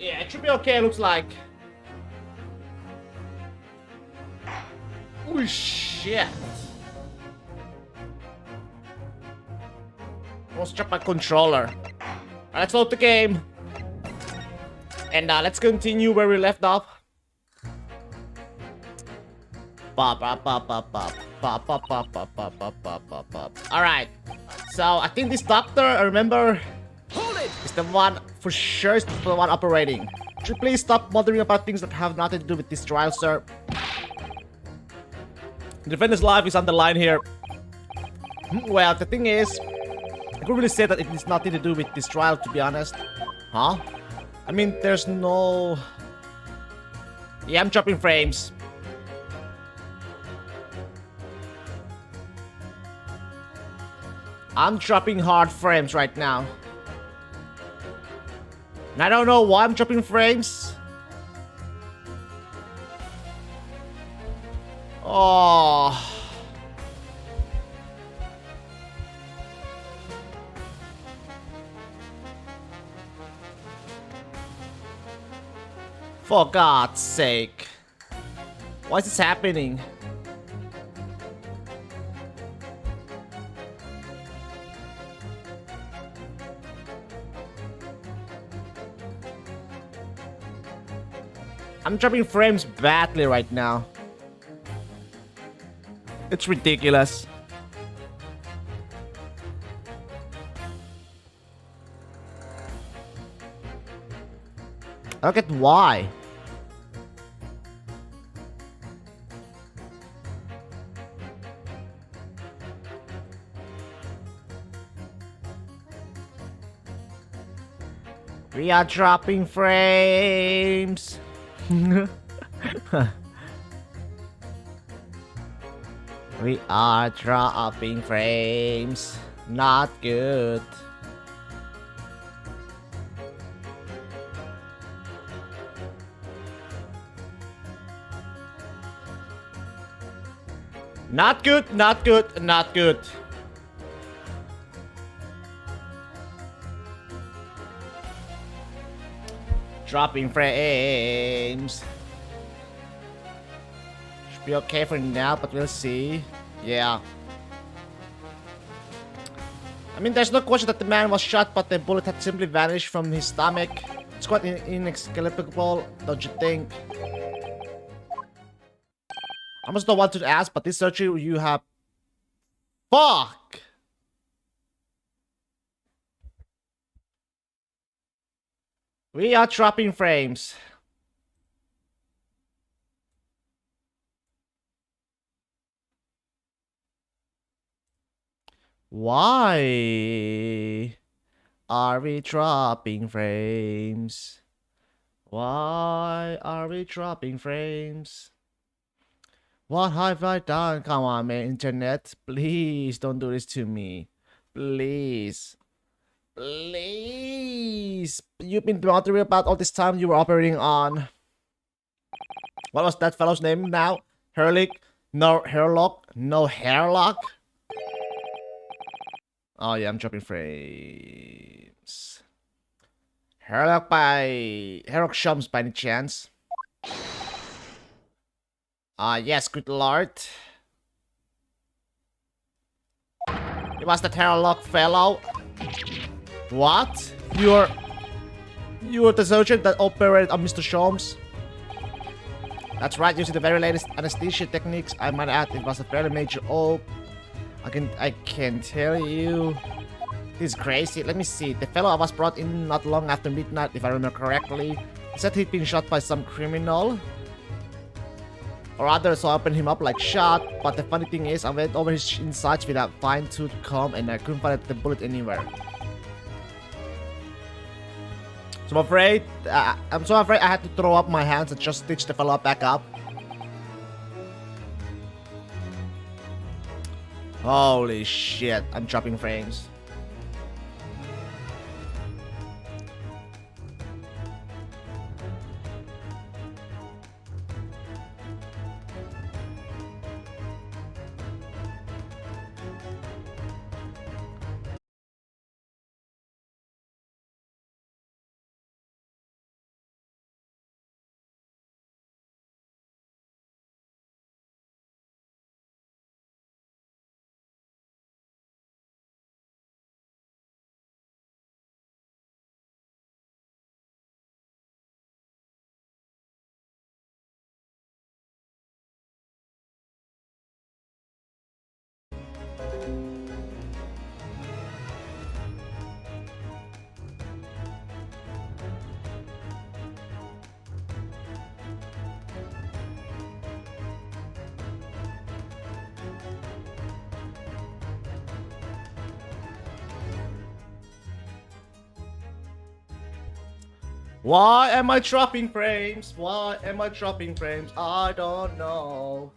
Yeah, it should be okay, looks like. Oh shit. Almost dropped my controller. Alright, let's load the game. And let's continue where we left off. Alright. So I think this doctor, I remember, is the one for sure is the one operating. Could you please stop bothering about things that have nothing to do with this trial, sir? The defender's life is on the line here. Well, the thing is, I could really say that it is nothing to do with this trial, to be honest. Huh? I mean, there's no... Yeah, I'm dropping frames. I'm dropping hard frames right now. And I don't know why I'm dropping frames. Oh... For God's sake. Why is this happening? I'm dropping frames badly right now. It's ridiculous. I don't get why. We are dropping frames. We are dropping frames. Not good. Not good, not good, not good. Dropping frames. Should be okay for now, but we'll see. Yeah. I mean, there's no question that the man was shot, but the bullet had simply vanished from his stomach. It's quite inexplicable, don't you think? I must not want to ask, but this surgery you have... Fuck! We are dropping frames. Why are we dropping frames? Why are we dropping frames? What have I done? Come on, man, internet. Please don't do this to me. Please. Please. You've been bothering about all this time you were operating on. What was that fellow's name now? Herlick? No, Herlock? No, Hairlock? Oh yeah, I'm dropping frames. Herlock Shums by any chance? Yes, good lord. It was that Herlock fellow. What? You're the surgeon that operated on Mr. Sholmes? That's right, using the very latest anesthesia techniques. I might add, it was a fairly major op. I can tell you. This is crazy. Let me see. The fellow was brought in not long after midnight, if I remember correctly. He said he'd been shot by some criminal. Or rather, so I opened him up like shot. But the funny thing is, I went over his insides with a fine-tooth comb and I couldn't find the bullet anywhere. So I'm afraid I had to throw up my hands and just stitch the fellow back up. Holy shit, I'm dropping frames. Why am I dropping frames? Why am I dropping frames? I don't know.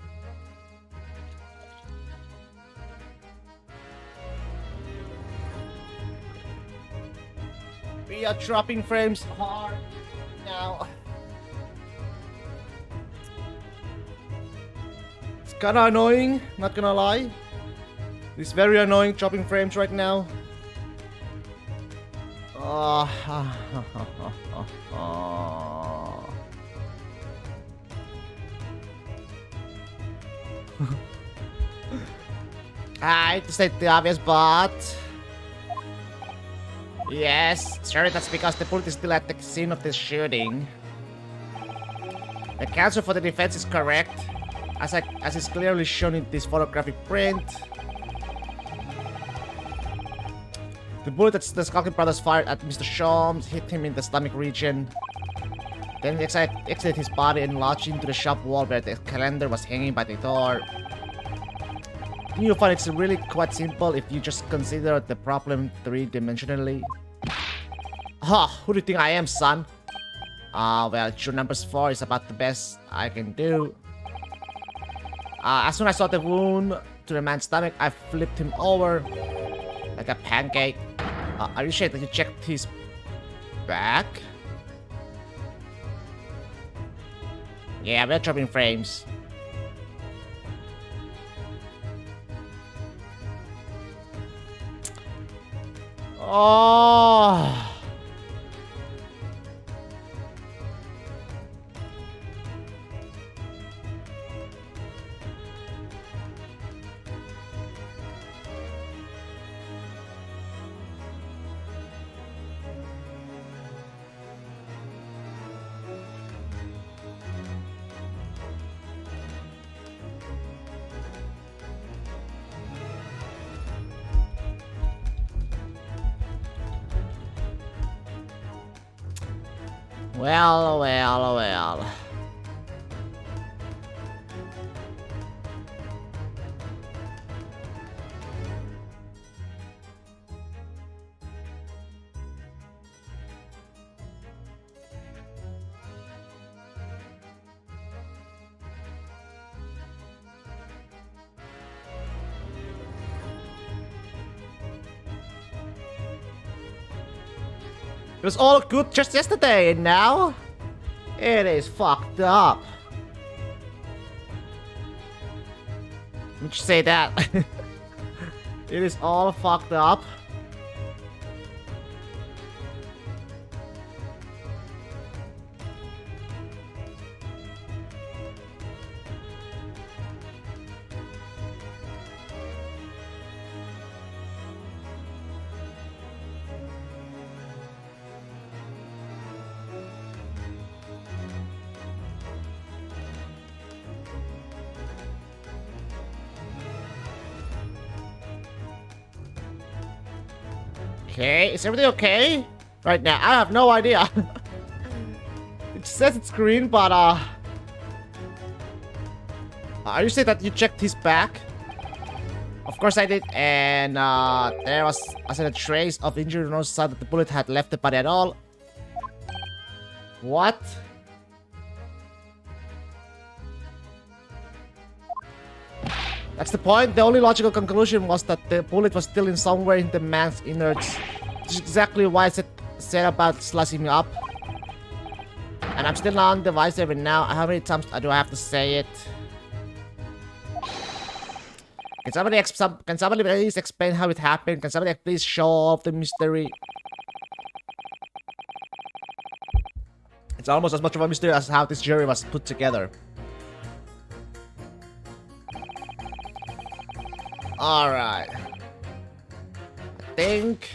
We are dropping frames hard now. It's kinda annoying, not gonna lie. It's very annoying dropping frames right now. I hate to state the obvious, but yes, sure, that's because the bullet is still at the scene of this shooting. The counsel for the defense is correct, as is clearly shown in this photographic print. The bullet that the Skulking brothers fired at Mr. Sholmes hit him in the stomach region. Then it exited his body and lodged into the shop wall where the calendar was hanging by the door. You'll find it's really quite simple if you just consider the problem three-dimensionally. Huh, who do you think I am, son? Well, June numbers 4 is about the best I can do. As soon as I saw the wound to the man's stomach, I flipped him over like a pancake. Are you sure that you checked his back? Yeah, we're dropping frames. Oh. Well, well, well. It was all good just yesterday, and now it is fucked up. Would you say that? It is all fucked up. Okay, is everything okay? Right now, I have no idea. It says it's green, but are you saying that you checked his back? Of course I did, and there was a trace of injury on the side that the bullet had left the body at all. What? That's the point. The only logical conclusion was that the bullet was still in somewhere in the man's innards. Which is exactly why I said about slicing me up. And I'm still on the device even now. How many times do I have to say it? Can somebody please explain how it happened? Can somebody please show off the mystery? It's almost as much of a mystery as how this jury was put together. Alright. I think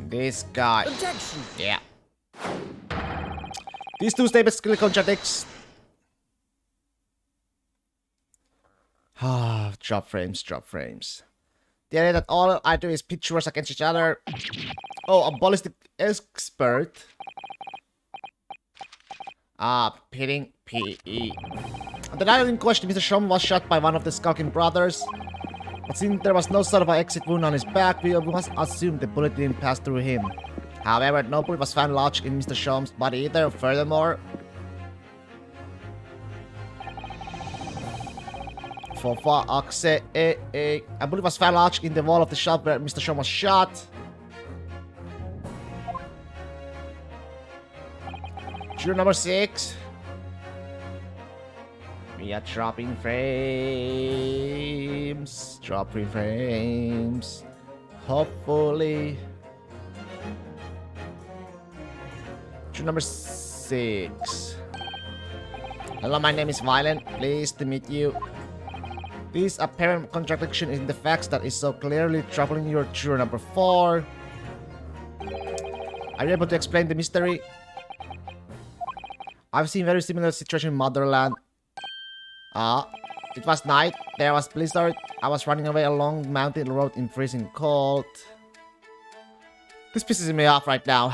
this guy. Objection. Yeah. These two statements clearly contradicts. Drop frames, drop frames. The idea that all I do is pitch yours against each other. Oh, a ballistic expert. Pitting PE. The night in question, Mr. Shum was shot by one of the Skulking brothers. But since there was no sort of an exit wound on his back, we must assume the bullet didn't pass through him. However, no bullet was found lodged in Mr. Sholmes' body either. Furthermore, a bullet was found lodged in the wall of the shop where Mr. Sholmes was shot. Juror number 6. We are dropping frames. Dropping frames. Hopefully. Juror number 6. Hello, my name is Violent. Pleased to meet you. This apparent contradiction in the facts that is so clearly troubling your juror number 4. Are you able to explain the mystery? I've seen very similar situation in Motherland. It was night, there was blizzard, I was running away along mountain road in freezing cold. This pisses me off right now.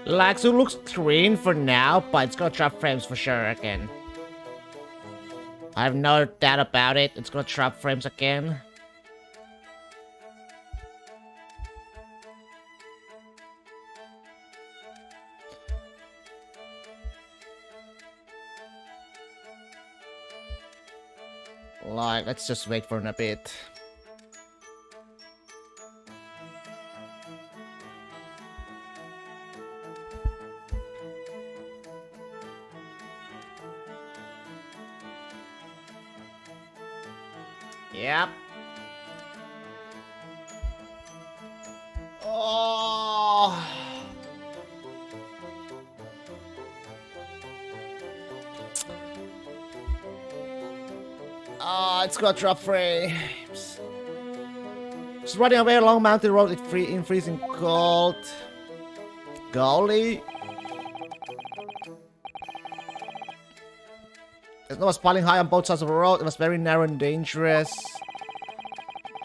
Laxu looks green for now, but it's gonna drop frames for sure again. I have no doubt about it, it's gonna drop frames again. Like, let's just wait for a bit. Yep. Oh. Oh, it's got drop frames. Just running away along mountain road in freezing cold. Golly. There's no one piling high on both sides of the road. It was very narrow and dangerous.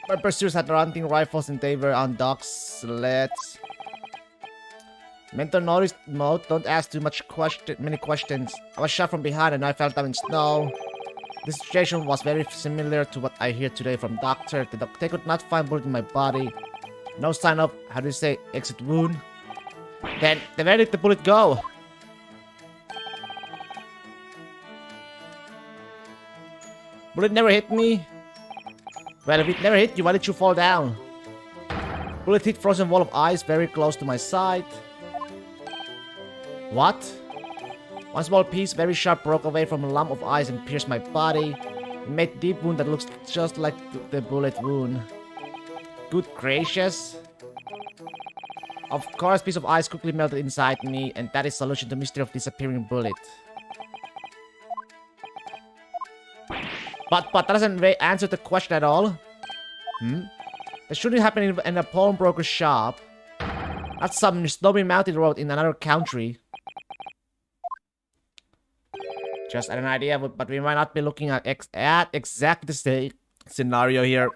My pursuers had hunting rifles and they were on dock sleds. Mental notice mode, don't ask too many questions. I was shot from behind and I fell down in snow. This situation was very similar to what I hear today from doctor. They could not find bullet in my body. No sign of, how do you say, exit wound. Then where did the bullet go? Bullet never hit me. Well, if it never hit you, why did you fall down? Bullet hit frozen wall of ice very close to my side. What? One small piece, very sharp, broke away from a lump of ice and pierced my body. It made a deep wound that looks just like the bullet wound. Good gracious. Of course, piece of ice quickly melted inside me, and that is solution to mystery of disappearing bullet. But that doesn't answer the question at all. That shouldn't happen in a pawnbroker shop. That's some snowy mountain road in another country. Just an idea, but we might not be looking at exactly the same scenario here.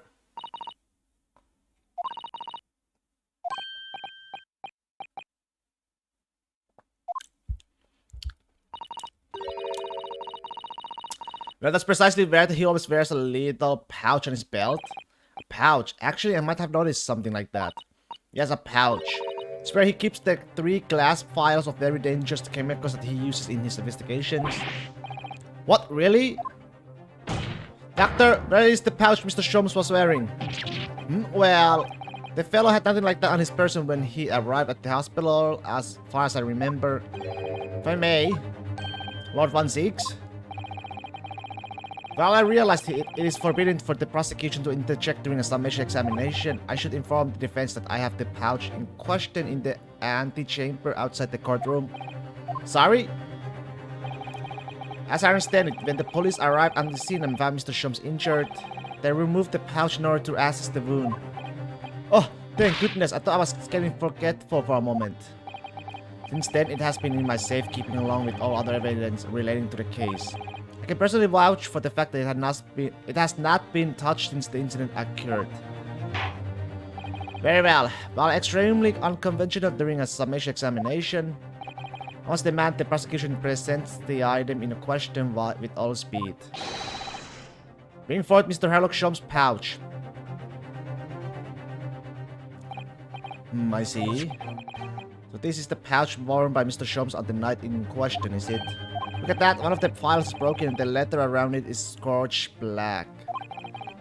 Well, that's precisely where he always wears a little pouch on his belt. A pouch. Actually, I might have noticed something like that. He has a pouch. It's where he keeps the 3 glass vials of very dangerous chemicals that he uses in his investigations. What? Really? Doctor, where is the pouch Mr. Sholmes was wearing? Well, the fellow had nothing like that on his person when he arrived at the hospital, as far as I remember. If I may, Lord Van Zieks? Well, I realized it is forbidden for the prosecution to interject during a summation examination. I should inform the defense that I have the pouch in question in the antechamber outside the courtroom. Sorry? As I understand it, when the police arrived on the scene and found Mr. Sholmes injured, they removed the pouch in order to assess the wound. Oh, thank goodness, I thought I was getting forgetful for a moment. Since then, it has been in my safekeeping along with all other evidence relating to the case. I can personally vouch for the fact that it has not been touched since the incident occurred. Very well. While extremely unconventional during a summation examination, I must demand the prosecution presents the item in question with all speed. Bring forth Mr. Sherlock Sholmes' pouch. I see. So this is the pouch worn by Mr. Sholmes on the night in question, is it? Look at that, one of the files is broken and the letter around it is scorched black.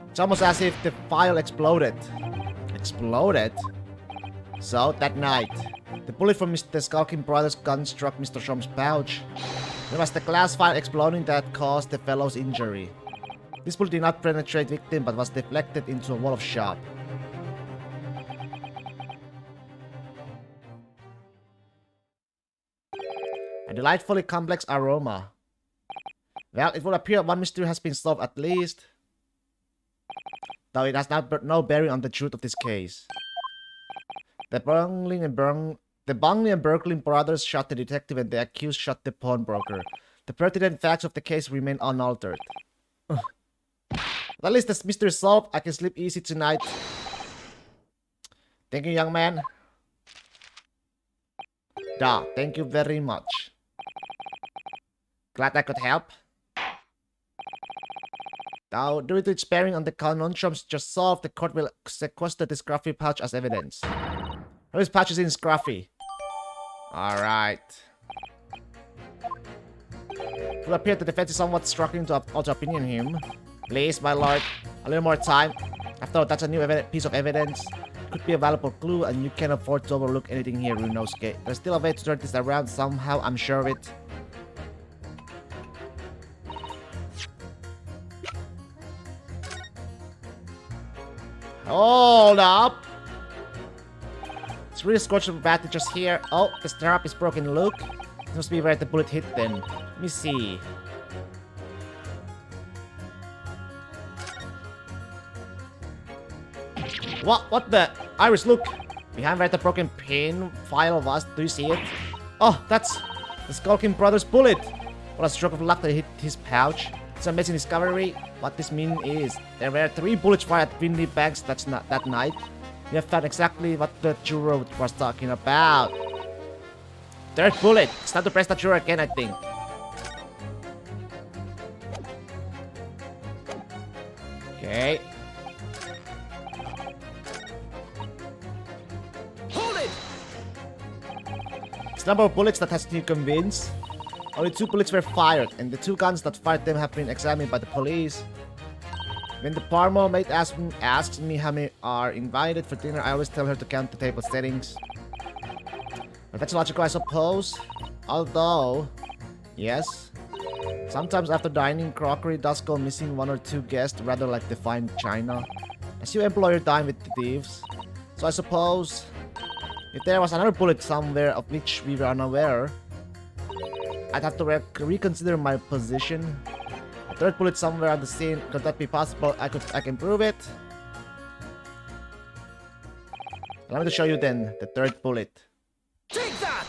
It's almost as if the file exploded. Exploded? So, that night, the bullet from the Skulking Brothers' gun struck Mr. Sholmes' pouch. It was the glass file exploding that caused the fellow's injury. This bullet did not penetrate the victim but was deflected into a wall of shop. A delightfully complex aroma. Well, it would appear one mystery has been solved at least, though it has no bearing on the truth of this case. The Bungling and Berkeley brothers shot the detective and the accused shot the pawnbroker. The pertinent facts of the case remain unaltered. But at least this mystery is solved. I can sleep easy tonight. Thank you, young man. Thank you very much. Glad I could help. Now, due to its bearing on the conundrums just solved, the court will sequester this Scruffy pouch as evidence. This pouch is in Scruffy. Alright. It will appear the defense is somewhat struggling to opinion him. Please, my lord. A little more time. After all, that's a new piece of evidence. Could be a valuable clue, and you can't afford to overlook anything here, Runosuke. There's still a way to turn this around somehow, I'm sure of it. Hold up! It's really scorching bandages here. Oh, the strap is broken. Look. This must be where the bullet hit then. Let me see. What the? Iris, look! Behind where the broken pin file was, do you see it? Oh, that's the Skulking Brothers bullet! What a stroke of luck that hit his pouch. It's an amazing discovery. What this means is, there were 3 bullets fired at Windy Banks that night. We have found exactly what the juror was talking about. 3rd bullet! It's time to press the juror again, I think. Okay. Number of bullets that has to convince. Only 2 bullets were fired, and the 2 guns that fired them have been examined by the police. When the Parmo mate asks me how many are invited for dinner, I always tell her to count the table settings. But that's logical, I suppose. Although, yes, sometimes after dining, crockery does go missing 1 or 2 guests, rather like the fine china. As you employer dine with the thieves. So I suppose, if there was another bullet somewhere of which we were unaware, I'd have to reconsider my position. A 3rd bullet somewhere on the scene, could that be possible? I can prove it. Allow me to show you then the 3rd bullet. Take that!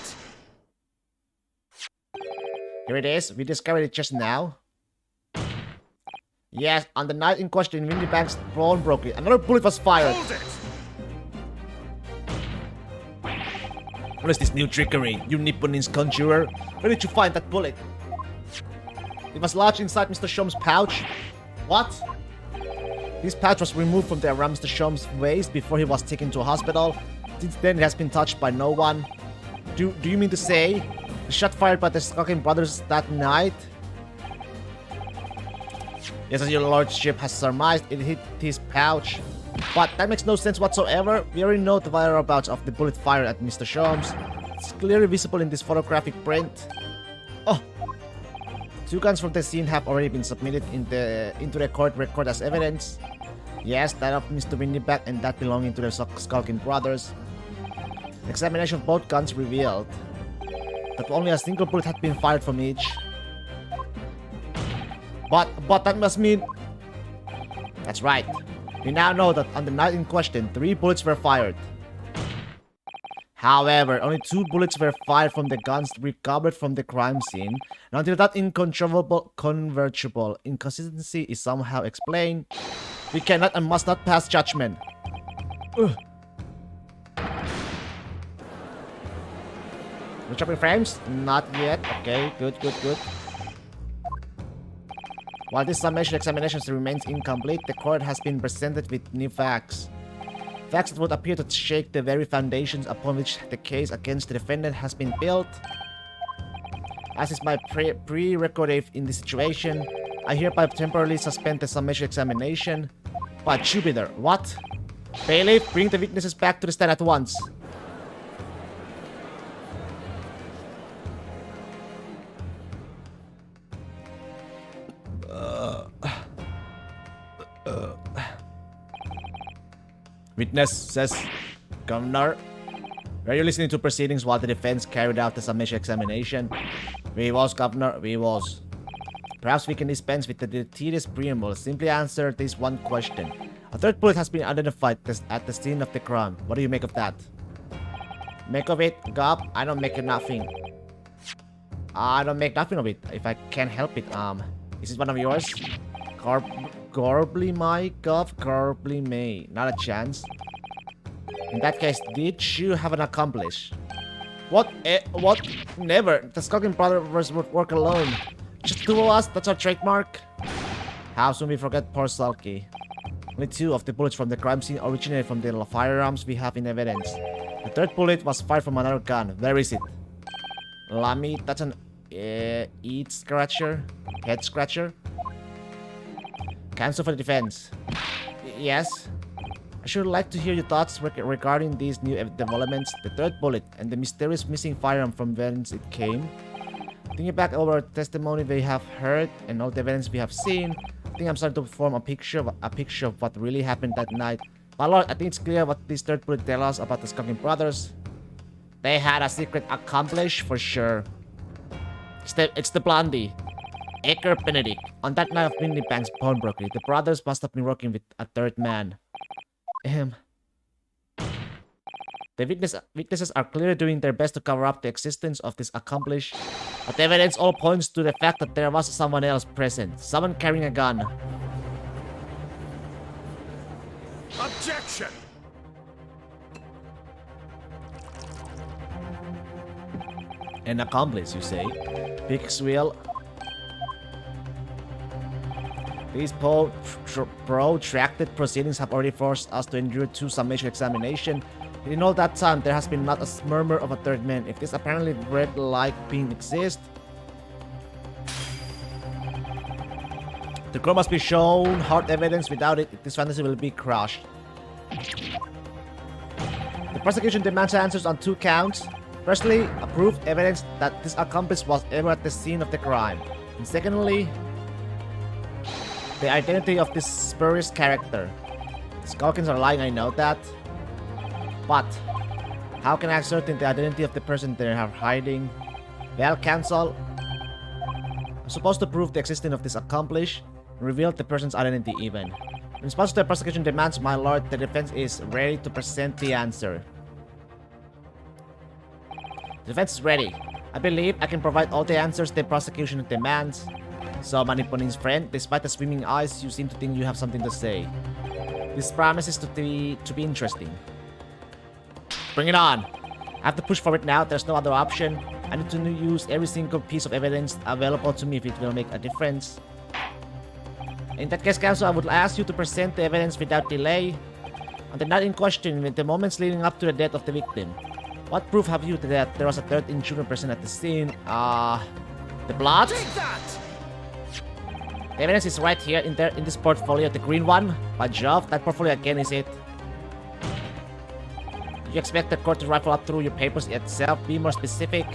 Here it is. We discovered it just now. Yes, on the night in question, Windy Bank's phone broke it. Another bullet was fired. Hold it! What is this new trickery, you Nipponese conjurer? Where did you find that bullet? It was lodged inside Mr. Shom's pouch. What? This pouch was removed from around Mr. Shom's waist before he was taken to a hospital. Since then, it has been touched by no one. Do you mean to say the shot fired by the Skulking Brothers that night? Yes, as your lordship has surmised, it hit his pouch. But that makes no sense whatsoever. We already know the whereabouts of the bullet fired at Mr. Shom's. It's clearly visible in this photographic print. Oh! 2 guns from the scene have already been submitted into the court record as evidence. Yes, that of Mr. Windyback and that belonging to the Skulking Brothers. The examination of both guns revealed that only a single bullet had been fired from each. But that must mean... That's right. We now know that on the night in question, 3 bullets were fired. However, only 2 bullets were fired from the guns recovered from the crime scene, and until that incontrovertible inconsistency is somehow explained, we cannot and must not pass judgment. Chopping frames? Not yet. Okay, good. While this summation examination remains incomplete, the court has been presented with new facts. Facts that would appear to shake the very foundations upon which the case against the defendant has been built. As is my prerogative in this situation, I hereby temporarily suspend the summation examination. But Jupiter, what? Bailiff, bring the witnesses back to the stand at once. Witness says, Governor, were you listening to proceedings while the defense carried out the summation examination? We was, Governor, we was. Perhaps we can dispense with the tedious preamble. Simply answer this one question. A 3rd bullet has been identified at the scene of the crime. What do you make of that? Make of it, Gov? I don't make nothing. I don't make nothing of it, if I can't help it. Is it one of yours? Gorbly my Gov, Gorbly may. Not a chance. In that case, did you have an accomplice? What? What? Never. The Skulking Brothers would work alone. Just 2 of us, that's our trademark. How soon we forget poor Sulky. Only 2 of the bullets from the crime scene originated from the firearms we have in evidence. The 3rd bullet was fired from another gun. Where is it? Lammy, that's an head scratcher. Cancel for the defense. Yes? I should like to hear your thoughts regarding these new developments, the third bullet, and the mysterious missing firearm from whence it came. Thinking back over our testimony we have heard and all the evidence we have seen, I think I'm starting to form a picture of what really happened that night. My lord, I think it's clear what this third bullet tells us about the Skunking brothers. They had a secret accomplice for sure. It's the blondie, Edgar Benedict. On that night of Windybank's pawnbrokery, the brothers must have been working with a third man. The witnesses are clearly doing their best to cover up the existence of this accomplice, but the evidence all points to the fact that there was someone else present, someone carrying a gun. Objection! An accomplice, you say? Big's will. These protracted proceedings have already forced us to endure two summation examination. And in all that time, there has been not a murmur of a third man. If this apparently red-like being exists, the court must be shown hard evidence. Without it, this fantasy will be crushed. The prosecution demands answers on 2 counts. Firstly, proof evidence that this accomplice was ever at the scene of the crime. And secondly, the identity of this spurious character. The Skulkins are lying, I know that. But how can I ascertain the identity of the person they are hiding? Well, counsel, I'm supposed to prove the existence of this accomplice and reveal the person's identity even. In response to the prosecution demands, my lord, the defense is ready to present the answer. The defense is ready. I believe I can provide all the answers the prosecution demands. So, Maniponin's friend, despite the swimming eyes, you seem to think you have something to say. This promises to be interesting. Bring it on! I have to push for it now, there's no other option. I need to use every single piece of evidence available to me if it will make a difference. In that case, counsel, I would ask you to present the evidence without delay. On the night in question, in the moments leading up to the death of the victim, what proof have you that there was a third intruder present at the scene? The blood? Take that! The evidence is right here in this portfolio, the green one. By Jove, that portfolio again is it. You expect the court to rifle up through your papers itself? Be more specific.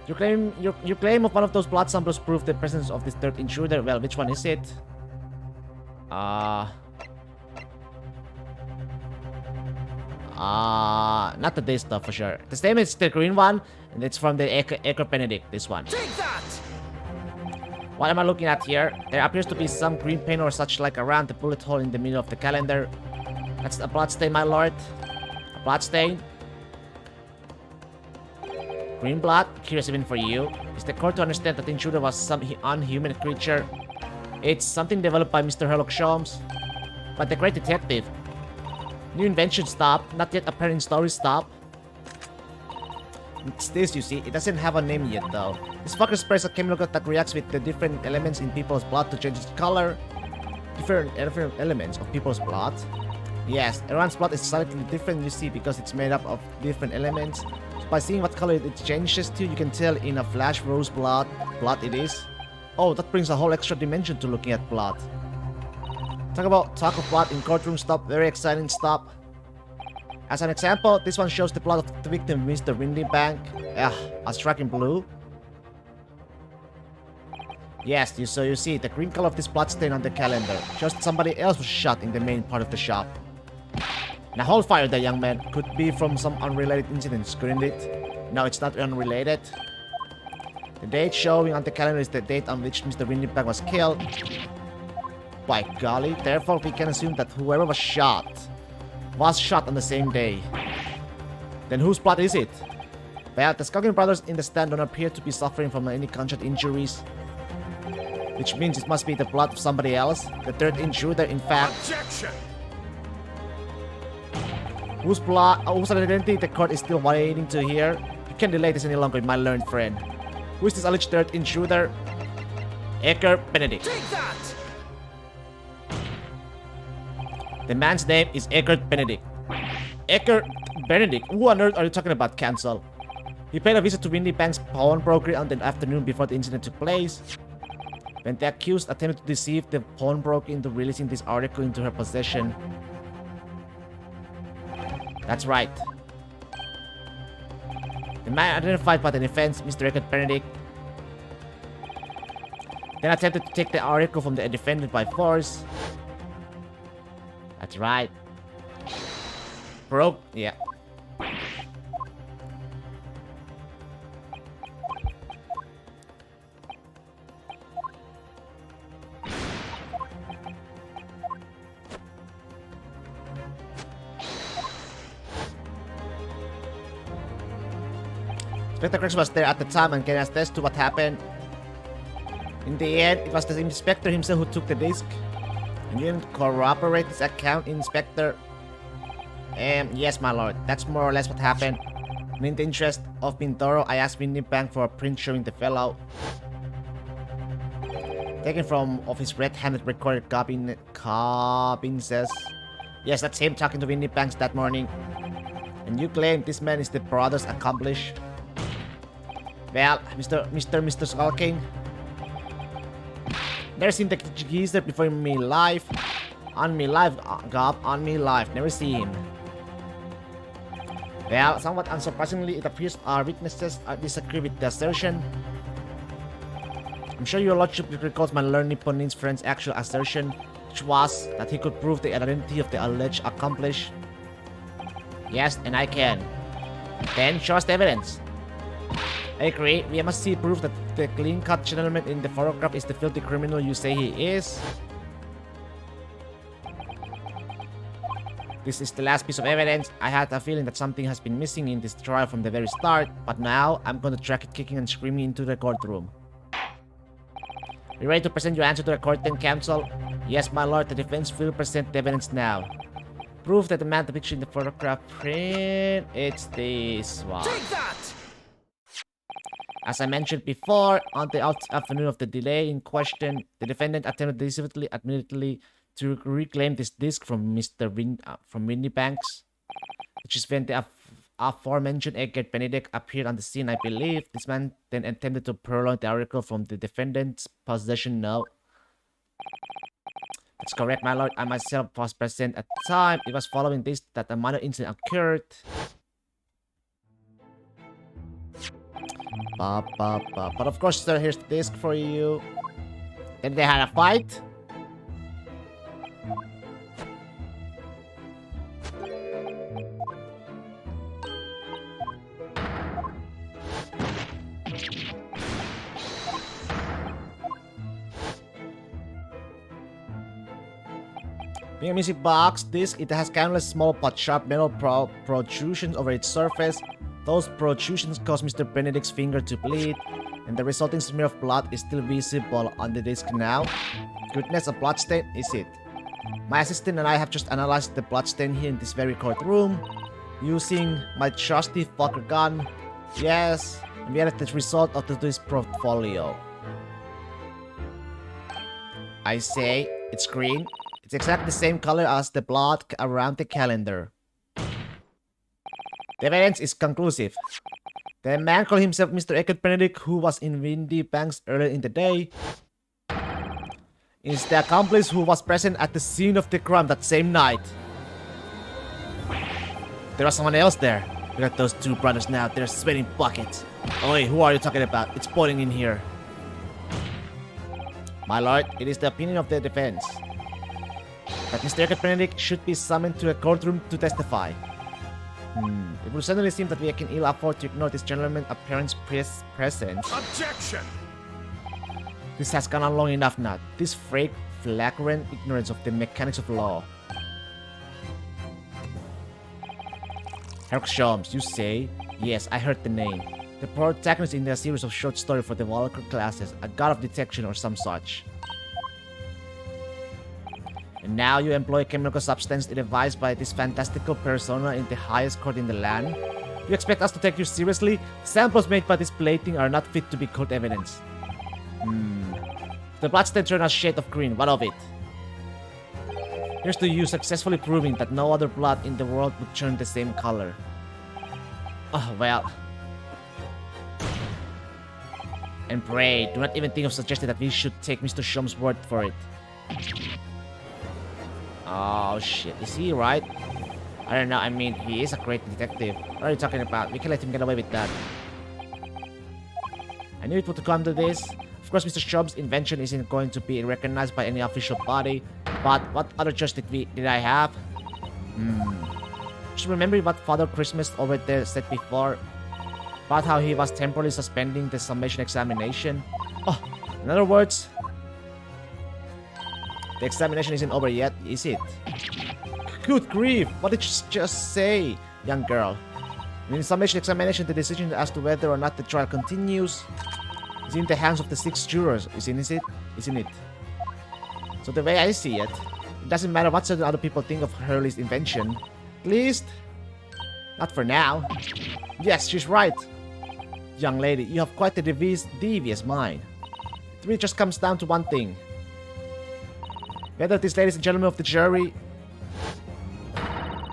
Your claim of one of those blood samples proved the presence of this third intruder. Well, which one is it? Not the day stuff for sure. The same is the green one, and it's from the Edgar Benedict, this one. Take that! What am I looking at here? There appears to be some green paint or such like around the bullet hole in the middle of the calendar. That's a blood stain, my lord. A blood stain. Green blood? Curious even for you. Is the court to understand that the intruder was some unhuman creature? It's something developed by Mr. Sherlock Holmes. But the great detective. New invention stop. Not yet apparent story stop. It's this, you see. It doesn't have a name yet, though. This fucker sprays a chemical that reacts with the different elements in people's blood to change its color. Different elements of people's blood? Yes, everyone's blood is slightly different, you see, because it's made up of different elements. So by seeing what color it changes to, you can tell in a flash rose blood it is. Oh, that brings a whole extra dimension to looking at blood. Talk of blood in courtroom stop, very exciting stuff. As an example, this one shows the blood of the victim, Mr. Windybank. A striking blue. Yes, so you see, the green color of this blood stain on the calendar shows that somebody else was shot in the main part of the shop. Now hold fire there, young man. Could be from some unrelated incidents, couldn't it? No, it's not unrelated. The date showing on the calendar is the date on which Mr. Windybank was killed. By golly, therefore we can assume that whoever was shot on the same day. Then whose blood is it? Well, the Skulking brothers in the stand don't appear to be suffering from any gunshot injuries. Which means it must be the blood of somebody else. The third intruder, in fact. Objection! Whose identity the court is still waiting to hear. You can't delay this any longer, my learned friend. Who is this alleged third intruder? Edgar Benedict. Take that! The man's name is Edgar Benedict. Edgar Benedict? Who on earth are you talking about, cancel? He paid a visit to Windybank's pawnbrokery on the afternoon before the incident took place. When the accused attempted to deceive the pawnbroker into releasing this article into her possession. That's right. The man identified by the defense, Mr. Rickard Benedict, then attempted to take the article from the defendant by force. That's right. Broke, yeah. Inspector Crix was there at the time and can attest to what happened. In the end, it was the inspector himself who took the disc. And you didn't corroborate this account, Inspector? Yes, my lord. That's more or less what happened. And in the interest of being thorough, I asked Winnie Bank for a print showing the fellow. Taken from of his red-handed recorded cabin says. Yes, that's him talking to Winnie Banks that morning. And you claim this man is the brother's accomplice? Well, Mr. Skulking. Never seen the geezer before me live. On me live, Gob, on me live. Never see him. Well, somewhat unsurprisingly, it appears our witnesses disagree with the assertion. I'm sure your lordship recalls my learned Nipponese friend's actual assertion, which was that he could prove the identity of the alleged accomplice. Yes, and I can. Then show us the evidence. I agree, we must see proof that the clean-cut gentleman in the photograph is the filthy criminal you say he is. This is the last piece of evidence. I had a feeling that something has been missing in this trial from the very start, but now I'm going to track it kicking and screaming into the courtroom. You ready to present your answer to the court then, counsel? Yes, my lord, the defense will present the evidence now. Proof that the man depicted in the photograph print, it's this one. Take that! As I mentioned before, on the afternoon of the delay in question, the defendant attempted decisively, admittedly, to reclaim this disc from from Winnie Banks, which is when the aforementioned Edgar Benedict appeared on the scene, I believe. This man then attempted to purloin the article from the defendant's possession. No. That's correct, my lord. I myself was present at the time. It was following this that a minor incident occurred. But of course, sir, here's the disc for you. Then they had a fight. Being a music box disc, it has countless small but sharp metal protrusions over its surface. Those protrusions cause Mr. Benedict's finger to bleed, and the resulting smear of blood is still visible on the disc now. Goodness, a bloodstain, is it? My assistant and I have just analyzed the bloodstain here in this very courtroom, using my trusty fucker gun. Yes, and we added the result of this portfolio. I say, it's green. It's exactly the same color as the blood around the calendar. The evidence is conclusive. The man called himself Mr. Edgar Benedict, who was in Windy Banks earlier in the day, is the accomplice who was present at the scene of the crime that same night. There was someone else there. Look at those two brothers now, they're sweating buckets. Oi, who are you talking about? It's boiling in here. My lord, it is the opinion of the defense that Mr. Edgar Benedict should be summoned to a courtroom to testify. It will certainly seem that we can ill afford to ignore this gentleman's apparent presence. Objection! This has gone on long enough now. This flagrant ignorance of the mechanics of law. Herc Sholmes, you say? Yes, I heard the name. The protagonist in a series of short stories for the Walker classes, a god of detection or some such. And now you employ a chemical substance devised by this fantastical persona in the highest court in the land? You expect us to take you seriously? Samples made by this plating are not fit to be court evidence. The bloodstain turned a shade of green. What of it? Here's to you successfully proving that no other blood in the world would turn the same color. Oh, well. and pray. Do not even think of suggesting that we should take Mr. Shum's word for it. Oh shit, is he right? I don't know, I mean, he is a great detective. What are you talking about? We can let him get away with that. I knew it would come to this. Of course, Mr. Shum's invention isn't going to be recognized by any official body, but what other choice did I have? Just remember what Father Christmas over there said before about how he was temporarily suspending the summation examination. Oh, in other words, the examination isn't over yet, is it? Good grief, what did you just say, young girl? In the summation examination, the decision as to whether or not the trial continues is in the hands of the 6 jurors, isn't it? So the way I see it, it doesn't matter what certain other people think of Hurley's invention. At least, not for now. Yes, she's right. Young lady, you have quite a devious mind. It really just comes down to one thing. Whether these ladies and gentlemen of the jury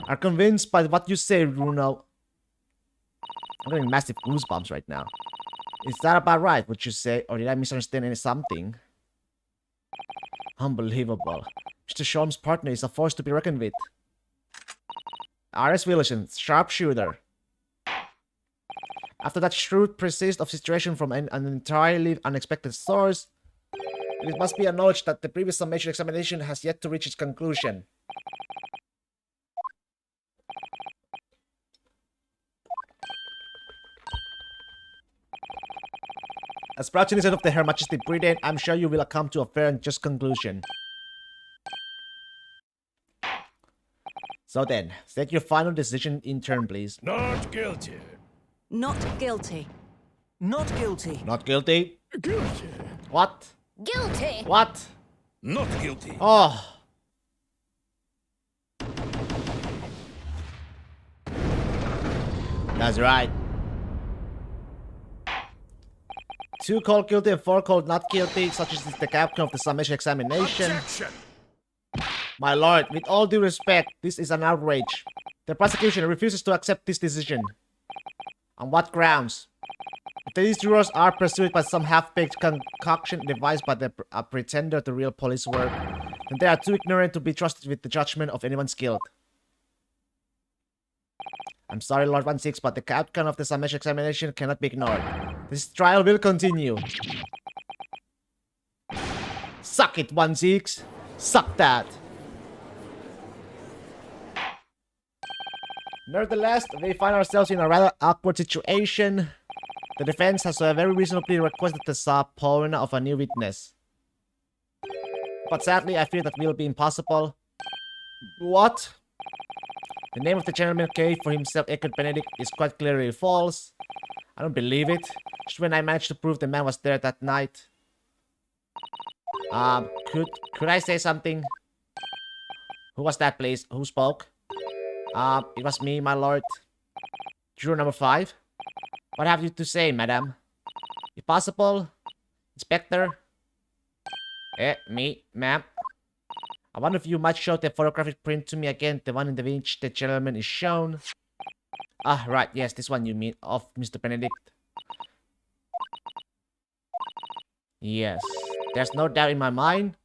are convinced by what you say, Bruno. I'm getting massive goosebumps right now. Is that about right, what you say, or did I misunderstand something? Unbelievable. Mr. Sholm's partner is a force to be reckoned with. R.S. Willison, sharpshooter. After that shrewd persist of situation from an entirely unexpected source, it must be acknowledged that the previous summation examination has yet to reach its conclusion. As proud citizen of the Her Majesty Britain, I'm sure you will come to a fair and just conclusion. So then, state your final decision in turn, please. Not guilty. Not guilty. Not guilty. Not guilty? Guilty. What? Guilty! What? Not guilty. Oh. That's right. 2 called guilty and 4 called not guilty, such as the outcome of the summation examination. Objection. My lord, with all due respect, this is an outrage. The prosecution refuses to accept this decision. On what grounds? If these jurors are pursued by some half-baked concoction devised by a pretender to real police work, then they are too ignorant to be trusted with the judgment of anyone skilled. I'm sorry, Lord 1-6, but the outcome of the summation examination cannot be ignored. This trial will continue. Suck it, 1-6. Suck that. Nevertheless, we find ourselves in a rather awkward situation. The defense has very reasonably requested the subpoena of a new witness. But sadly, I fear that will be impossible. What? The name of the gentleman gave for himself, Edgar Benedict, is quite clearly false. I don't believe it. Just when I managed to prove the man was there that night. Could I say something? Who was that, please? Who spoke? It was me, my lord. Juror number 5. What have you to say, madam? If possible, Inspector. Me, ma'am. I wonder if you might show the photographic print to me again, the one in which the gentleman is shown. Ah, right, yes, this one you mean, of Mr. Benedict. Yes, there's no doubt in my mind.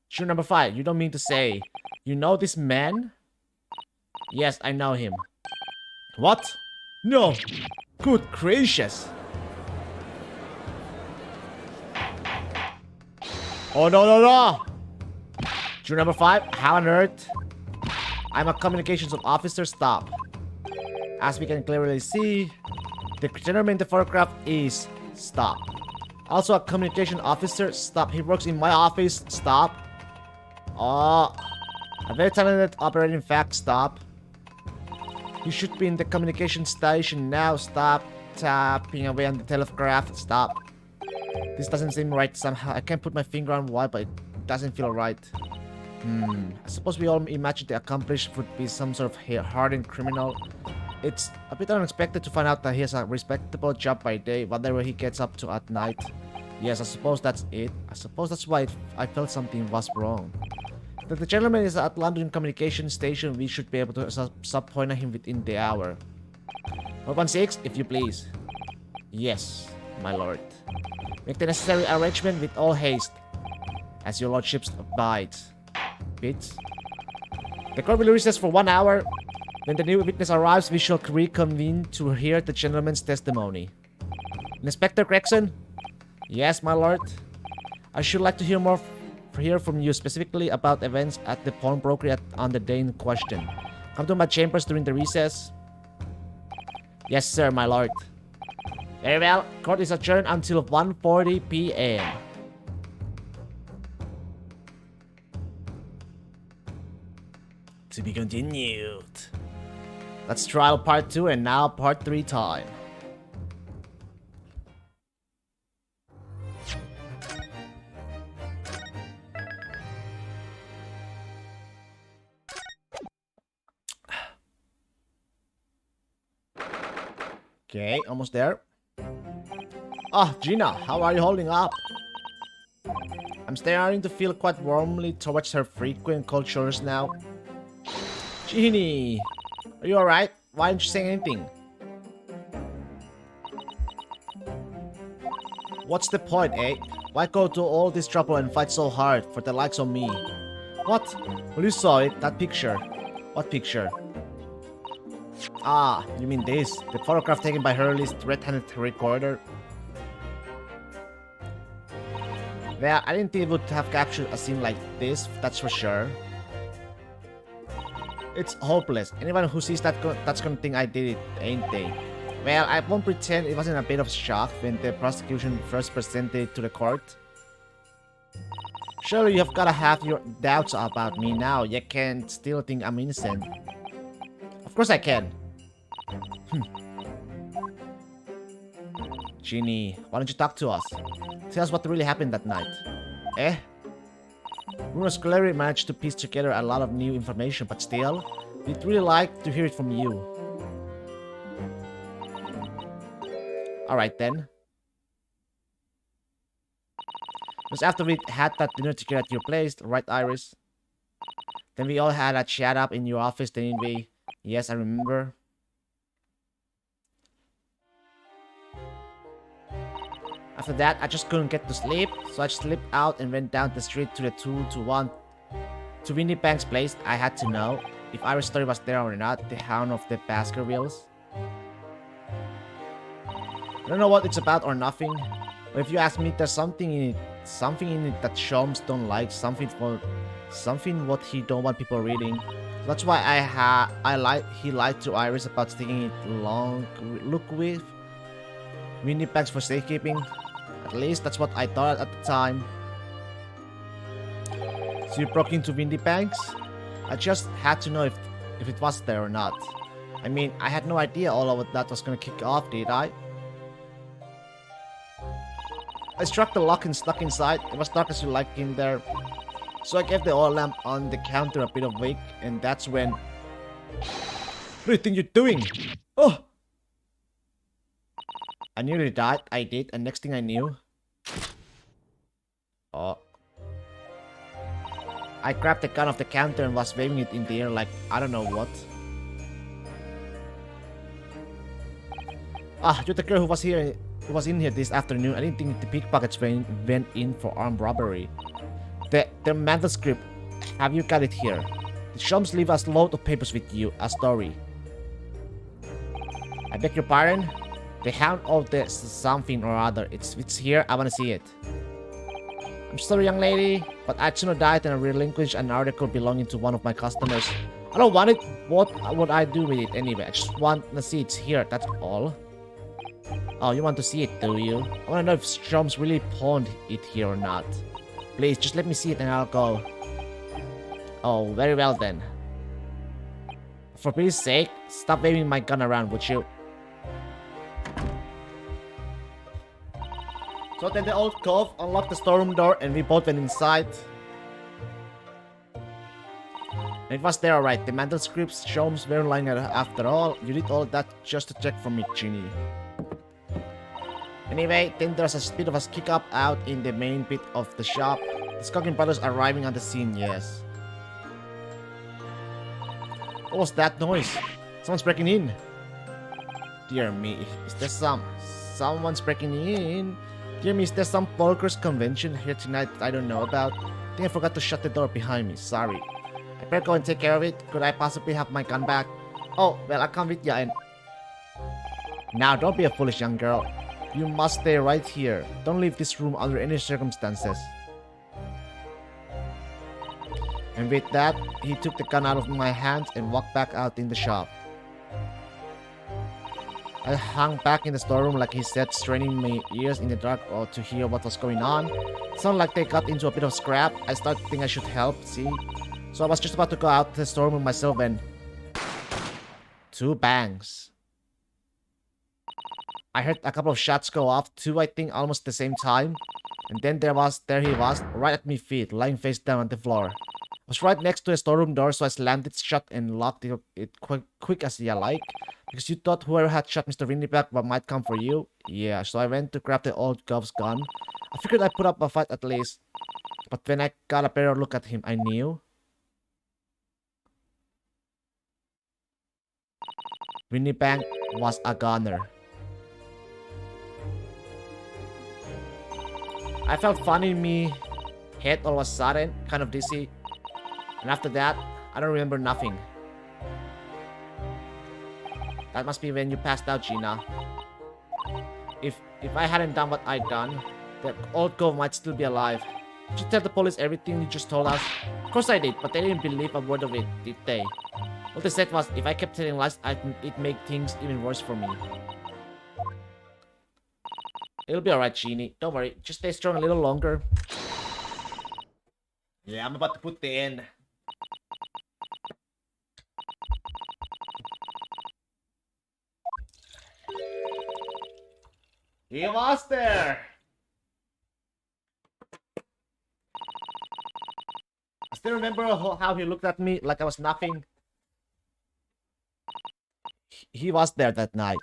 Juror number 5, you don't mean to say you know this man? Yes, I know him. What? No! Good gracious! Oh, no! Juror number 5, how on earth? I'm a communications officer, stop. As we can clearly see, the gentleman in the photograph is stop. Also a communication officer, stop. He works in my office, stop. Oh, a very talented operator, in fact, stop. You should be in the communication station now. Stop tapping away on the telegraph. Stop. This doesn't seem right somehow. I can't put my finger on why, but it doesn't feel right. I suppose we all imagine the accomplished would be some sort of hardened criminal. It's a bit unexpected to find out that he has a respectable job by day, whatever he gets up to at night. Yes, I suppose that's it. I suppose that's why I felt something was wrong. That the gentleman is at London Communication Station, we should be able to subpoena him within the hour. 116, if you please. Yes, my lord. Make the necessary arrangement with all haste, as your lordships abide. Bits. The court will recess for 1 hour. When the new witness arrives, we shall reconvene to hear the gentleman's testimony. Inspector Gregson? Yes, my lord. I should like to hear from you specifically about events at the pawnbroker on the day in question. Come to my chambers during the recess. Yes, sir, my lord. Very well. Court is adjourned until 1:40 p.m. To be continued. That's trial part 2 and now part 3 time. Okay, almost there. Ah, Gina, how are you holding up? I'm starting to feel quite warmly towards her frequent cold shoulders now. Genie, are you alright? Why aren't you saying anything? What's the point, eh? Why go to all this trouble and fight so hard for the likes of me? What? Well, you saw it, that picture. What picture? Ah, you mean this? The photograph taken by Hurley's red-handed recorder? Well, I didn't think it would have captured a scene like this, that's for sure. It's hopeless. Anyone who sees that's gonna think I did it, ain't they? Well, I won't pretend it wasn't a bit of shock when the prosecution first presented it to the court. Surely you've gotta have your doubts about me now. You can still think I'm innocent. Of course I can. Ginny, why don't you talk to us? Tell us what really happened that night. Eh? Bruno's clearly managed to piece together a lot of new information, but still, we'd really like to hear it from you. Alright then. Just after we had that dinner together at your place, right, Iris? Then we all had a chat up in your office, didn't we? Yes, I remember. After that, I just couldn't get to sleep, so I slipped out and went down the street to the 221 to Winnie Bank's place. I had to know if Iris' story was there or not, the Hound of the Baskervilles. I don't know what it's about or nothing, but if you ask me, there's something in it that Sholmes don't like, something what he don't want people reading. So that's why he lied to Iris about taking it long look with Winnie Bank's for safekeeping. At least that's what I thought at the time. So you broke into Windy Banks? I just had to know if it was there or not. I mean, I had no idea all of that was gonna kick off, did I? I struck the lock and stuck inside. It was dark as you like in there. So I gave the oil lamp on the counter a bit of wick, and that's when... What do you think you're doing? Oh! I nearly died, I did, and next thing I knew... Oh. I grabbed the gun off the counter and was waving it in the air like I don't know what. Ah, you're the girl who was in here this afternoon. I didn't think the pickpockets went in for armed robbery. The manuscript. Have you got it here? The Sholmes leave us load of papers with you, a story. I beg your pardon? The Hound of the something or other. It's here. I wanna see it. I'm sorry, young lady, but I'd sooner die than relinquish an article belonging to one of my customers. I don't want it. What would I do with it anyway? I just want to see it's here. That's all. Oh, you want to see it, do you? I wanna know if Sholmes really pawned it here or not. Please, just let me see it and I'll go. Oh, very well then. For pity's sake, stop waving my gun around, would you? So then the old cove unlocked the storeroom door and we both went inside. And it was there alright, the manuscripts, Sholmes were lying after all. You did all that just to check for me, Ginny. Anyway, then there's a bit of a kick up out in the main bit of the shop. The Skulking brothers arriving on the scene, yes. What was that noise? Someone's breaking in. Dear me, is there someone's breaking in? Dear me, is there some Polkers convention here tonight that I don't know about? I think I forgot to shut the door behind me. Sorry. I better go and take care of it. Could I possibly have my gun back? Oh, well, I'll come with ya and... Now, don't be a foolish young girl. You must stay right here. Don't leave this room under any circumstances. And with that, he took the gun out of my hands and walked back out in the shop. I hung back in the storeroom like he said, straining my ears in the dark to hear what was going on. It sounded like they got into a bit of scrap. I started thinking I should help, see? So I was just about to go out to the storeroom myself when... 2 bangs. I heard a couple of shots go off, 2 I think almost at the same time. And then there he was, right at my feet, lying face down on the floor. I was right next to the storeroom door, so I slammed it shut and locked it quick as you like. Because you thought whoever had shot Mr. Winnipeg might come for you? Yeah, so I went to grab the old gov's gun. I figured I'd put up a fight at least. But when I got a better look at him, I knew. Winnipeg was a gunner. I felt funny in me head all of a sudden, kind of dizzy. And after that, I don't remember nothing. That must be when you passed out, Gina. If I hadn't done what I'd done, the old gov might still be alive. Did you tell the police everything you just told us? Of course I did, but they didn't believe a word of it, did they? All they said was, if I kept telling lies, it'd make things even worse for me. It'll be alright, Jeannie. Don't worry. Just stay strong a little longer. Yeah, I'm about to put the end. He was there! I still remember how he looked at me like I was nothing. He was there that night.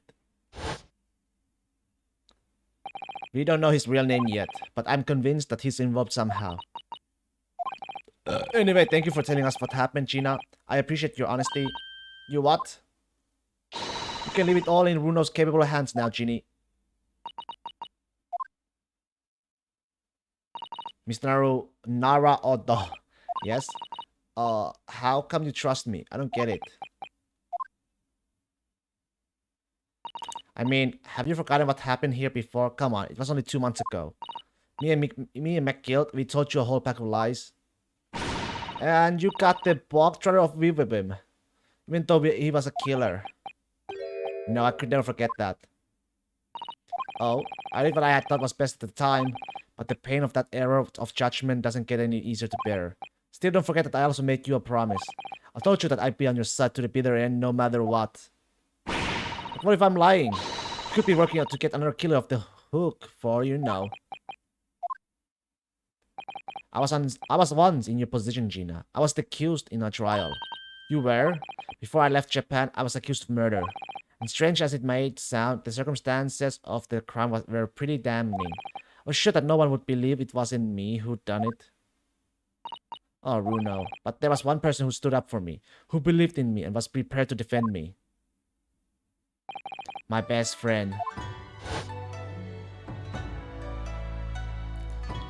We don't know his real name yet, but I'm convinced that he's involved somehow. Anyway, thank you for telling us what happened, Gina. I appreciate your honesty. You what? You can leave it all in Runo's capable hands now, Ginny. Mr. Nara Odo. Yes? How come you trust me? I don't get it. I mean, have you forgotten what happened here before? Come on, it was only 2 months ago. Me and McGill, we told you a whole pack of lies. And you got the bog trotter of with him. Even though he was a killer. No, I could never forget that. Oh, I did what I had thought was best at the time. But the pain of that error of judgment doesn't get any easier to bear. Still, don't forget that I also made you a promise. I told you that I'd be on your side to the bitter end no matter what. But what if I'm lying? You could be working out to get another killer off the hook for you know. I was once in your position, Gina. I was the accused in a trial. You were? Before I left Japan, I was accused of murder. And strange as it may sound, the circumstances of the crime were pretty damning. I was sure that no one would believe it wasn't me who'd done it. Oh, Runo. But there was one person who stood up for me, who believed in me and was prepared to defend me. My best friend.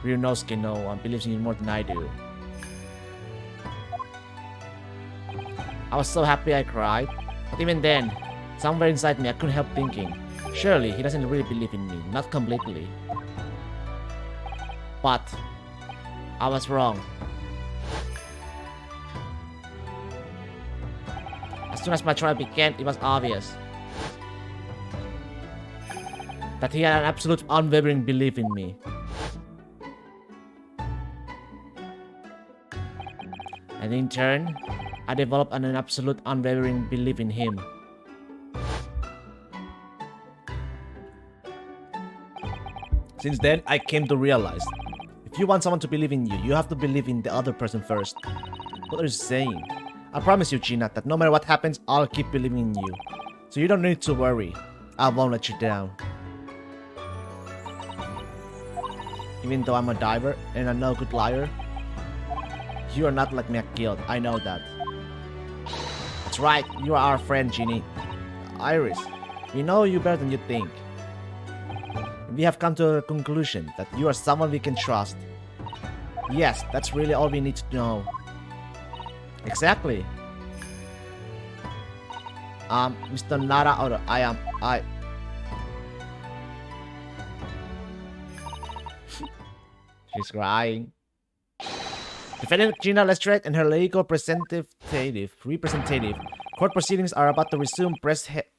Ryunosuke no one believes in you more than I do. I was so happy I cried. But even then, somewhere inside me I couldn't help thinking, surely he doesn't really believe in me, not completely. But I was wrong. As soon as my trial began, it was obvious that he had an absolute unwavering belief in me. And in turn, I developed an absolute unwavering belief in him. Since then, I came to realize, if you want someone to believe in you, you have to believe in the other person first. What are you saying? I promise you, Gina, that no matter what happens, I'll keep believing in you. So you don't need to worry. I won't let you down. Even though I'm a diver and a no good liar, you are not like McGill. I know that. That's right, you are our friend, Ginny. Iris, we know you better than you think. We have come to a conclusion that you are someone we can trust. Yes, that's really all we need to know. Exactly. Mr. Nara, or I... She's crying. Defendant Gina Lestrade and her legal representative. Court proceedings are about to resume.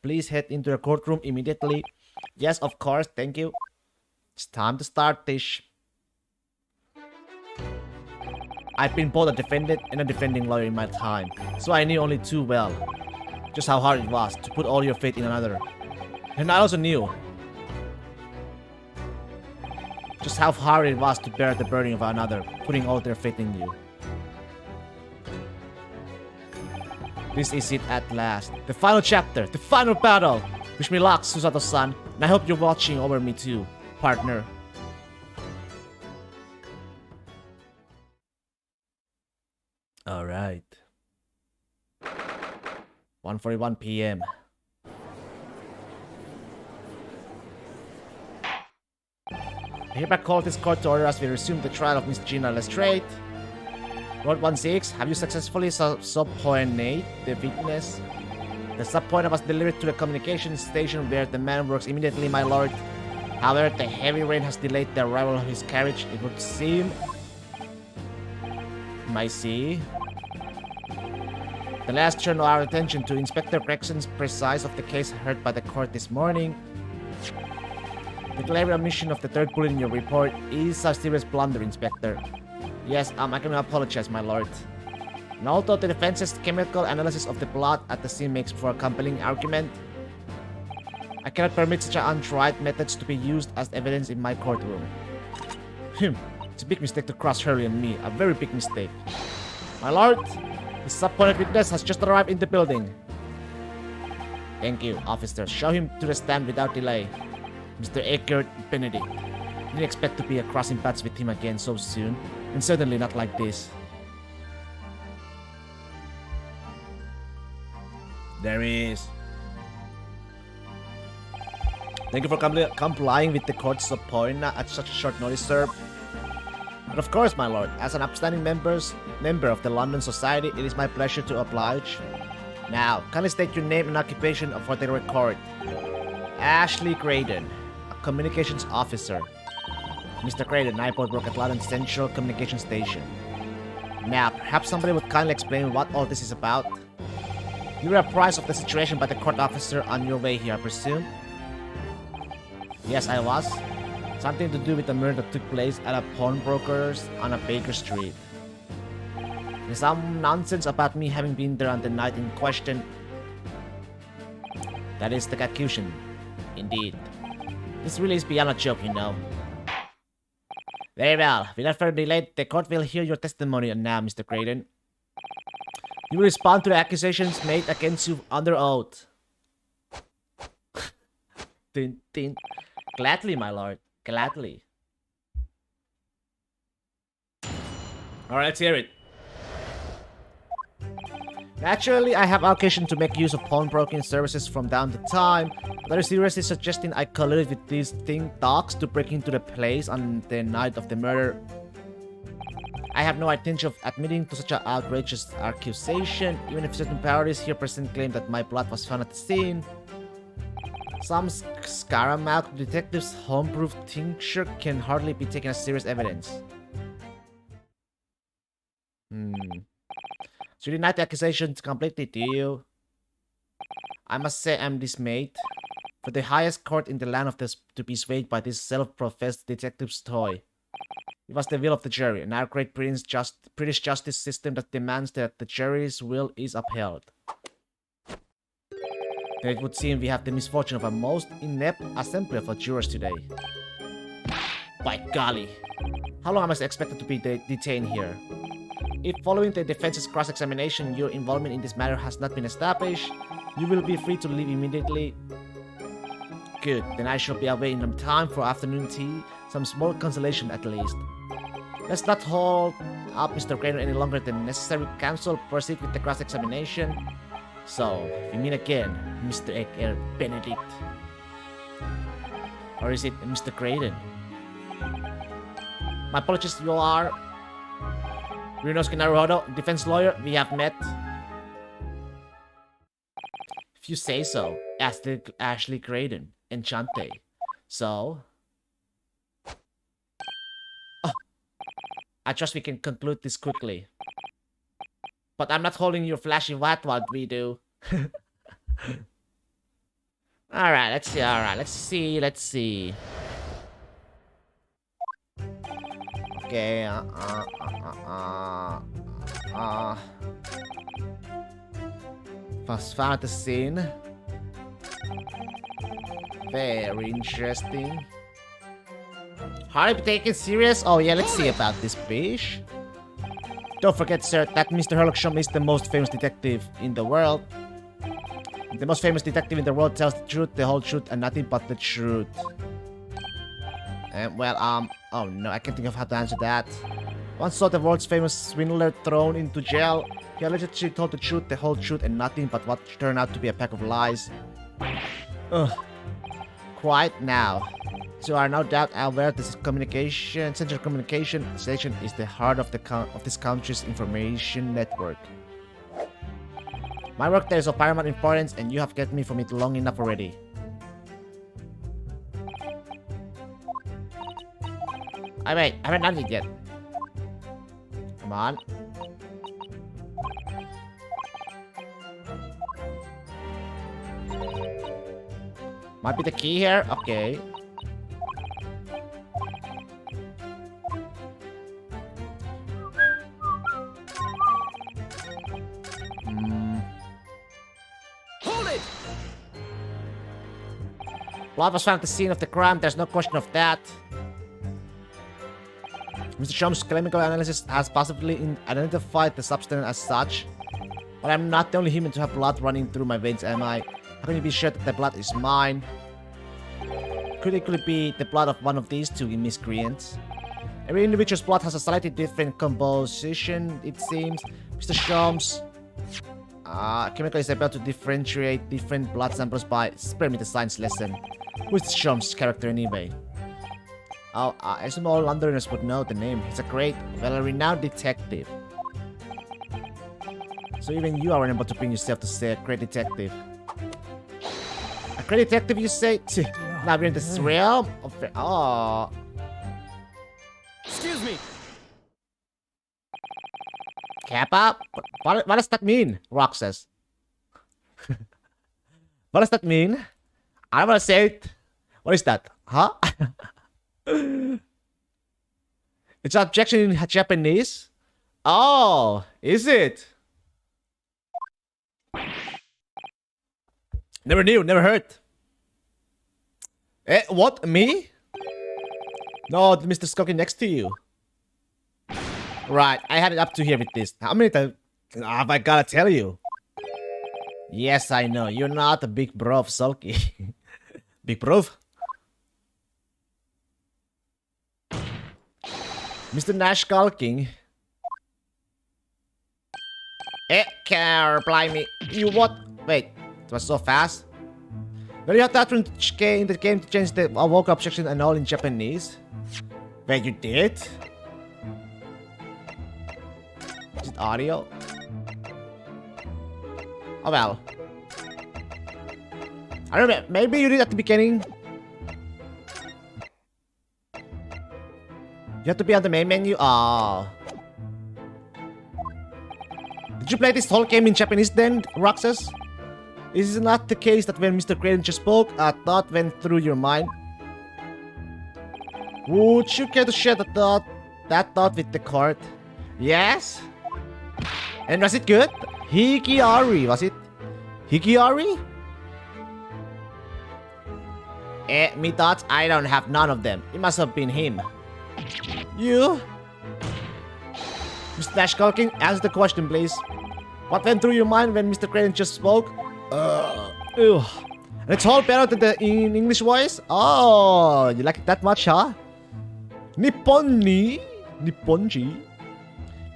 Please head into the courtroom immediately. Yes, of course, thank you. It's time to start this. I've been both a defendant and a defending lawyer in my time, so I knew only too well just how hard it was to put all your faith in another. And I also knew just how hard it was to bear the burden of another, putting all their faith in you. This is it at last. The final chapter, the final battle. Wish me luck, Susato-san, and I hope you're watching over me too, partner. Alright. 1:41 p.m. I hereby call this court to order as we resume the trial of Miss Gina Lestrade. Lord 16, have you successfully subpoenaed the witness? The subpoena was delivered to the communications station where the man works immediately, my lord. However, the heavy rain has delayed the arrival of his carriage. It would seem... I see. The last turn our attention to Inspector Gregson precise of the case heard by the court this morning. The glaring omission of the third bullet in your report is a serious blunder, Inspector. Yes, I can apologize, my lord. And although the defense's chemical analysis of the blood at the scene makes for a compelling argument, I cannot permit such untried methods to be used as evidence in my courtroom. It's a big mistake to cross Hurley and me, a very big mistake. My lord, the subpoenaed witness has just arrived in the building. Thank you, officer. Show him to the stand without delay. Mr. Eckert Benedict. Didn't expect to be crossing paths with him again so soon, and certainly not like this. There he is. Thank you for complying with the court's subpoena at such a short notice, sir. But of course, my lord, as an upstanding member of the London Society, it is my pleasure to oblige. Now, kindly state your name and occupation for the record. Ashley Graydon, a communications officer. Mr. Graydon and I both work at London Central Communication Station. Now, perhaps somebody would kindly explain what all this is about? You were apprised of the situation by the court officer on your way here, I presume? Yes, I was. Something to do with the murder that took place at a pawnbroker's on a Baker Street. There's some nonsense about me having been there on the night in question. That is the accusation. Indeed. This really is beyond a joke, you know. Very well. Without further delay, the court will hear your testimony now, Mr. Graydon. You will respond to the accusations made against you under oath. Tin, tin. Gladly, my lord. Gladly. Alright, let's hear it. Naturally, I have occasion to make use of pawnbroking services from time to time, but are you seriously suggesting I colluded with these dogs to break into the place on the night of the murder? I have no intention of admitting to such an outrageous accusation, even if certain parties here present claim that my blood was found at the scene. Some Scaramouche detective's home-proof tincture can hardly be taken as serious evidence. To deny the accusations completely, do you? I must say I'm dismayed. For the highest court in the land of this to be swayed by this self-professed detective's toy. It was the will of the jury, and our great British justice system that demands that the jury's will is upheld. Then it would seem we have the misfortune of a most inept assembly of jurors today. By golly! How long am I expected to be detained here? If following the defense's cross-examination your involvement in this matter has not been established, you will be free to leave immediately. Good, then I shall be away in time for afternoon tea, some small consolation at least. Let's not hold up Mr. Graydon any longer than necessary. Counsel, proceed with the cross-examination. So, we meet again, Mr. Eckert Benedict. Or is it Mr. Graydon? My apologies, you are Ryunosuke Naruhodo, defense lawyer. We have met. If you say so, asked Ashley Graydon, Enchante. So, I trust we can conclude this quickly. But I'm not holding your flashy what we do. Alright, let's see. Okay, First found the scene. Very interesting. Hard to be taken serious? Oh yeah, let's see about this fish. Don't forget, sir, that Mr. Sherlock Holmes is the most famous detective in the world. The most famous detective in the world tells the truth, the whole truth, and nothing but the truth. Oh no, I can't think of how to answer that. Once saw the world's famous swindler thrown into jail. He allegedly told the truth, the whole truth, and nothing but what turned out to be a pack of lies. Ugh. Quiet now. So are no doubt aware this central communication station is the heart of this country's information network. My work there is of paramount importance, and you have kept me from it long enough already. I haven't done it yet. Come on. Might be the key here? Okay. Hold it! Blood was found at the scene of the crime, there's no question of that. Mr. Chom's chemical analysis has possibly identified the substance as such. But I'm not the only human to have blood running through my veins, am I? How can you be sure that the blood is mine? Could it be the blood of one of these two miscreants? Every individual's blood has a slightly different composition, it seems. Mr. Chom's chemical is able to differentiate different blood samples by spare me the science lesson. Who is Chom's character anyway? Oh, I assume all Londoners would know the name. He's a great, well-renowned detective. So even you are unable to bring yourself to say a great detective. A great detective, you say? Now we're in this realm of... Oh. Excuse me. Kappa? What does that mean? Rock says. What does that mean? I don't want to say it. What is that? Huh? It's an objection in Japanese? Oh, is it? Never knew, never heard. Eh, what? Me? No, Mr. Skokie next to you. Right, I had it up to here with this. How many times have I gotta tell you? Yes, I know. You're not a big bro of Sulky. Big bro? Mr. Nash skulking. Can reply me. You what? Wait, it was so fast. Well, you have to in the game to change the vocal objection and all in Japanese. Wait, you did? Is it audio? Oh well. I don't know, maybe you did at the beginning. You have to be on the main menu? Oh. Did you play this whole game in Japanese then, Roxas? Is it not the case that when Mr. Graydon just spoke, a thought went through your mind? Would you care to share that thought with the court? Yes? And was it good? Hikiari, was it? Hikiari? Me thoughts? I don't have none of them. It must have been him. You? Mr. Nash Skulking, answer the question, please. What went through your mind when Mr. Graydon just spoke? And it's all better than in English voice? Oh, you like it that much, huh? Nippon-ni? Nipponji?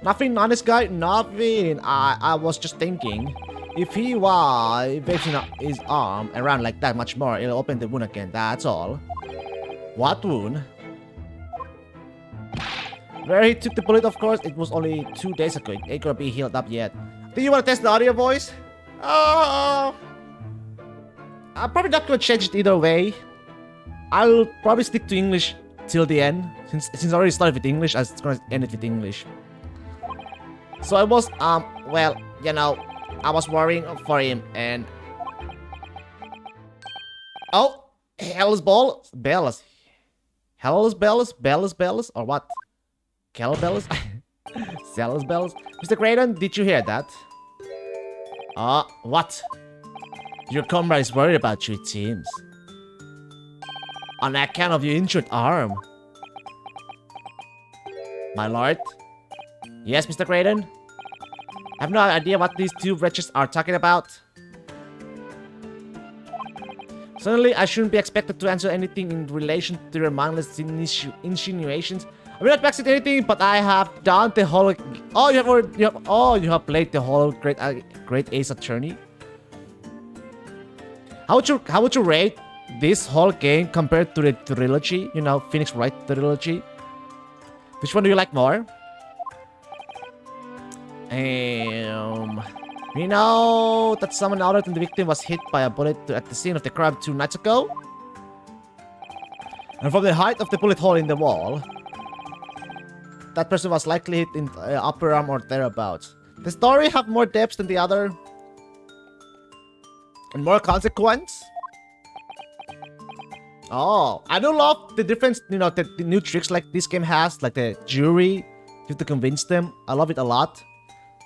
Nothing, honest guy? Nothing. I was just thinking. If he was waving his arm around like that much more, it'll open the wound again, that's all. What wound? Where he took the bullet, of course. It was only 2 days ago. It ain't gonna be healed up yet. Do you want to test the audio voice? Oh, I'm probably not gonna change it either way. I'll probably stick to English till the end. Since I already started with English, I'm gonna end it with English. So I was, well, you know, I was worrying for him and... Oh! Hell's balls? Bells. Hell's bells? Or what? Kell bells? Cell's bells? Mr. Creighton, did you hear that? What? Your comrade is worried about you, it seems. On account of your injured arm. My lord? Yes, Mr. Creighton? I have no idea what these two wretches are talking about. Certainly, I shouldn't be expected to answer anything in relation to your mindless insinuations. I will not backseat anything, but I have done the whole... Oh, you have played the whole Great Ace Attorney. How would you rate this whole game compared to the trilogy? You know, Phoenix Wright trilogy. Which one do you like more? We know that someone other than the victim was hit by a bullet at the scene of the crime 2 nights ago. And from the height of the bullet hole in the wall, that person was likely hit in the upper arm or thereabouts. The story have more depth than the other. And more consequence. Oh, I do love the difference, you know, the new tricks like this game has, like the jury. You have to convince them. I love it a lot.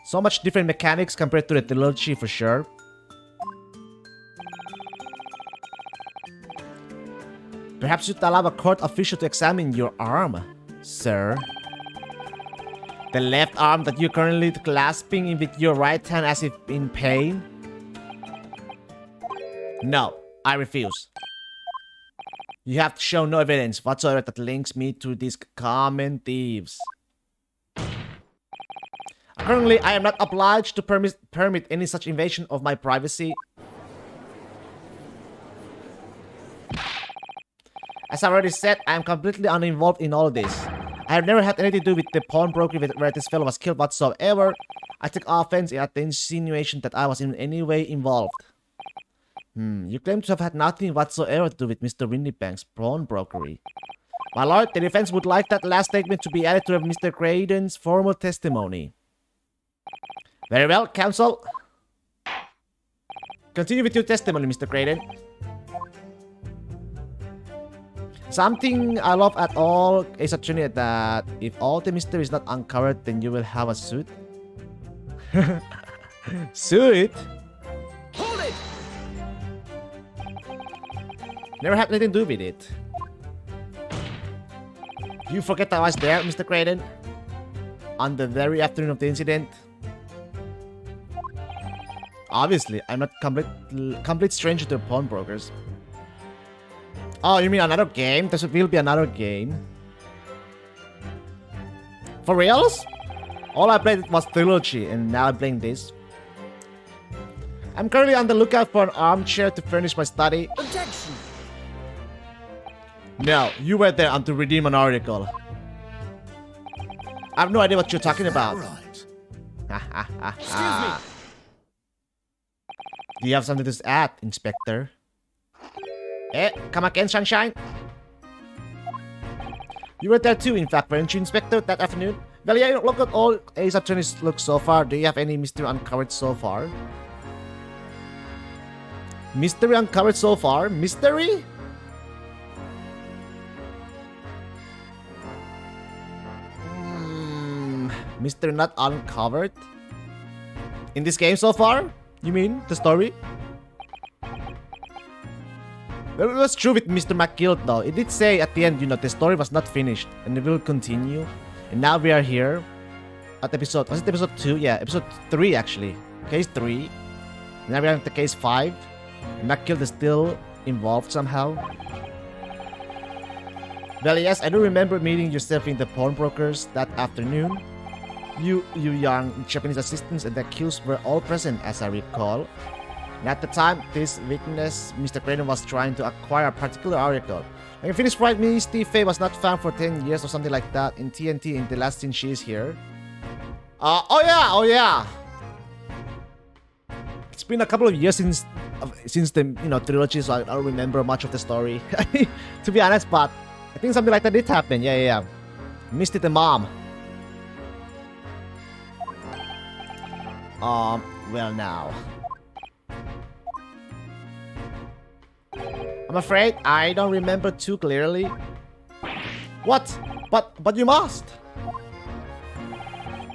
So much different mechanics compared to the trilogy for sure. Perhaps you'd allow a court official to examine your arm, sir. The left arm that you're currently clasping with your right hand as if in pain? No, I refuse. You have to show no evidence whatsoever that links me to these common thieves. Currently, I am not obliged to permit any such invasion of my privacy. As I already said, I am completely uninvolved in all this. I have never had anything to do with the pawnbroker where this fellow was killed whatsoever. I take offense at the insinuation that I was in any way involved. You claim to have had nothing whatsoever to do with Mr. Windybank's pawnbrokery. My lord, the defense would like that last statement to be added to Mr. Creighton's formal testimony. Very well, counsel. Continue with your testimony, Mr. Creighton. Something I love at all is actually that if all the mystery is not uncovered, then you will have a suit. Suit? Hold it! Never had anything to do with it. You forget that I was there, Mr. Creighton? On the very afternoon of the incident? Obviously, I'm not complete stranger to pawnbrokers. Oh, you mean another game? There will be another game. For reals? All I played was Trilogy, and now I'm playing this. I'm currently on the lookout for an armchair to furnish my study. Objection! No, you were there to redeem an article. I have no idea what you're talking about. Right. Excuse me! Do you have something to add, Inspector? Come again, Sunshine? You were there too, in fact, weren't you, Inspector, that afternoon? Well, yeah, look at all Ace Attorney's look so far. Do you have any mystery uncovered so far? Mystery uncovered so far? Mystery? Mystery not uncovered? In this game so far? You mean the story? Well, it was true with Mr. McGill though. It did say at the end, you know, the story was not finished and it will continue. And now we are here at episode, was it episode 2? Yeah, episode 3 actually. Case 3. Now we are at the case 5. And McGill is still involved somehow. Well, yes, I do remember meeting yourself in the pawnbrokers that afternoon. You young Japanese assistants and the accused were all present, as I recall. And at the time, this witness, Mr. Creighton, was trying to acquire a particular article. I can finish right, Misty Faye was not found for 10 years or something like that in TNT in the last scene she is here. Oh yeah. It's been a couple of years since the trilogy, so I don't remember much of the story. To be honest, but I think something like that did happen. Yeah. Misty the mom. Well now. I'm afraid I don't remember too clearly. What? But you must.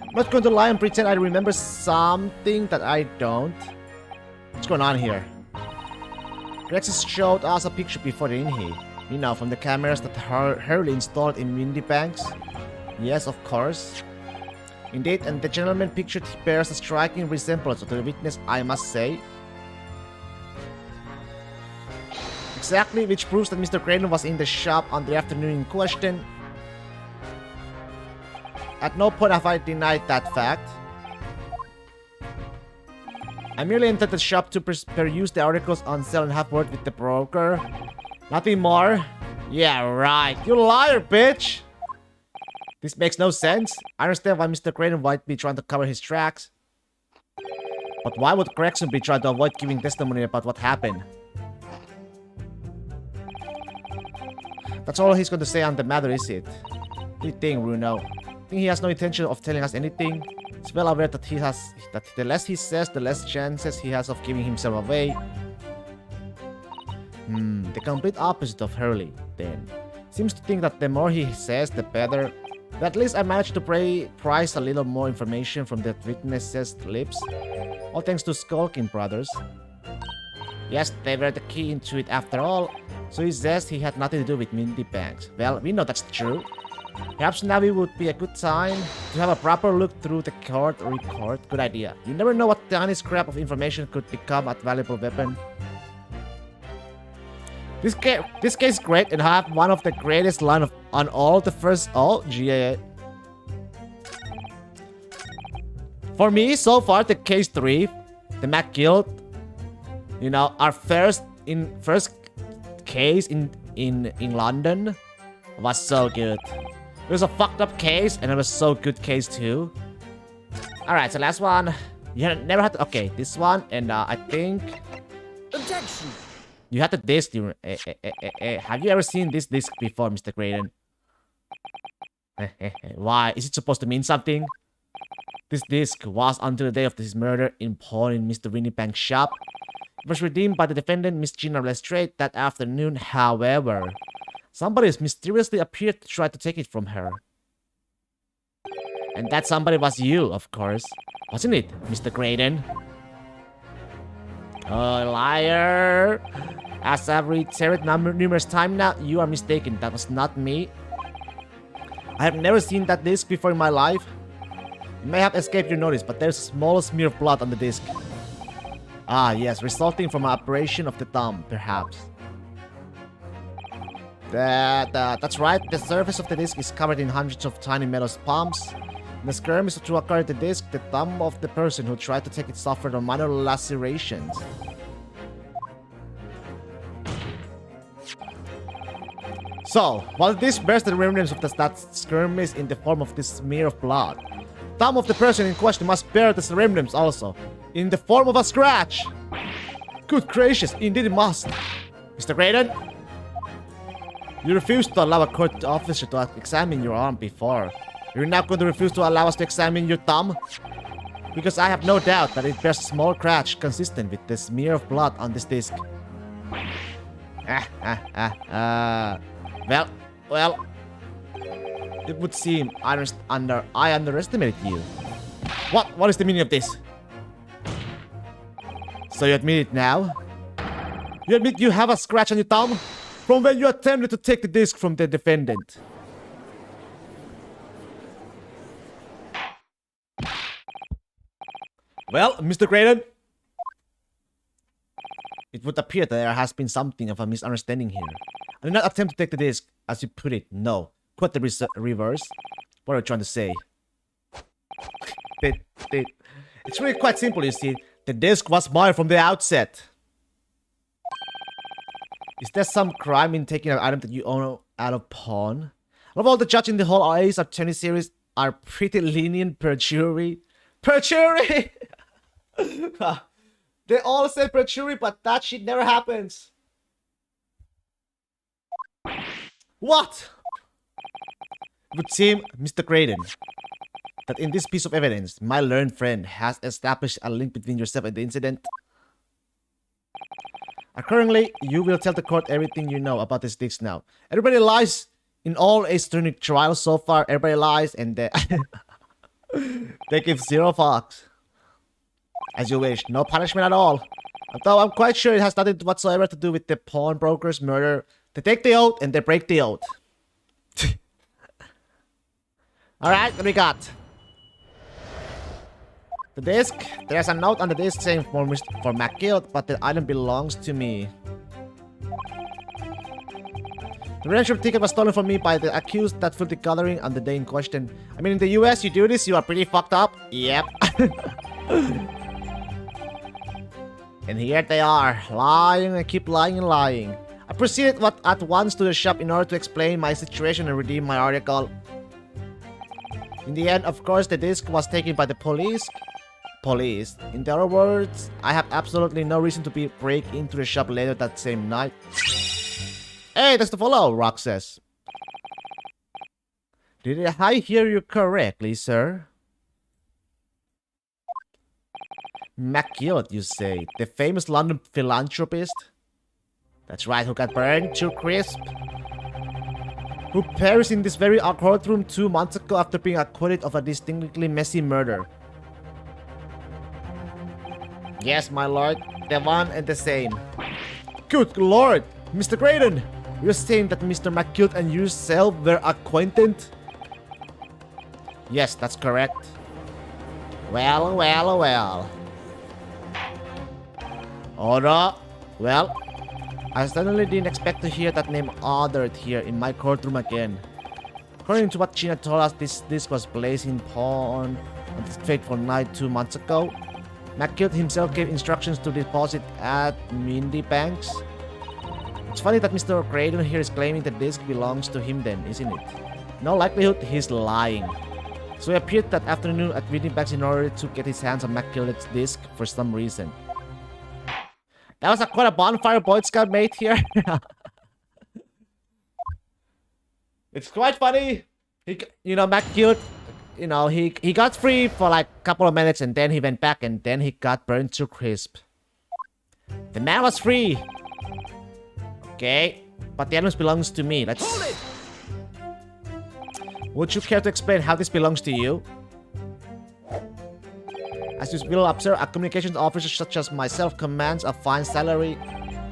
I'm not going to lie and pretend I remember something that I don't. What's going on here? Rex showed us a picture before, didn't he? You know, from the cameras that Hurley installed in Windy Banks. Yes, of course. Indeed, and the gentleman pictured bears a striking resemblance to the witness, I must say. Exactly, which proves that Mr. Graydon was in the shop on the afternoon in question. At no point have I denied that fact. I merely entered the shop to peruse the articles on sale and have word with the broker. Nothing more? Yeah, right. You liar, bitch! This makes no sense. I understand why Mr. Graydon might be trying to cover his tracks. But why would Gregson be trying to avoid giving testimony about what happened? That's all he's going to say on the matter, is it? What do you think, Bruno? I think he has no intention of telling us anything. He's well aware that the less he says, the less chances he has of giving himself away. The complete opposite of Hurley, then. Seems to think that the more he says, the better. But at least I managed to prize a little more information from that witness's lips. All thanks to Skulking Brothers. Yes, they were the key into it after all. So he says he had nothing to do with Mindy Banks. Well, we know that's true. Perhaps now it would be a good time to have a proper look through the court record. Good idea. You never know what tiny scrap of information could become a valuable weapon. This case is great and I have one of the greatest line on all the first. Oh, GA. For me, so far, the case 3, the Mac Guild, you know, our first case in London was so good. It was a fucked up case and it was so good case too. Alright, so last one. You never had to, okay, this one and I think Objection. you had the disc. Have you ever seen this disc before, Mr. Graydon? Why? Is it supposed to mean something? This disc was until the day of his murder in pawn in Mr. Winnibank's shop. It was redeemed by the defendant, Miss Gina Lestrade, that afternoon. However, somebody mysteriously appeared to try to take it from her. And that somebody was you, of course. Wasn't it, Mr. Graydon? Oh, liar! As I've reiterated numerous times now, you are mistaken. That was not me. I have never seen that disc before in my life. It may have escaped your notice, but there's a small smear of blood on the disc. Ah, yes, resulting from an operation of the thumb, perhaps. That's right. The surface of the disc is covered in hundreds of tiny metal bumps. The skirmish to occur the disc, the thumb of the person who tried to take it suffered minor lacerations. So, while this bears the remnants of that skirmish in the form of this smear of blood, the thumb of the person in question must bear the remnants also, in the form of a scratch. Good gracious, indeed it must. Mr. Graydon? You refused to allow a court officer to examine your arm before. You're now going to refuse to allow us to examine your thumb? Because I have no doubt that it bears a small scratch consistent with the smear of blood on this disc. Well, it would seem I underestimated you. What is the meaning of this? So you admit it now? You admit you have a scratch on your thumb? From when you attempted to take the disc from the defendant. Well, Mr. Graydon, it would appear that there has been something of a misunderstanding here. I did not attempt to take the disc, as you put it. No, quite the reverse. What are you trying to say? It's really quite simple, you see. The disc was mine from the outset. Is there some crime in taking an item that you own out of pawn? I love all the judges in the whole Ace Attorney series are pretty lenient per jury. Per jury! They all say per jury, but that shit never happens. What? It would seem, Mr. Graydon, that in this piece of evidence, my learned friend has established a link between yourself and the incident. Accordingly, you will tell the court everything you know about this disc now. Everybody lies in all Ace Attorney trials so far. Everybody lies and they give 0 fucks. As you wish, no punishment at all. Although I'm quite sure it has nothing whatsoever to do with the pawnbroker's murder. They take the oath and they break the oath. Alright, what we got? The disc. There's a note on the disc saying for McGill, but the item belongs to me. The redemption ticket was stolen from me by the accused that filthy gathering on the day in question. I mean, in the US, you do this, you are pretty fucked up. Yep. And here they are, lying and keep lying and lying. I proceeded at once to the shop in order to explain my situation and redeem my article. In the end, of course, the disc was taken by the police. In other words, I have absolutely no reason to break into the shop later that same night. Hey, that's the follow, Rock says. Did I hear you correctly, sir? McGill, you say? The famous London philanthropist? That's right, who got burned to crisp. Who perished in this very courtroom 2 months ago after being acquitted of a distinctly messy murder. Yes, my lord. The one and the same. Good lord! Mr. Graydon! You're saying that Mr. McGill and yourself were acquainted? Yes, that's correct. Well. Alright. Well, I certainly didn't expect to hear that name uttered here in my courtroom again. According to what Gina told us, this was blazing pawn on this fateful night 2 months ago. McGill himself gave instructions to deposit at Mindy Banks. It's funny that Mr. Graydon here is claiming the disc belongs to him then, isn't it? No likelihood he's lying. So he appeared that afternoon at Mindy Banks in order to get his hands on McGill's disc for some reason. That was quite a bonfire Boy Scout mate here. It's quite funny. McGill, he got free for like a couple of minutes and then he went back and then he got burned to crisp. The man was free. Okay, but the items belongs to me. Would you care to explain how this belongs to you? As you will observe, a communications officer such as myself commands a fine salary.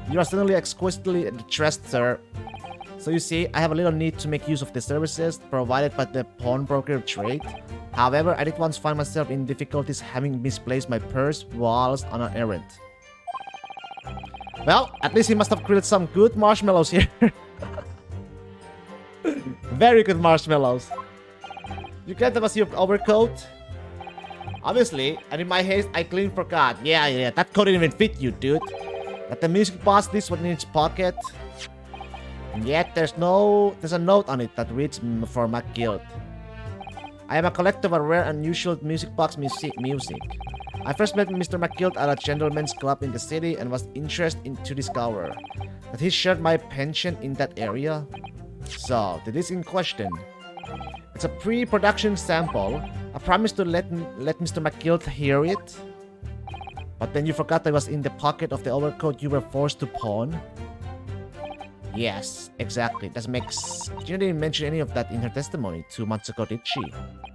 You are certainly exquisitely dressed, sir. So you see, I have a little need to make use of the services provided by the pawnbroker trade. However, I did once find myself in difficulties having misplaced my purse whilst on an errand. Well, at least he must have created some good marshmallows here. Very good marshmallows. You get them as your overcoat? Obviously, and in my haste, I clean forgot. Yeah, that coat didn't even fit you, dude. But the music box, this one in its pocket. And yet, there's a note on it that reads for McGill. I am a collector of a rare and unusual music box music. I first met Mr. McGill at a gentleman's club in the city and was interested to discover that he shared my penchant in that area. So, the disc in question. It's a pre-production sample. I promised to let Mr. McGill hear it. But then you forgot that it was in the pocket of the overcoat you were forced to pawn. Yes, exactly. That makes... Gina didn't mention any of that in her testimony 2 months ago, did she?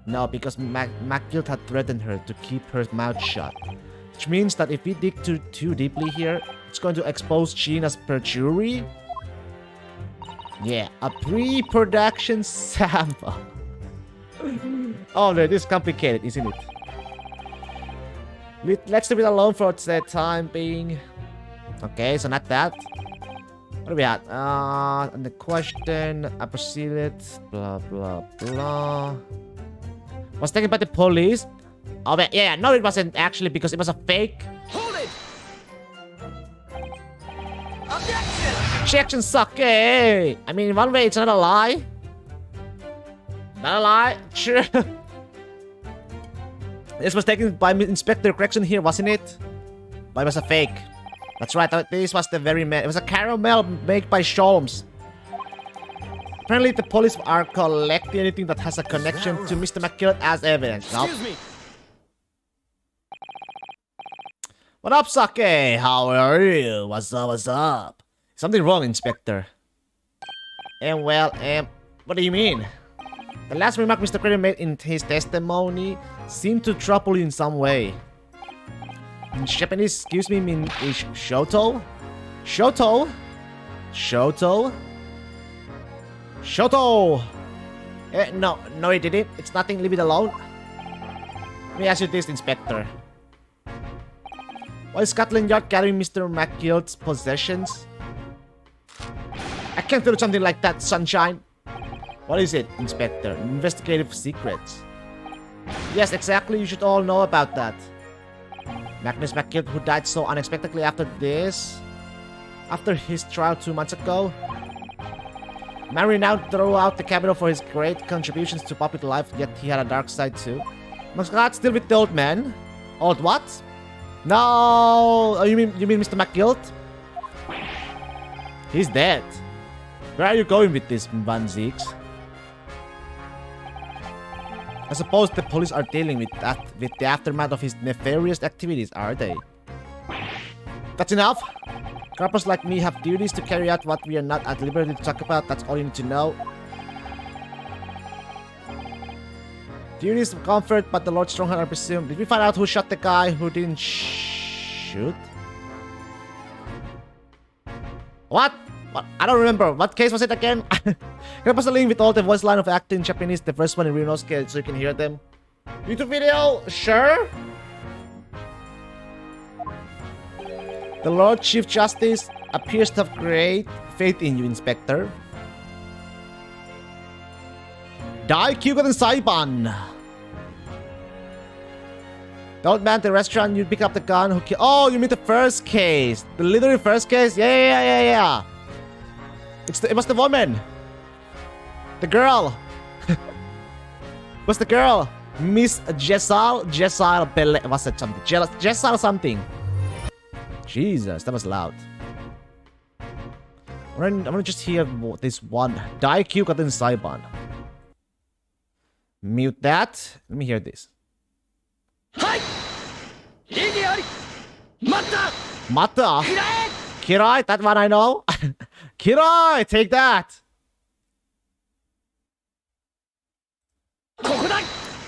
No, because McGill had threatened her to keep her mouth shut. Which means that if we dig too deeply here, it's going to expose Gina's perjury. Yeah, a pre-production sample. Oh no, this is complicated, isn't it? Let's leave it alone for the time being. Okay, so not that. What are we at? And the question, I proceeded, blah, blah, blah. Was taken by the police? Oh, yeah, no, it wasn't actually because it was a fake. Hold it! Objection! Rejection suck, eh? I mean, in one way, it's not a lie. Not a lie. Sure. This was taken by Inspector Correction here, wasn't it? But it was a fake. That's right. This was the very man. It was a caramel made by Sholmes. Apparently, the police are collecting anything that has a connection to Mr. McGill as evidence. Nope. Excuse me. What up, Sake? How are you? What's up? What's up? Something wrong, Inspector. Well, what do you mean? The last remark Mr. Crater made in his testimony seemed to trouble you in some way. In Japanese, excuse me, mean is Shoto? Shoto? Shoto? Shoto! No, he didn't. It's nothing. Leave it alone. Let me ask you this, Inspector. Why is Scotland Yard carrying Mr. McGill's possessions? I can't do something like that, Sunshine. What is it, Inspector? Investigative secrets. Yes, exactly. You should all know about that. Magnus McGill, who died so unexpectedly after his trial 2 months ago. Man renowned throughout the capital for his great contributions to public life, yet he had a dark side too. Was God still with the old man? Old what? No! Oh, you mean Mr. McGill? He's dead. Where are you going with this, Van Zeeks? I suppose the police are dealing with the aftermath of his nefarious activities, are they? That's enough. Corpers like me have duties to carry out what we are not at liberty to talk about. That's all you need to know. Duties of comfort, but the Lord Strongheart, I presume. Did we find out who shot the guy who didn't shoot? What? I don't remember. What case was it again? Can I post a link with all the voice line of acting in Japanese? The first one in Renosuke so you can hear them. YouTube video? Sure. The Lord Chief Justice appears to have great faith in you, Inspector. Dai Kyugoden Saiban. The old man at the restaurant, you pick up the gun who killed. Oh, you mean the first case? The literally first case? Yeah. It was the woman. The girl. What's the girl? Miss Jessal Belle. What's that something? Jessal something. Jesus, that was loud. I'm gonna just hear this one. Daikyu Gaten Saiban. Mute that. Let me hear this. Hi. Mata. Mata. Kirai, that one I know. Kirai, take that.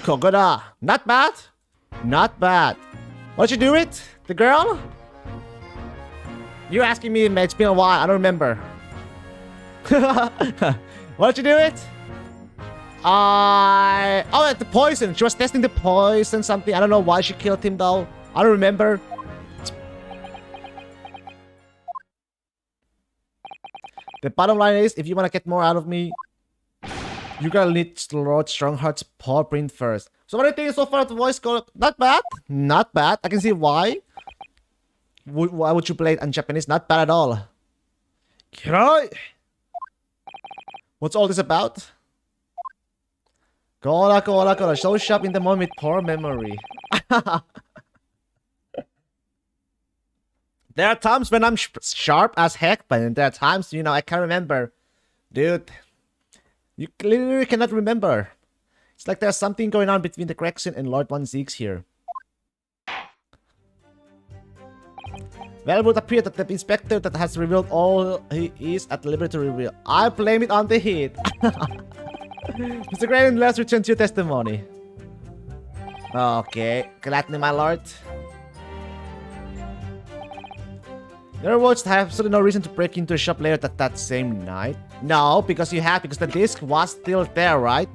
Kokoda. Not bad. Not bad. What'd you do it? The girl? You're asking me, it's been a while. I don't remember. What'd you do it? Oh, the poison. She was testing the poison something. I don't know why she killed him though. I don't remember. The bottom line is, if you want to get more out of me, you gotta need Lord Strongheart's paw print first. So what do you think so far of the voice code? Not bad. Not bad. I can see why. Why would you play it in Japanese? Not bad at all. Kirai! What's all this about? Kola. Show shop in the moment with poor memory. There are times when I'm sharp as heck, but there are times, I can't remember. Dude, you clearly cannot remember. It's like there's something going on between the Correction and Lord Van Zeeks here. Well, it would appear that the inspector that has revealed all he is at liberty to reveal. I blame it on the heat. Mr. Graham, let's return to your testimony. Okay, gladly, my lord. There was absolutely no reason to break into a shop later that same night. No, because the disc was still there, right?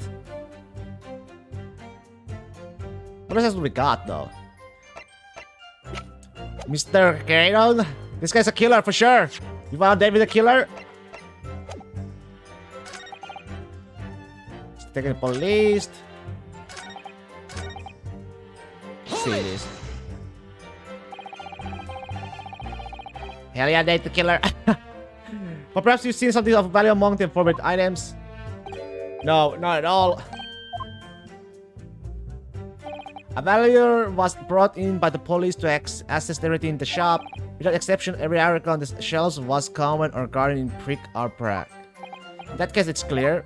What else we got, though? Mr. Gaydon? This guy's a killer for sure. You found David the killer? He's taking the police. Let's see this. Hell yeah, Dave the killer. But perhaps you've seen something of value among the forbidden items? No, not at all. A valuer was brought in by the police to assess everything in the shop. Without exception, every article on the shelves was common or guarded in brick or brack. In that case, it's clear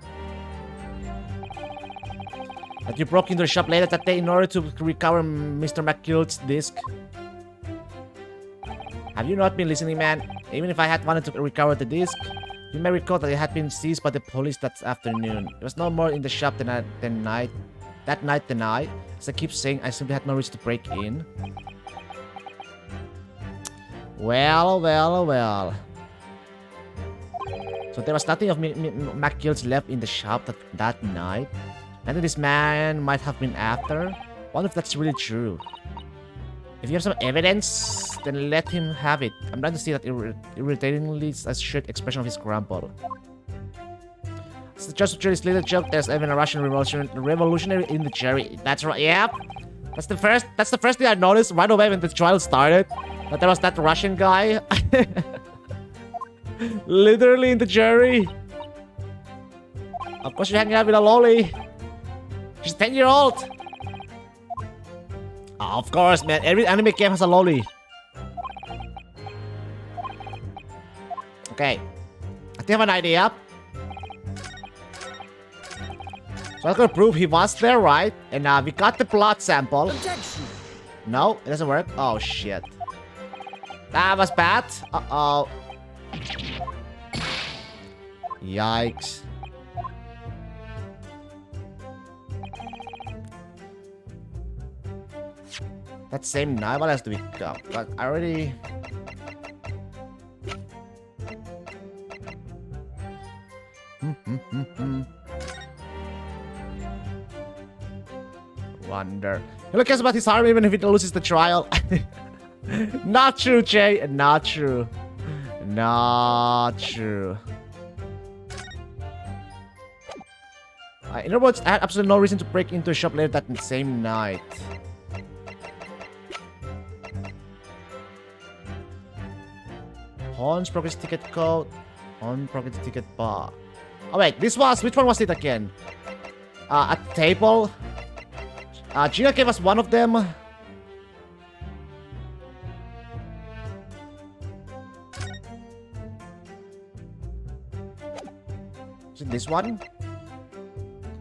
that you broke into the shop later that day in order to recover Mr. McGill's disc. Have you not been listening, man? Even if I had wanted to recover the disc, you may recall that it had been seized by the police that afternoon. It was no more in the shop that night. As I keep saying, I simply had no reason to break in. Well. So there was nothing of McGill's left in the shop that night. Nothing this man might have been after. Wonder if that's really true. If you have some evidence, then let him have it. I'm trying to see that irritatingly assured expression of his grumble. So just this little joke, there's even a Russian revolutionary in the jury. That's right. Yep. That's the first thing I noticed right away when the trial started. That there was that Russian guy. Literally in the jury. Of course you're hanging out with a lolly. She's 10-year-old. Oh, of course, man. Every anime game has a lolly. Okay. I think I have an idea. So I'm gonna prove he was there, right? And we got the blood sample. Objection. No, it doesn't work. Oh, shit. That was bad. Uh-oh. Yikes. That same night, what else do we got? But I already... Wonder. He cares about his harm even if he loses the trial. Not true, Jay. Not true. Not true. In other words, I had absolutely no reason to break into a shop later that same night. Pawn's progress ticket code. On progress ticket bar. Oh wait, this was... Which one was it again? At the table. Gina gave us one of them. Is it this one?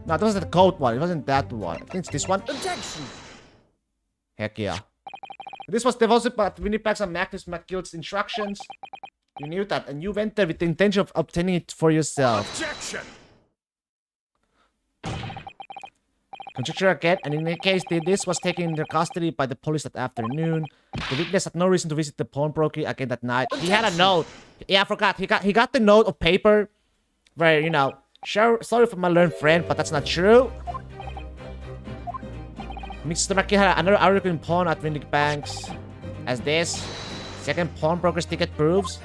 No, that was the code one. It wasn't that one. I think it's this one. Objection. Heck yeah. This was deposited by Winnipeg's and Magnus McGill's instructions. You knew that, and you went there with the intention of obtaining it for yourself. Objection. Conjecture again, and in any case, this was taken into custody by the police that afternoon. The witness had no reason to visit the pawnbroker again that night. He had a note. Yeah, I forgot. He got the note of paper where, you know, sorry for my learned friend, but that's not true. Mr. McGill had another article in pawn at Windy Banks. As this second pawnbroker's ticket proves.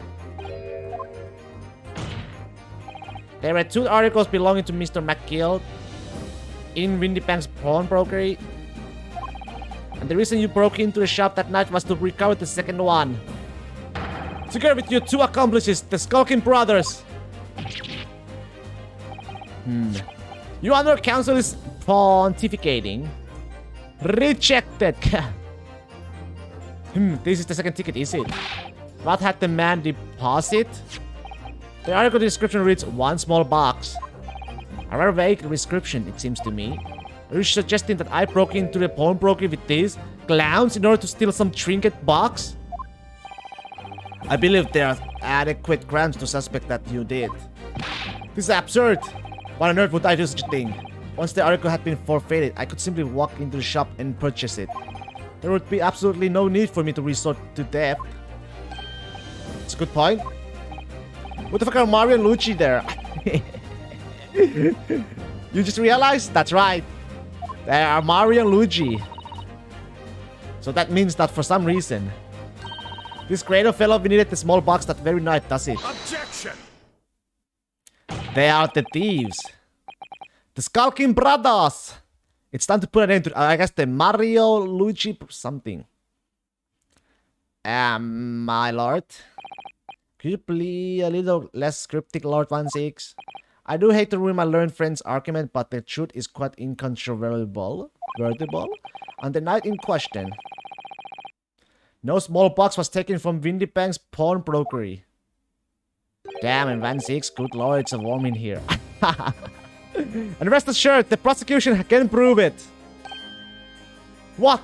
There were 2 articles belonging to Mr. McGill in Windy Bank's pawnbroker. And the reason you broke into the shop that night was to recover the second one. Together with your 2 accomplices, the Skulking Brothers. Your Honor, counsel is pontificating. Rejected. This is the second ticket, is it? What had the man deposit? The article description reads, 1 small box. A rather vague description, it seems to me. Are you suggesting that I broke into the pawnbroker with these clowns in order to steal some trinket box? I believe there are adequate grounds to suspect that you did. This is absurd. Why on earth would I do such a thing? Once the article had been forfeited, I could simply walk into the shop and purchase it. There would be absolutely no need for me to resort to theft. It's a good point. What the fuck are Mario and Luigi there? You just realized? That's right. There are Mario and Luigi. So that means that for some reason, this creative fellow needed the small box that very night, does it? Objection. They are the thieves. The Skulking Brothers. It's time to put an end to, I guess, the Mario, Luigi, something. My lord. Could you please a little less cryptic, Lord 16? I do hate to ruin my learned friend's argument, but the truth is quite incontrovertible. On the night in question, no small box was taken from Windy Bank's pawnbrokery. Damn, and 16, good lord, it's a warm in here. And rest assured, the prosecution can prove it. What?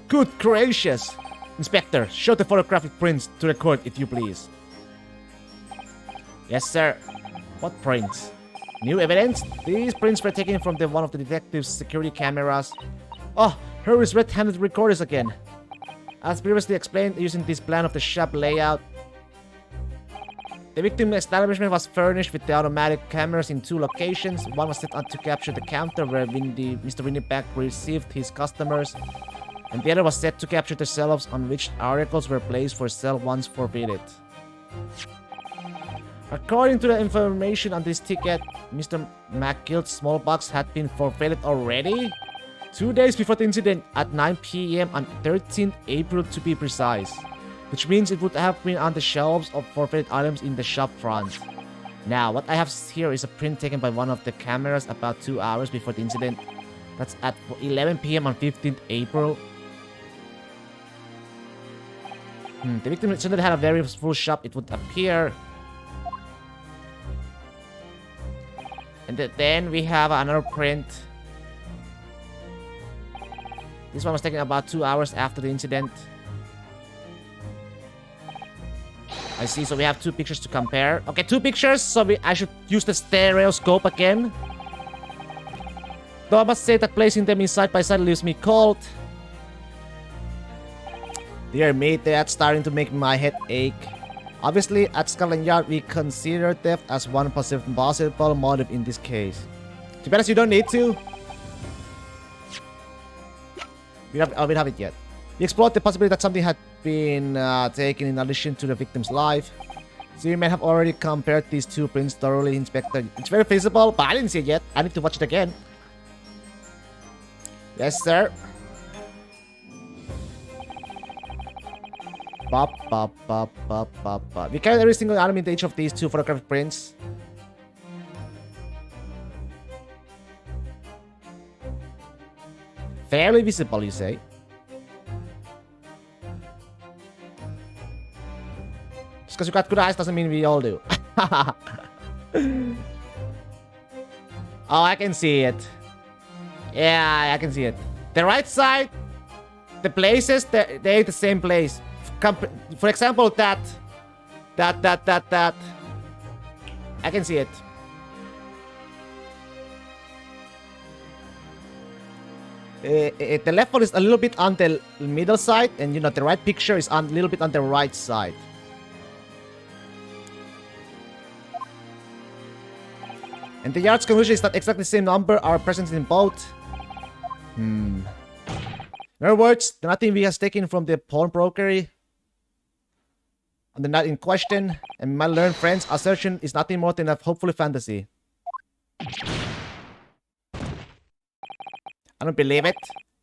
Good gracious. Inspector, show the photographic prints to the court, if you please. Yes, sir. What prints? New evidence? These prints were taken from one of the detective's security cameras. Oh, here is red-handed recorders again. As previously explained, using this plan of the shop layout, the victim establishment was furnished with the automatic cameras in 2 locations. One was set up to capture the counter where Mr. Winnieback received his customers, and the other was set to capture the shelves on which articles were placed for sale once forbidden. According to the information on this ticket, Mr. McGill's small box had been forfeited already? 2 days before the incident at 9 p.m. on 13th April to be precise. Which means it would have been on the shelves of forfeited items in the shop front. Now, what I have here is a print taken by one of the cameras about 2 hours before the incident. That's at 11 p.m. on 15th April. The victim certainly had a very full shop, it would appear. And then we have another print. This one was taken about 2 hours after the incident. I see, so we have 2 pictures to compare. Okay, 2 pictures, so I should use the stereoscope again. Though I must say that placing them in side by side leaves me cold. Dear me, that's starting to make my head ache. Obviously, at Scotland Yard, we consider theft as one possible motive in this case. To be honest, you don't need to. We don't have it yet. We explored the possibility that something had been taken in addition to the victim's life. So you may have already compared these 2 prints thoroughly, Inspector. It's very feasible, but I didn't see it yet. I need to watch it again. Yes, sir. We carried every single item in each of these 2 photographic prints. Fairly visible, you say? Just because you got good eyes doesn't mean we all do. Oh, I can see it. Yeah, I can see it. The right side, the places, they're the same place. For example, that. I can see it. The left one is a little bit on the middle side, and the right picture is a little bit on the right side. And the yard's conclusion is that exactly the same number are present in both. In other words, the nothing we has taken from the pawnbrokery on the night in question, and my learned friend's assertion is nothing more than a hopeful fantasy. I don't believe it.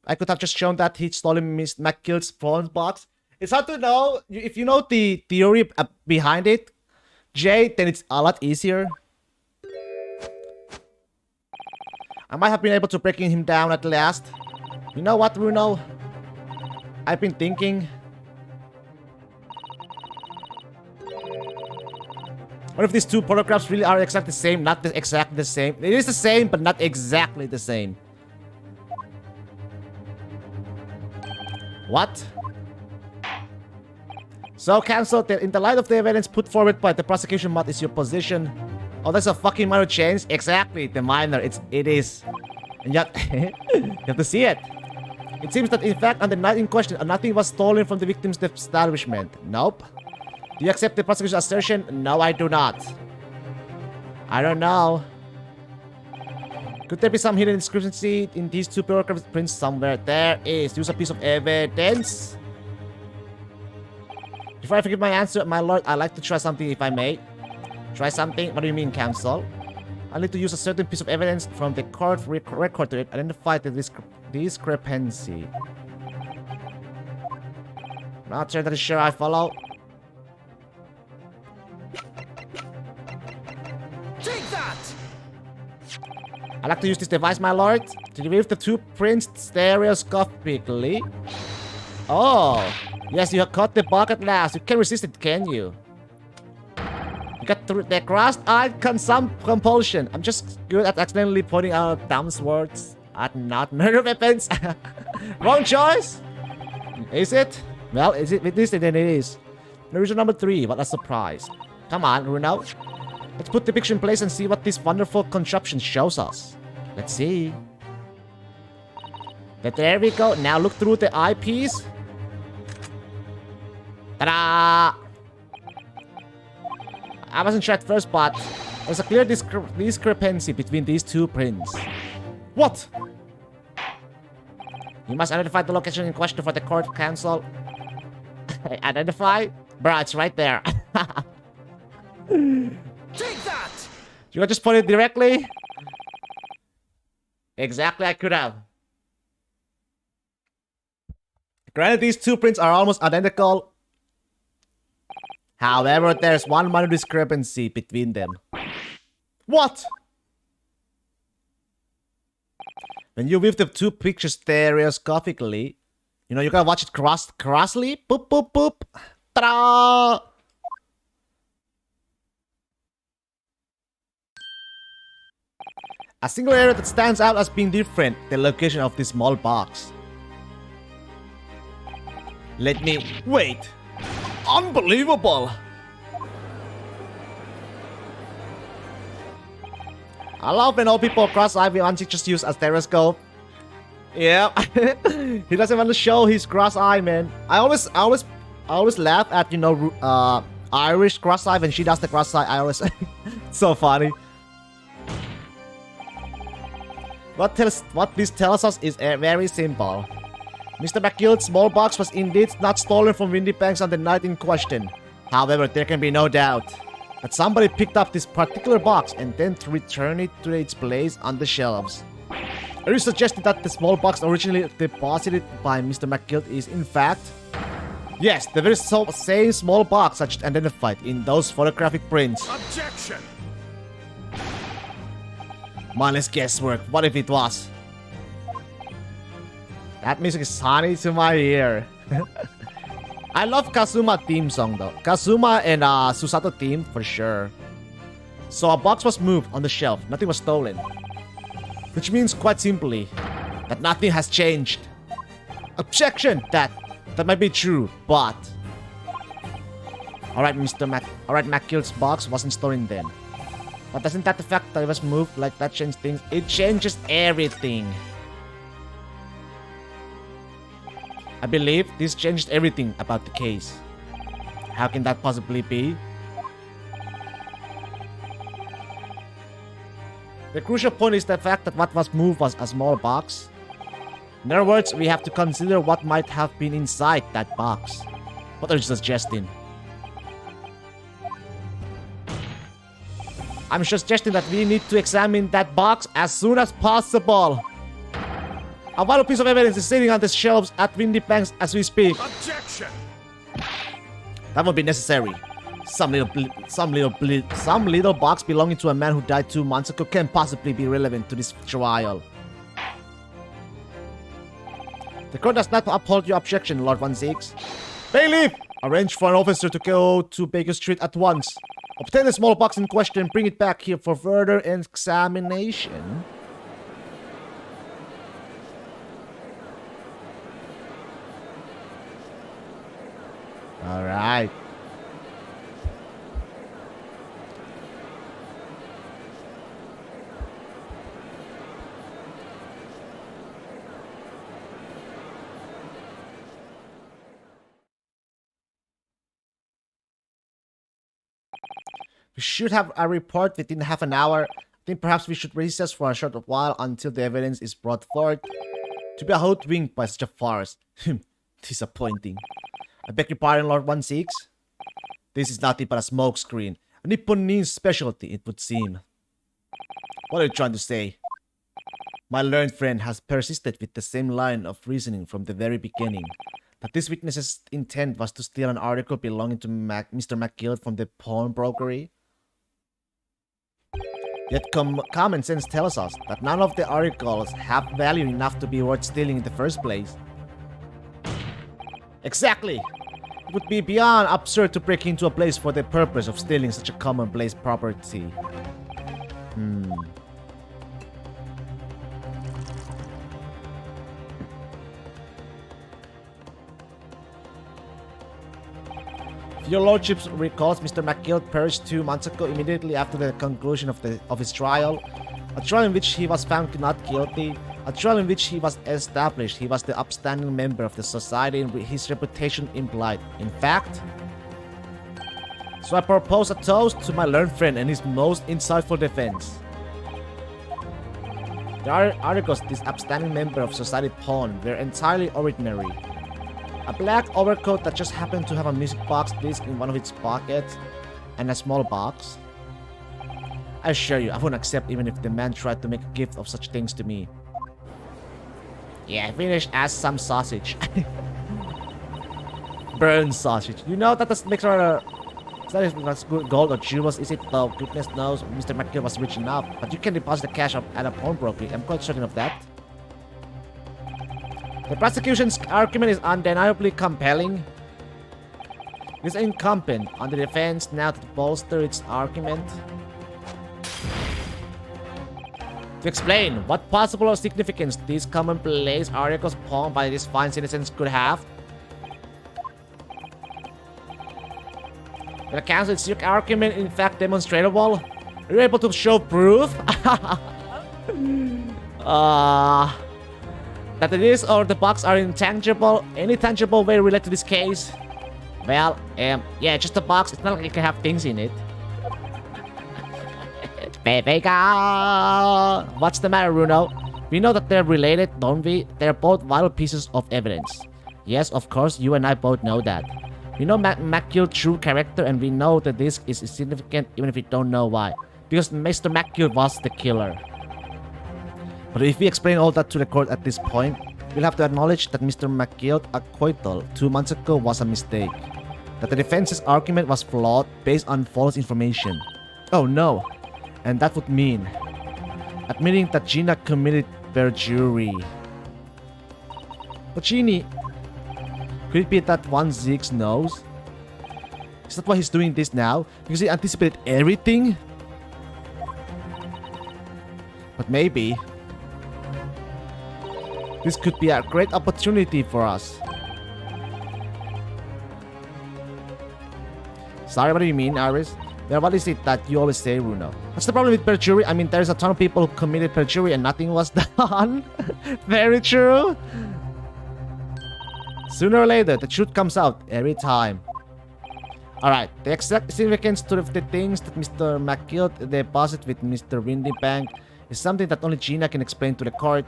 I could have just shown that he'd stolen Miss McGill's pawn box. It's hard to know. If you know the theory behind it, Jay, then it's a lot easier. I might have been able to break him down at last. You know what, Bruno? I've been thinking. What if these 2 photographs really are exactly the same? Not exactly the same. It is the same, but not exactly the same. What? So, Counsel, in the light of the evidence put forward by the prosecution, what is your position? Oh, that's a fucking minor change? Exactly, the minor. It is. And yet, you have to see it. It seems that, in fact, on the night in question, nothing was stolen from the victim's establishment. Nope. Do you accept the prosecution's assertion? No, I do not. I don't know. Could there be some hidden discrepancy in these 2 photographic prints somewhere? There is. Use a piece of evidence. Before I forget my answer, my lord, I'd like to try something if I may. Try something? What do you mean, Counsel? I need to use a certain piece of evidence from the court record to identify the discrepancy. Not certainly sure I follow. Take that! I like to use this device, my lord, to remove the two prints stereoscopically. Oh, yes, you have caught the bug at last. You can't resist it, can you? You got the crossed-eyed compulsion. I'm just good at accidentally pointing out dumb words at not murder weapons. Wrong choice. Is it? Well, is it with this? Then it is. Reason number 3. What a surprise. Come on, Bruno. Let's put the picture in place and see what this wonderful contraption shows us. Let's see. But there we go. Now look through the eyepiece. Ta-da! I wasn't sure at first, but there's a clear discrepancy between these two prints. What? You must identify the location in question for the court council. Identify? Bruh, it's right there. Take that! You just put it directly? Exactly, I could have. Granted, these two prints are almost identical. However, there's one minor discrepancy between them. What? When you view the two pictures stereoscopically, you know, you gotta watch it crossly. Boop, boop, boop. Ta-da! A single area that stands out as being different, the location of this small box. Let me... Wait! Unbelievable! I love when all people cross-eye will just use a stereoscope. Yeah, he doesn't want to show his cross-eye, man. I always laugh at, you know, Irish cross-eye when she does the cross-eye. I always... It's so funny. What this tells us is very simple. Mr. McGill's small box was indeed not stolen from Windy Banks on the night in question. However, there can be no doubt that somebody picked up this particular box and then returned it to its place on the shelves. Are you suggesting that the small box originally deposited by Mr. McGill is in fact... Yes, the very same small box I just identified in those photographic prints. Objection! Mindless guesswork. What if it was? That music is honey to my ear. I love Kazuma theme song though. Kazuma and Susato theme for sure. So a box was moved on the shelf. Nothing was stolen. Which means quite simply that nothing has changed. Objection! That might be true, but... Alright, McGill's box wasn't stolen then. But doesn't that the fact that it was moved like that change things? It changes everything. I believe this changed everything about the case. How can that possibly be? The crucial point is the fact that what was moved was a small box. In other words, we have to consider what might have been inside that box. What are you suggesting? I'm suggesting that we need to examine that box as soon as possible. A vital piece of evidence is sitting on the shelves at Windy Banks as we speak. Objection! That would be necessary. Some little box belonging to a man who died 2 months ago can't possibly be relevant to this trial. The court does not uphold your objection, Lord 16. Bailiff! Arrange for an officer to go to Baker Street at once. Obtain the small box in question and bring it back here for further examination. Alright. We should have a report within half an hour. I think perhaps we should recess for a short while until the evidence is brought forth. To be hoodwinked by such a farce. Disappointing. I beg your pardon, Lord 16. This is nothing but a smokescreen. A Nipponese specialty, it would seem. What are you trying to say? My learned friend has persisted with the same line of reasoning from the very beginning. that this witness's intent was to steal an article belonging to Mr. McGill from the pawnbrokery. Yet common sense tells us that none of the articles have value enough to be worth stealing in the first place. Exactly! It would be beyond absurd to break into a place for the purpose of stealing such a commonplace property. If your lordship recalls, Mr. McGill perished 2 months ago immediately after the conclusion of his trial. A trial in which he was found not guilty. A trial in which he was established he was the upstanding member of the society and his reputation implied. In fact, so I propose a toast to my learned friend and his most insightful defense. The articles this upstanding member of society pawned were entirely ordinary. A black overcoat that just happened to have a music box disc in one of its pockets and a small box. I assure you, I wouldn't accept even if the man tried to make a gift of such things to me. Yeah, finished as some sausage. Burn sausage. You know that makes her... It's not if it was good gold or jewels, is it though? Goodness knows Mr. McGill was rich enough. But you can deposit the cash at a pawnbroker. I'm quite certain of that. The prosecution's argument is undeniably compelling. It is incumbent on the defense now to bolster its argument. To explain what possible significance these commonplace articles pawned by these fine citizens could have. The counsel, is your argument in fact demonstrable? Are you able to show proof? That it is or the box are intangible, any tangible way related to this case? Well, yeah, just a box. It's not like it can have things in it. Baby girl! What's the matter, Bruno? We know that they're related, don't we? They're both vital pieces of evidence. Yes, of course, you and I both know that. We know McGill's true character, and we know that this is significant even if we don't know why. Because Mr. McGill was the killer. But if we explain all that to the court at this point, we'll have to acknowledge that Mr. McGill's acquittal 2 months ago was a mistake. That the defense's argument was flawed based on false information. Oh no. And that would mean admitting that Gina committed perjury. But Genie, could it be that one Ziggs knows? Is that why he's doing this now? Because he anticipated everything? But maybe this could be a great opportunity for us. Sorry, what do you mean, Iris? Well, what is it that you always say, Bruno? What's the problem with perjury? I mean, there's a ton of people who committed perjury and nothing was done. Very true. Sooner or later, the truth comes out every time. Alright, the exact significance to the things that Mr. McGill deposited with Mr. Windybank is something that only Gina can explain to the court.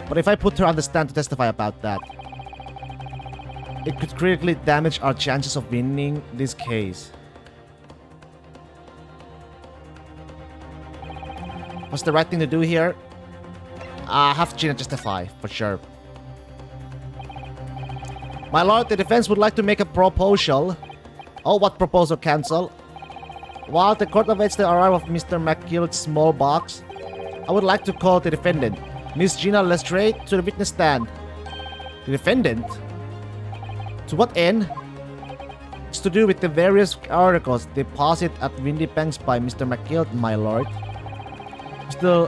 But if I put her on the stand to testify about that, it could critically damage our chances of winning this case. What's the right thing to do here? Have Gina testify, for sure. My lord, the defense would like to make a proposal. Oh, what proposal, counsel? While the court awaits the arrival of Mr. McGill's small box, I would like to call the defendant, Miss Gina Lestrade, to the witness stand. The defendant? To what end? It's to do with the various articles deposited at Windybanks by Mr. McGill, my lord.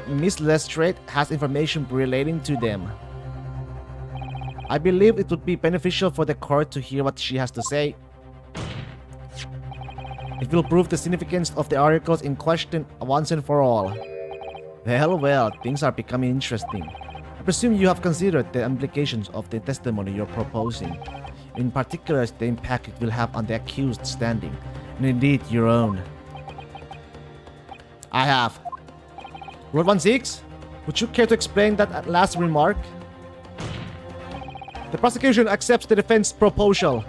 Miss Lestrade has information relating to them. I believe it would be beneficial for the court to hear what she has to say. It will prove the significance of the articles in question once and for all. Well, things are becoming interesting. I presume you have considered the implications of the testimony you're proposing. In particular, the impact it will have on the accused standing, and indeed your own. I have. Lord 16, would you care to explain that last remark? The prosecution accepts the defense proposal.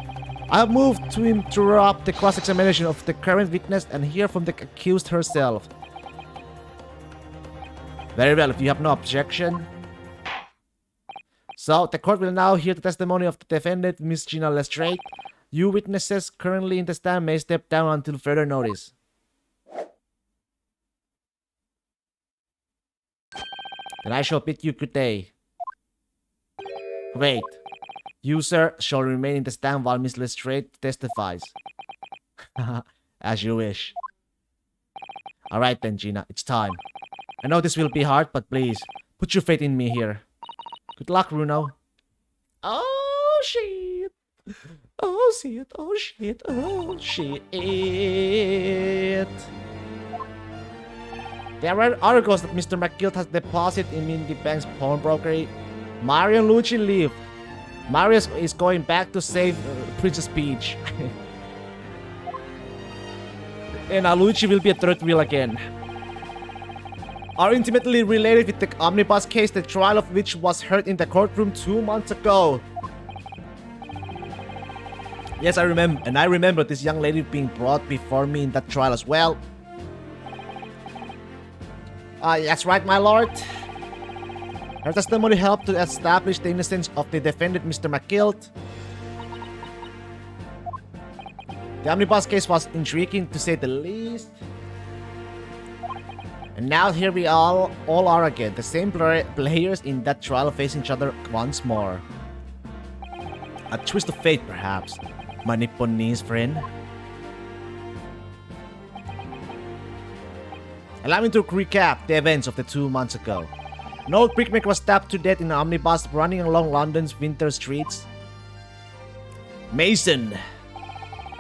I have moved to interrupt the cross-examination of the current witness and hear from the accused herself. Very well, if you have no objection. So, the court will now hear the testimony of the defendant, Miss Gina Lestrade. You witnesses currently in the stand may step down until further notice. Then I shall bid you good day. Wait. You, sir, shall remain in the stand while Miss Lestrade testifies. As you wish. Alright then, Gina, it's time. I know this will be hard, but please, put your faith in me here. Good luck, Bruno. Oh, shit. Oh, shit. Oh, shit. Oh, shit. There are articles that Mr. McGill has deposited in Mindy Bank's pawnbroker. Mario and Luigi leave. Mario is going back to save Princess Peach. And Luigi will be a third wheel again. Are intimately related with the omnibus case, the trial of which was heard in the courtroom 2 months ago. Yes, I remember, and I remember this young lady being brought before me in that trial as well. That's right, my lord. Her testimony helped to establish the innocence of the defendant, Mr. McGill. The omnibus case was intriguing to say the least. And now here we all are again, the same players in that trial facing each other once more. A twist of fate, perhaps, my Nipponese friend. Allow me to recap the events of the 2 months ago. An old brickmaker was stabbed to death in an omnibus running along London's winter streets. Mason.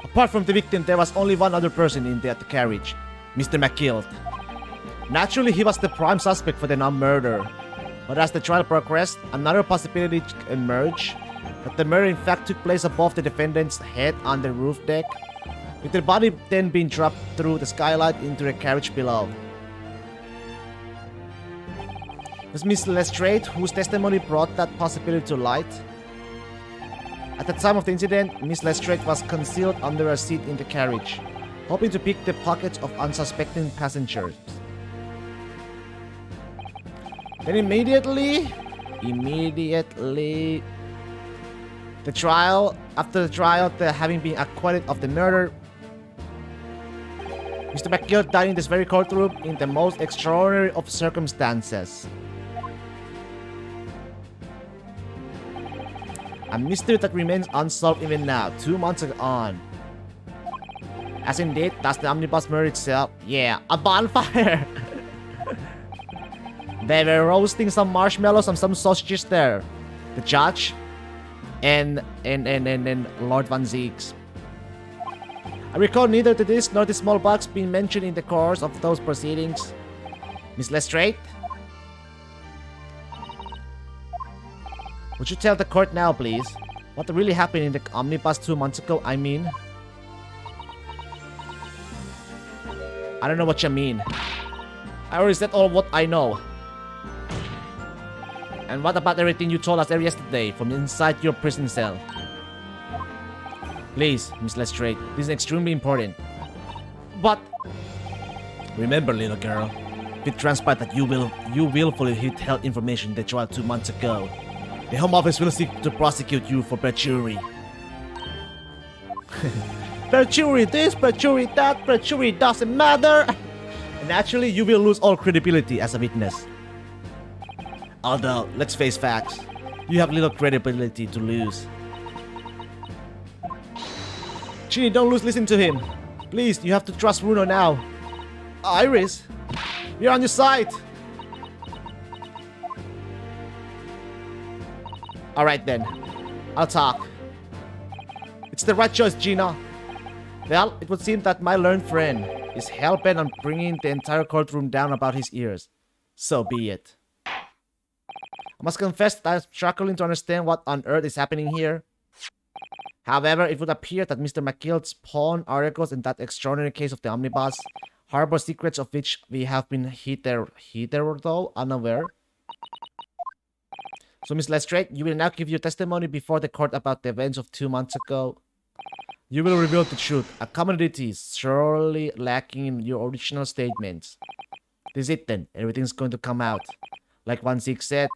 Apart from the victim, there was only one other person in the carriage, Mr. McGill. Naturally, he was the prime suspect for the murder. But as the trial progressed, another possibility emerged that the murder in fact took place above the defendant's head on the roof deck, with the body then being dropped through the skylight into the carriage below. It was Miss Lestrade whose testimony brought that possibility to light. At the time of the incident, Miss Lestrade was concealed under a seat in the carriage, hoping to pick the pockets of unsuspecting passengers. Then immediately, after the trial, having been acquitted of the murder, Mr. McGill died in this very courtroom in the most extraordinary of circumstances. A mystery that remains unsolved even now, 2 months on. As indeed, does the omnibus murder itself. Yeah, a bonfire! They were roasting some marshmallows and some sausages there. The judge and Lord Van Zeeks. I recall neither the disc nor the small box being mentioned in the course of those proceedings. Miss Lestrade? Would you tell the court now, please? What really happened in the omnibus 2 months ago, I mean? I don't know what you mean. I already said all what I know. And what about everything you told us yesterday from inside your prison cell? Please, Miss Lestrade, this is extremely important. But remember, little girl, if it transpired that you willfully withheld information in the trial 2 months ago, the Home Office will seek to prosecute you for perjury. Perjury this, perjury that, perjury doesn't matter. And actually, you will lose all credibility as a witness. Although, let's face facts, you have little credibility to lose. Ginny, don't listen to him. Please, you have to trust Bruno now. Iris, we're on your side. Alright then, I'll talk. It's the right choice, Gina. Well, it would seem that my learned friend is hell-bent on bringing the entire courtroom down about his ears. So be it. I must confess that I'm struggling to understand what on earth is happening here. However, it would appear that Mr. McGill's pawn articles in that extraordinary case of the omnibus harbor secrets of which we have been hitherto unaware. So, Miss Lestrade, you will now give your testimony before the court about the events of 2 months ago. You will reveal the truth, a commodity sorely lacking in your original statements. This is it then, everything's going to come out. Like 1-6 said,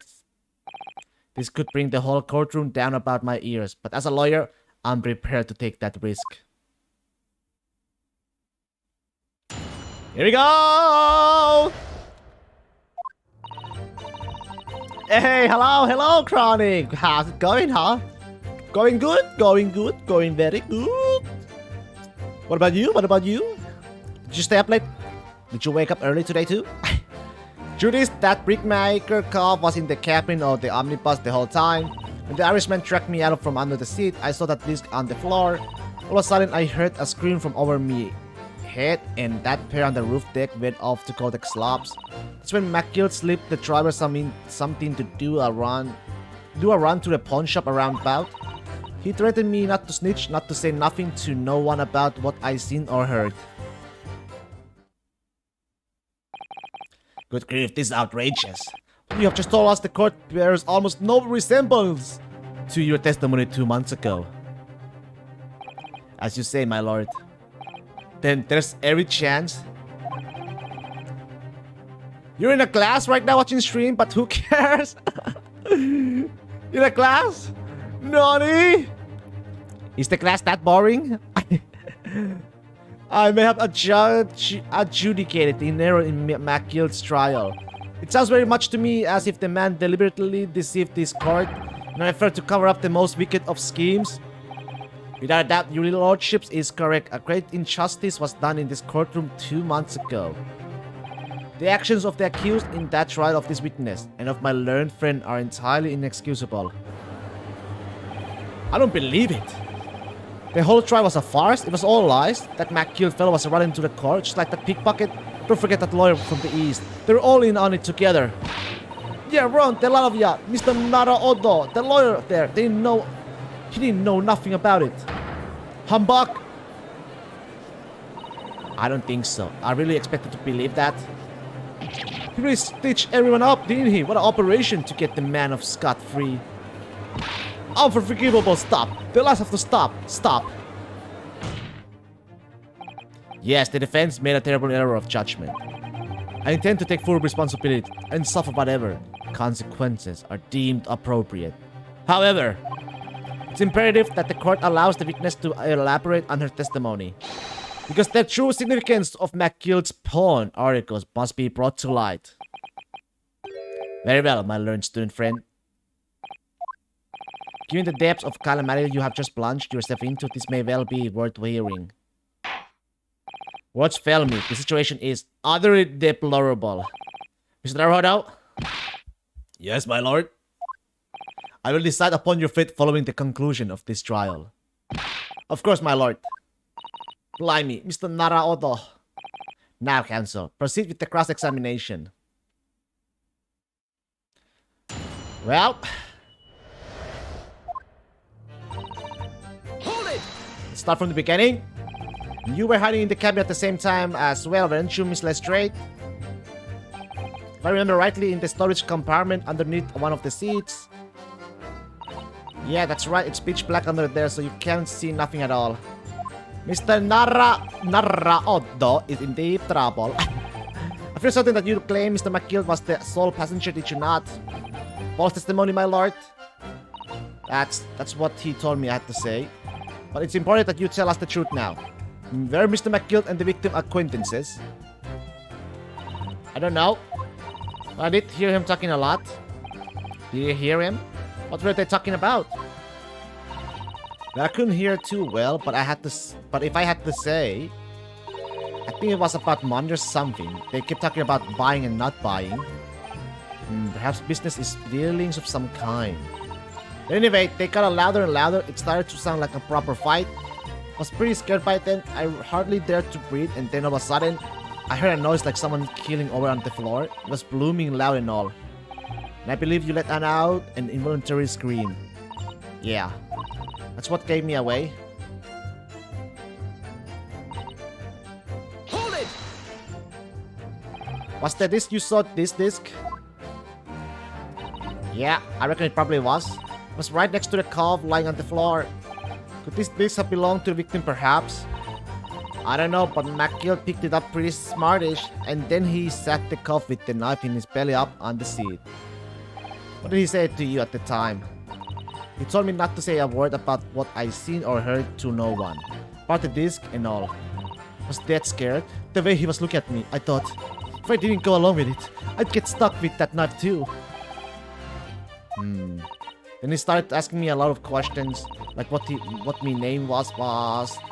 This could bring the whole courtroom down about my ears, but as a lawyer, I'm prepared to take that risk. Here we go! Hey, hello, Chronic. How's it going, huh? Going good, going very good. What about you? Did you stay up late? Did you wake up early today too? Judas, that brickmaker cop was in the cabin of the omnibus the whole time. When the Irishman dragged me out from under the seat, I saw that disc on the floor. All of a sudden, I heard a scream from over me head, and that pair on the roof deck went off to call the slobs. That's when McGill slipped the driver something to do a run to the pawn shop around about. He threatened me not to snitch, not to say nothing to no one about what I seen or heard. Good grief, this is outrageous. You have just told us the court bears almost no resemblance to your testimony 2 months ago. As you say, my lord. Then there's every chance. You're in a class right now watching stream, but who cares? In a class? Nani? Is the class that boring? I may have adjudicated the error in McGill's trial. It sounds very much to me as if the man deliberately deceived this court in an effort to cover up the most wicked of schemes. Without a doubt, your lordship is correct. A great injustice was done in this courtroom 2 months ago. The actions of the accused in that trial of this witness and of my learned friend are entirely inexcusable. I don't believe it. The whole trial was a farce. It was all lies. That McGill fellow was running to the court just like that pickpocket. Don't forget that lawyer from the east. They're all in on it together. Yeah, Ron, the lot of ya. Mr. Nara Odo, the lawyer there. He didn't know nothing about it. Humbug. I don't think so. I really expected to believe that. He really stitched everyone up, didn't he? What an operation to get the man off scot-free. Unforgivable, stop. The last have to stop. Stop. Yes, the defense made a terrible error of judgment. I intend to take full responsibility and suffer whatever consequences are deemed appropriate. However, it's imperative that the court allows the witness to elaborate on her testimony, because the true significance of McGill's pawn articles must be brought to light. Very well, my learned student friend. Given the depths of calamity you have just plunged yourself into, this may well be worth hearing. Words fail me. The situation is utterly deplorable. Mr. Naruhodo? Yes, my lord. I will decide upon your fate following the conclusion of this trial. Of course, my lord. Blimey, Mr. Naraodo. Now, counsel, proceed with the cross-examination. Well... Hold it! Let's start from the beginning. You were hiding in the cabin at the same time as well, weren't you, Miss Lestrade? If I remember rightly, in the storage compartment underneath one of the seats. Yeah, that's right. It's pitch black under there, so you can't see nothing at all. Mr. Naraodo is in deep trouble. I feel certain that you claim Mr. McGill was the sole passenger, did you not? False testimony, my lord. That's what he told me I had to say. But it's important that you tell us the truth now. Were Mr. McGill and the victim acquaintances? I don't know. I did hear him talking a lot. Did you hear him? What were they talking about? I couldn't hear too well, but if I had to say, I think it was about money or something. They kept talking about buying and not buying. Perhaps business is dealings of some kind. But anyway, they got louder and louder. It started to sound like a proper fight. I was pretty scared by then. I hardly dared to breathe, and then all of a sudden, I heard a noise like someone killing over on the floor. It was blooming loud and all. And I believe you let out an involuntary scream. Yeah, that's what gave me away. Hold it! Was the disc you saw this disc? Yeah, I reckon it probably was. It was right next to the cuff lying on the floor. Could this disc have belonged to the victim perhaps? I don't know, but McGill picked it up pretty smartish, and then he sat the cuff with the knife in his belly up on the seat. What did he say to you at the time? He told me not to say a word about what I seen or heard to no one. Part the disc and all. I was dead scared. The way he was looking at me, I thought, if I didn't go along with it, I'd get stuck with that knife too. Then he started asking me a lot of questions, like what my name was,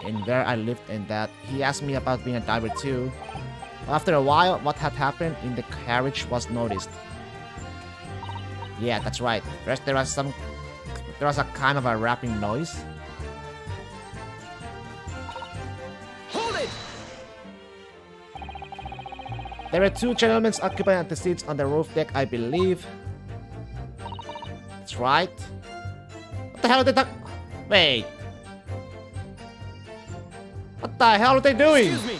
and where I lived and that. He asked me about being a diver too. After a while, what had happened in the carriage was noticed. Yeah, that's right. First there was a kind of a rapping noise. Hold it! There were two gentlemen occupying the seats on the roof deck, I believe. That's right. What the hell are they talking? Wait. What the hell are they doing? Excuse me.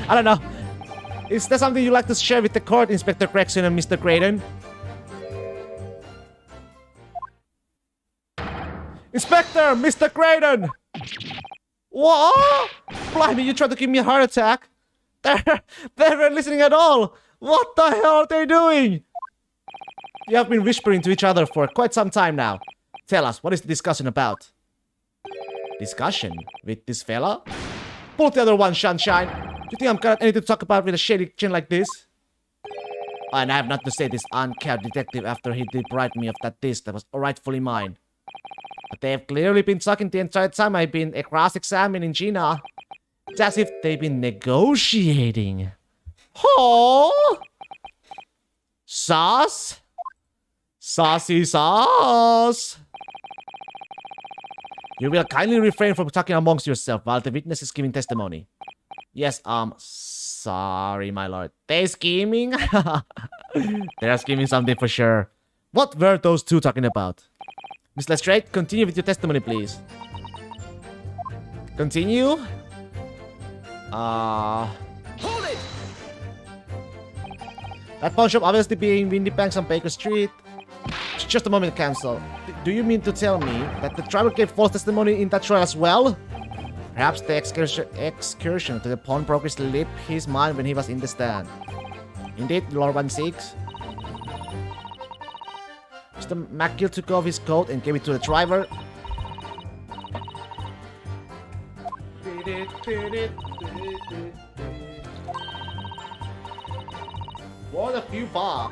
I don't know. Is there something you'd like to share with the court, Inspector Gregson and Mr. Graydon? Inspector! Mr. Graydon! What? Blimey, you tried to give me a heart attack? They weren't listening at all! What the hell are they doing? You have been whispering to each other for quite some time now. Tell us, what is the discussion about? Discussion? With this fella? Pull the other one, Sunshine. You think I'm got anything to talk about with a shady chin like this? And I have not to say this uncared detective after he deprived me of that disc that was rightfully mine. But they have clearly been talking the entire time I've been cross-examining Gina. It's as if they've been negotiating. Oh! Sauce? Saucy sauce! You will kindly refrain from talking amongst yourself while the witness is giving testimony. Yes, sorry, my lord. They scheming? They're scheming something for sure. What were those two talking about? Miss Lestrade, continue with your testimony, please. Continue? Hold it! That pawn shop obviously being Windy Banks on Baker Street. Just a moment, counsel. Do you mean to tell me that the driver gave false testimony in that trial as well? Perhaps the excursion to the pawnbroker slipped his mind when he was in the stand. Indeed, Lord 16. Mr. McGill took off his coat and gave it to the driver. What a few bar.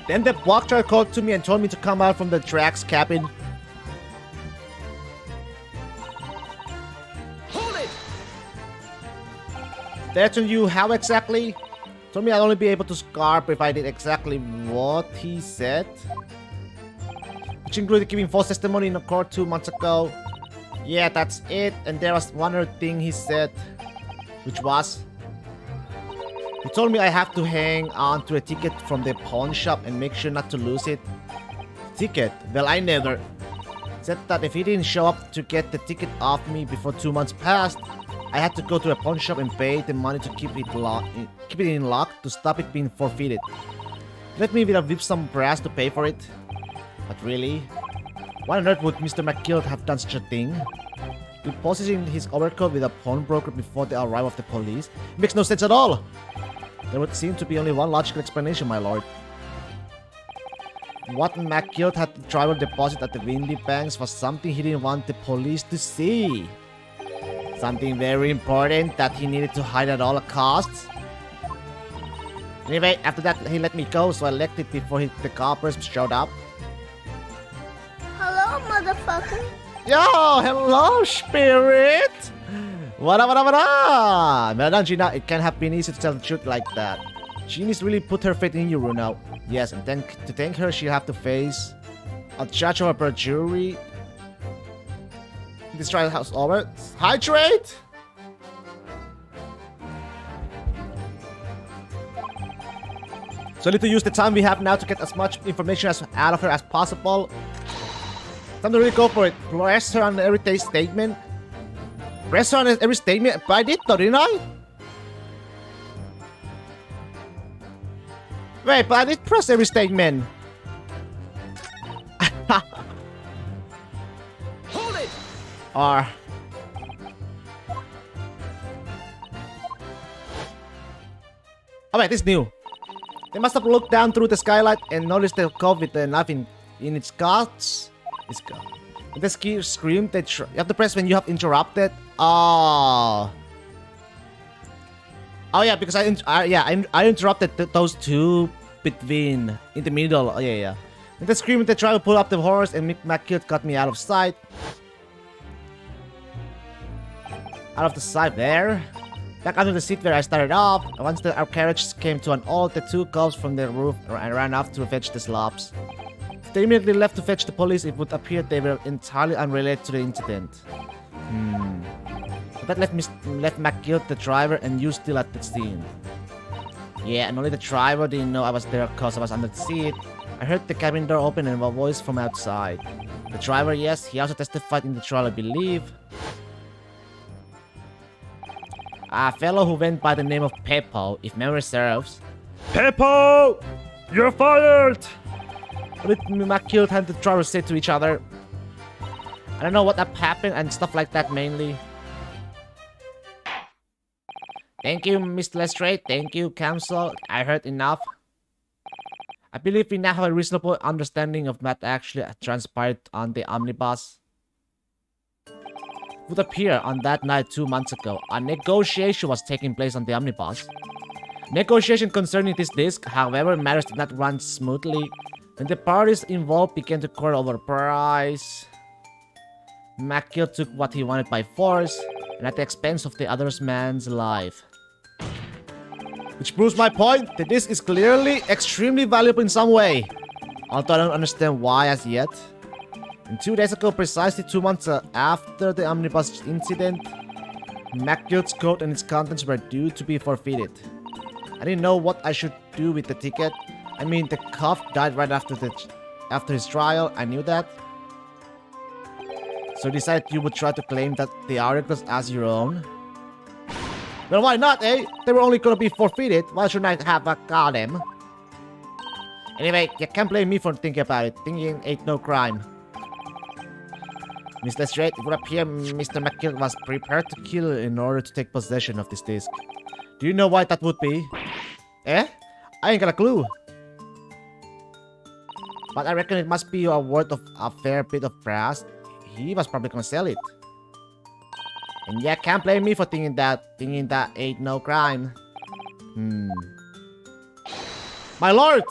Then the doctor called to me and told me to come out from the Drax cabin. Hold it! That to you how exactly? Told me I'd only be able to scarp if I did exactly what he said. Which included giving false testimony in a court 2 months ago. Yeah, that's it. And there was one other thing he said. Which was... He told me I have to hang on to a ticket from the pawn shop and make sure not to lose it. Ticket? Well, I never. Said that if he didn't show up to get the ticket off me before 2 months passed, I had to go to a pawn shop and pay the money to keep it in lock to stop it being forfeited. Let me with some brass to pay for it. But really? Why on earth would Mr. McGill have done such a thing? Depositing his overcoat with a pawnbroker before the arrival of the police? It makes no sense at all! There would seem to be only one logical explanation, my lord. What McGill had the driver deposit at the Windy Banks was something he didn't want the police to see. Something very important that he needed to hide at all costs. Anyway, after that he let me go, so I left it before the coppers showed up. Hello, motherfucker. Yo, hello, spirit! What up? Well done, Gina. It can't have been easy to tell the truth like that. Gina's really put her faith in you, Runo. Yes, and then to thank her, she'll have to face a judge of a perjury. This trial house over. Hydrate! So I need to use the time we have now to get as much information out of her as possible. Time to really go for it. Press her on every statement. Press her on every statement. But I did, though, didn't I? Wait, but I did press every statement. Hold it! Or... Oh wait, this is new. They must have looked down through the skylight and noticed the cove with the knife in its guts. The ski screamed. You have to press when you have interrupted. Oh. Oh yeah, because I interrupted those two in the middle. Oh yeah. And they screamed. They tried to pull up the horse, and McKill got me out of sight. Out of the sight there. Back under the seat where I started off. Once our carriage came to an halt, the two cubs from the roof and ran off to fetch the slops. If they immediately left to fetch the police, it would appear they were entirely unrelated to the incident. But that left McGill, the driver, and you still at the scene. Yeah, and only the driver didn't know I was there because I was under the seat. I heard the cabin door open and a voice from outside. The driver, yes, he also testified in the trial, I believe. A fellow who went by the name of Peppo, if memory serves. Peppo! You're fired! What did McKill and the driver say to each other? I don't know what happened and stuff like that mainly. Thank you, Mr. Lestrade. Thank you, Counsel. I heard enough. I believe we now have a reasonable understanding of what actually transpired on the omnibus. It would appear on that night 2 months ago, a negotiation was taking place on the omnibus. Negotiation concerning this disc, however, matters did not run smoothly. When the parties involved began to quarrel over price, McGill took what he wanted by force, and at the expense of the other man's life. Which proves my point, the disc is clearly extremely valuable in some way. Although I don't understand why as yet. And 2 days ago, precisely 2 months after the omnibus incident, McGill's coat and its contents were due to be forfeited. I didn't know what I should do with the ticket. I mean, the cop died right after his trial. I knew that. So decided you would try to claim that the articles as your own. Well, why not, eh? They were only gonna be forfeited. Why shouldn't I have got them? Anyway, you can't blame me for thinking about it. Thinking ain't no crime. Mr. Lestrade, it would appear Mr. McGill was prepared to kill in order to take possession of this disc. Do you know why that would be? Eh? I ain't got a clue. But I reckon it must be worth of a fair bit of brass. He was probably gonna sell it. And yeah, can't blame me for thinking that ain't no crime. My lord!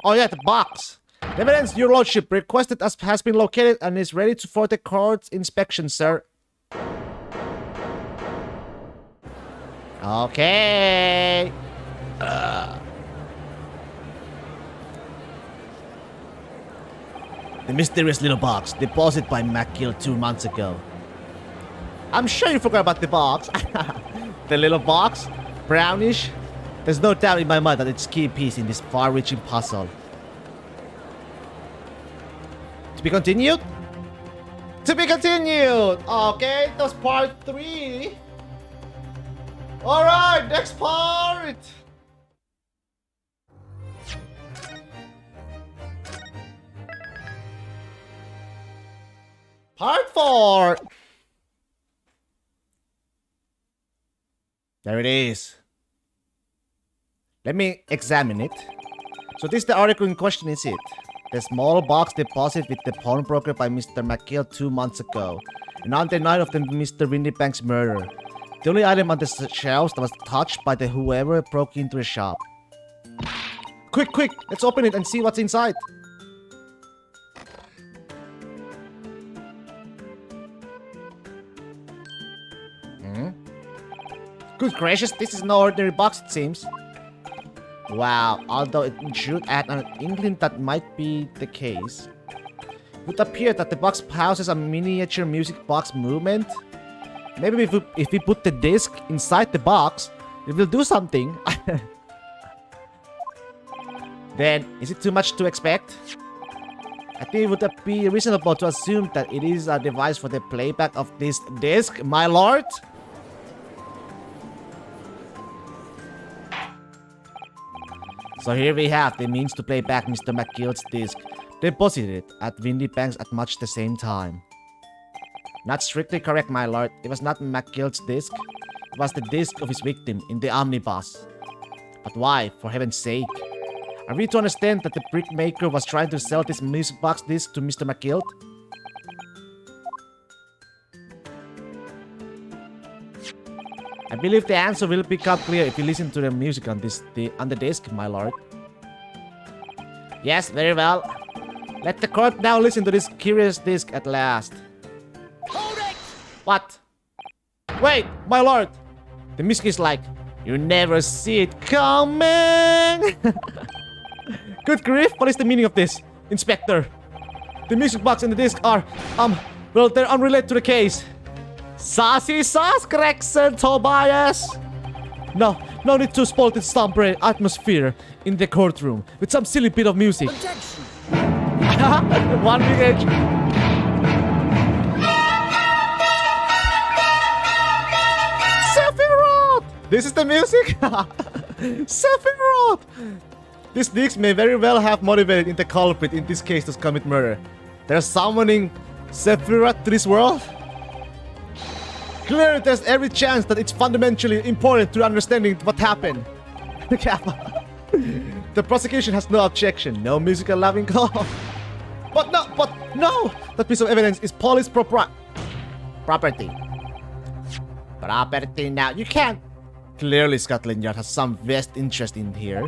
Oh yeah, the box. The evidence, your lordship, requested has been located and is ready for the court's inspection, sir. Okay. The mysterious little box, deposited by McGill 2 months ago. I'm sure you forgot about the box. The little box, brownish. There's no doubt in my mind that it's a key piece in this far-reaching puzzle. To be continued? To be continued! Okay, that's part 3. Alright, next part! Part 4! There it is. Let me examine it. So this is the article in question, is it? The small box deposited with the pawnbroker by Mr. McGill 2 months ago, and on the night of the Mr. Windybank's murder. The only item on the shelves that was touched by the whoever broke into the shop. Quick, quick! Let's open it and see what's inside. Good gracious, this is no ordinary box, it seems. Wow, although it should add an inkling that might be the case. It would appear that the box houses a miniature music box movement. Maybe if we put the disc inside the box, it will do something. Then, is it too much to expect? I think it would be reasonable to assume that it is a device for the playback of this disc, my lord. So here we have the means to play back Mr. McGill's disc, deposited at Windy Banks at much the same time. Not strictly correct, my lord. It was not McGill's disc. It was the disc of his victim in the omnibus. But why, for heaven's sake? Are we to understand that the brickmaker was trying to sell this music box disc to Mr. McGill? I believe the answer will become clear if you listen to the music on the disc, my lord. Yes, very well. Let the court now listen to this curious disc at last. Hold it! What? Wait, my lord! The music is like, you never see it coming! Good grief, what is the meaning of this, Inspector? The music box and the disc are, well, they're unrelated to the case. Sassy sauce, Gregson Tobias! No need to spoil this somber atmosphere in the courtroom with some silly bit of music. Objection! One big edge. Sephiroth! This is the music? Sephiroth! These discs may very well have motivated in the culprit in this case to commit murder. They're summoning Sephiroth to this world? Clearly, there's every chance that it's fundamentally important to understanding what happened. The prosecution has no objection. No musical loving call. But no! That piece of evidence is police property. Property now. You can't. Clearly, Scotland Yard has some vested interest in here.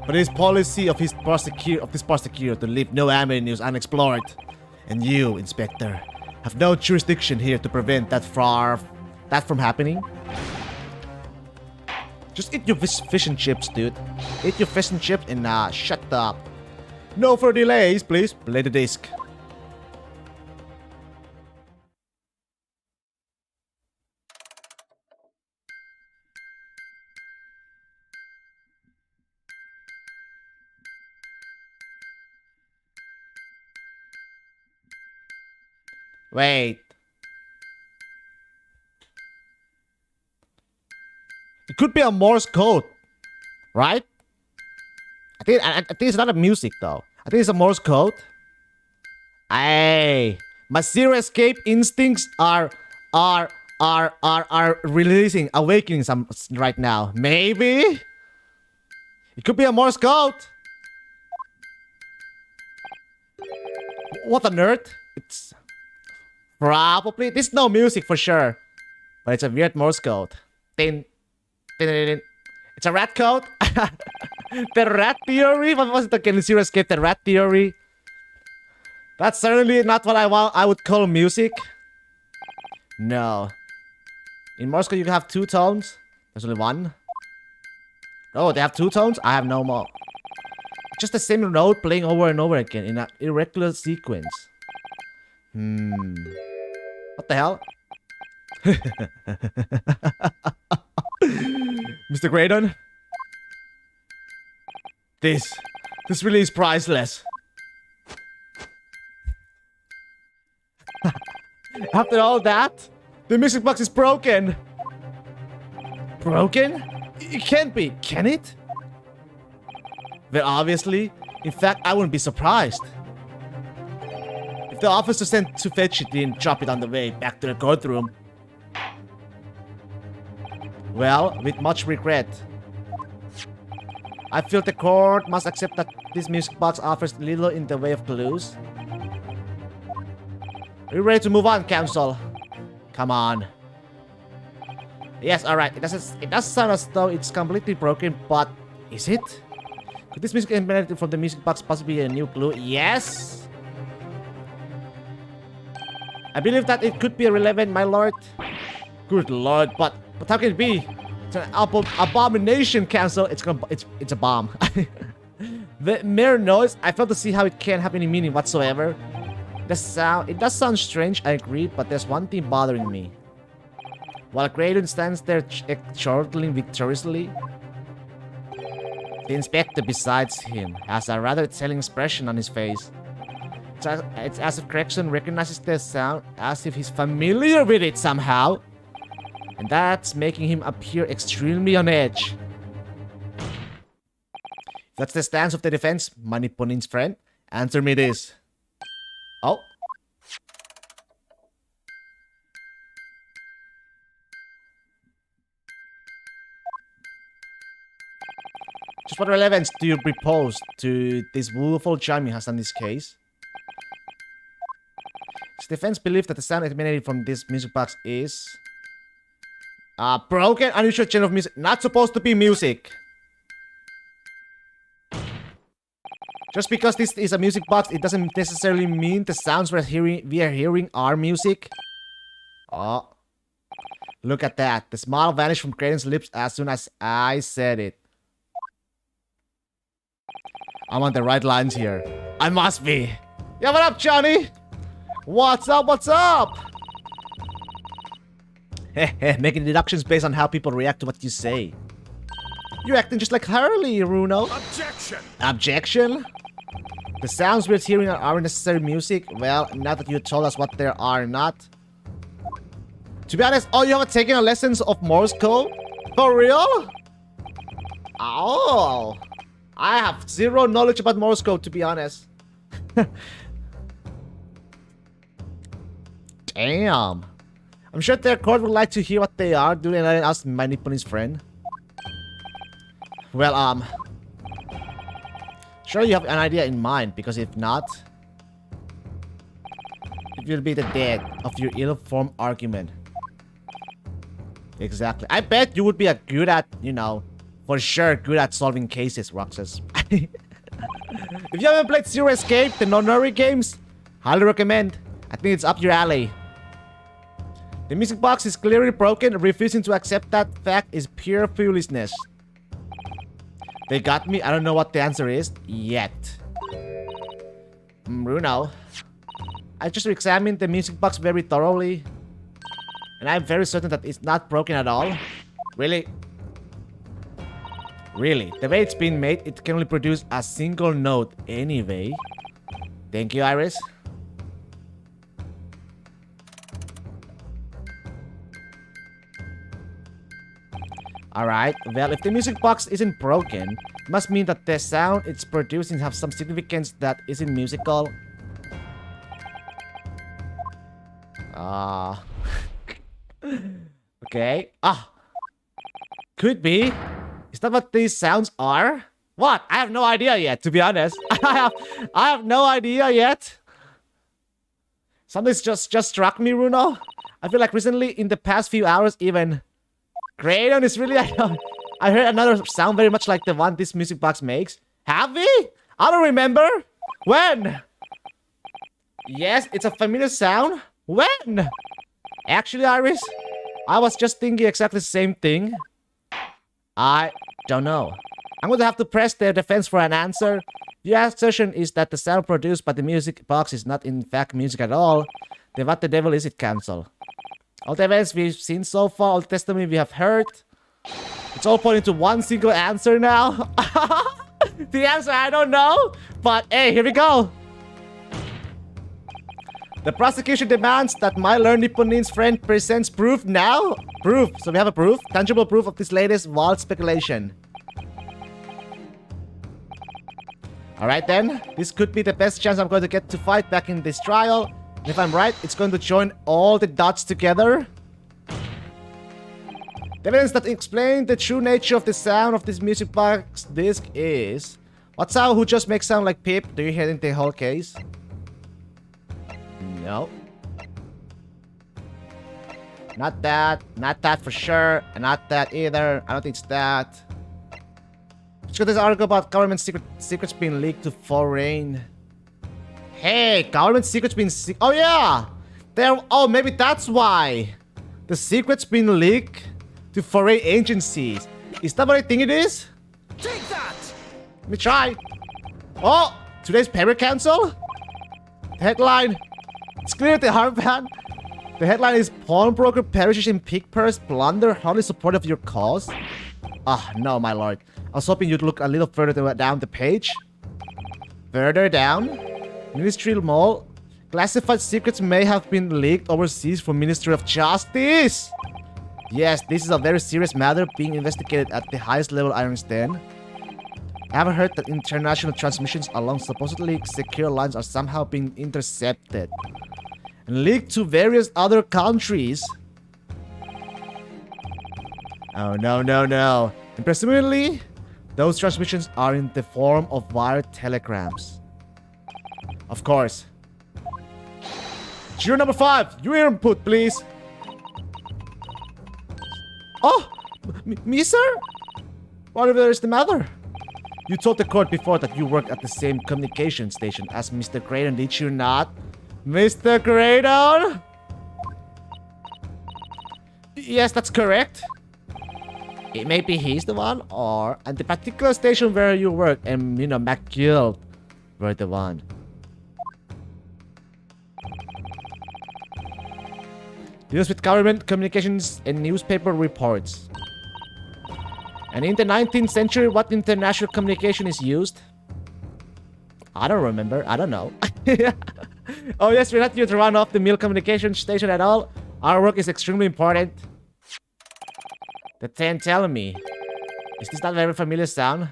But it is policy of this prosecutor to leave no avenues unexplored. And you, Inspector, have no jurisdiction here to prevent that from happening. Just eat your fish and chips, dude. Eat your fish and chips and shut up. No further delays, please. Play the disc. Wait. It could be a Morse code, right? I think it's not a music though. I think it's a Morse code. Hey, my zero escape instincts are awakening some right now. Maybe it could be a Morse code. What a nerd! It's probably this is no music for sure, but it's a weird Morse code. It's a rat code. The rat theory? What was it again? Zero escape, the rat theory. That's certainly not what I would call music. No. In Morse code you have two tones. There's only one. Oh, they have two tones? I have no more. Just the same note playing over and over again in an irregular sequence. What the hell? Mr. Graydon? This really is priceless. After all that, the music box is broken. Broken? It can't be, can it? Well, obviously. In fact, I wouldn't be surprised. If the officer sent to fetch it didn't drop it on the way back to the courtroom. Well, with much regret, I feel the court must accept that this music box offers little in the way of clues. Are you ready to move on, counsel? Come on. Yes, alright. It does sound as though it's completely broken, but is it? Could this music emanated from the music box possibly be a new clue? Yes! I believe that it could be relevant, my lord. Good lord, but how can it be? It's an abomination, counsel. It's a bomb. The mere noise, I fail to see how it can't have any meaning whatsoever. It does sound strange, I agree, but there's one thing bothering me. While Graydon stands there chortling victoriously, the inspector besides him has a rather telling expression on his face. It's as if Gregson recognizes the sound, as if he's familiar with it somehow. And that's making him appear extremely on edge. If That's the stance of the defense, my Nipponin's friend. Answer me this. Oh. Just what relevance do you propose to this woeful Jamie has in this case? His defense believes that the sound emanating from this music box is... broken, unusual genre of music. Not supposed to be music. Just because this is a music box, it doesn't necessarily mean the sounds we are hearing are music. Oh. Look at that. The smile vanished from Kraden's lips as soon as I said it. I'm on the right lines here. I must be. Yeah, what up, Johnny? What's up? What's up? Heh, making deductions based on how people react to what you say. You're acting just like Harley, Runo. Objection! Objection? The sounds we're hearing aren't necessarily music. Well, now that you told us what there are not. To be honest, oh, you haven't taken a lessons of Morse code? For real? Oh. I have zero knowledge about Morse code, to be honest. Damn. I'm sure their court would like to hear what they are doing, and I asked my Nipponese friend. Well, sure you have an idea in mind, because if not, it will be the death of your ill-formed argument. Exactly. I bet you would be a good at, you know, for sure good at solving cases, Roxas. If you haven't played Zero Escape, the Nonori games, highly recommend. I think it's up your alley. The music box is clearly broken. Refusing to accept that fact is pure foolishness. They got me. I don't know what the answer is yet. Bruno, I just examined the music box very thoroughly, and I'm very certain that it's not broken at all. Really? Really? The way it's been made, it can only produce a single note anyway. Thank you, Iris. Alright, well, if the music box isn't broken, it must mean that the sound it's producing have some significance that isn't musical. Okay. Could be. Is that what these sounds are? What? I have no idea yet, to be honest. I have no idea yet. Something's just struck me, Runo. I feel like recently, in the past few hours even, Kraden is really... I heard another sound very much like the one this music box makes. Have we? I don't remember. When? Yes, it's a familiar sound. When? Actually, Iris, I was just thinking exactly the same thing. I don't know. I'm going to have to press their defense for an answer. Your assertion is that the sound produced by the music box is not in fact music at all. Then what the devil is it, Council? All the events we've seen so far, all the testimony we have heard, it's all pointing to one single answer now. The answer, I don't know. But hey, here we go. The prosecution demands that my learned Nipponin's friend presents proof now. Proof. So we have a proof. Tangible proof of this latest wild speculation. Alright then. This could be the best chance I'm going to get to fight back in this trial. And if I'm right, it's going to join all the dots together. The evidence that explains the true nature of the sound of this music box disc is... What's sound who just makes sound like Pip? Do you hear it in the whole case? No. Not that. Not that for sure. And not that either. I don't think it's that. Let's go to this article about government secrets being leaked to foreign... Hey, government secrets being oh yeah! Oh, maybe that's why! The secrets being leaked to foreign agencies. Is that what I think it is? Take that! Let me try. Oh! Today's paper council? The headline. It's clear the armband. The headline is Pawnbroker perishes in pig purse blunder hardly supportive of your cause. No, my lord. I was hoping you'd look a little further down the page. Further down. Ministerial Mall. Classified secrets may have been leaked overseas from Ministry of Justice. Yes, this is a very serious matter being investigated at the highest level, I understand. I have heard that international transmissions along supposedly secure lines are somehow being intercepted and leaked to various other countries. Oh, no, no, no. And presumably, those transmissions are in the form of wired telegrams. Of course. Juror number 5, your input, please. Oh, me, sir? Whatever is the matter? You told the court before that you worked at the same communication station as Mr. Graydon, did you not? Mr. Graydon? Yes, that's correct. It may be he's the one, or at the particular station where you work and, McGill were the one. Deals with government communications and newspaper reports. And in the 19th century, what international communication is used? I don't remember. I don't know. Oh yes, we're not here to run off the mill communication station at all. Our work is extremely important. The 10 telling me. Is this not a very familiar sound?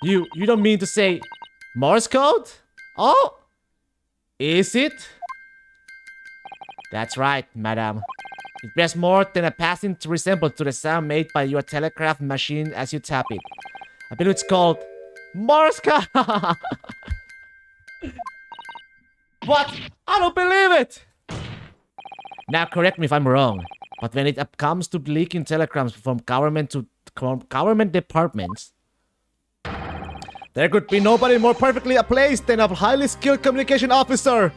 You don't mean to say Morse code? Oh? Is it? That's right, madam. It bears more than a passing resemblance to the sound made by your telegraph machine as you tap it. I believe it's called Morse code. What? I don't believe it! Now correct me if I'm wrong, but when it comes to leaking telegrams from government to government departments, there could be nobody more perfectly placed than a highly skilled communication officer.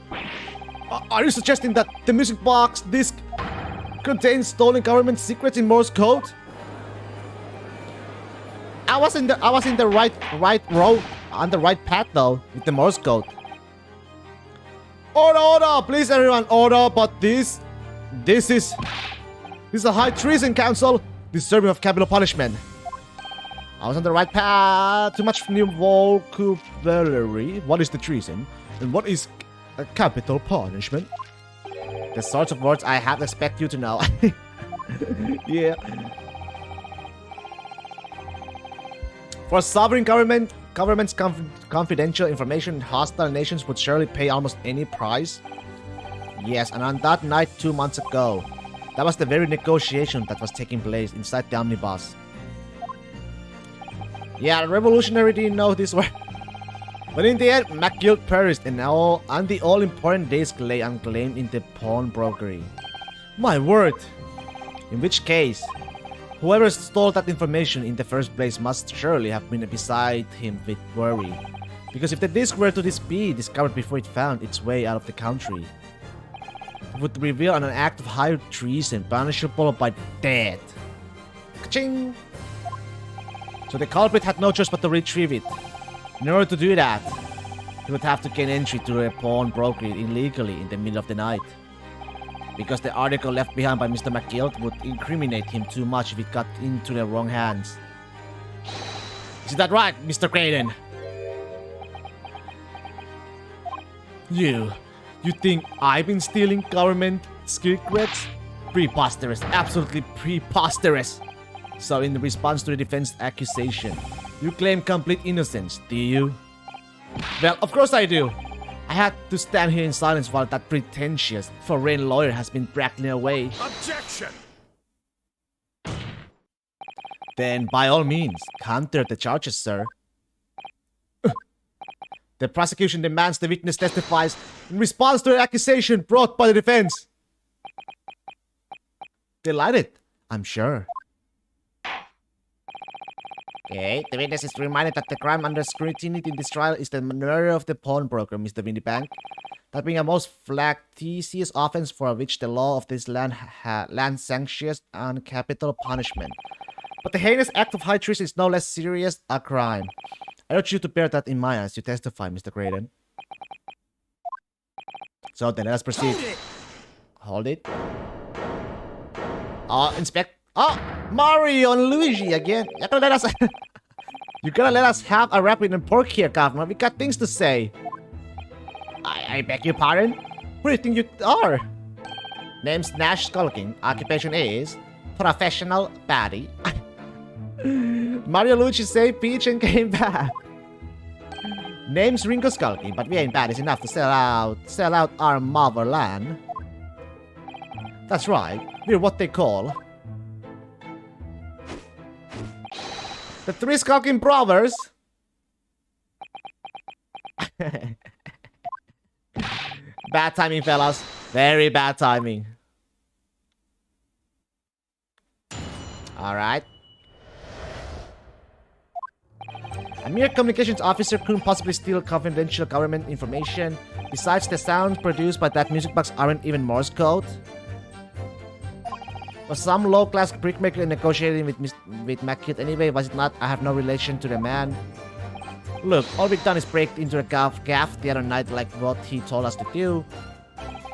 Are you suggesting that the music box disc contains stolen government secrets in Morse code? I was in the right road, on the right path though, with the Morse code. Order, please everyone, order, but this is a high treason council deserving of capital punishment. I was on the right path. Too much new vocabulary. What is the treason? And what is a capital punishment? The sorts of words I have expect you to know. Yeah. For sovereign government's confidential information, hostile nations would surely pay almost any price. Yes, and on that night 2 months ago, that was the very negotiation that was taking place inside the omnibus. Yeah, the revolutionary didn't know this word. But in the end, McGill perished and the all-important disc lay unclaimed in the pawnbrokery. My word! In which case, whoever stole that information in the first place must surely have been beside him with worry. Because if the disc were to be discovered before it found its way out of the country, it would reveal an act of high treason punishable by death. Ka-ching! So the culprit had no choice but to retrieve it. In order to do that, he would have to gain entry to a pawnbroker illegally in the middle of the night. Because the article left behind by Mr. McGill would incriminate him too much if it got into the wrong hands. Is that right, Mr. Graydon? You think I've been stealing government secrets? Preposterous, absolutely preposterous. So in response to the defense accusation, you claim complete innocence, do you? Well, of course I do. I had to stand here in silence while that pretentious foreign lawyer has been bragging away. Objection! Then by all means, counter the charges, sir. The prosecution demands the witness testifies in response to the accusation brought by the defense. Delighted, I'm sure. Okay, the witness is reminded that the crime under scrutiny in this trial is the murder of the pawnbroker, Mr. Windybank. That being a most flagitious offense for which the law of this land sanctions on capital punishment. But the heinous act of high treason is no less serious a crime. I urge you to bear that in mind as you testify, Mr. Graydon. So then let us proceed. Hold it. Inspect. Oh, Mario and Luigi again. You're gonna let us have a rapid report here, Governor. We got things to say. I beg your pardon? Who do you think you are? Name's Nash Skulking. Occupation is professional baddie. Mario Luigi saved Peach and came back. Name's Ringo Skulking, but we ain't baddies enough to sell out our motherland. That's right, we're what they call the Three Skulking Brothers. Bad timing, fellas. Very bad timing. Alright. A mere communications officer couldn't possibly steal confidential government information. Besides, the sounds produced by that music box aren't even Morse code. Was some low-class brickmaker negotiating with McKit anyway? Was it not? I have no relation to the man. Look, all we've done is break into the gaff the other night like what he told us to do.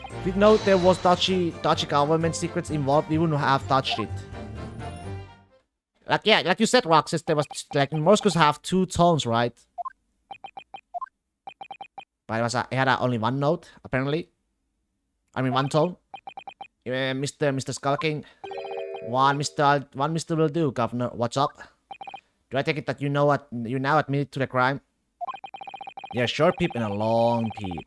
If we'd known there was dodgy government secrets involved, we wouldn't have touched it. Like you said, Roxas, there was like Morse codes have 2 tones, right? But it had only 1 note, apparently. I mean 1 tone. Mr. Skulking. One Mr. will do, Governor. What's up? Do I take it that you now admitted to the crime? Yeah, short peep and a long peep.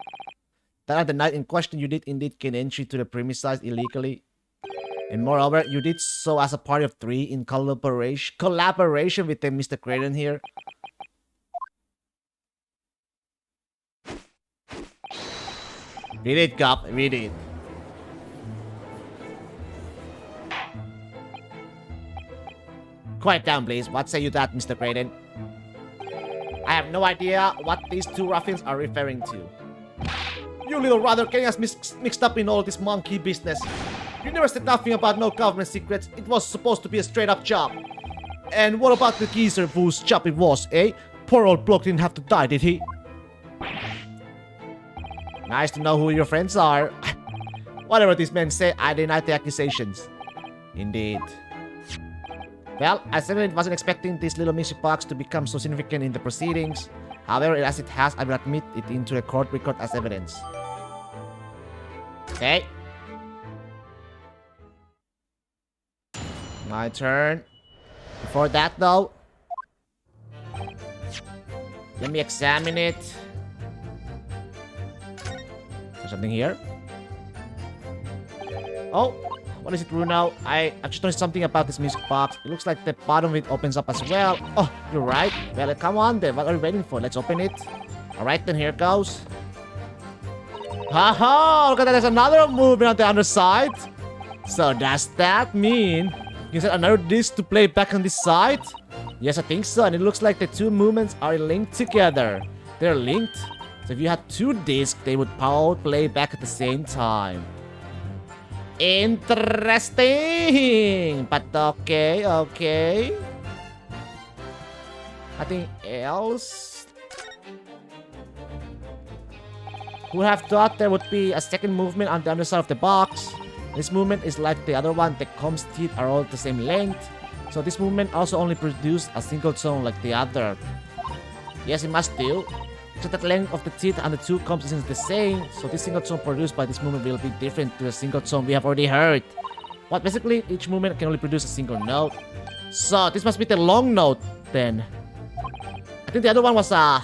That on the night in question, you did indeed gain entry to the premises illegally. And moreover, you did so as a party of 3 in collaboration with the Mr. Creighton here. We did, Cop. We did. Quiet down, please. What say you that, Mr. Creighton? I have no idea what these 2 ruffians are referring to. You little brother getting us mixed up in all this monkey business. You never said nothing about no government secrets. It was supposed to be a straight-up job. And what about the geezer whose job it was, eh? Poor old bloke didn't have to die, did he? Nice to know who your friends are. Whatever these men say, I deny the accusations. Indeed. Well, I certainly wasn't expecting this little music box to become so significant in the proceedings. However, as it has, I will admit it into the court record as evidence. Okay. My turn. Before that, though, let me examine it. Is there something here? Oh, what is it, Bruno? I just noticed something about this music box. It looks like the bottom of it opens up as well. Oh, you're right. Well, come on then. What are we waiting for? Let's open it. Alright, then here it goes. Haha! Look at that. There's another movement on the underside. So does that mean you set another disc to play back on this side? Yes, I think so. And it looks like the 2 movements are linked together. They're linked. So if you had 2 discs, they would play back at the same time. Interesting! But okay. Nothing else? Who have thought there would be a second movement on the underside of the box? This movement is like the other one. The comb's teeth are all the same length. So this movement also only produced a single tone like the other. Yes, it must do. So that length of the teeth and the 2 combs isn't the same. So this single tone produced by this movement will be different to the single tone we have already heard. But basically, each movement can only produce a single note. So this must be the long note then. I think the other one was the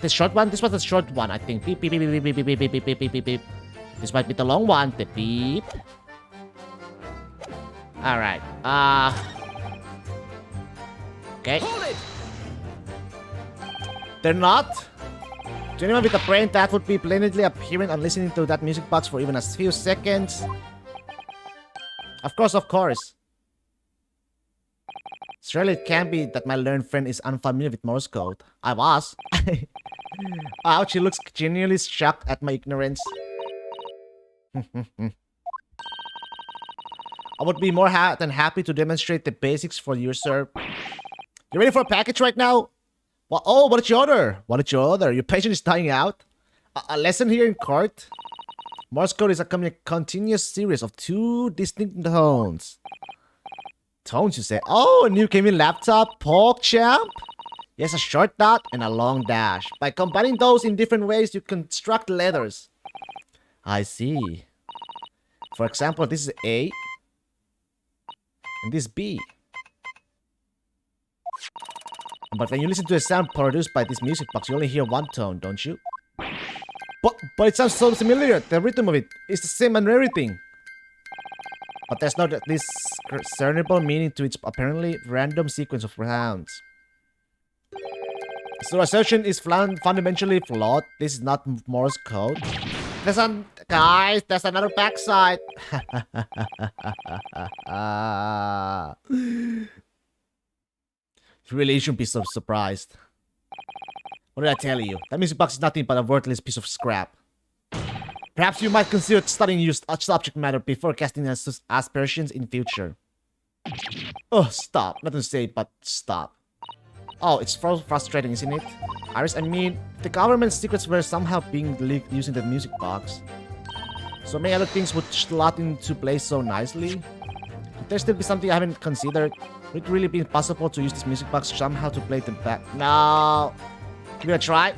short one. This was the short one, I think. Beep beep beep beep beep beep beep beep beep beep beep beep. This might be the long one. The beep. Alright. Okay. They're not. To anyone with a brain, that would be blatantly apparent on listening to that music box for even a few seconds. Of course. Surely it can't be that my learned friend is unfamiliar with Morse code. I was. Ouch, he looks genuinely shocked at my ignorance. I would be more than happy to demonstrate the basics for you, sir. You ready for a package right now? Well, oh, what did you order? Your patient is dying out? A lesson here in court? Morse code is a continuous series of 2 distinct tones. Tones, you say? Oh, a new gaming laptop, PogChamp? Yes, a short dot and a long dash. By combining those in different ways, you construct letters. I see. For example, this is A. And this is B. But when you listen to a sound produced by this music box, you only hear one tone, don't you? But it sounds so familiar. The rhythm of it is the same and everything. But there's no discernible meaning to its apparently random sequence of sounds. So assertion is fundamentally flawed. This is not Morse code. Guys, there's another backside. You really shouldn't be so surprised. What did I tell you? That music box is nothing but a worthless piece of scrap. Perhaps you might consider studying your subject matter before casting aspersions in future. Oh, stop. Nothing to say, but stop. Oh, it's frustrating, isn't it? Iris, I mean, the government's secrets were somehow being leaked using the music box. So many other things would slot into place so nicely. Could there still be something I haven't considered? Would it really be possible to use this music box somehow to play the back? No! Give it a try.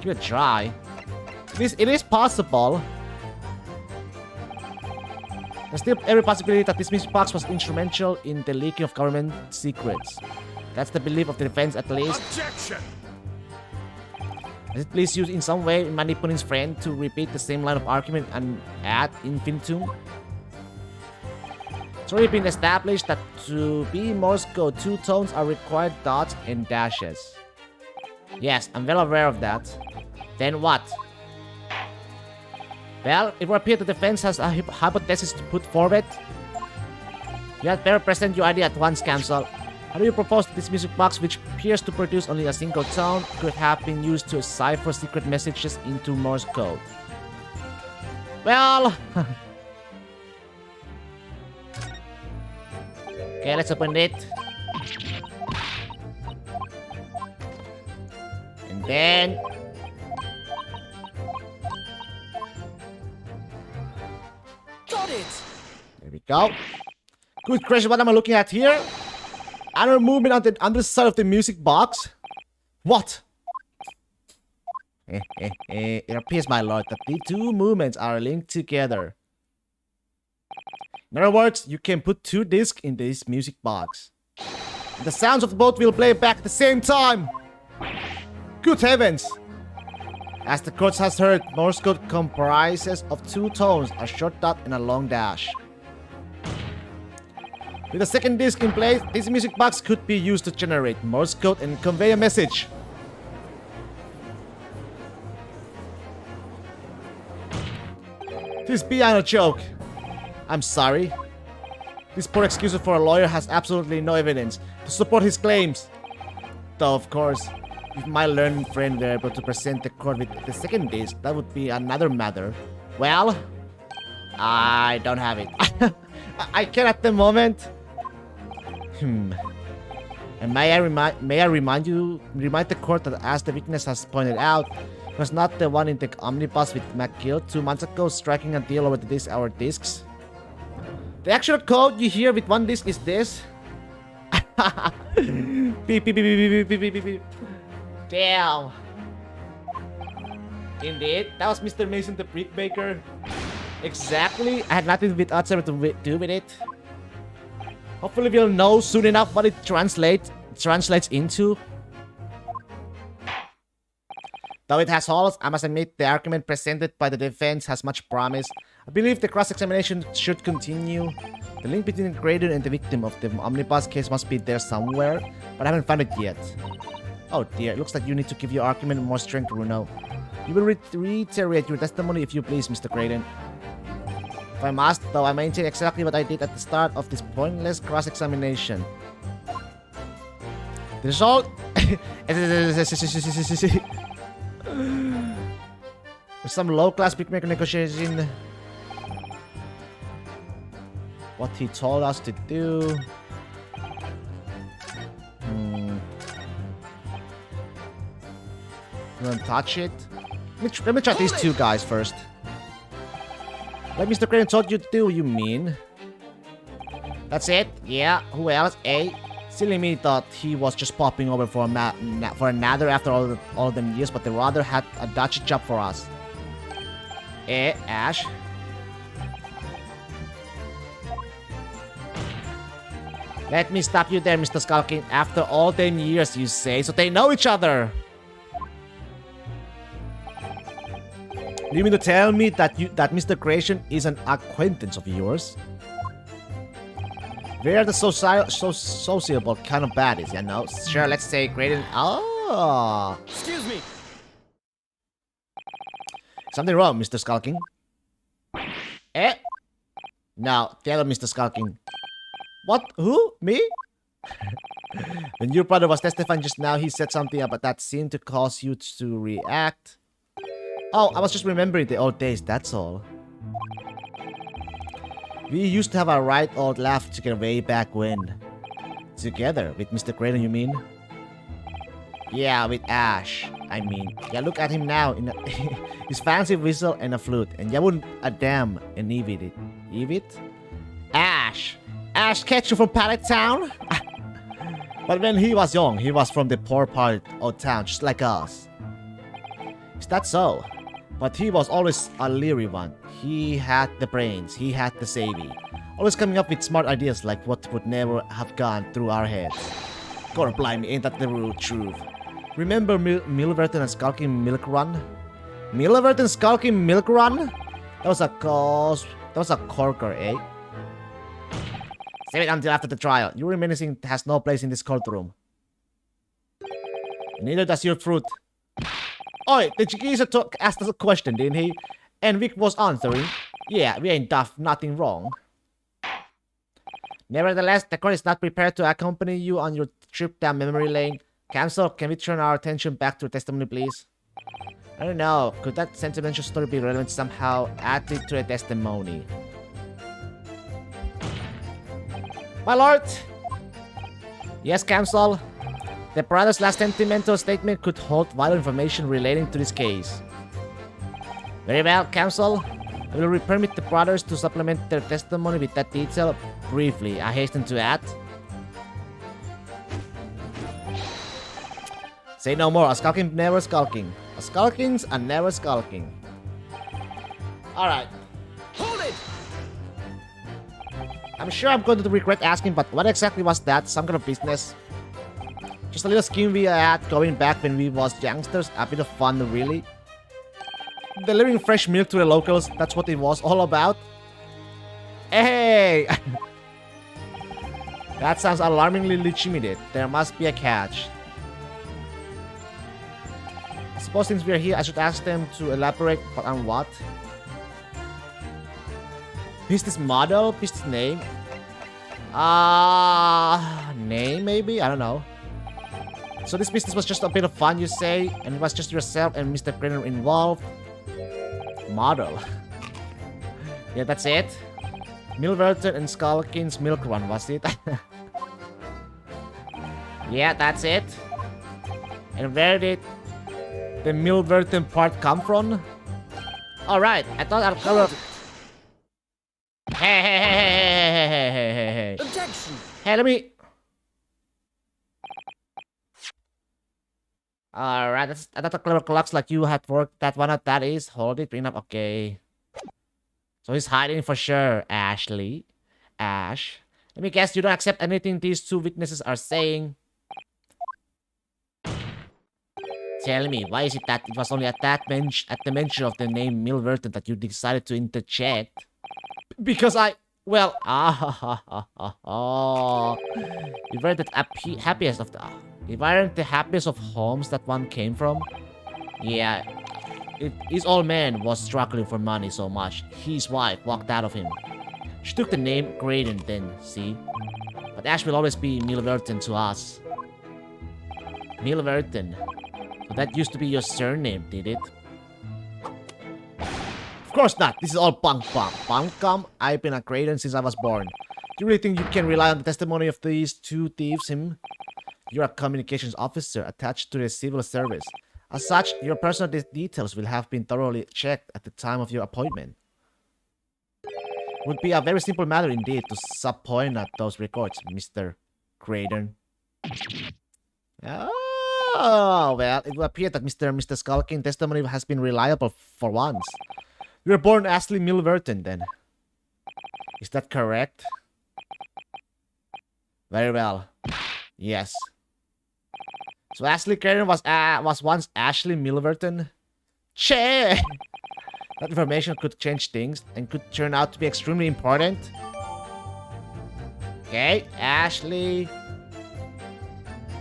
Give it a try. It is possible. There's still every possibility that this music box was instrumental in the leaking of government secrets. That's the belief of the defense, at least. Objection! Does it please you in some way manipulating his friend to repeat the same line of argument and ad infinitum? It's already been established that to be Morse code, 2 tones are required dots and dashes. Yes, I'm well aware of that. Then what? Well, it would appear the defense has a hypothesis to put forward. You had better present your idea at once, Counsel. How do you propose that this music box, which appears to produce only a single tone, could have been used to cipher secret messages into Morse code? Well... Okay, let's open it. And then... Got it! There we go. Good question, what am I looking at here? Another movement on the underside of the music box? What? It appears, my lord, that the 2 movements are linked together. In other words, you can put 2 discs in this music box. And the sounds of both will play back at the same time. Good heavens! As the court has heard, Morse code comprises of 2 tones, a short dot and a long dash. With a second disc in place, this music box could be used to generate Morse code and convey a message. This is beyond a joke. I'm sorry. This poor excuse for a lawyer has absolutely no evidence to support his claims. Though, of course, if my learned friend were able to present the court with the second disc, that would be another matter. Well, I don't have it. I can at the moment. And may I remind the court that, as the witness has pointed out, it was not the one in the omnibus with McGill 2 months ago striking a deal over our discs. The actual code you hear with 1 disc is this. Beep, beep, beep, beep, beep, beep, beep, beep. Damn. Indeed, that was Mr. Mason the Brickmaker. Exactly. I had nothing whatsoever to do with it. Hopefully we'll know soon enough what it translates into. Though it has holes, I must admit the argument presented by the defense has much promise. I believe the cross-examination should continue. The link between the grader and the victim of the omnibus case must be there somewhere, but I haven't found it yet. Oh dear, it looks like you need to give your argument more strength, Bruno. You will reiterate your testimony if you please, Mr. Graydon. If I must, though, I maintain exactly what I did at the start of this pointless cross-examination. The result... With some low-class brickmaker negotiation... What he told us to do... You wanna touch it? Let me try these 2 guys first. Like Mr. Crane told you to do, you mean? That's it? Yeah, who else? A? Silly me thought he was just popping over for another after all of them years, but they rather had a dodgy job for us. Ash? Let me stop you there, Mr. Skulking. After all them years, you say, so they know each other. You mean to tell me that Mr. Creation is an acquaintance of yours? We're the sociable kind of baddies, you know? Sure, let's say Creation. Oh. Excuse me. Something wrong, Mr. Skulking? Eh? No, tell Mr. Skulking. What? Who? Me? When your brother was testifying just now, he said something about that seemed to cause you to react. Oh, I was just remembering the old days, that's all. We used to have a right old laugh together way back when. Together? With Mr. Crayon, you mean? Yeah, with Ash. I mean, yeah, look at him now in his fancy whistle and a flute, and you wouldn't a damn and Evit it. Evit? Ash! Ash Ketchum from Pallet Town? But when he was young, he was from the poor part of town, just like us. Is that so? But he was always a leery one. He had the brains, he had the savvy. Always coming up with smart ideas like what would never have gone through our heads. God blimey, ain't that the real truth? Remember Milverton and Skulking Milk Run? Milverton Skulking Milk Run? That was a corker, eh? Save it until after the trial. Your reminiscing has no place in this courtroom. Neither does your fruit. Oi, the geezer asked us a question, didn't he? And Vic was answering. Yeah, we ain't daft, nothing wrong. Nevertheless, the court is not prepared to accompany you on your trip down memory lane. Counsel, can we turn our attention back to testimony, please? I don't know. Could that sentimental story be relevant somehow? Add it to the testimony. My lord! Yes, counsel? The brother's last sentimental statement could hold vital information relating to this case. Very well, counsel. I will permit the brothers to supplement their testimony with that detail. Briefly, I hasten to add. Say no more. A skulking, never skulking. A skulking's a never skulking. Alright. Hold it! I'm sure I'm going to regret asking, but what exactly was that? Some kind of business? Just a little scheme we had going back when we was youngsters. A bit of fun, really. Delivering fresh milk to the locals, that's what it was all about. Hey! That sounds alarmingly legitimate. There must be a catch. I suppose since we're here, I should ask them to elaborate on what? Business model? Business name? Name maybe? I don't know. So this business was just a bit of fun, you say? And it was just yourself and Mr. Grinner involved? Model. Yeah, that's it. Milverton and Skulking's Milk Run, was it? Yeah, that's it. And where did the Milverton part come from? Alright, I thought I'd cover... Hey. Objection! Hey, let me... Alright, I thought the clever clocks like you had worked that one out. That is, hold it, bring it up, okay. So he's hiding for sure, Ashley. Ash. Let me guess, you don't accept anything these two witnesses are saying. Tell me, why is it that it was only at the mention of the name Milverton that you decided to interject? Because well, you weren't the happiest of the... If I aren't the happiest of homes that one came from? Yeah, his old man was struggling for money so much, his wife walked out of him. She took the name Graydon then, see? But Ash will always be Milverton to us. Milverton. So that used to be your surname, did it? Of course not. This is all bunk. I've been a Graydon since I was born. Do you really think you can rely on the testimony of these two thieves, him? You're a communications officer attached to the civil service. As such, your personal details will have been thoroughly checked at the time of your appointment. Would be a very simple matter indeed to subpoena at those records, Mr. Graydon. Oh, well, it would appear that Mr. Skulking testimony has been reliable for once. You were born Ashley Milverton, then. Is that correct? Very well. Yes. So Ashley Karen was once Ashley Milverton. Che! That information could change things and could turn out to be extremely important. Okay, Ashley.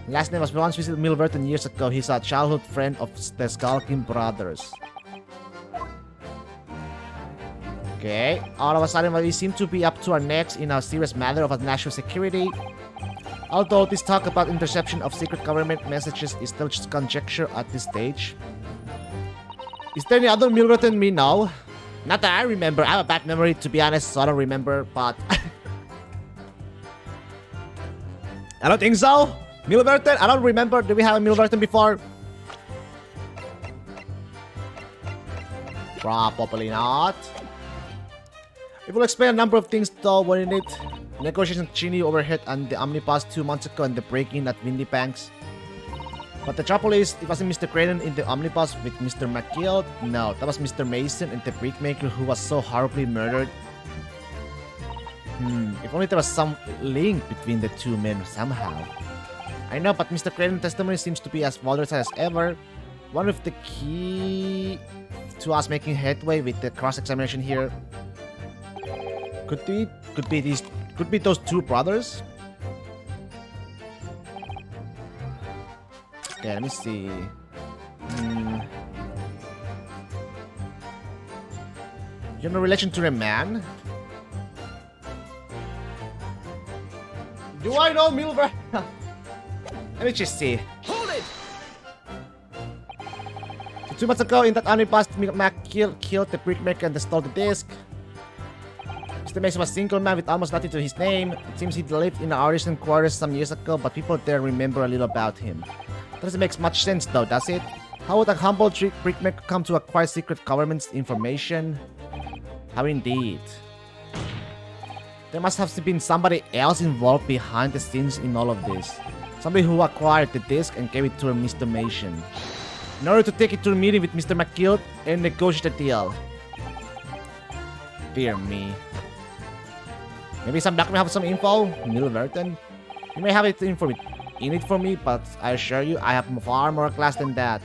Last name was once visited Milverton years ago. He's a childhood friend of the Skulking brothers. Okay, all of a sudden we seem to be up to our necks in a serious matter of national security. Although this talk about interception of secret government messages is still just conjecture at this stage. Is there any other Milverton we know? Not that I remember. I have a bad memory, to be honest, so I don't remember, but... I don't think so. Milverton? I don't remember. Did we have a Milverton before? Probably not. It will explain a number of things though when in it. Negotiations with Genie overhead and the Omnibus 2 months ago and the break-in at Windy Banks. But the trouble is, it wasn't Mr. Cranen in the Omnibus with Mr. McGill. No, that was Mr. Mason and the brickmaker who was so horribly murdered. If only there was some link between the two men somehow. I know, but Mr. Cranen's testimony seems to be as volatile as ever. One of the key to us making headway with the cross-examination here could be those two brothers. Okay, let me see. You have a relation to the man? Do I know Milver? Let me just see. Hold it! So 2 months ago, in that omnibus, Mac killed the brickmaker and stole the disc. Mr. Mason was a single man with almost nothing to his name. It seems he lived in the artisan quarters some years ago, but people there remember a little about him. Doesn't make much sense though, does it? How would a humble brickmaker come to acquire secret government's information? How indeed. There must have been somebody else involved behind the scenes in all of this. Somebody who acquired the disc and gave it to Mr. Mason, in order to take it to a meeting with Mr. McGill and negotiate a deal. Dear me. Maybe some document have some info? Milverton? You may have it in it for me, but I assure you, I have far more class than that.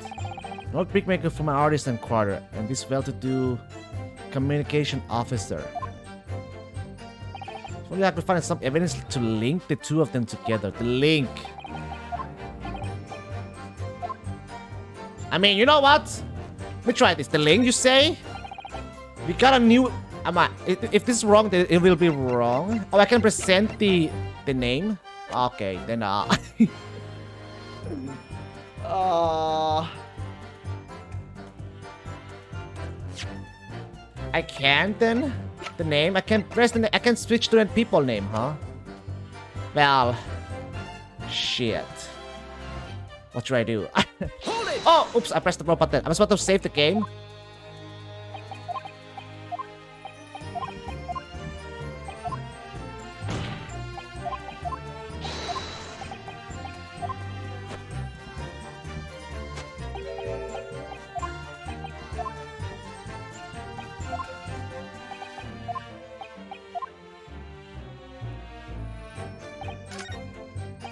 An old brickmaker from an artisan quarter, and this well-to-do communication officer. If only I could find some evidence to link the two of them together. The link. I mean, you know what? Let me try this. The link, you say? We got a new... If this is wrong, then it will be wrong. Oh, I can present the name? Okay, then I can't then? The name? I can press the name. I can switch to a people name, huh? Well, shit. What should I do? Oh, oops, I pressed the wrong button. I'm supposed to save the game.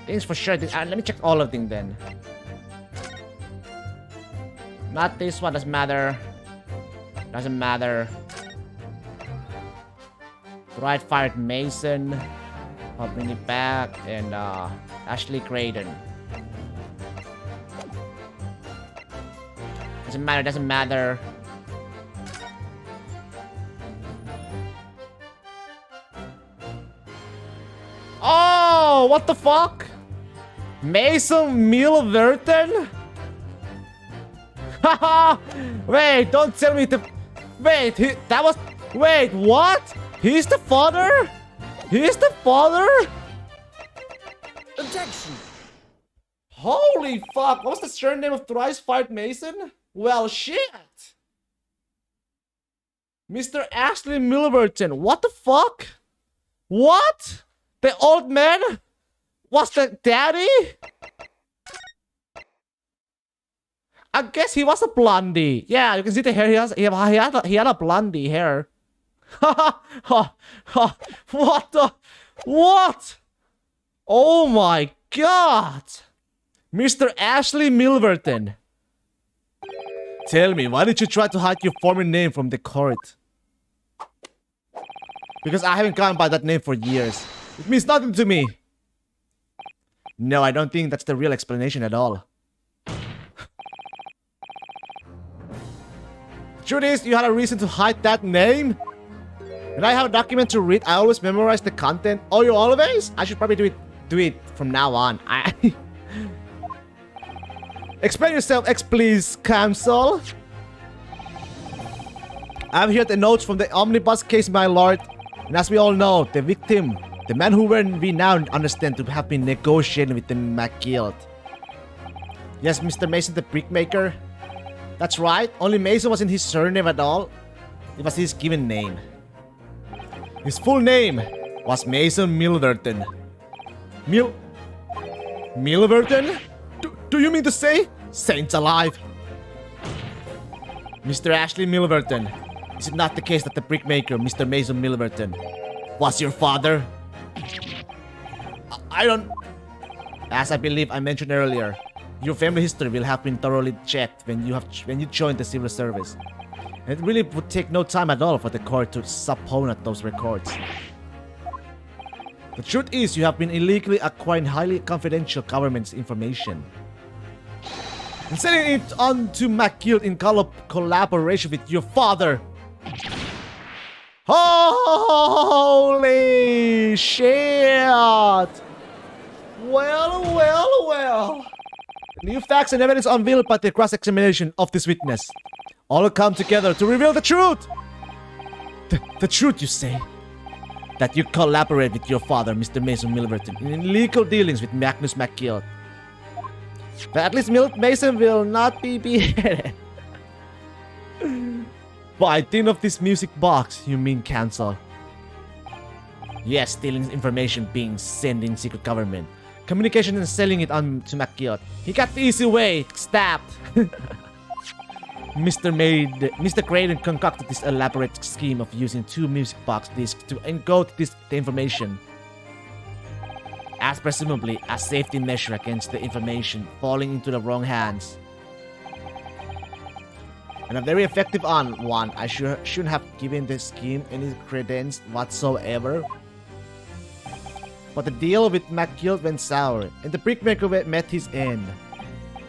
Things for sure. Let me check all of them then. Not this one. Doesn't matter. Doesn't matter. Bright Fired Mason. Popping it back. And Ashley Craden. Doesn't matter. Doesn't matter. Oh, what the fuck? Mason Milverton? Haha! Wait, don't tell me to... Wait, that was... Wait, what? He's the father? He's the father? Objection! Holy fuck, what was the surname of Thrice Fired Mason? Well, shit! Mr. Ashley Milverton, what the fuck? What? The old man was the daddy? I guess he was a blondie. Yeah, you can see the hair. He had a blondie hair. What the? What? Oh my god! Mr. Ashley Milverton. Tell me, why did you try to hide your former name from the court? Because I haven't gone by that name for years. It means nothing to me. No, I don't think that's the real explanation at all. Truth is, you had a reason to hide that name? When I have a document to read, I always memorize the content. Oh, you always? I should probably do it from now on. Explain yourself, please, counsel. I've heard the notes from the omnibus case, my lord. And as we all know, the victim, the man who we now understand to have been negotiating with the McGill. Yes, Mr. Mason, the brickmaker. That's right, only Mason wasn't his surname at all. It was his given name. His full name was Mason Milverton. Milverton? Do you mean to say? Saints alive! Mr. Ashley Milverton, is it not the case that the brickmaker, Mr. Mason Milverton, was your father? I don't... As I believe I mentioned earlier, your family history will have been thoroughly checked when you joined the civil service. And it really would take no time at all for the court to subpoena those records. The truth is, you have been illegally acquiring highly confidential government information and sending it on to McGill in collaboration with your father. Holy shit! Well. New facts and evidence unveiled by the cross-examination of this witness all come together to reveal the truth. The truth, you say? That you collaborate with your father, Mr. Mason Milverton, in illegal dealings with Magnus McGill. But at least Mason will not be beheaded. By dint of this music box, you mean, counsel? Yes, stealing information being sent in secret government. Communication and selling it on to McGill. He got the easy way, stabbed. Mr. Graydon concocted this elaborate scheme of using 2 music box discs to encode the information, as presumably a safety measure against the information falling into the wrong hands. And a very effective one. I shouldn't have given the scheme any credence whatsoever. But the deal with McGill went sour, and the brickmaker met his end.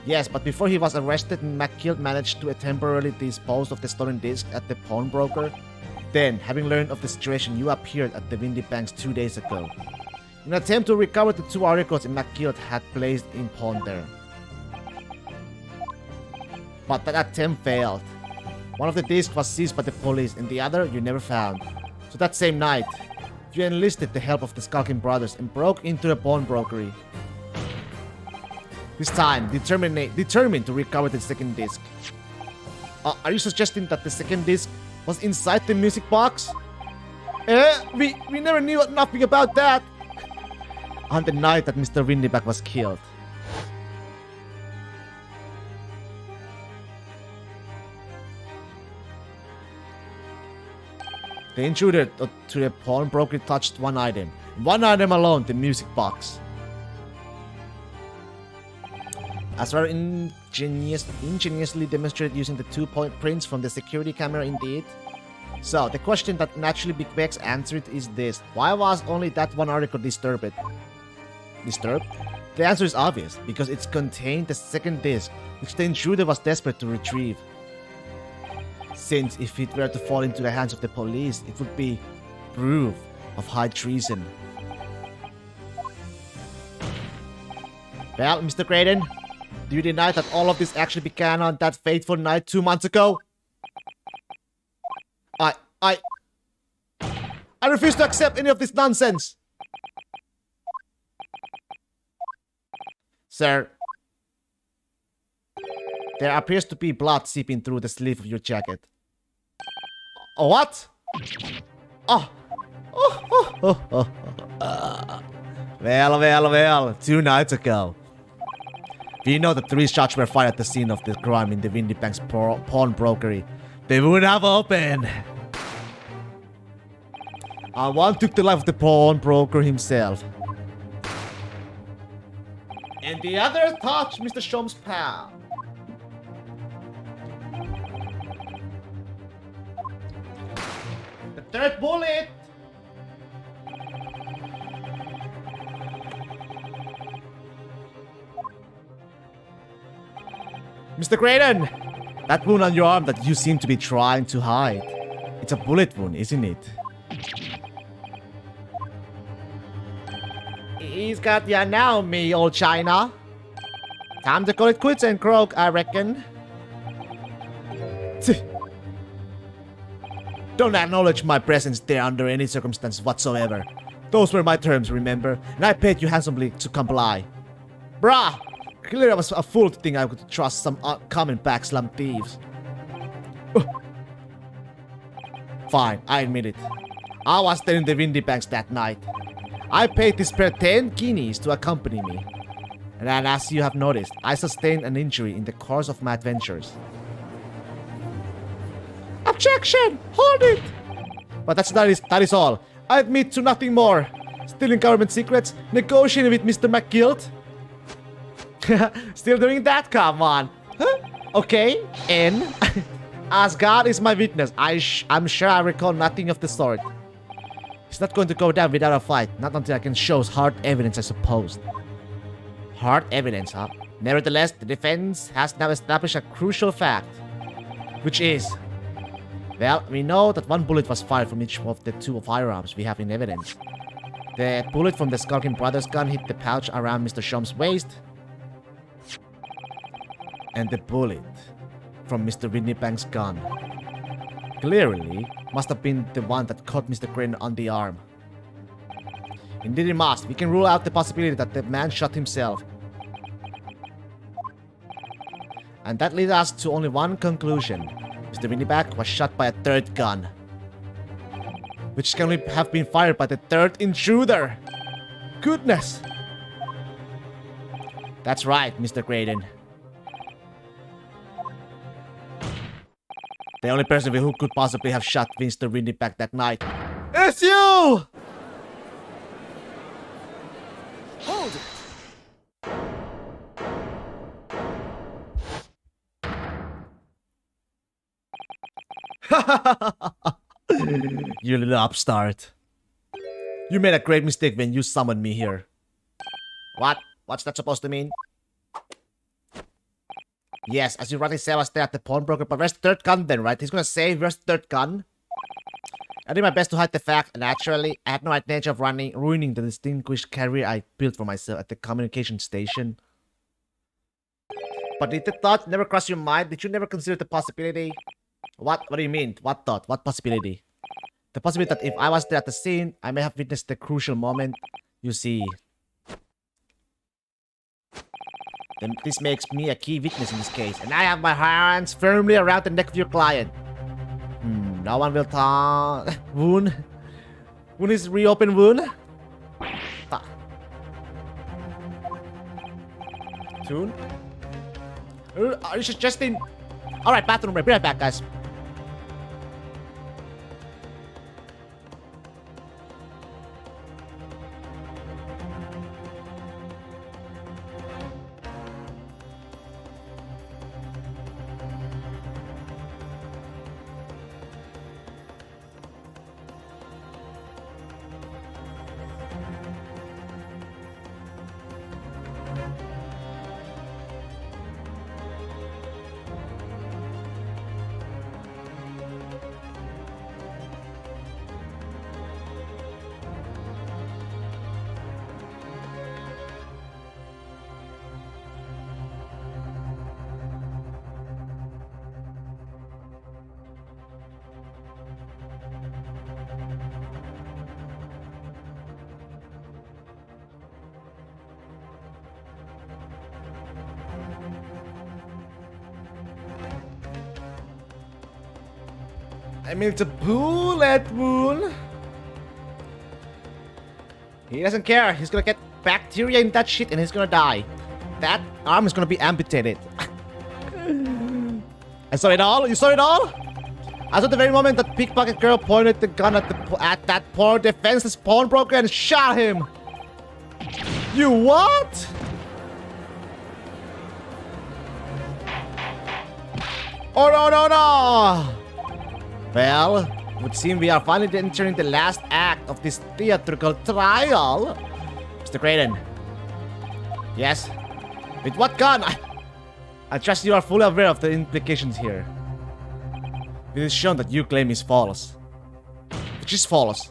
Yes, but before he was arrested, McGill managed to temporarily dispose of the stolen disc at the pawnbroker. Then, having learned of the situation, you appeared at the Windy Banks 2 days ago, in an attempt to recover the 2 articles McGill had placed in pawn there. But that attempt failed. One of the discs was seized by the police, and the other you never found. So that same night, you enlisted the help of the Skulking Brothers and broke into the pawnbrokery. This time, determined to recover the second disc. Are you suggesting that the second disc was inside the music box? We never knew nothing about that. On the night that Mr. Windyback was killed. The intruder to the pawnbroker touched one item alone, the music box. As rather ingeniously demonstrated using the 2-point prints from the security camera indeed. So, the question that naturally begs answer is this. Why was only that one article disturbed? Disturbed? The answer is obvious, because it contained the second disc, which the intruder was desperate to retrieve. Since if it were to fall into the hands of the police, it would be proof of high treason. Well, Mr. Graydon, do you deny that all of this actually began on that fateful night 2 months ago? I refuse to accept any of this nonsense! Sir, there appears to be blood seeping through the sleeve of your jacket. What? Well, 2 nights ago. We know that 3 shots were fired at the scene of the crime in the Windy Banks pawnbrokery. They would have opened. And one took the life of the pawnbroker himself. The other touch, Mr. Shom's pal. The third bullet. Mr. Graydon, that wound on your arm that you seem to be trying to hide. It's a bullet wound, isn't it? He's got ya now, me old China. Time to call it quits and croak, I reckon. Don't acknowledge my presence there under any circumstance whatsoever. Those were my terms, remember? And I paid you handsomely to comply. Bruh! Clearly I was a fool to think I could trust some common backslum thieves. Fine, I admit it. I was there in the windy banks that night. I paid this pair 10 guineas to accompany me. And as you have noticed, I sustained an injury in the course of my adventures. Objection! Hold it! But that is all. I admit to nothing more. Stealing government secrets, negotiating with Mr. McGilt. Still doing that? Come on. Huh? Okay, N. As God is my witness, I'm sure I recall nothing of the sort. It's not going to go down without a fight, not until I can show hard evidence, I suppose. Hard evidence, huh? Nevertheless, the defense has now established a crucial fact. Which is... Well, we know that one bullet was fired from each of the two firearms we have in evidence. The bullet from the Skulking Brothers gun hit the pouch around Mr. Shom's waist. And the bullet from Mr. Windybank's gun clearly must have been the one that caught Mr. Crane on the arm. Indeed it must. We can rule out the possibility that the man shot himself. And that leads us to only one conclusion. Mr. Windybank was shot by a third gun, which can only have been fired by the third intruder. Goodness! That's right, Mr. Graydon. The only person who could possibly have shot Mr. Windybank that night is you! Hold it! You little upstart. You made a great mistake when you summoned me here. What? What's that supposed to mean? Yes, as you rightly said, I was there at the pawnbroker, but where's the third gun then, right? He's gonna say, where's the third gun? I did my best to hide the fact, and actually, I had no intention of ruining the distinguished career I built for myself at the communication station. But did the thought never cross your mind? Did you never consider the possibility? What do you mean? What thought? What possibility? The possibility that if I was there at the scene, I may have witnessed the crucial moment. You see... Then this makes me a key witness in this case, and I have my hands firmly around the neck of your client. No one will talk. Wound? Wound is reopened wound? Tune? Are you suggesting... Alright, bathroom break. Be right back, guys. I mean, it's a bullet wound. He doesn't care. He's gonna get bacteria in that shit and he's gonna die. That arm is gonna be amputated. I saw it all. You saw it all? I saw the very moment that pickpocket girl pointed the gun at that poor defenseless pawnbroker and shot him. You what? Oh no, no, no! Well, it would seem we are finally entering the last act of this theatrical trial. Mr. Creighton. Yes? With what gun? I trust you are fully aware of the implications here. It is shown that your claim is false. Which is false.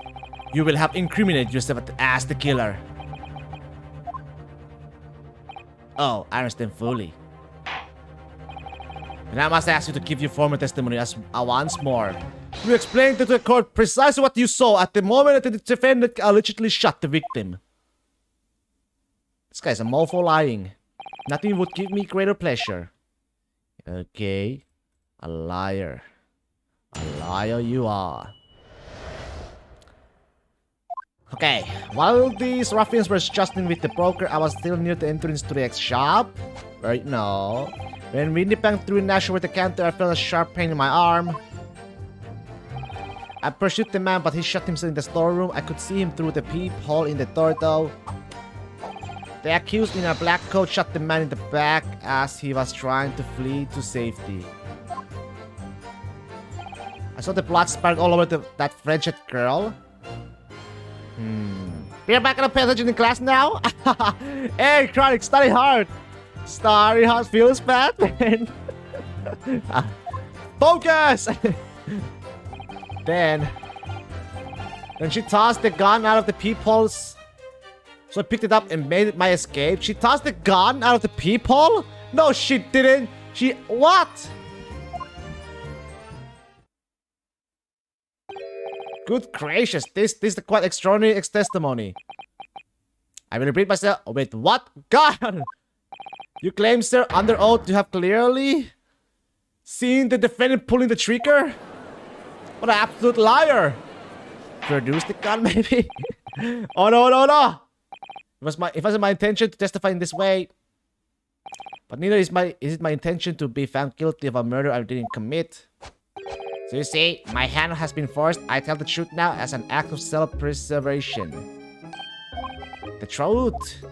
You will have incriminated yourself as the killer. Oh, I understand fully. And I must ask you to give your former testimony as once more. You explained to the court precisely what you saw at the moment that the defendant allegedly shot the victim. This guy's a mofo lying. Nothing would give me greater pleasure. Okay. A liar. A liar you are. Okay, while these ruffians were adjusting with the broker, I was still near the entrance to the X shop. Right now. When Winnie banged through Nash with the counter, I felt a sharp pain in my arm. I pursued the man, but he shut himself in the storeroom. I could see him through the peephole in the door though. The accused in a black coat shot the man in the back as he was trying to flee to safety. I saw the blood spattered all over that French-haired girl. You're back gonna pay attention in class now? Hey, Chronic, study hard! Study hard feels bad, man. Focus! Then she tossed the gun out of the peepholes. So I picked it up and made it my escape. She tossed the gun out of the peephole? No, she didn't. She... What? Good gracious, this is quite extraordinary testimony. I will repeat myself. Oh, wait, what? God! You claim, sir, under oath, you have clearly seen the defendant pulling the trigger? What an absolute liar! Produce the gun, maybe? Oh, no, no, no! It wasn't my intention to testify in this way. But neither is it my intention to be found guilty of a murder I didn't commit. So you see, my hand has been forced. I tell the truth now as an act of self-preservation. The truth.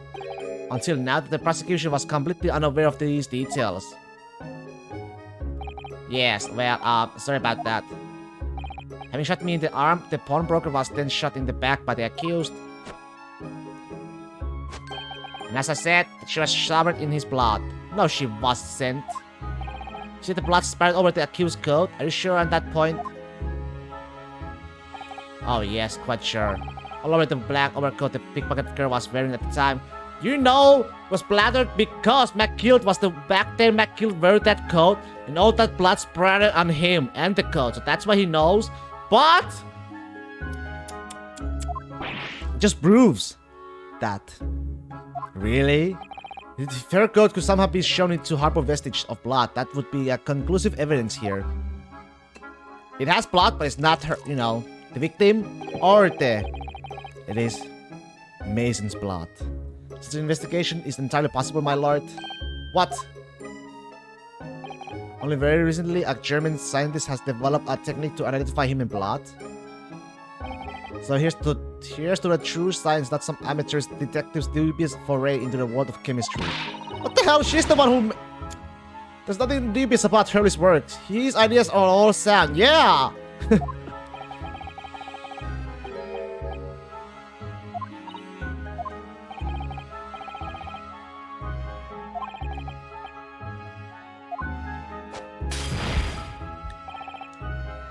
Until now, the prosecution was completely unaware of these details. Yes, well, sorry about that. Having shot me in the arm, the pawnbroker was then shot in the back by the accused. And as I said, she was showered in his blood. No, she wasn't. See the blood spattered over the accused's coat? Are you sure on that point? Oh yes, quite sure. All over the black overcoat the pickpocket girl was wearing at the time. You know, was splattered because McKill was the back there. McKill wore that coat, and all that blood splattered on him and the coat. So that's why he knows. But it just proves that. Really? If her coat could somehow be shown to harbor vestige of blood, that would be a conclusive evidence here. It has blood, but it's not her, you know, the victim or the... It is Mason's blood. Such an investigation is entirely possible, my lord. What? Only very recently, a German scientist has developed a technique to identify human blood. So here's to the true science, not some amateur's detective's dubious foray into the world of chemistry. What the hell? She's the one who... There's nothing dubious about Hurley's work. His ideas are all sound. Yeah!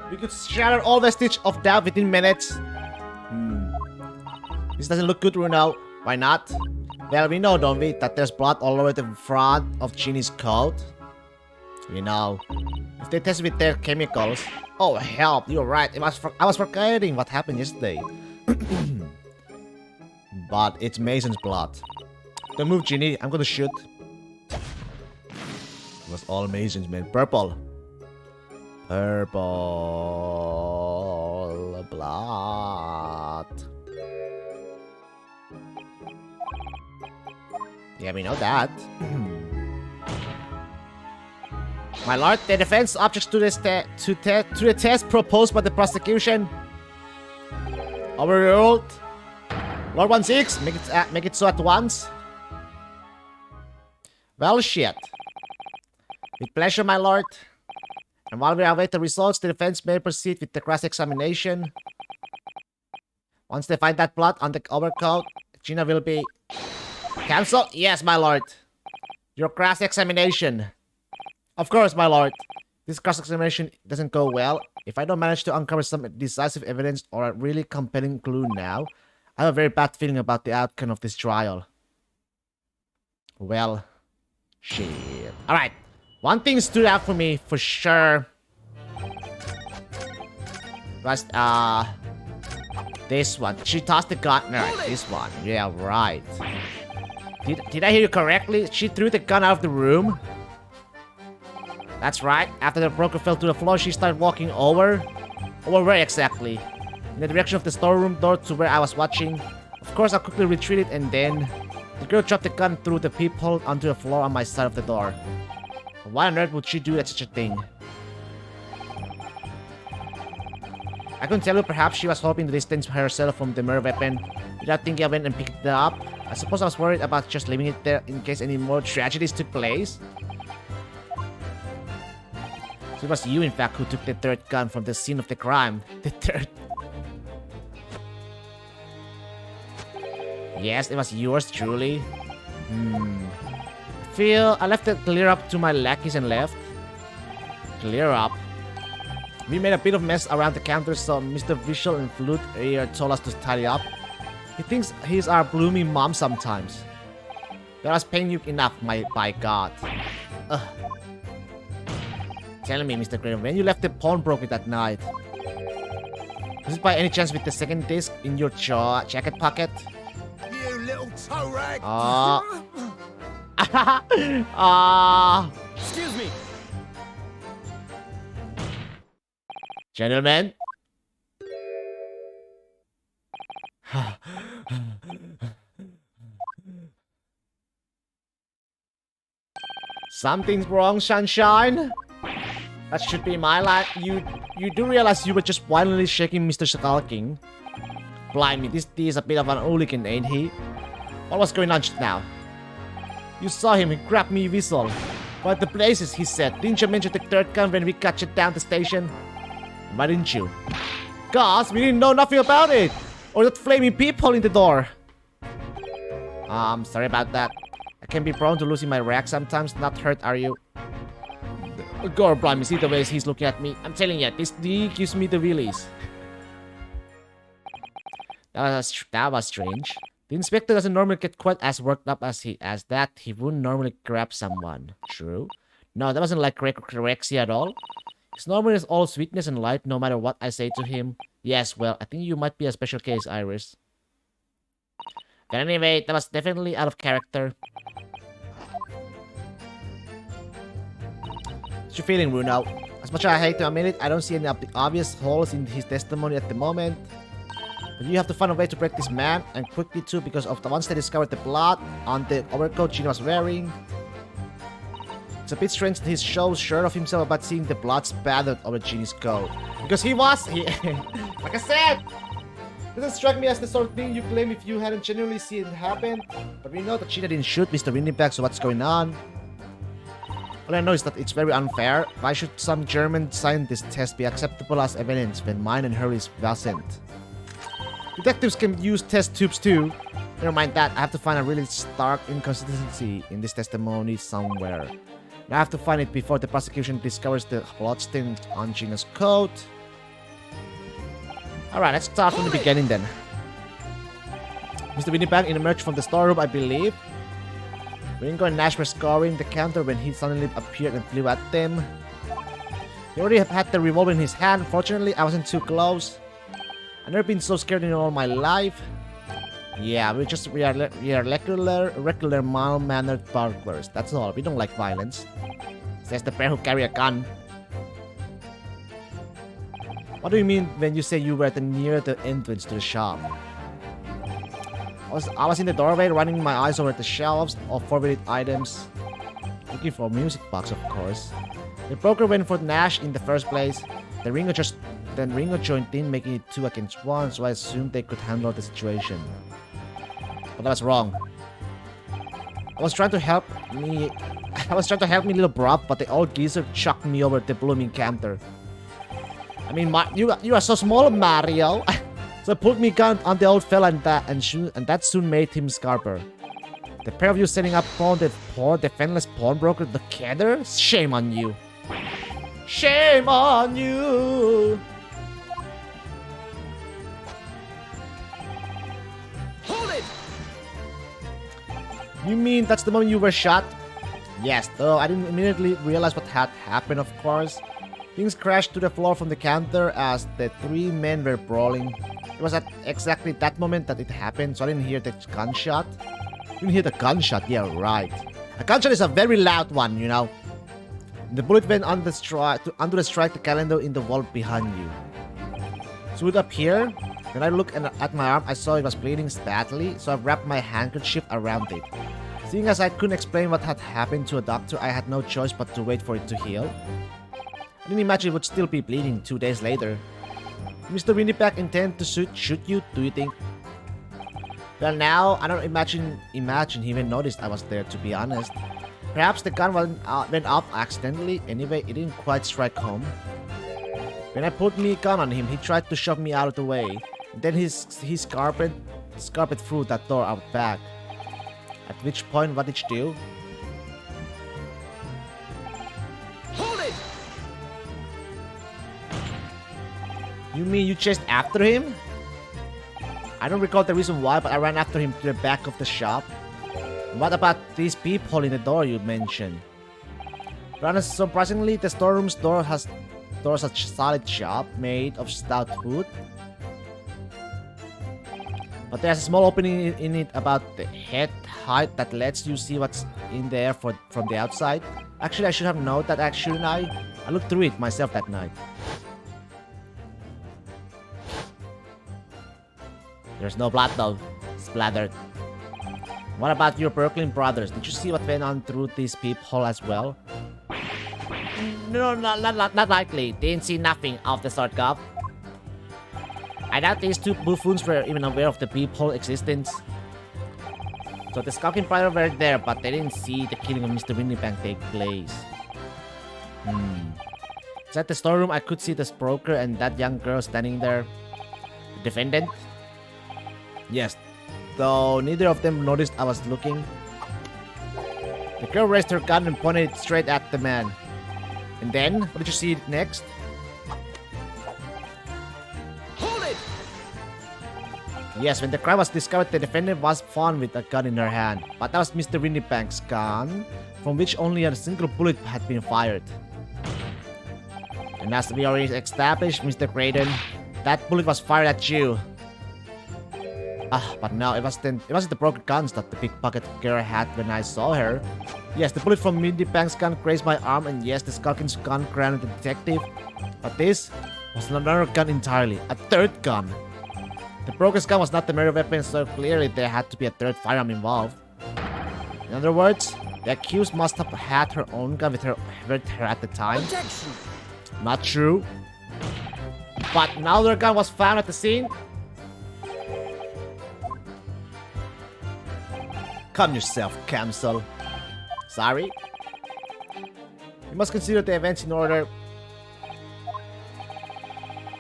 We could shatter all vestige of doubt within minutes. This doesn't look good, Bruno. Why not? Well, we know, don't we, that there's blood all over the front of Ginny's coat? We know. If they test with their chemicals... Oh, help, you're right. I was forgetting what happened yesterday. But it's Mason's blood. Don't move, Ginny. I'm gonna shoot. It was all Mason's, man. Purple. Purple blood. Yeah, we know that. My lord, the defense objects to this to the test proposed by the prosecution. Overruled. Lord 16, make it so at once. Well, shit. With pleasure, my lord. And while we await the results, the defense may proceed with the cross-examination. Once they find that blood on the overcoat, Gina will be cancelled. Yes, my lord. Your cross-examination. Of course, my lord. This cross-examination doesn't go well. If I don't manage to uncover some decisive evidence or a really compelling clue now, I have a very bad feeling about the outcome of this trial. Well, shit. Alright. One thing stood out for me for sure. Was, this one. She tossed the gun. No, this one. Yeah, right. Did I hear you correctly? She threw the gun out of the room? That's right. After the broker fell to the floor, she started walking over. Over where exactly? In the direction of the storeroom door to where I was watching. Of course, I quickly retreated and then the girl dropped the gun through the peephole onto the floor on my side of the door. Why on earth would she do such a thing? I couldn't tell you, perhaps she was hoping to distance herself from the murder weapon. Without thinking, I went and picked it up. I suppose I was worried about just leaving it there in case any more tragedies took place. So it was you, in fact, who took the third gun from the scene of the crime. The third. Yes, it was yours, truly. I left it clear up to my lackeys and left. Clear up. We made a bit of mess around the counter, so Mr. Visual and Flute here told us to tidy up. He thinks he's our bloomy mom sometimes. That was paying you enough, by God. Ugh. Tell me, Mr. Graham, when you left the pawnbroker that night, was it by any chance with the second disc in your jacket pocket? You little toe rag! Excuse me. Gentlemen. Something's wrong, Sunshine. That should be my life. You do realize you were just violently shaking Mr. Skulking. Blimey, this D is a bit of an hooligan, ain't he? What was going on just now? You saw him, he grabbed me whistle. What the places, he said. Didn't you mention the third gun when we got you down the station? Why didn't you? Cause we didn't know nothing about it! Or that flaming peephole in the door. Sorry about that. I can be prone to losing my rack sometimes. Not hurt, are you? God, blimey, see the ways he's looking at me. I'm telling you, this D gives me the willies. That was strange. The inspector doesn't normally get quite as worked up as that. He wouldn't normally grab someone. True. No, that wasn't like Rexy at all. He's normally all sweetness and light no matter what I say to him. Yes, well, I think you might be a special case, Iris. But anyway, that was definitely out of character. What's your feeling, Bruno? As much as I hate to admit it, I don't see any obvious holes in his testimony at the moment. But you have to find a way to break this man, and quickly too, because of the once they discovered the blood on the overcoat Gina was wearing. It's a bit strange that he shows sure of himself about seeing the blood spattered over Ginny's coat. Because he like I said! Doesn't strike me as the sort of thing you claim if you hadn't genuinely seen it happen. But we know that Gina didn't shoot Mr. Windenberg, so what's going on? All I know is that it's very unfair. Why should some German scientist test be acceptable as evidence when mine and hers wasn't? Detectives can use test tubes too. Never mind that, I have to find a really stark inconsistency in this testimony somewhere. I have to find it before the prosecution discovers the bloodstain on Gina's coat. Alright, let's start from the beginning then. Mr. Windenberg emerged from the storeroom, I believe. Ringo and Nash were scouring the counter when he suddenly appeared and flew at them. He already had the revolver in his hand. Fortunately, I wasn't too close. I've never been so scared in all my life. Yeah, we are regular mild-mannered burglars. That's all. We don't like violence. Says the pair who carry a gun. What do you mean when you say you were near the entrance to the shop? I was in the doorway, running my eyes over the shelves of forbidden items, looking for a music box, of course. The broker went for Nash in the first place. Then Ringo joined in, making it 2 against 1, so I assumed they could handle the situation. But that was wrong. I was trying to help me I was trying to help me, little bruv, but the old geezer chucked me over the blooming counter. I mean, you are so small, Mario. So I pulled me gun on the old fella, and that soon made him scarper. The pair of you setting up the defenseless pawnbroker together? Shame on you. Shame on you. Hold it! You mean that's the moment you were shot? Yes, though I didn't immediately realize what had happened, of course. Things crashed to the floor from the counter as the three men were brawling. It was at exactly that moment that it happened, so I didn't hear the gunshot. You didn't hear the gunshot? Yeah, right. A gunshot is a very loud one, you know. The bullet went under the strike the calendar in the wall behind you. So it up here. When I looked at my arm, I saw it was bleeding badly, so I wrapped my handkerchief around it. Seeing as I couldn't explain what had happened to a doctor, I had no choice but to wait for it to heal. I didn't imagine it would still be bleeding 2 days later. Mr. Winnieback intended to shoot you, do you think? Well, now, I don't imagine he even noticed I was there, to be honest. Perhaps the gun went off accidentally. Anyway, it didn't quite strike home. When I put my gun on him, he tried to shove me out of the way. Then he scarpered through that door out back. At which point, what did you do? Hold it! You mean you chased after him? I don't recall the reason why, but I ran after him to the back of the shop. What about this peephole in the door you mentioned? Rather surprisingly, the storeroom's door has a solid job made of stout wood. But there's a small opening in it about the head height that lets you see what's in there from the outside. Actually, I should have known that, shouldn't I? I looked through it myself that night. There's no blood though. Splattered. What about your Brooklyn brothers? Did you see what went on through this peephole as well? No, not likely. Didn't see nothing of the sort, Gov. I doubt these two buffoons were even aware of the peephole existence. So the skulking brothers were there, but they didn't see the killing of Mr. Winniebank take place. At the storeroom, I could see the broker and that young girl standing there. The defendant? Yes, though neither of them noticed I was looking. The girl raised her gun and pointed it straight at the man. And then, what did you see next? Hold it! Yes, when the crime was discovered, the defendant was found with a gun in her hand. But that was Mr. Winniebank's gun, from which only a single bullet had been fired. And as we already established, Mr. Graydon, that bullet was fired at you. But no, it wasn't the broken guns that the pickpocket girl had when I saw her. Yes, the bullet from Winniebank's gun grazed my arm, and yes, the skulking gun grounded the detective. But this was another gun entirely, a third gun. The broker's gun was not the murder weapon, so clearly there had to be a third firearm involved. In other words, the accused must have had her own gun with her at the time. Objection! Not true. But another gun was found at the scene. Calm yourself, Camsel. Sorry? You must consider the events in order.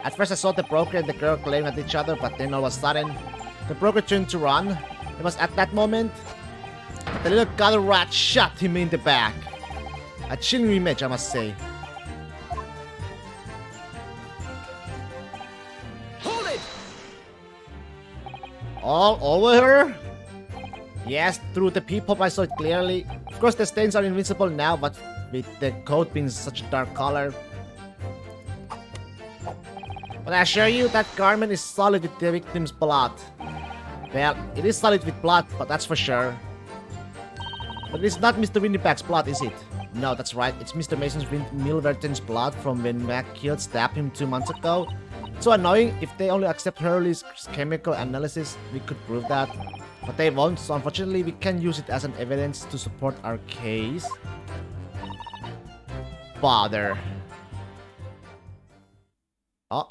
At first I saw the broker and the girl glaring at each other, but then all of a sudden, the broker turned to run. It was at that moment that the little gutter rat shot him in the back. A chilling image, I must say. Hold it! All over her? Yes, through the peephole I saw it clearly. Of course the stains are invincible now, but with the coat being such a dark color. But I assure you that garment is solid with the victim's blood. Well, it is solid with blood, but that's for sure. But it's not Mr. Winnieback's blood, is it? No, that's right. It's Mr. Mason's Milverton's blood from when Mac killed stabbed him 2 months ago. It's so annoying. If they only accept Hurley's chemical analysis, we could prove that. But they won't, so unfortunately we can use it as an evidence to support our case. Bother. Oh.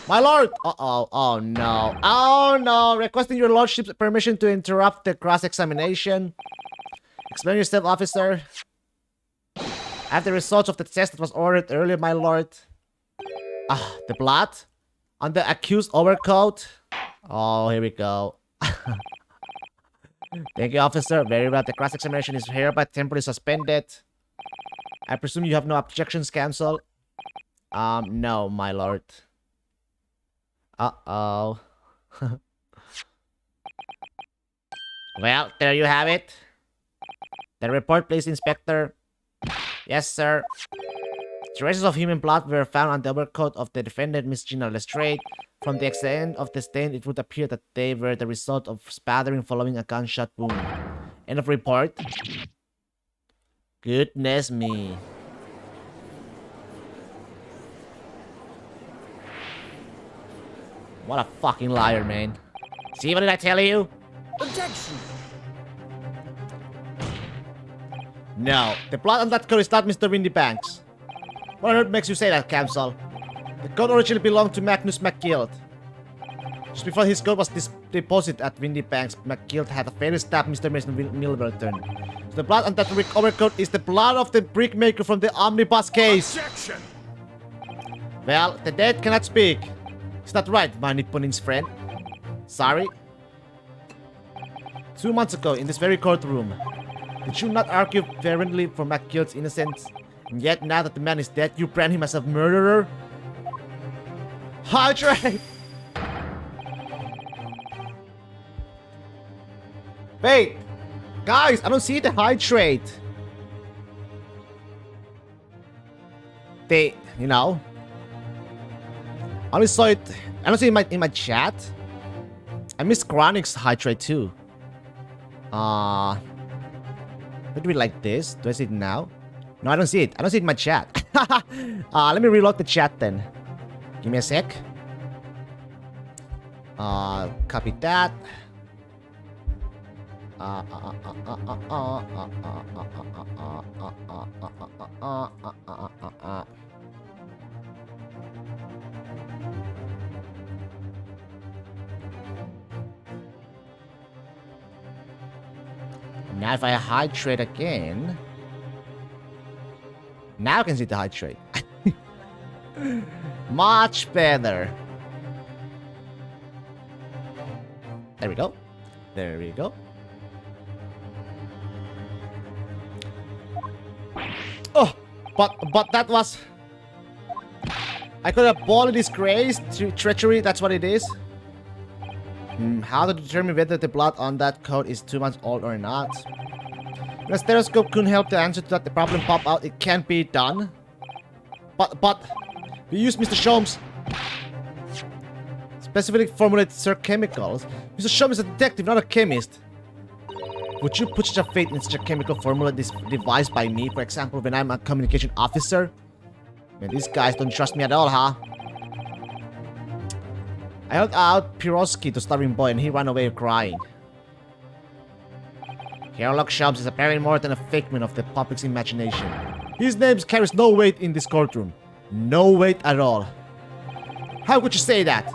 My lord! Uh-oh. Oh no. Oh no! Requesting your lordship's permission to interrupt the cross-examination. Explain yourself, officer. I have the results of the test that was ordered earlier, my lord. The blood on the accused overcoat. Oh, here we go. Thank you, officer. Very well. The cross-examination is hereby temporarily suspended. I presume you have no objections, counsel? No, my lord. Uh-oh. Well, there you have it. The report, please, Inspector. Yes, sir. Traces of human blood were found on the overcoat of the defendant, Miss Gina Lestrade. From the extent of the stain, it would appear that they were the result of spattering following a gunshot wound. End of report. Goodness me. What a fucking liar, man. See, what did I tell you? Objection. No, the blood on that coat is not Mr. Windy Banks. What on earth makes you say that, counsel? The coat originally belonged to Magnus McGill. Just before his coat was deposited at Windy Banks, McGill had a fatally stabbed Mr. Mason Milverton. So the blood on that overcoat is the blood of the brickmaker from the omnibus case. Objection. Well, the dead cannot speak. Is that right, my Nipponese friend? Sorry? 2 months ago, in this very courtroom, did you not argue vehemently for McGill's innocence? And yet, now that the man is dead, you brand him as a murderer? Hydrate! Wait! Guys, I don't see the hydrate! They, you know... I only saw it... I don't see it in my chat. I missed Chronicles hydrate too. Would we like this? Do I see it now? No, I don't see it. I don't see it in my chat. Let me reload the chat then. Give me a sec. Copy that. Now if I hydrate again... Now I can see the hydrate. Much better. There we go. There we go. Oh! But that was... I could have ball disgrace, treachery, that's what it is. How to determine whether the blood on that coat is 2 months old or not? The stethoscope couldn't help the answer to that the problem pop out. It can't be done. But we used Mr. Sholmes' specifically formulated search chemicals. Mr. Sholmes is a detective, not a chemist. Would you put such a faith in such a chemical formula devised by me, for example, when I'm a communication officer? Man, these guys don't trust me at all, huh? I held out Piroski to starving boy and he ran away crying. Sherlock Sholmes is apparently more than a figment of the public's imagination. His name carries no weight in this courtroom. No weight at all. How could you say that?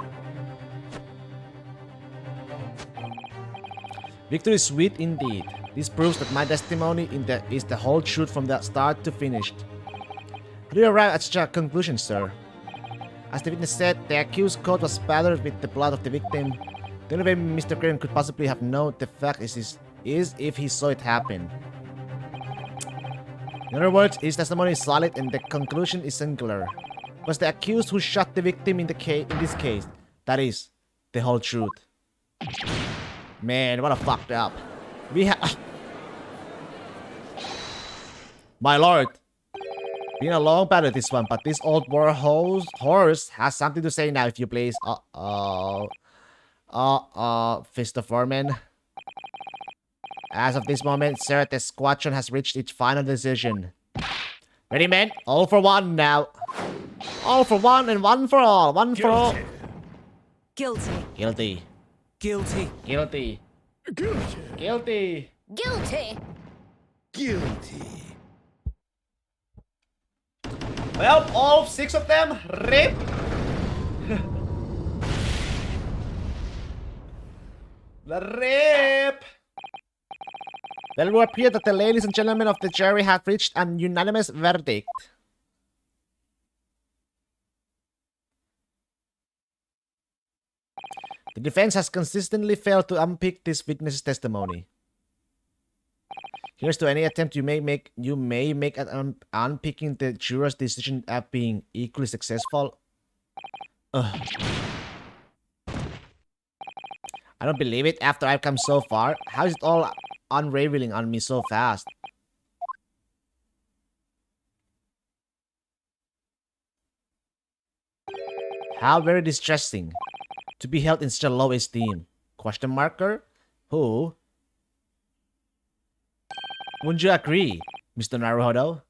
Victory is sweet indeed. This proves that my testimony is the whole truth from the start to finish. How do you arrive at such a conclusion, sir? As the witness said, the accused's coat was spattered with the blood of the victim. The only way Mr. Crane could possibly have known the fact is if he saw it happen. In other words, his testimony is solid and the conclusion is singular. It was the accused who shot the victim in this case. That is the whole truth. Man, what a fucked up. We have... My lord. Been a long battle this one, but this old war horse has something to say now, if you please. Fist of Foreman. As of this moment, sir, the squadron has reached its final decision. Ready, men? All for one now. All for one and one for all. One for all. Guilty. Guilty. Guilty. Guilty. Guilty. Guilty. Guilty. Guilty. Well, all 6 of them, rip. The rip. Well, it will appear that the ladies and gentlemen of the jury have reached an unanimous verdict. The defense has consistently failed to unpick this witness's testimony. Here's to any attempt you may make at unpicking the juror's decision as being equally successful. Ugh. I don't believe it after I've come so far. How is it all unraveling on me so fast? How very distressing to be held in such a low esteem. Question marker? Who? Wouldn't you agree, Mr. Naruhodo?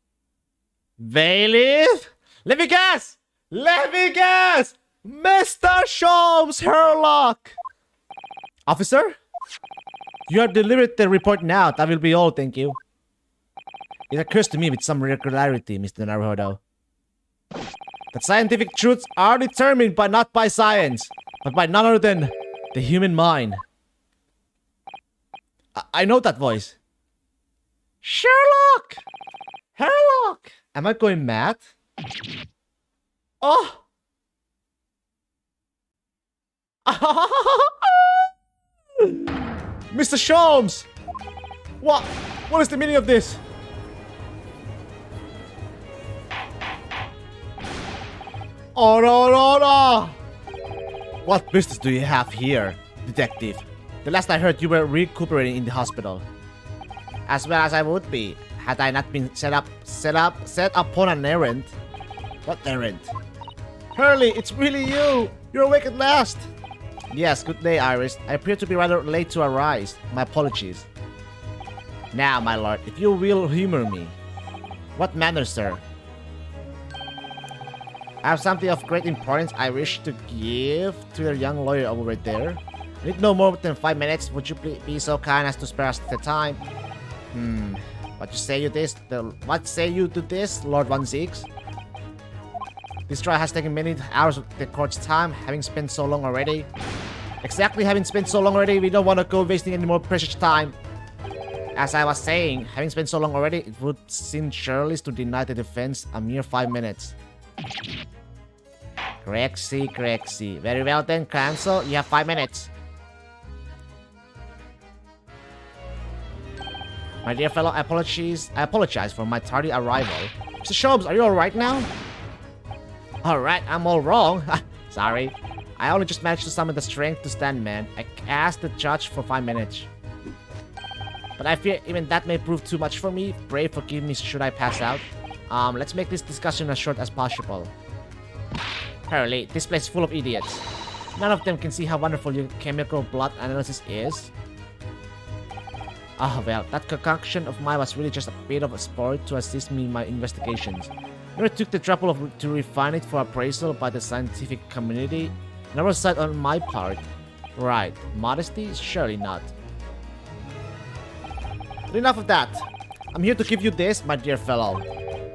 Bailiff? Let me guess! Let me guess! Mr. Sholmes Herlock! Officer? You have delivered the report now. That will be all, thank you. It occurs to me with some regularity, Mr. Naruhodo, that scientific truths are determined not by science, but by none other than the human mind. I know that voice. Sherlock! Herlock! Am I going mad? Oh! Mr. Sholmes! What is the meaning of this? Oh no! What business do you have here, detective? The last I heard, you were recuperating in the hospital. As well as I would be, had I not been set upon an errand. What errand? Hurley, it's really you! You're awake at last! Yes, good day, Iris. I appear to be rather late to arise. My apologies. Now, my lord, if you will humor me. What manner, sir? I have something of great importance I wish to give to the young lawyer over there. I need no more than 5 minutes. Would you please be so kind as to spare us the time? What say you to this, Lord Von Zieks? This trial has taken many hours of the court's time, having spent so long already. Exactly, having spent so long already, we don't want to go wasting any more precious time. As I was saying, having spent so long already, it would seem churlish to deny the defense a mere 5 minutes. Correctly. Very well then, counsel, you have 5 minutes. My dear fellow, I apologize for my tardy arrival. Mr. Sholmes, are you alright now? Alright, I'm all wrong. Sorry. I only just managed to summon the strength to stand, man. I asked the judge for 5 minutes. But I fear even that may prove too much for me. Pray forgive me should I pass out. Let's make this discussion as short as possible. Hurley, this place is full of idiots. None of them can see how wonderful your chemical blood analysis is. Ah, well, that concoction of mine was really just a bit of a sport to assist me in my investigations. Never took the trouble to refine it for appraisal by the scientific community. Never said on my part. Right, modesty? Surely not. But enough of that. I'm here to give you this, my dear fellow.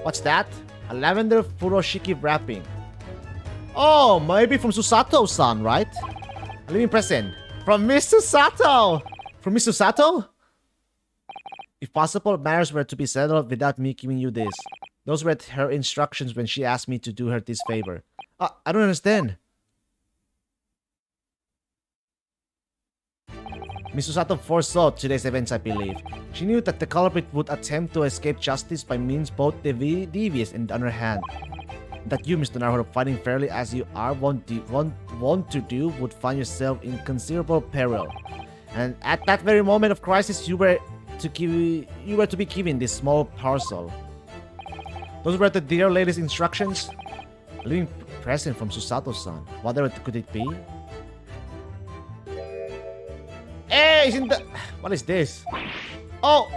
What's that? A lavender furoshiki wrapping. Oh, maybe from Susato-san, right? A living present. From Miss Susato! From Miss Susato? If possible, matters were to be settled without me giving you this. Those were her instructions when she asked me to do her this favor. I don't understand. Miss Susato foresaw today's events, I believe. She knew that the culprit would attempt to escape justice by means both devious and underhand. That you, Mr. Naruhodo, fighting fairly as you are wont to do, would find yourself in considerable peril. And at that very moment of crisis, you were to be given this small parcel. Those were the dear lady's instructions. A living present from Susato-san. Whatever could it be? Hey, isn't that... What is this? Oh,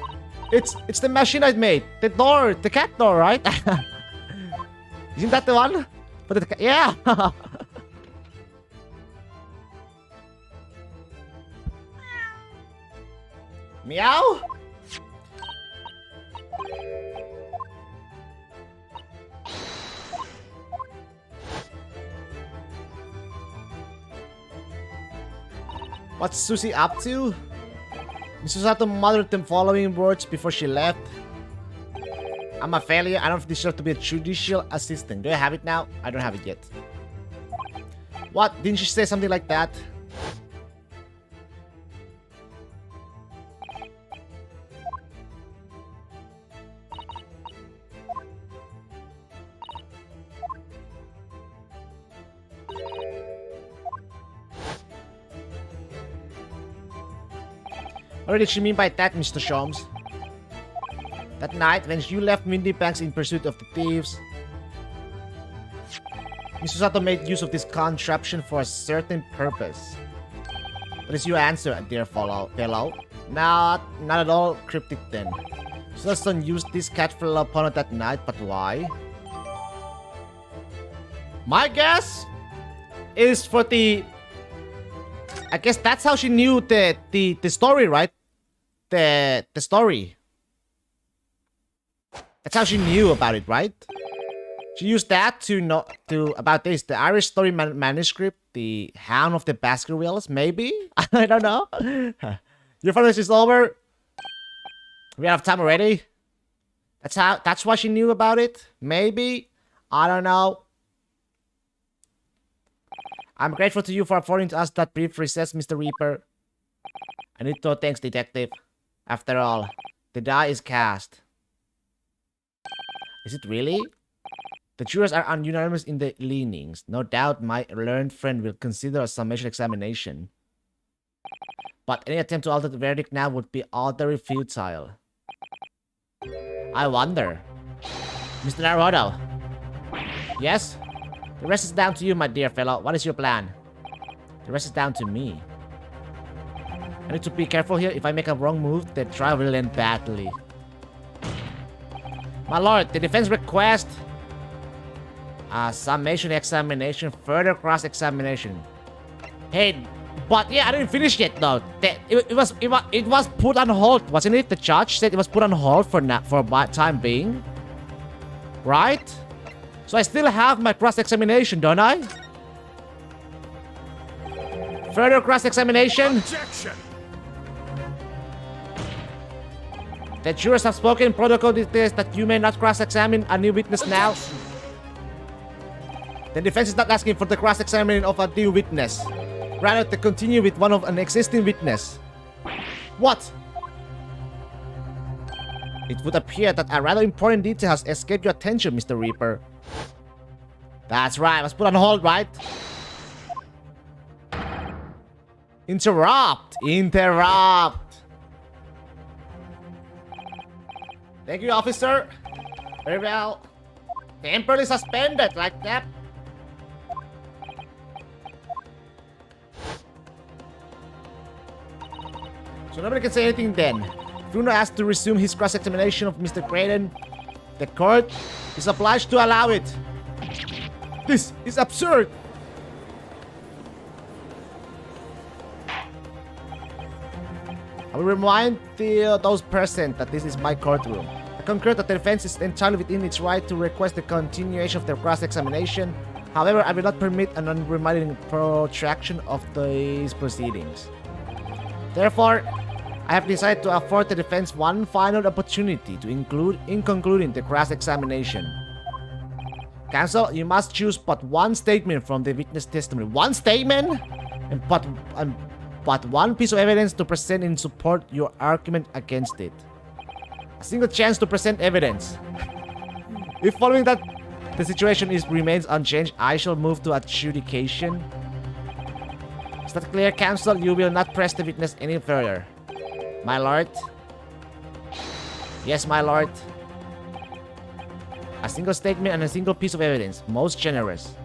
it's the machine I made. The door, the cat door, right? Isn't that the one? But the yeah. Meow. What's Susie up to? Mrs. Sato muttered the following words before she left. I'm a failure. I don't deserve to be a judicial assistant. Do I have it now? I don't have it yet. What? Didn't she say something like that? What did she mean by that, Mr. Sholmes? That night, when you left Windy Banks in pursuit of the thieves, Mr. Sato made use of this contraption for a certain purpose. What is your answer, dear fellow? Not at all cryptic then. Susan used this cat for love opponent that night, but why? My guess is for the... I guess that's how she knew the story, right? The story. That's how she knew about it, right? She used that to know about this. The Irish story manuscript, the Hound of the Baskervilles, maybe? I don't know. Your furnace is over. We have time already. That's why she knew about it? Maybe? I don't know. I'm grateful to you for affording us that brief recess, Mr. Reaper. I need to thanks, Detective. After all, the die is cast. Is it really? The jurors are unanimous in the leanings. No doubt my learned friend will consider a summation examination. But any attempt to alter the verdict now would be utterly futile. I wonder. Mr. Naruhodo. Yes? The rest is down to you, my dear fellow. What is your plan? The rest is down to me. I need to be careful here. If I make a wrong move, the trial will end badly. My lord, the defense requests a summation examination, further cross-examination. Hey, but yeah, I didn't finish yet though. It was put on hold, wasn't it? The judge said it was put on hold for time being, right? So I still have my cross-examination, don't I? Further cross-examination. Objection! The jurors have spoken. Protocol dictates that you may not cross-examine a new witness now. The defense is not asking for the cross-examining of a new witness. Rather, to continue with one of an existing witness. What? It would appear that a rather important detail has escaped your attention, Mr. Reaper. That's right, I was put on hold, right? Interrupt! Interrupt! Thank you, officer. Very well. Temporarily suspended like that. So nobody can say anything then. Bruno asked to resume his cross-examination of Mr. Creighton. The court is obliged to allow it. This is absurd. I will remind those present that this is my courtroom. I concur that the defense is entirely within its right to request the continuation of their cross-examination. However, I will not permit an unremitting protraction of these proceedings. Therefore, I have decided to afford the defense one final opportunity to include in concluding the cross-examination. Counsel, you must choose but one statement from the witness testimony. One statement? And but one piece of evidence to present in support your argument against it. A single chance to present evidence. If following that the situation remains unchanged, I shall move to adjudication. Is that clear, counsel? You will not press the witness any further. My lord? Yes, my lord. A single statement and a single piece of evidence. Most generous.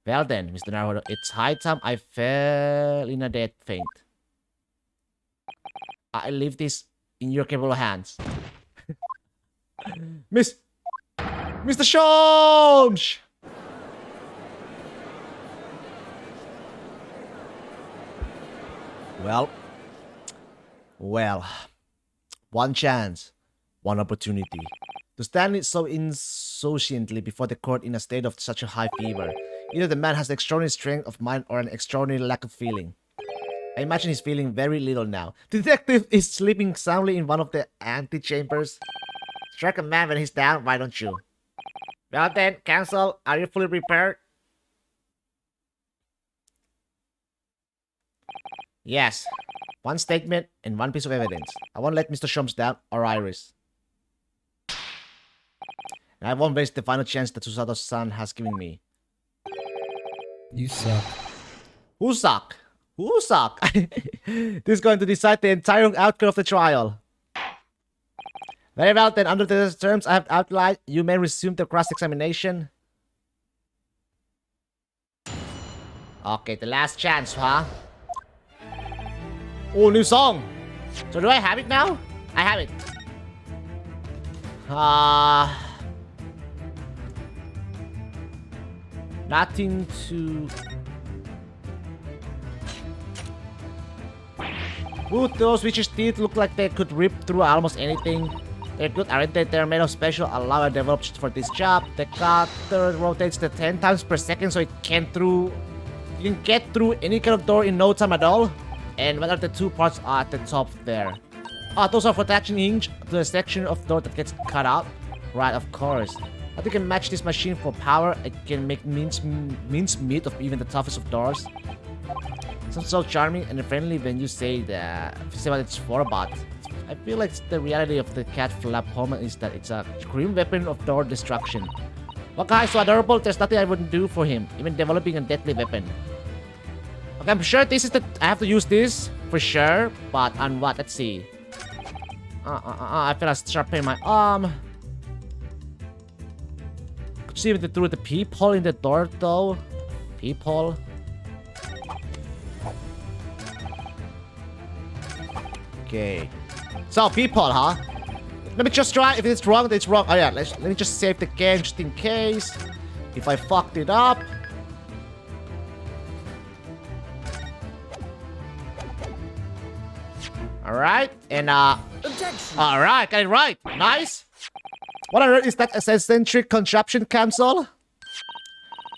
Well then, Mr. Naruhodo, it's high time I fell in a dead faint. I leave this in your capable hands. Mr. Sholmes! Well, one chance, one opportunity. To stand it so insouciantly before the court in a state of such a high fever. Either the man has extraordinary strength of mind or an extraordinary lack of feeling. I imagine he's feeling very little now. The detective is sleeping soundly in one of the antechambers. Strike a man when he's down, why don't you? Well then, Counsel, are you fully prepared? Yes. One statement and one piece of evidence. I won't let Mr. Shums down or Iris. And I won't waste the final chance that Susato-san has given me. You suck. Who suck? Who suck? This is going to decide the entire outcome of the trial. Very well then, under the terms I have outlined, you may resume the cross-examination. Okay, the last chance, huh? Oh, new song! So do I have it now? I have it. Nothing to... Ooh, those witches' teeth look like they could rip through almost anything. They're good, aren't they? They're made of special alloy developed for this job. The cutter rotates the 10 times per second so it can get through any kind of door in no time at all. And what are the two parts at the top there? Ah, those are for attaching hinge to the section of door that gets cut out. Right, of course. I think I can match this machine for power. It can make mincemeat of even the toughest of doors. Sounds so charming and friendly when you say what it's for about. I feel like the reality of the cat flap helmet is that it's a grim weapon of door destruction. What guy is so adorable, there's nothing I wouldn't do for him, even developing a deadly weapon. Okay, I'm sure this is I have to use this for sure, but on what? Let's see. I feel like sharpening my arm. Could see even through the peephole in the door though. Peephole. Okay. So peephole, huh? Let me just try. If it's wrong, then it's wrong. Oh yeah, let me just save the game just in case. If I fucked it up. Alright, and Objection. alright, got it right. Nice. What on earth is that eccentric contraption, Camsol?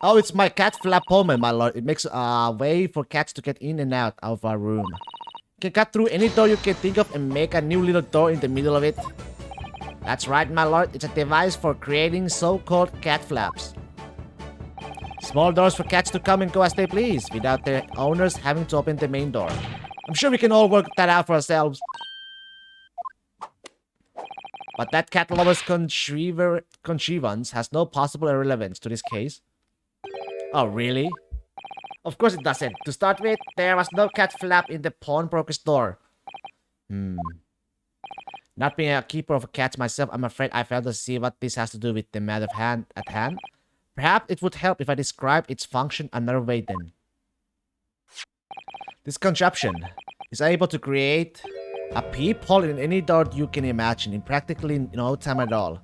Oh, it's my cat flap helmet, my lord. It makes a way for cats to get in and out of our room. You can cut through any door you can think of and make a new little door in the middle of it. That's right, my lord. It's a device for creating so-called cat flaps. Small doors for cats to come and go as they please, without their owners having to open the main door. I'm sure we can all work that out for ourselves. But that cat lover's contrivance has no possible relevance to this case. Oh, really? Of course it doesn't. To start with, there was no cat flap in the pawnbroker's door. Not being a keeper of cats myself, I'm afraid I failed to see what this has to do with the matter at hand. Perhaps it would help if I described its function another way then. This contraption is able to create a peephole in any door you can imagine in practically no time at all.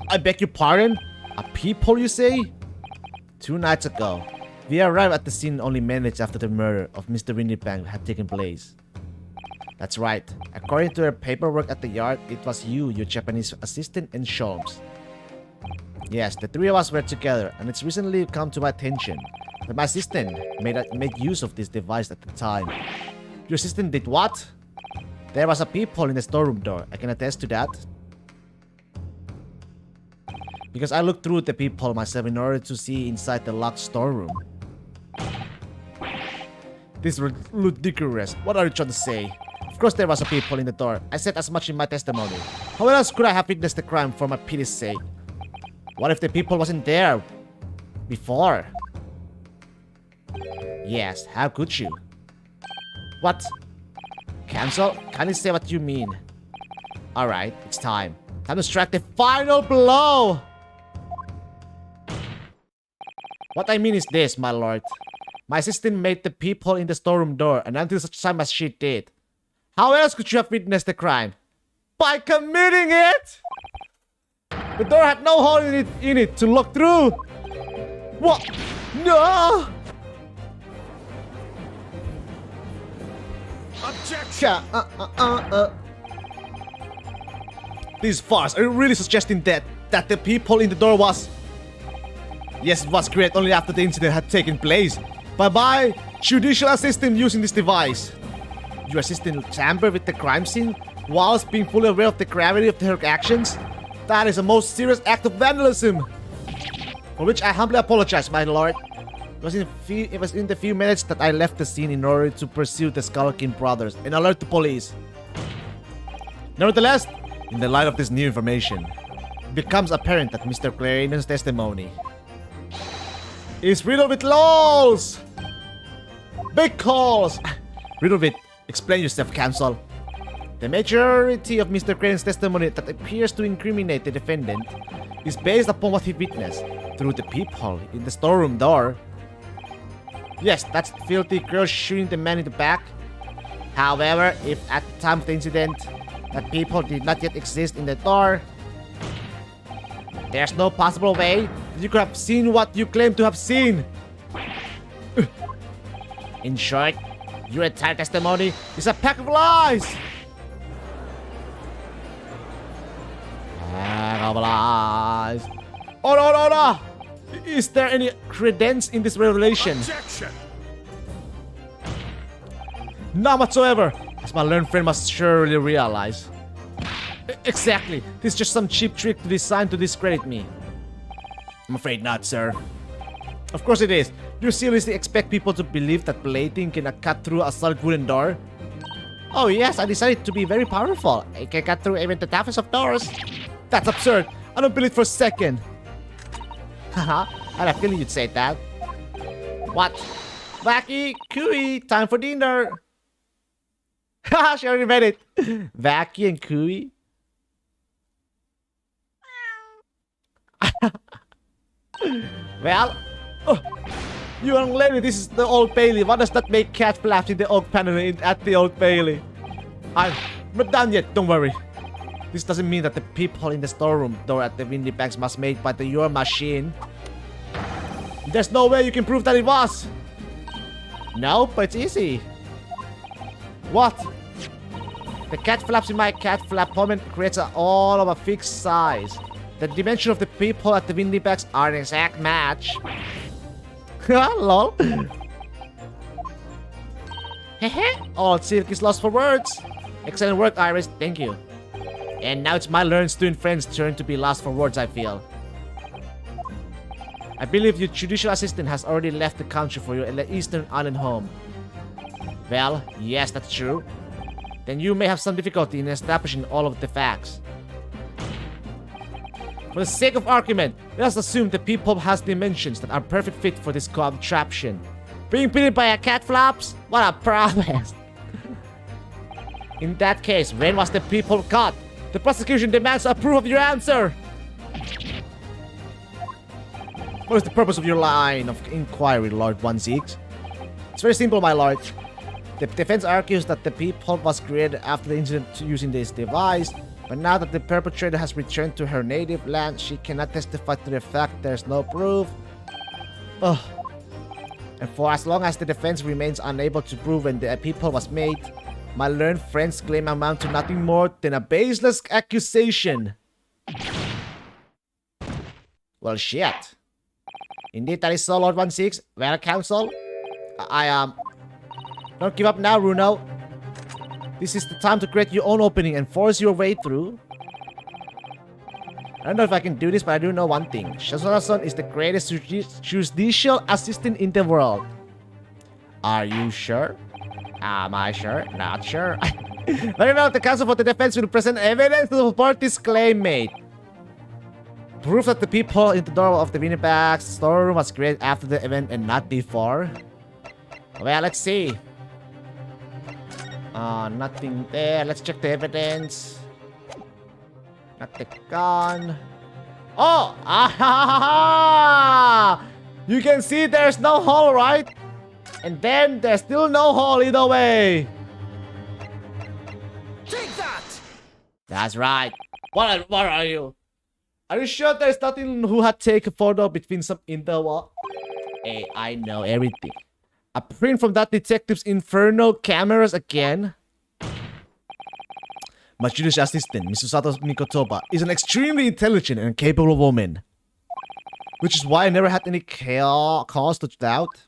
I beg your pardon? A peephole, you say? 2 nights ago, we arrived at the scene only minutes after the murder of Mr. Windybank had taken place. That's right. According to her paperwork at the yard, it was you, your Japanese assistant, and Sholmes. Yes, the 3 of us were together, and it's recently come to my attention that my assistant made use of this device at the time. Your assistant did what? There was a peephole in the storeroom door. I can attest to that. Because I looked through the peephole myself in order to see inside the locked storeroom. This is ludicrous. What are you trying to say? Of course there was a peephole in the door. I said as much in my testimony. How else could I have witnessed the crime for my pity's sake? What if the peephole wasn't there before? Yes, how could you? What? Cancel? Can you say what you mean? Alright, it's time. Time to strike the final blow! What I mean is this, my lord. My assistant made the peephole in the storeroom door, and until such time as she did. How else could you have witnessed the crime? By committing it! The door had no hole in it to look through! What? No! Objection. This farce. Are you really suggesting that the peephole in the door was... Yes, it was created only after the incident had taken place. By my judicial assistant using this device. You assist in tamper with the crime scene whilst being fully aware of the gravity of her actions? That is a most serious act of vandalism, for which I humbly apologize, my lord. It was in the few minutes that I left the scene in order to pursue the Skullkin brothers and alert the police. Nevertheless, in the light of this new information, it becomes apparent that Mr. Clarenon's testimony is riddled with lols! Big calls! Riddled with, explain yourself, counsel. The majority of Mr. Crane's testimony that appears to incriminate the defendant is based upon what he witnessed through the peephole in the storeroom door. Yes, that's the filthy girl shooting the man in the back. However, if at the time of the incident, that peephole did not yet exist in the door, there's no possible way that you could have seen what you claim to have seen. In short, your entire testimony is a pack of lies! Pack of lies. Oh no, no, no! Is there any credence in this revelation? Objection! None whatsoever, as my learned friend must surely realize. Exactly, this is just some cheap trick designed to discredit me. I'm afraid not, sir. Of course it is. Do you seriously expect people to believe that blading can cut through a solid wooden door? Oh yes, I decided to be very powerful. It can cut through even the toughest of doors. That's absurd. I don't believe it for a second. Haha, I had a feeling you'd say that. What? Wacky, Cooey, time for dinner. Haha, she already read it. Wacky and Cooey. Well, oh, you young lady, this is the Old Bailey. Why does that make cat flaps in the oak panel at the Old Bailey? I'm not done yet, don't worry. This doesn't mean that the peephole in the storeroom door at the Windy Banks was made by your machine. There's no way you can prove that it was. No, but it's easy. What? The cat flaps in my cat flap comment creates all of a fixed size. The dimension of the peephole at the Windy Banks are an exact match. Lol. Hehe. Old Silk is lost for words. Excellent work, Iris. Thank you. And now it's my learned student friend's turn to be lost for words, I feel. I believe your judicial assistant has already left the country for your Eastern Island home. Well, yes, that's true. Then you may have some difficulty in establishing all of the facts. For the sake of argument, let us assume the peephole has dimensions that are perfect fit for this contraption. Being pitted by a cat flaps? What a promise! In that case, when was the peephole cut? The prosecution demands a proof of your answer! What is the purpose of your line of inquiry, Lord 16? It's very simple, my lord. The defense argues that the peephole was created after the incident using this device, but now that the perpetrator has returned to her native land, she cannot testify to the fact there's no proof. Ugh. And for as long as the defense remains unable to prove when the peephole was made, my learned friend's claim amount to nothing more than a baseless accusation. Well, shit. Indeed, that is so, Lord 16. Well, counsel, don't give up now, Runo. This is the time to create your own opening and force your way through. I don't know if I can do this, but I do know one thing. Shazora-san is the greatest judicial assistant in the world. Are you sure? Am I sure? Not sure. Very well, the counsel for the defense will present evidence to support this claim made. Proof that the peephole in the door of the Winnipeg's storeroom was created after the event and not before. Well, let's see. Nothing there. Let's check the evidence. Not the gun. Oh! Ah! You can see there's no hole, right? And then there's still no hole either way. Take that! That's right. What are you? Are you sure there's nothing who had taken a photo between some interval? Hey, I know everything. A print from that detective's infernal cameras again? My judicial assistant, Mizusato Mikotoba, is an extremely intelligent and capable woman. Which is why I never had any cause to doubt.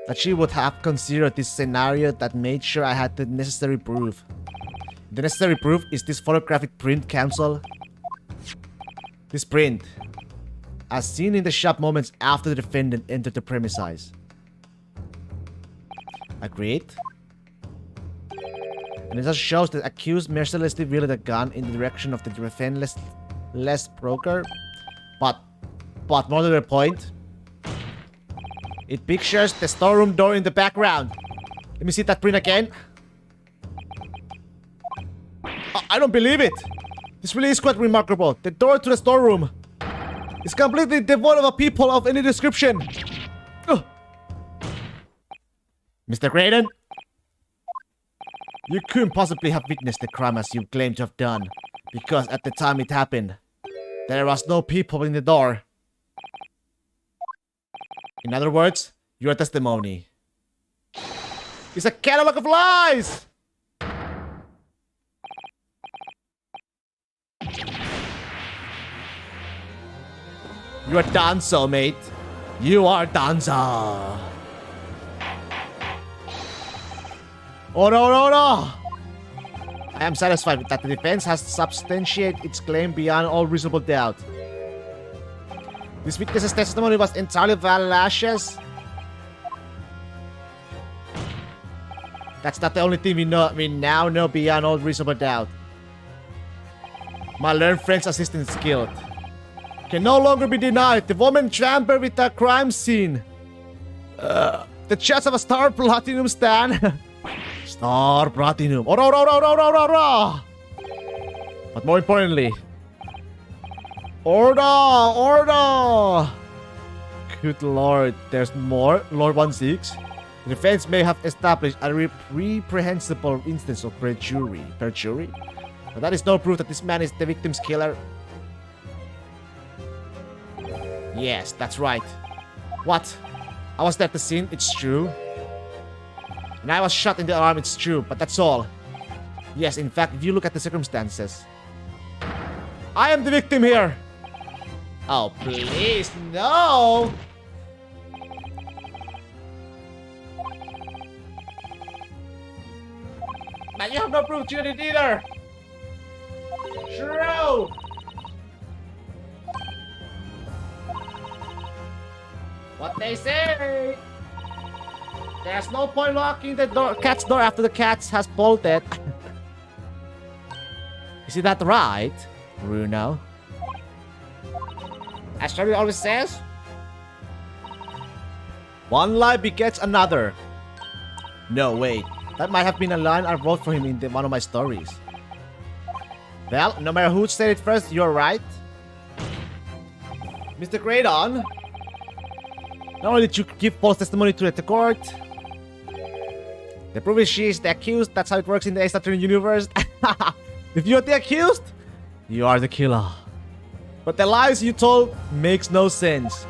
that she would have considered this scenario that made sure I had the necessary proof. The necessary proof is this photographic print, Council. This print, as seen in the shop moments after the defendant entered the premises. Agreed? And it just shows the accused mercilessly wielded a gun in the direction of the defenseless broker. But more to the point, it pictures the storeroom door in the background. Let me see that print again. I don't believe it. This really is quite remarkable. The door to the storeroom is completely devoid of a people of any description. Ugh. Mr. Graydon, you couldn't possibly have witnessed the crime as you claim to have done, because at the time it happened, there was no people in the door. In other words, your testimony is a catalog of lies! You are done, soulmate. You are done, so. Oh no, no, no! I am satisfied that the defense has substantiated its claim beyond all reasonable doubt. This witness's testimony was entirely fallacious. That's not the only thing we now know beyond all reasonable doubt. My learned French assistant skilled can no longer be denied. The woman tampered with the crime scene. The chance of a star platinum stand. Star platinum. Oh, no, no, no, no, no, no, no. But more importantly, order. Good lord, there's more. Lord 16. The defense may have established a reprehensible instance of perjury. But that is no proof that this man is the victim's killer. Yes, that's right. What? I was there at the scene, it's true. And I was shot in the arm, it's true, but that's all. Yes, in fact, if you look at the circumstances, I am the victim here. Oh, please, no! Man, you have no proof you did either! True! What they say! There's no point locking the cat's door after the cat has bolted. Is that right, Bruno? As Charlie always says, one lie begets another. No, wait. That might have been a line I wrote for him in one of my stories. Well, no matter who said it first, you're right. Mr. Graydon, not only did you give false testimony to the court, the proof is she is the accused. That's how it works in the Ace Attorney universe. If you're the accused, you are the killer. But the lies you told makes no sense.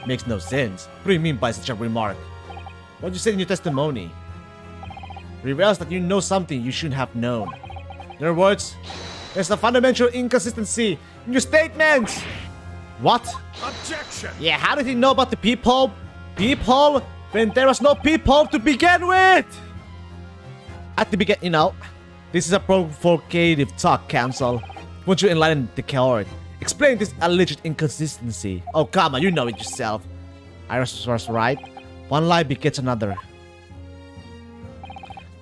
Makes no sense? What do you mean by such a remark? What you said in your testimony reveals that you know something you shouldn't have known. In other words, there's a fundamental inconsistency in your statements. What? Objection! Yeah, how did he know about the peephole? Peephole? When there was no peephole to begin with! At the beginning, this is a provocative talk, Council. Won't you enlighten the court? Explain this alleged inconsistency. Oh, come on, you know it yourself. Iris was right. One lie begets another.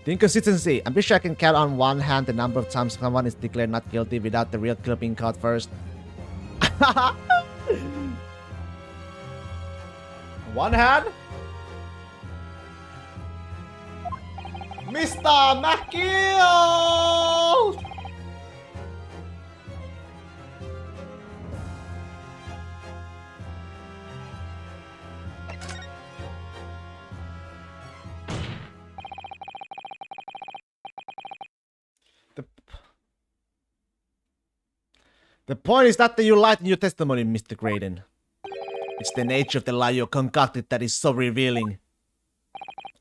The inconsistency. I'm pretty sure I can count on one hand the number of times someone is declared not guilty without the real killer being caught first. One hand? Mr. McGill! The point is not that you lied in your testimony, Mr. Graydon. It's the nature of the lie you concocted that is so revealing.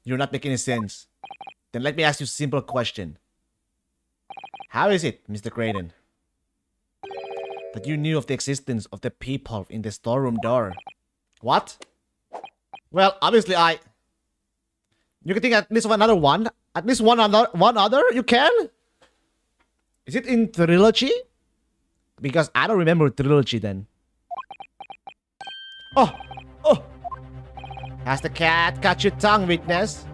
You're not making any sense. Then let me ask you a simple question. How is it, Mr. Graydon, that you knew of the existence of the peephole in the storeroom door? What? Well, obviously You can think at least of another one. At least one other. You can. Is it in trilogy? Because I don't remember trilogy then. Oh, oh. Has the cat cut your tongue, witness?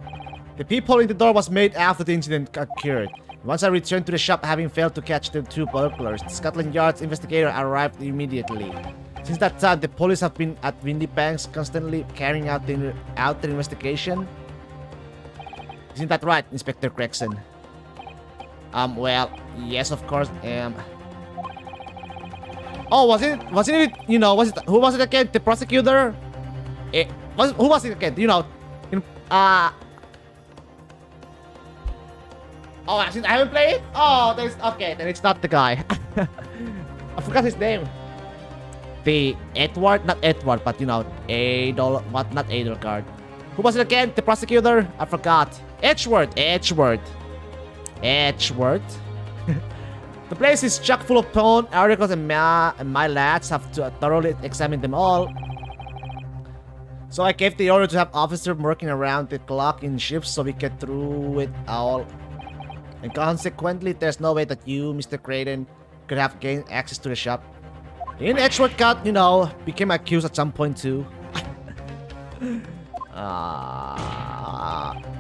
The peephole in the door was made after the incident occurred. Once I returned to the shop, having failed to catch the two burglars, the Scotland Yard's investigator arrived immediately. Since that time, the police have been at Windy Banks constantly carrying out their investigation. Isn't that right, Inspector Gregson? Well, yes, of course. Oh, wasn't it? You know, who was it again? The prosecutor? Who was it again? You know, Oh, since I haven't played it? Oh, okay, then it's not the guy. I forgot his name. The Edward, not Edward, but you know, not Adelgard. Who was it again? The prosecutor? I forgot. Edgeworth. The place is chock full of porn articles, and my lads have to thoroughly examine them all. So I gave the order to have officers working around the clock in shifts so we get through it all. And consequently, there's no way that you, Mr. Creighton, could have gained access to the shop. In Edgeworth got, you know, became accused at some point too.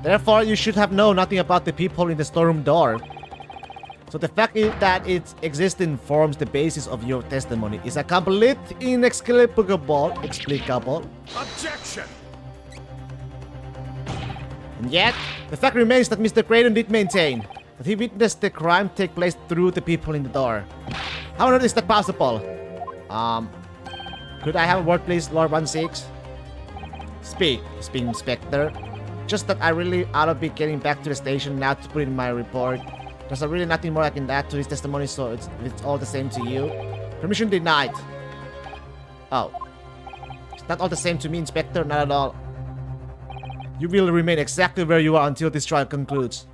Therefore, you should have known nothing about the peephole in the storeroom door. So the fact that it existing forms the basis of your testimony is a complete inexplicable. Objection! And yet, the fact remains that Mr. Creighton did maintain that he witnessed the crime take place through the peephole in the door. How on earth is that possible? Could I have a word, please, Lord 16? Speak, Inspector. Just that I really ought to be getting back to the station now to put in my report. There's really nothing more I can add to his testimony, so it's all the same to you. Permission denied. Oh. It's not all the same to me, Inspector, not at all. You will remain exactly where you are until this trial concludes.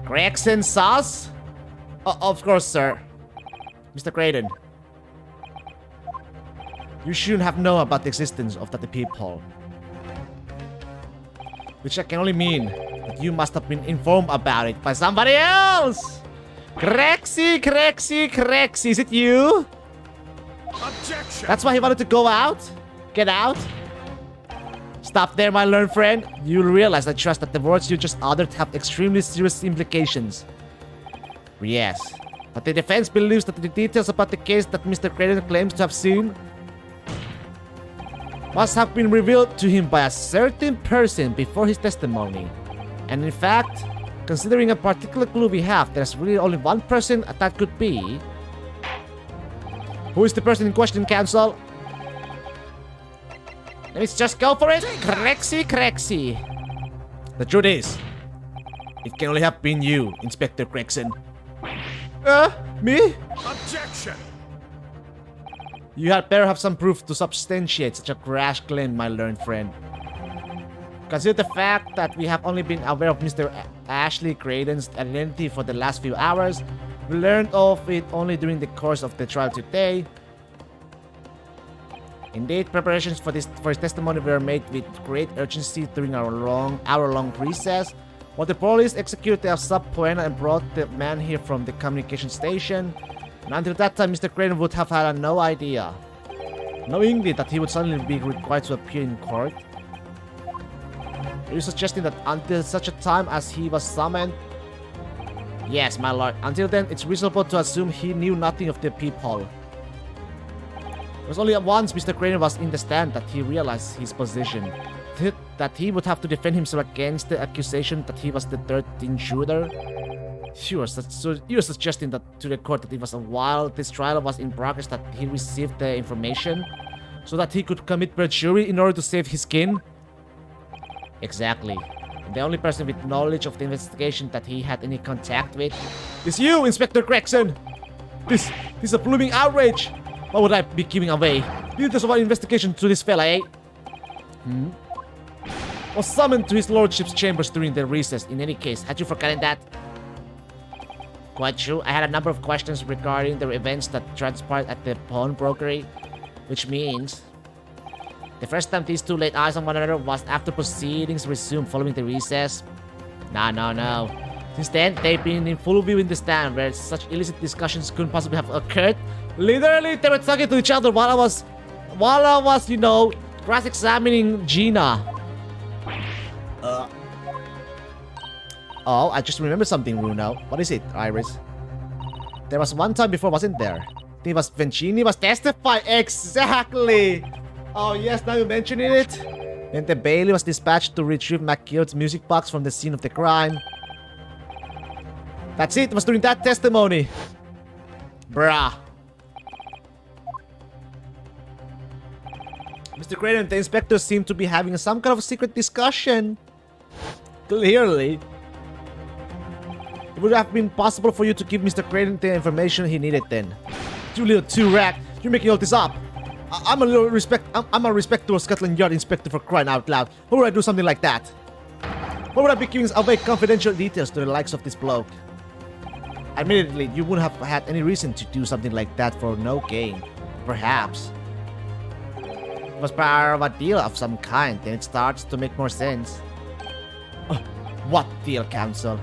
Gregson sauce? Of course, sir. Mr. Creighton. You shouldn't have known about the existence of that peephole. Which can only mean that you must have been informed about it by somebody else! Crexy! Is it you? Objection! That's why he wanted to go out? Get out? Stop there, my learned friend. You'll realize I trust that the words you just uttered have extremely serious implications. Yes, but the defense believes that the details about the case that Mr. Creighton claims to have seen must have been revealed to him by a certain person before his testimony. And in fact, considering a particular clue we have, there's really only one person that could be. Who is the person in question, counsel? Let's just go for it. Crexy. The truth is, it can only have been you, Inspector Gregson. Me? Objection! You had better have some proof to substantiate such a rash claim, my learned friend. Consider the fact that we have only been aware of Mr. Ashley Creighton's identity for the last few hours. We learned of it only during the course of the trial today. Indeed, preparations for his testimony were made with great urgency during our hour-long recess. While the police executed their subpoena and brought the man here from the communication station. And until that time, Mr. Creighton would have had no idea, knowingly, that he would suddenly be required to appear in court. Are you suggesting that until such a time as he was summoned? Yes, my lord. Until then, it's reasonable to assume he knew nothing of the peephole. It was only once Mr. Creighton was in the stand that he realized his position. That he would have to defend himself against the accusation that he was the 13th intruder. You are suggesting that to the court that it was while this trial was in progress that he received the information so that he could commit perjury in order to save his skin? Exactly. And the only person with knowledge of the investigation that he had any contact with is you, Inspector Gregson! This is a blooming outrage! What would I be giving away? Details of our investigation to this fella, eh? Was summoned to his lordship's chambers during the recess. In any case, had you forgotten that? Quite true. I had a number of questions regarding the events that transpired at the pawnbrokery, which means The first time these two laid eyes on one another was after proceedings resumed following the recess. No. Since then, they've been in full view in the stand where such illicit discussions couldn't possibly have occurred. Literally, they were talking to each other while I was, cross-examining Gina. Oh, I just remembered something, Bruno. What is it, Iris? There was one time before, wasn't there? I think it was when Genie was testified. Exactly! Oh yes, now you're mentioning it. And the Bailey was dispatched to retrieve McGill's music box from the scene of the crime. That's it, it was during that testimony. Bruh. Mr. Creighton and the inspector seem to be having some kind of secret discussion. Clearly. It would have been possible for you to give Mr. Creighton the information he needed then. You little two-rat, you're making all this up. I'm a respectable Scotland Yard inspector, for crying out loud. Why would I do something like that? Why would I be giving away confidential details to the likes of this bloke? Admittedly, you wouldn't have had any reason to do something like that for no gain. Perhaps. It was part of a deal of some kind, then it starts to make more sense. What deal, Counsel?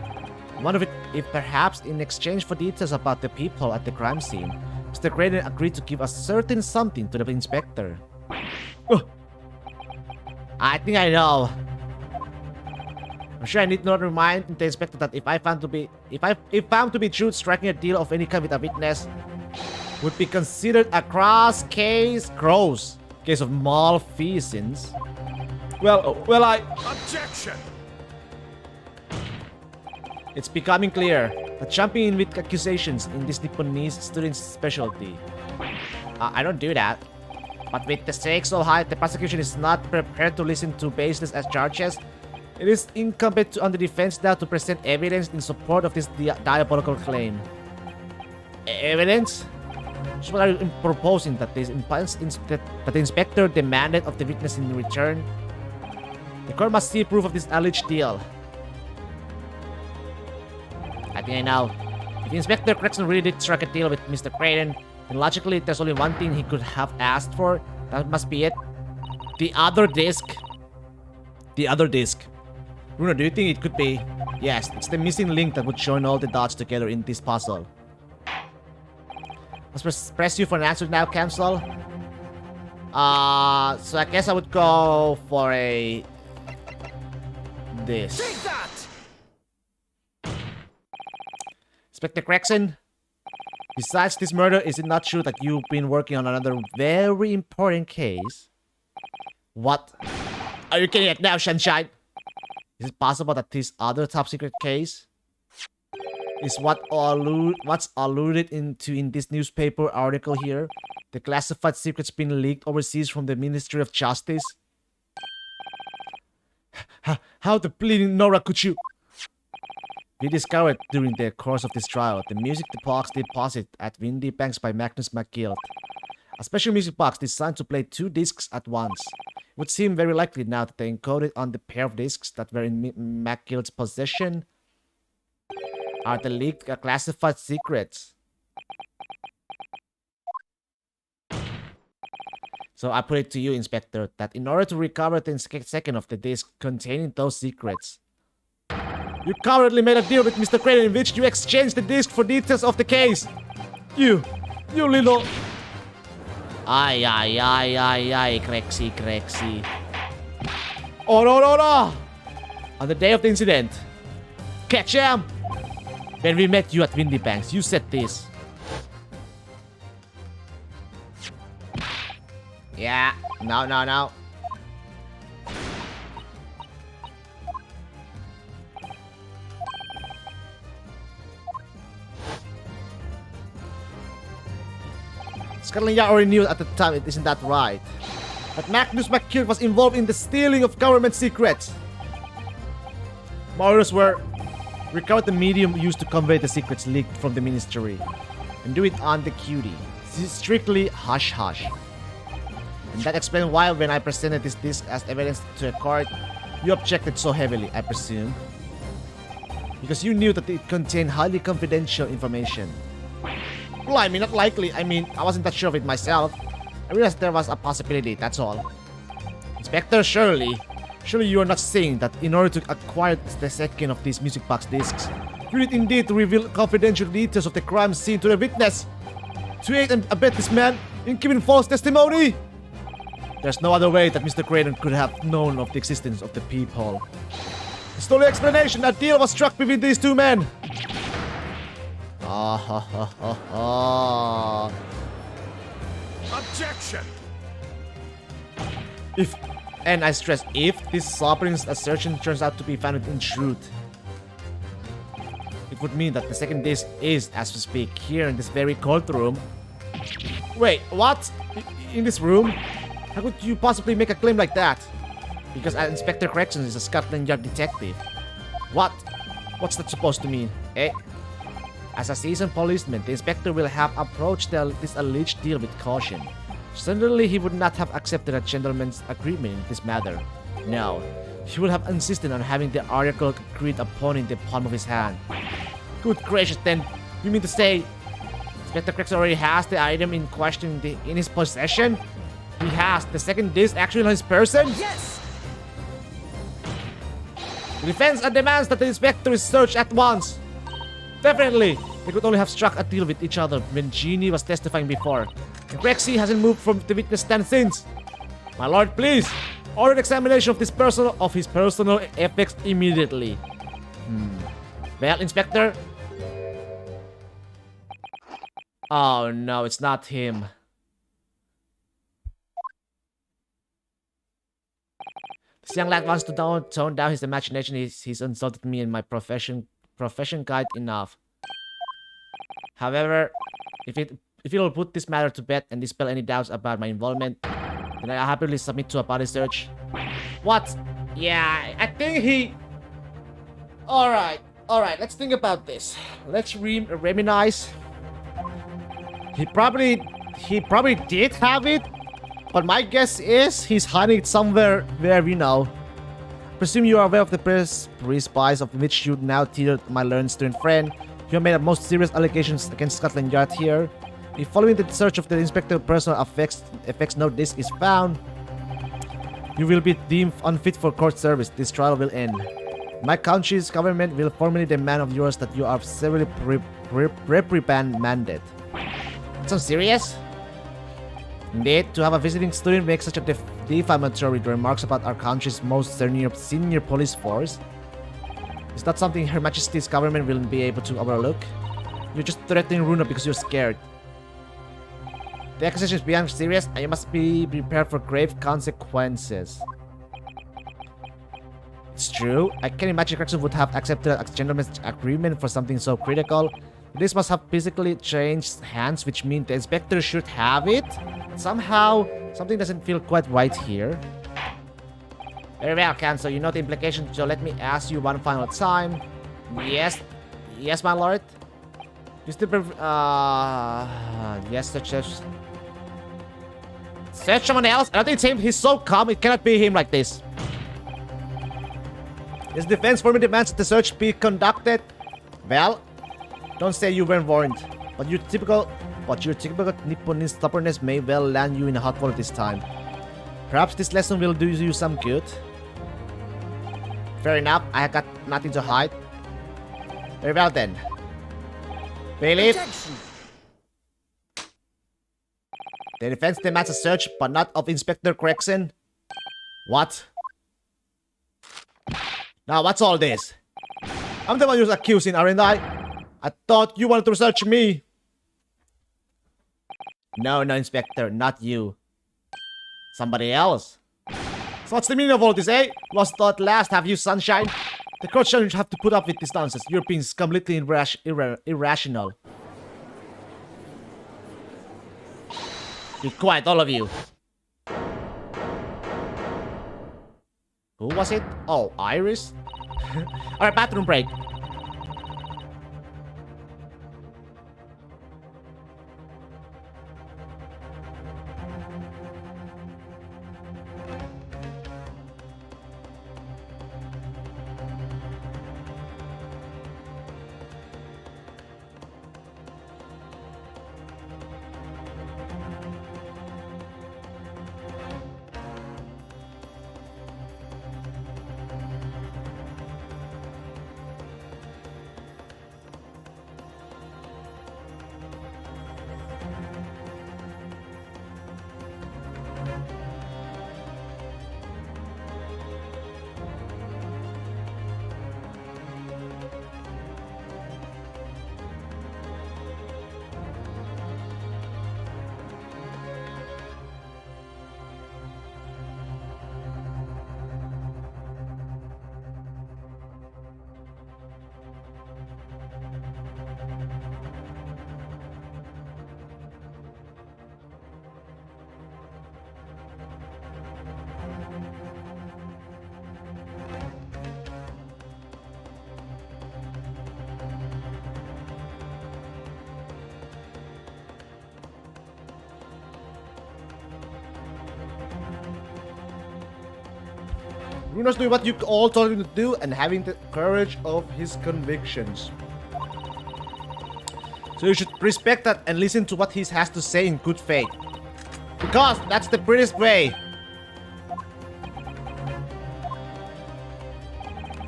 One of it, if perhaps in exchange for details about the people at the crime scene, Mr. Creighton agreed to give a certain something to the inspector. I think I know. I'm sure I need not remind the inspector that if found to be true, striking a deal of any kind with a witness would be considered a gross case of malfeasance. Well, Objection! It's becoming clear that jumping in with accusations in this Nipponese student's specialty. I don't do that. But with the stakes so high, the prosecution is not prepared to listen to baseless charges. It is incumbent on the defense now to present evidence in support of this diabolical claim. Evidence? So what are you proposing? That the inspector demanded of the witness in return? The court must see proof of this alleged deal. I think I know. If Inspector Gregson really did strike a deal with Mr. Creighton, then logically there's only one thing he could have asked for. That must be it. The other disc. The other disc. Bruno, do you think it could be? Yes, it's the missing link that would join all the dots together in this puzzle. Let's press you for an answer now, Counsel. So I guess I would go for a... this. Take that! Inspector Gregson, besides this murder, is it not true that you've been working on another very important case? What? Are you getting it now, Sunshine? Is it possible that this other top secret case is what's alluded into in this newspaper article here? The classified secrets being leaked overseas from the Ministry of Justice? How the bleeding Nora could you? We discovered during the course of this trial the music box deposit at Windy Banks by Magnus McGill. A special music box designed to play two discs at once. It would seem very likely now that they encoded on the pair of discs that were in McGill's possession are the leaked classified secrets. So I put it to you, Inspector, that in order to recover the second of the disc containing those secrets, you cowardly made a deal with Mr. Creighton in which you exchanged the disc for details of the case. You little... Ay, Crexy. Oh, no. On the day of the incident, catch him! When we met you at Windy Banks, you said this. Yeah, no. Scotland Yard already knew at the time, isn't that right? That Magnus McGill was involved in the stealing of government secrets. Murders were recovered the medium used to convey the secrets leaked from the ministry, and do it on the QD. This is strictly hush-hush. And that explains why when I presented this disc as evidence to a court, you objected so heavily, I presume. Because you knew that it contained highly confidential information. Well, not likely. I wasn't that sure of it myself. I realized there was a possibility, that's all. Inspector, surely you are not saying that in order to acquire the second of these music box discs, you need indeed to reveal confidential details of the crime scene to the witness, to aid and abet this man in giving false testimony? There's no other way that Mr. Graydon could have known of the existence of the peephole. It's the only explanation. A deal was struck between these two men. Ah ha ha ha ha. Objection! If, and I stress, if this Sobrin's assertion turns out to be founded in truth, it would mean that the second disc is, as we speak, here in this very courtroom. Wait, what? In this room? How could you possibly make a claim like that? Because Inspector Corrections is a Scotland Yard detective. What? What's that supposed to mean? Eh? As a seasoned policeman, the inspector will have approached this alleged deal with caution. Certainly, he would not have accepted a gentleman's agreement in this matter. No, he would have insisted on having the article agreed upon in the palm of his hand. Good gracious, then, you mean to say Inspector Corrections already has the item in question in his possession? He has the second disc actually on his person? Yes! The defense demands that the inspector is searched at once. Definitely, they could only have struck a deal with each other when Jeannie was testifying before. And Rexy hasn't moved from the witness stand since. My lord, please, order an examination of his personal effects immediately. Well, Inspector? Oh no, it's not him. This young lad wants to tone down his imagination. He's insulted me and my profession guide enough. However, if it'll put this matter to bed and dispel any doubts about my involvement, then I happily submit to a body search. What? Yeah, I think he... Alright, let's think about this. Let's reminisce. He probably did have it, but my guess is he's hiding it somewhere where you know. Presume you are aware of the pre-spies of which you now teetered my learned student friend. You have made the most serious allegations against Scotland Yard here. If following the search of the inspector's personal effects no disc is found, you will be deemed unfit for court service. This trial will end. My country's government will formally demand of yours that you are severely reprimanded. That sounds serious? Indeed, to have a visiting student make such a defamatory remarks about our country's most senior police force is not something Her Majesty's government will be able to overlook. You're just threatening Runa because you're scared. The accusation is beyond serious and you must be prepared for grave consequences. It's true. I can imagine Correction would have accepted a gentleman's agreement for something so critical. This must have physically changed hands, which means the inspector should have it. Somehow, something doesn't feel quite right here. Very well, Counsel. You know the implication, so let me ask you one final time. Yes, my lord. You still yes, search someone else. I don't think it's him. He's so calm. It cannot be him like this. His defense formally demands that the search be conducted. Well, don't say you weren't warned, but your typical Nipponese stubbornness may well land you in a hot water this time. Perhaps this lesson will do you some good. Fair enough, I have got nothing to hide. Very well then. Bailiff. The defense demands a search, but not of Inspector Gregson. What? Now, what's all this? I'm the one who's accusing, aren't I? I thought you wanted to search me. No, Inspector, not you. Somebody else. So what's the meaning of all this, eh? Lost thought last, have you, sunshine? The court shouldn't have to put up with this nonsense. You're being completely irrational. Be quiet, all of you. Who was it? Oh, Iris? Alright, bathroom break. Bruno's doing what you all told him to do and having the courage of his convictions. So you should respect that and listen to what he has to say in good faith. Because that's the British way.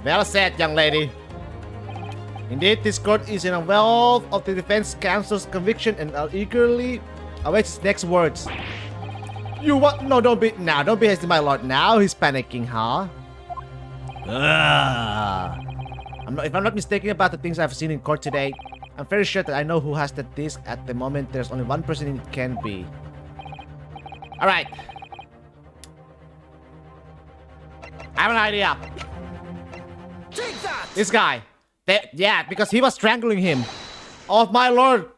Well said, young lady. Indeed, this court is in a wealth of the defense counsel's conviction and I'll eagerly await his next words. You what? No, don't be hasty, my lord. Now he's panicking, huh? If I'm not mistaken about the things I've seen in court today, I'm very sure that I know who has the disc at the moment. There's only one person it can be. Alright. I have an idea. Take that! This guy. Yeah, because he was strangling him. Oh, my lord.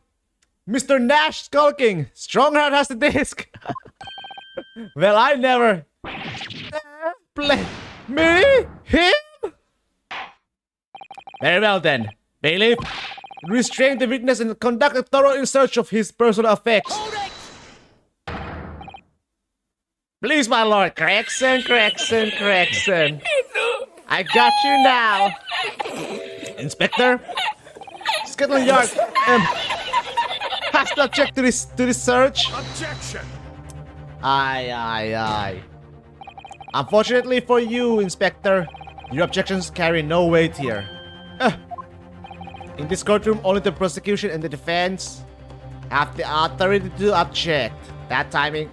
Mr. Nash skulking. Strongheart has the disc. Well, I never. Play. Me? Him? Very well then. Bailiff, restrain the witness and conduct a thorough search of his personal effects. Please, my lord. Gregson. I got you now. Inspector? Scotland Yard. Has to object to this search. Objection! Aye. Unfortunately for you, Inspector, your objections carry no weight here. In this courtroom, only the prosecution and the defense have the authority to object. That timing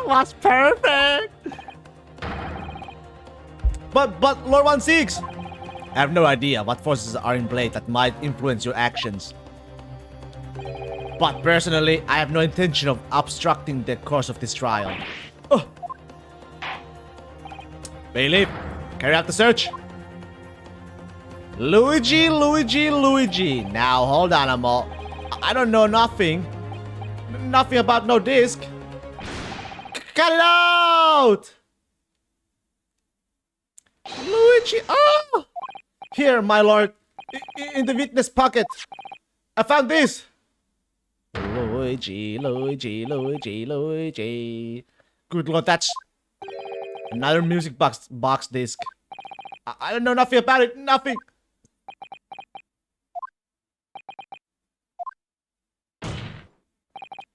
was perfect. But Lord 16, I have no idea what forces are in play that might influence your actions. But personally, I have no intention of obstructing the course of this trial. Bailiff, carry out the search. Luigi. Now, hold on, Amo. I don't know nothing. Nothing about no disc. Cut it out! Luigi, oh! Here, my lord. In the witness pocket. I found this. Luigi. Good lord, that's another music box disc. I don't know nothing about it. Nothing.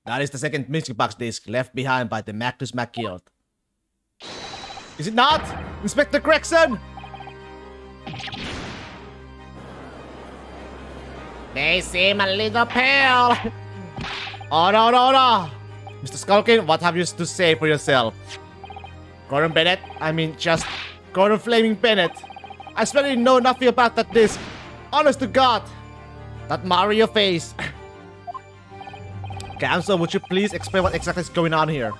That is the second music box disc left behind by the Magnus MacGill. Is it not? Inspector Gregson? They seem a little pale. Oh no. Mr. Skulkin, what have you to say for yourself? Gordon Bennett? I mean, just Gordon Flaming Bennett. I certainly know nothing about that disc. Honest to God. That Mario face. Counsel, would you please explain what exactly is going on here?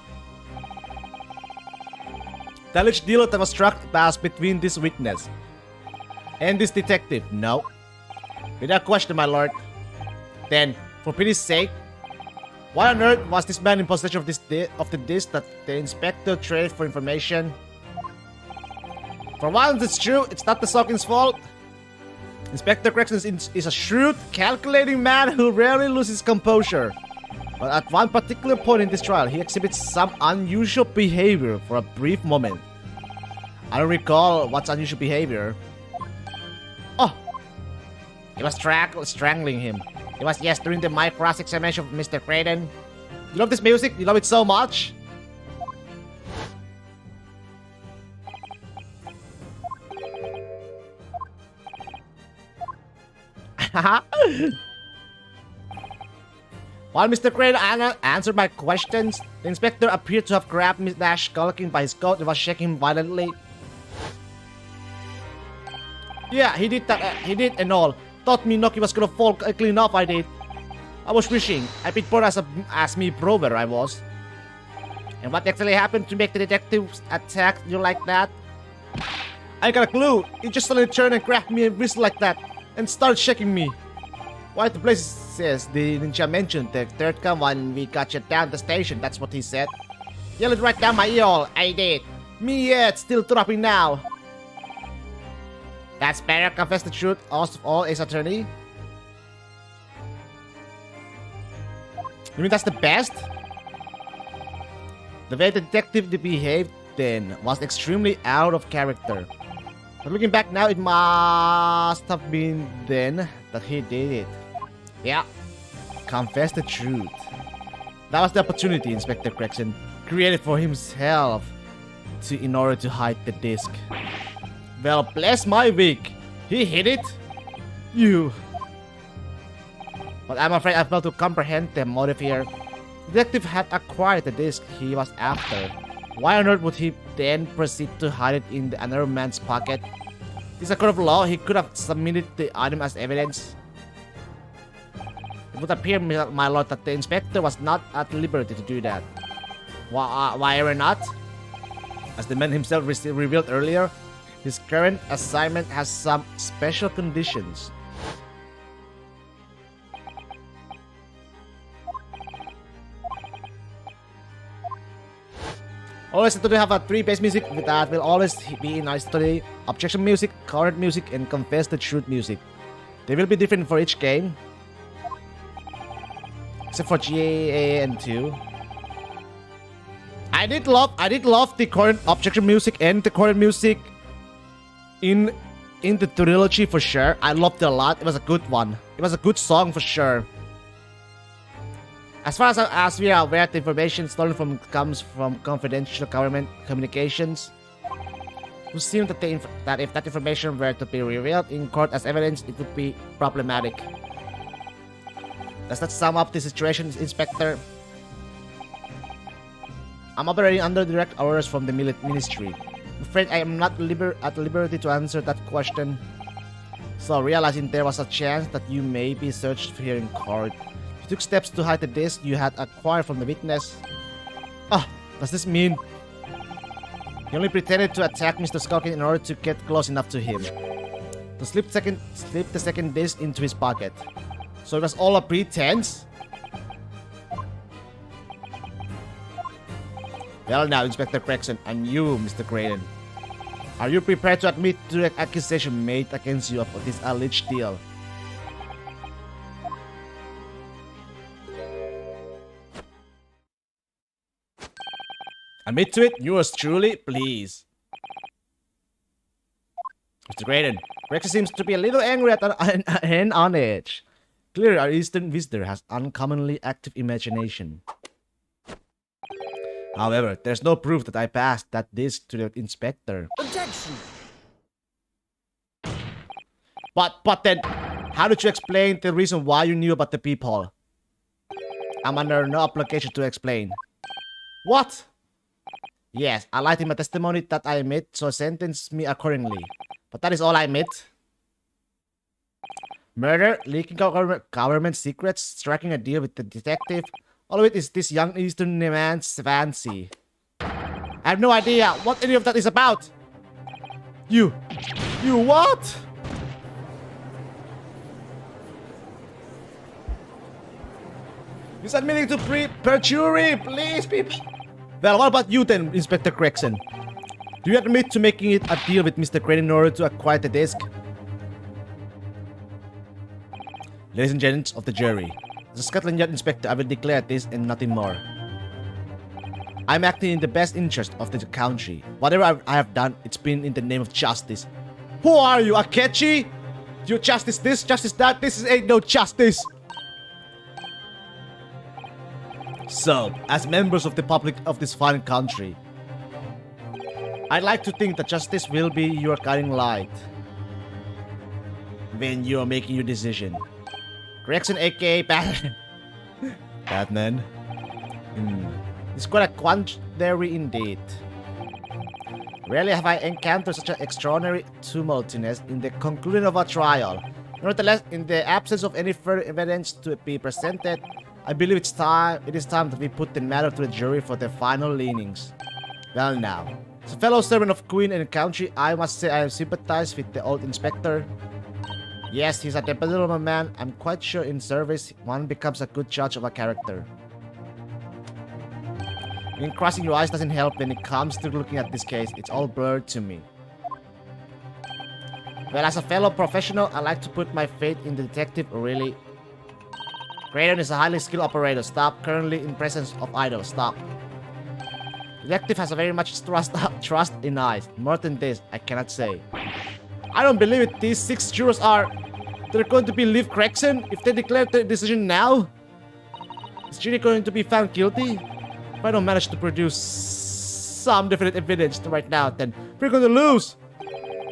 The alleged deal that was struck passed between this witness and this detective. No. Without question, my lord. Then, for pity's sake, why on earth was this man in possession of the disc that the inspector traded for information? For once, it's true. It's not the Sawkins' fault. Inspector Gregson is a shrewd, calculating man who rarely loses composure. But at one particular point in this trial, he exhibits some unusual behavior for a brief moment. I don't recall what's unusual behavior. Oh! He was strangling him. It was, yes, during the mic cross-examination of Mr. Creighton. You love this music? You love it so much? While Mr. Creighton answered my questions, the inspector appeared to have grabbed Miss Nash skulking by his coat and was shaking him violently. Yeah, he did that. He did and all. Thought me Noki was gonna fall clean off. I did. I was wishing. I bit bored as me brother I was. And what actually happened to make the detectives attack you like that? I got a clue. He just suddenly turned and grabbed me and wrist like that and started shaking me. Why the place says the ninja mentioned the third gun when we got you down the station. That's what he said. Yell it right down my ear. I did. Me, yeah, it's still dropping now. That's better. Confess the truth. All is attorney. You mean that's the best? The way the detective behaved then was extremely out of character. But looking back now, it must have been then that he did it. Yeah. Confess the truth. That was the opportunity Inspector Gregson created for himself in order to hide the disc. Well, bless my wig. He hid it? You. But I'm afraid I failed to comprehend the motive here. The detective had acquired the disc he was after. Why on earth would he then proceed to hide it in another man's pocket? This is a court of law. He could have submitted the item as evidence. It would appear, my lord, that the inspector was not at liberty to do that. Why or not? As the man himself revealed earlier, his current assignment has some special conditions. Always to have a 3 bass music that will always be in our study. Objection music, current music, and confess the truth music. They will be different for each game. Except for GA and 2. I did love the current objection music and the current music in the trilogy for sure. I loved it a lot. It was a good one. It was a good song for sure. As far as we are aware, the information stolen comes from confidential government communications. It seems that if that information were to be revealed in court as evidence, it would be problematic. Does that sum up the situation, Inspector? I'm operating under direct orders from the ministry. I'm afraid I am not at liberty to answer that question. So, realizing there was a chance that you may be searched here in court, you took steps to hide the disc you had acquired from the witness. Does this mean he only pretended to attack Mr. Skulkin in order to get close enough to him? To slip the second disc into his pocket. So it was all a pretense? Well now, Inspector Gregson, and you, Mr. Graydon. Are you prepared to admit to the accusation made against you of this alleged deal? Admit to it, yours truly, please. Mr. Graydon, Gregson seems to be a little angry and on edge. Clearly, our Eastern visitor has uncommonly active imagination. However, there's no proof that I passed that disc to the inspector. Objection! But then, how did you explain the reason why you knew about the peephole? I'm under no obligation to explain. What? Yes, I lied in my testimony that I admit, so sentence me accordingly. But that is all I admit. Murder, leaking government secrets, striking a deal with the detective. All of it is this young Eastern man's fancy. I have no idea what any of that is about. You what? He's admitting to perjury, please, people. Well, what about you then, Inspector Gregson? Do you admit to making it a deal with Mr. Graydon in order to acquire the disc? Ladies and gents of the jury, as a Scotland Yard inspector, I will declare this and nothing more. I'm acting in the best interest of the country. Whatever I have done, it's been in the name of justice. Who are you, Akechi? You justice this, justice that? Ain't no justice. So, as members of the public of this fine country, I'd like to think that justice will be your guiding light when you are making your decision. Gregson, aka Batman. Batman? It's quite a quandary indeed. Rarely have I encountered such an extraordinary tumultiness in the conclusion of a trial. Nevertheless, in the absence of any further evidence to be presented, I believe it is time that we put the matter to the jury for their final leanings. Well now, as a fellow servant of Queen and Country, I must say I sympathize with the old inspector. Yes, he's a dependable man. I'm quite sure in service, one becomes a good judge of a character. And crossing your eyes doesn't help when it comes to looking at this case. It's all blurred to me. Well, as a fellow professional, I like to put my faith in the detective, really. Graydon is a highly skilled operator. Stop. Currently in presence of idol. Stop. Detective has a very much trust in eyes. More than this, I cannot say. I don't believe it. These 6 jurors are... They're going to believe Gregson if they declare their decision now. Is Ginny going to be found guilty? If I don't manage to produce some definite evidence right now, then we're going to lose.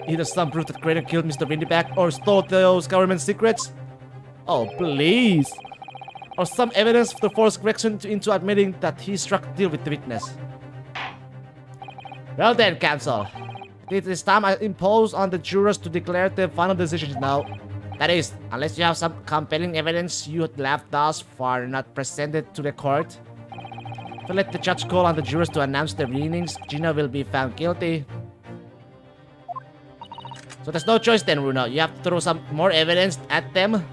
Either some proof that Graydon killed Mr. Windyback or stole those government secrets. Oh, please. Or some evidence to force Gregson into admitting that he struck a deal with the witness. Well then, Council. It is time I impose on the jurors to declare their final decisions now. That is, unless you have some compelling evidence you have thus far not presented to the court. If I let the judge call on the jurors to announce their leanings, Gina will be found guilty. So there's no choice then, Bruno. You have to throw some more evidence at them.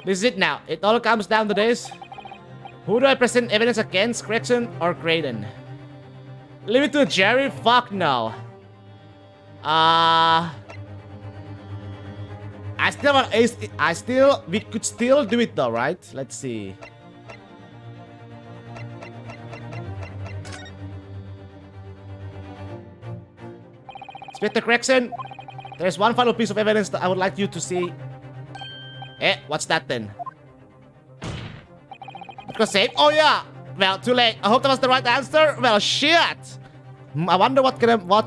This is it now. It all comes down to this. Who do I present evidence against, Gregson or Graydon? Leave it to Jerry? Fuck no. We could still do it though, right? Let's see. Inspector Gregson, there's one final piece of evidence that I would like you to see. Eh, what's that then? Because save? Oh yeah! Well, too late. I hope that was the right answer. Well, shit! I wonder what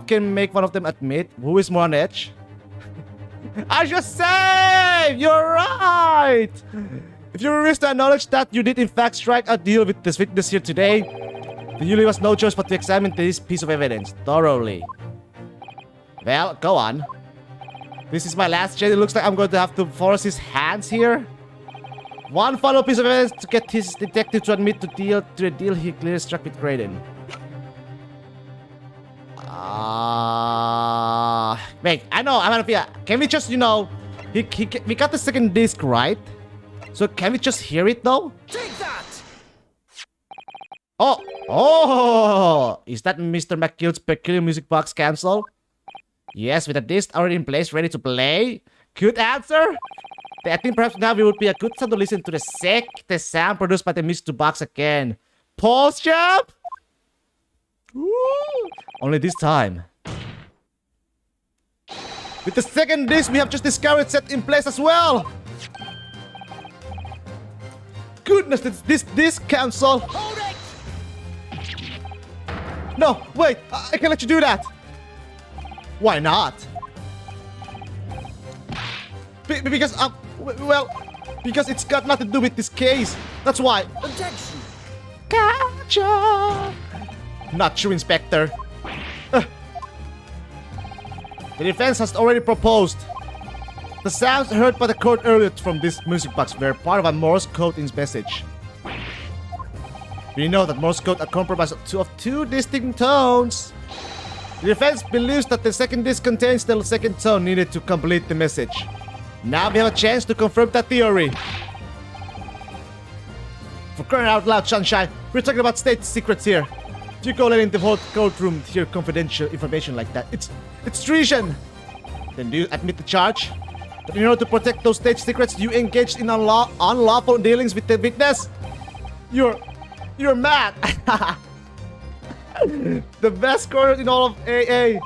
can make one of them admit who is more on edge. I just saved! You're right! If you wish to acknowledge that you did in fact strike a deal with this witness here today, then you leave us no choice but to examine this piece of evidence thoroughly. Well, go on. This is my last chance. It looks like I'm going to have to force his hands here. One final piece of evidence to get his detective to admit to the deal he clearly struck with Graydon. Wait, I know, I'm gonna can we just, you know, we got the second disc, right? So can we just hear it though? Take that! Oh, is that Mr. McGill's peculiar music box cancel? Yes, with a disc already in place, ready to play. Good answer. I think perhaps now it would be a good time to listen to the sound produced by the music box again. Pause jump. Woo. Only this time. With the second disc we have just discovered set in place as well. Goodness, this disc cancel. Hold it! No, wait, I can't let you do that. Why not? Because, well, because it's got nothing to do with this case. That's why. Objection! Gotcha! Not true, Inspector. The defense has already proposed. The sounds heard by the court earlier from this music box were part of a Morse code in message. We know that Morse code are comprised of two distinct tones. The defense believes that the second disc contains the second tone needed to complete the message. Now we have a chance to confirm that theory. For crying out loud, Sunshine, we're talking about state secrets here. If you go letting the whole courtroom hear confidential information like that, it's treason. Then do you admit the charge? That in order to protect those state secrets, you engaged in unlawful dealings with the witness? You're mad. The best scorer in all of AA.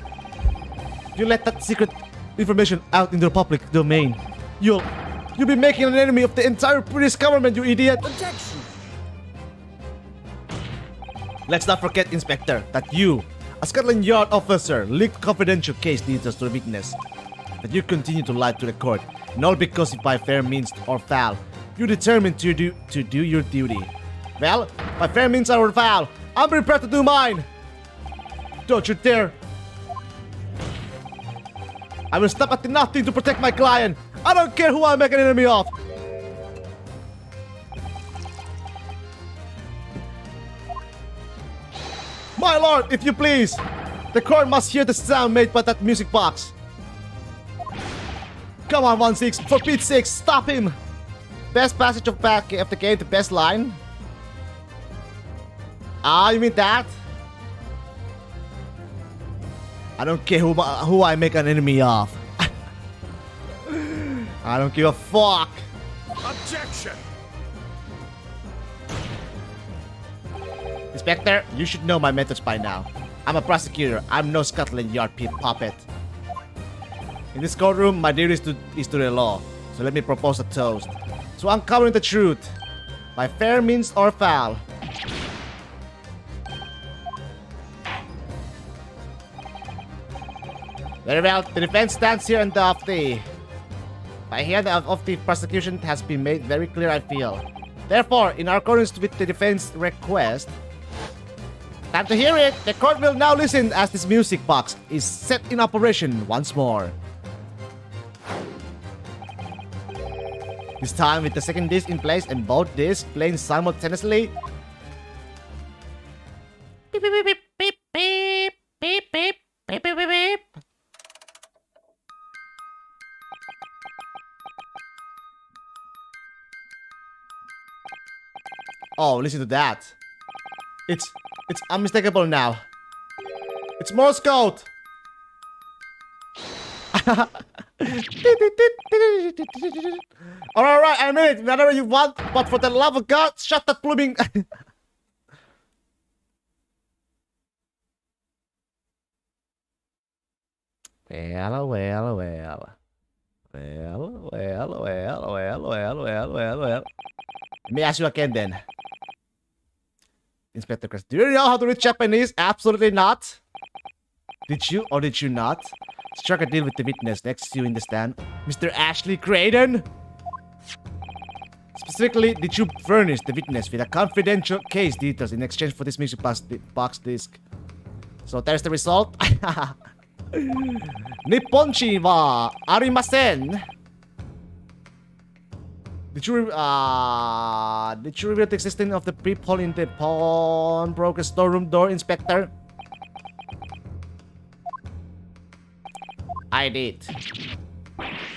You let that secret information out in the public domain. You'll be making an enemy of the entire British government, you idiot. Objection! Let's not forget, Inspector, that you, a Scotland Yard officer, leaked confidential case details to the witness. That you continue to lie to the court, and all because by fair means or foul, you're determined to do your duty. Well, by fair means or foul, I'm prepared to do mine. Don't you dare. I will stop at nothing to protect my client. I don't care who I make an enemy of. My lord, if you please. The court must hear the sound made by that music box. Come on, 1-6. For Pete's sake, stop him. Best passage of the game, the best line. Ah, you mean that? I don't care who I make an enemy of. I don't give a fuck. Objection! Inspector, you should know my methods by now. I'm a prosecutor. I'm no Scotland Yard puppet. In this courtroom, my duty is to the law. So let me propose a toast. To uncovering the truth. By fair means or foul. Very well, the defense stands here and off the... I hear that of the prosecution has been made very clear, I feel. Therefore, in accordance with the defense request, time to hear it! The court will now listen as this music box is set in operation once more. This time with the second disc in place and both discs playing simultaneously. Beep beep beep beep beep beep beep beep beep beep beep. Oh, listen to that. It's unmistakable now. It's Morse code. Alright, I mean it, whatever you want, but for the love of God, shut that blooming... Well. Let me ask you again then. Inspector Chris, do you know how to read Japanese? Absolutely not. Did you or did you not strike a deal with the witness next to you in the stand, Mr. Ashley Creighton? Specifically, did you furnish the witness with a confidential case details in exchange for this music box disc? So there's the result. Nipponchi wa arimasen. Did you reveal the existence of the peephole in the pawnbroker storeroom door, Inspector? I did.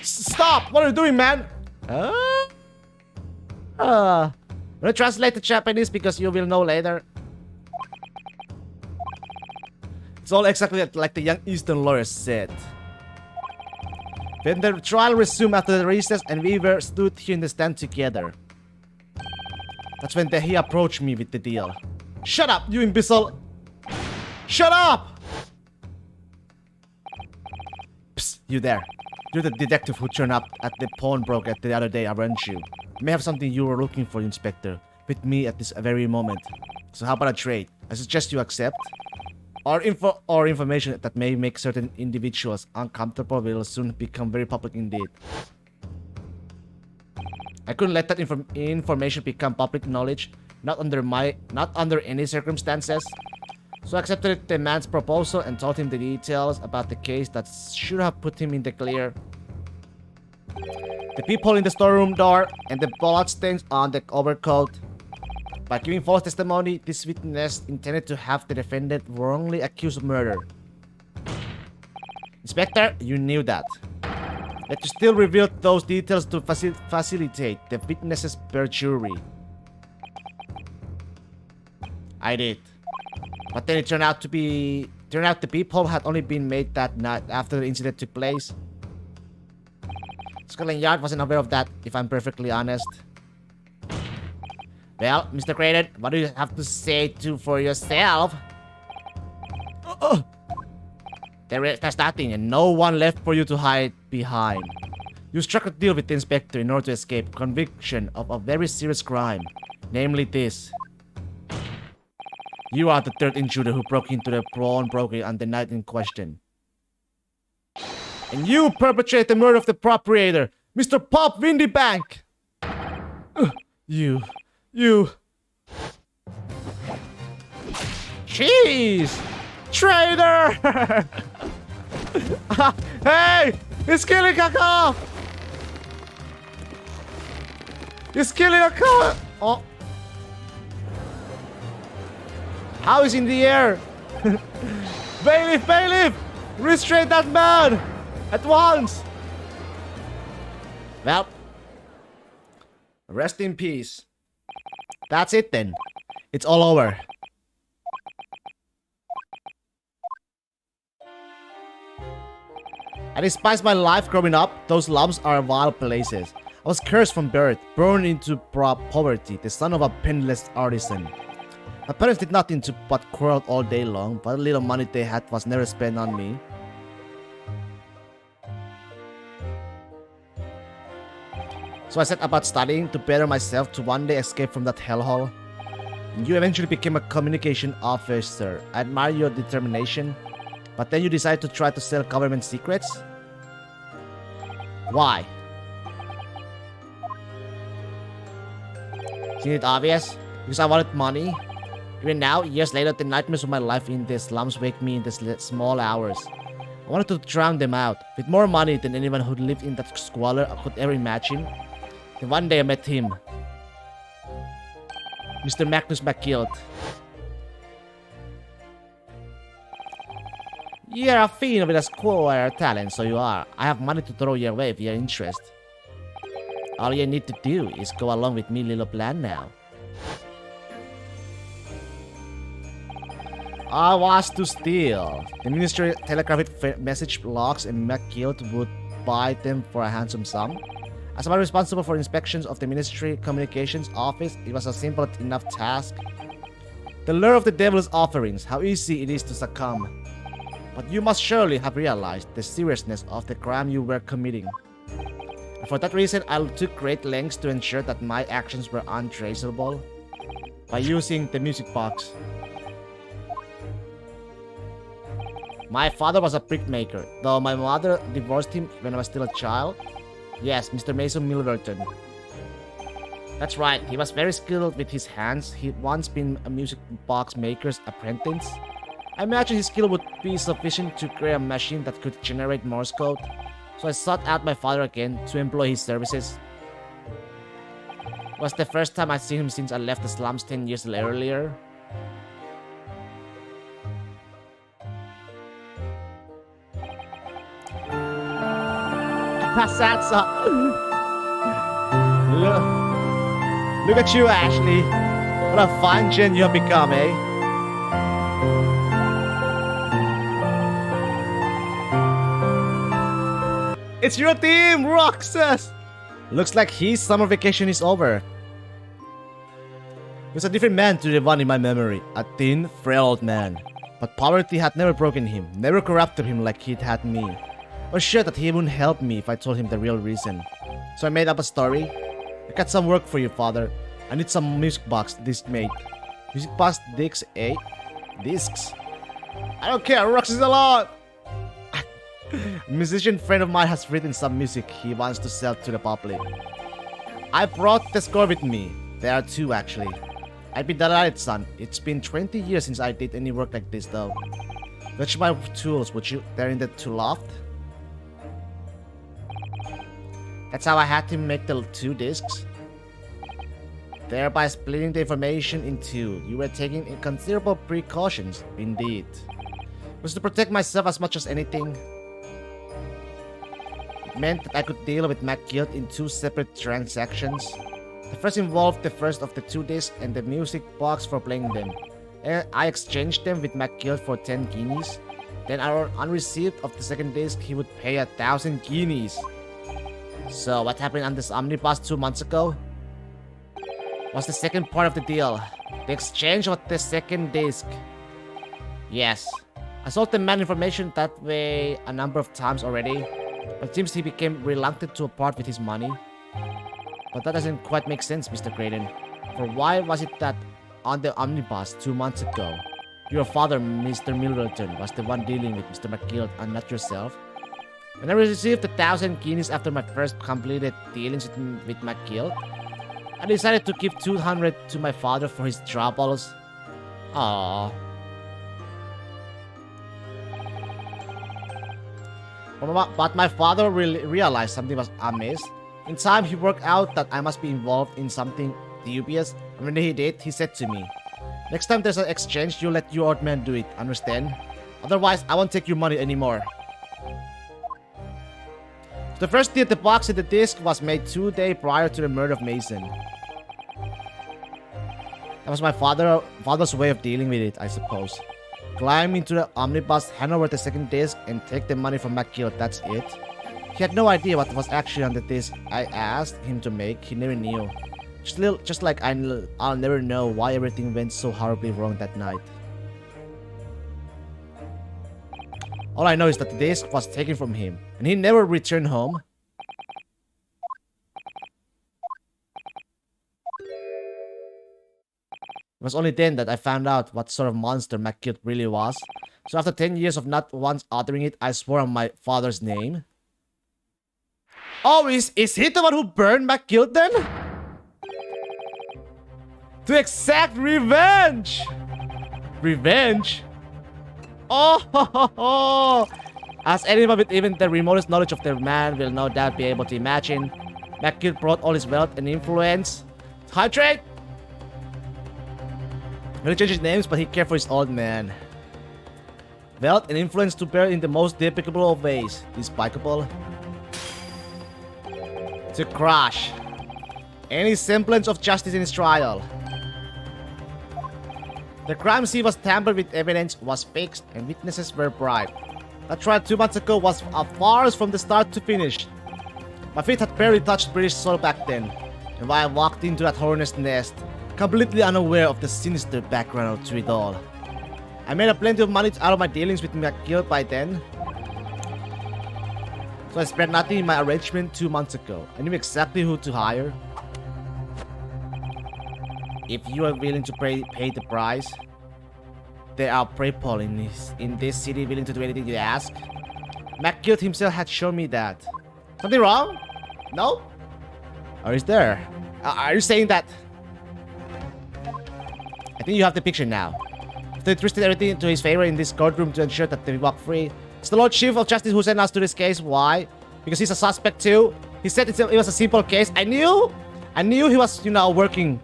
Stop! What are you doing, man? Will I translate to Japanese because you will know later? It's all exactly like the young Eastern lawyer said. Then the trial resumed after the recess and we were stood here in the stand together. That's when he approached me with the deal. Shut up, you imbecile! Shut up! Psst, you there. You're the detective who turned up at the pawnbroker the other day, aren't you? I may have something you were looking for, Inspector, with me at this very moment. So how about a trade? I suggest you accept. Or information that may make certain individuals uncomfortable will soon become very public indeed. I couldn't let that information become public knowledge, not under any circumstances. So I accepted the man's proposal and told him the details about the case that should have put him in the clear. The peephole in the storeroom door and the bloodstains on the overcoat. By giving false testimony, this witness intended to have the defendant wrongly accused of murder. Inspector, you knew that. Yet you still revealed those details to facilitate the witness's perjury. I did. But then it turned out the peephole had only been made that night after the incident took place. Scotland Yard wasn't aware of that, if I'm perfectly honest. Well, Mr. Creighton, what do you have to say for yourself? There's nothing and no one left for you to hide behind. You struck a deal with the inspector in order to escape conviction of a very serious crime. Namely this. You are the third intruder who broke into the pawnbroker on the night in question. And you perpetrated the murder of the proprietor, Mr. Pop Windybank! You... Jeez! Traitor! Hey! He's killing a cop! He's killing a cop! Oh. How is he in the air? Bailiff! Bailiff! Restrain that man! At once! Well, rest in peace. That's it then. It's all over. I despise my life growing up. Those slums are wild places. I was cursed from birth, born into poverty, the son of a penniless artisan. My parents did nothing but quarrel all day long. What little money they had was never spent on me. So I set about studying to better myself to one day escape from that hellhole. And you eventually became a communication officer. I admire your determination. But then you decide to try to sell government secrets? Why? Isn't it obvious? Because I wanted money. Even now, years later, the nightmares of my life in the slums wake me in the small hours. I wanted to drown them out. With more money than anyone who lived in that squalor could ever imagine. Then one day I met him. Mr. Magnus McGill. You're a fiend with a square talent, so you are. I have money to throw your way if you're interested. All you need to do is go along with me, little plan now. I was to steal. The ministry telegraphed message logs and McGill would buy them for a handsome sum. As I was responsible for inspections of the ministry communications office, it was a simple enough task. The lure of the devil's offerings, how easy it is to succumb. But you must surely have realized the seriousness of the crime you were committing. And for that reason, I took great lengths to ensure that my actions were untraceable by using the music box. My father was a brickmaker, though my mother divorced him when I was still a child. Yes, Mr. Mason Milverton. That's right, he was very skilled with his hands. He'd once been a music box maker's apprentice. I imagine his skill would be sufficient to create a machine that could generate Morse code. So I sought out my father again to employ his services. It was the first time I'd seen him since I left the slums 10 years earlier. Sad song. Look at you, Ashley. What a fine gen you have become, eh? It's your team, Roxas! Looks like his summer vacation is over. He was a different man to the one in my memory. A thin, frail old man. But poverty had never broken him, never corrupted him like it had me. I was sure that he wouldn't help me if I told him the real reason. So I made up a story. I got some work for you, father. I need some music box disc made. Music box discs, eh? Discs? I don't care, Roxas alone! A musician friend of mine has written some music he wants to sell to the public. I brought the score with me. There are two, actually. I'd be delighted, son. It's been 20 years since I did any work like this, though. Fetch my tools, would you? They're in the tool loft. That's how I had to make the two discs. Thereby splitting the information in two. You were taking considerable precautions, indeed. It was to protect myself as much as anything. It meant that I could deal with McGill in two separate transactions. The first involved the first of the two discs and the music box for playing them. And I exchanged them with McGill for 10 guineas. Then on receipt of the second disc, he would pay 1,000 guineas. So what happened on this omnibus 2 months ago? Was the second part of the deal. The exchange of the second disc. Yes. I sold the man information that way a number of times already. But it seems he became reluctant to part with his money. But that doesn't quite make sense, Mr. Graydon. For why was it that on the omnibus 2 months ago, your father, Mr. Milverton, was the one dealing with Mr. McGill and not yourself? When I received 1,000 guineas after my first completed dealings with McGill, I decided to give 200 to my father for his troubles. Aww. But my father realized something was amiss. In time, he worked out that I must be involved in something dubious, and when he did, he said to me, "Next time there's an exchange, you let your old man do it, understand? Otherwise, I won't take your money anymore." The first deal, the box and the disc was made 2 days prior to the murder of Mason. That was my father's way of dealing with it, I suppose. Climb into the omnibus, hand over the second disc, and take the money from McGill, that's it. He had no idea what was actually on the disc I asked him to make, he never knew. Just like I'll never know why everything went so horribly wrong that night. All I know is that the disc was taken from him, and he never returned home. was only then that I found out what sort of monster McGilt really was. So after 10 years of not once uttering it, I swore on my father's name. Oh, is he the one who burned McGilt then? To exact revenge! Revenge? Oh, as anyone with even the remotest knowledge of the man will no doubt be able to imagine, McGill brought all his wealth and influence. Hydrate! He changed his names, but he cared for his old man. Wealth and influence to bear in the most despicable of ways. Despicable. To crush any semblance of justice in his trial. The crime scene was tampered with, evidence was fixed, and witnesses were bribed. That trial 2 months ago was a farce from the start to finish. My feet had barely touched British soil back then, and while I walked into that hornet's nest, completely unaware of the sinister background to it all. I made a plenty of money out of my dealings with McGill by then, so I spared nothing in my arrangement 2 months ago. I knew exactly who to hire. If you are willing to pay the price, there are people in this city willing to do anything you ask. McGill himself had shown me that. Something wrong? No? Or is there? Are you saying that? I think you have the picture now. They twisted everything into his favor in this courtroom to ensure that they walk free. It's the Lord Chief of Justice who sent us to this case. Why? Because he's a suspect too. He said it was a simple case. I knew he was, working.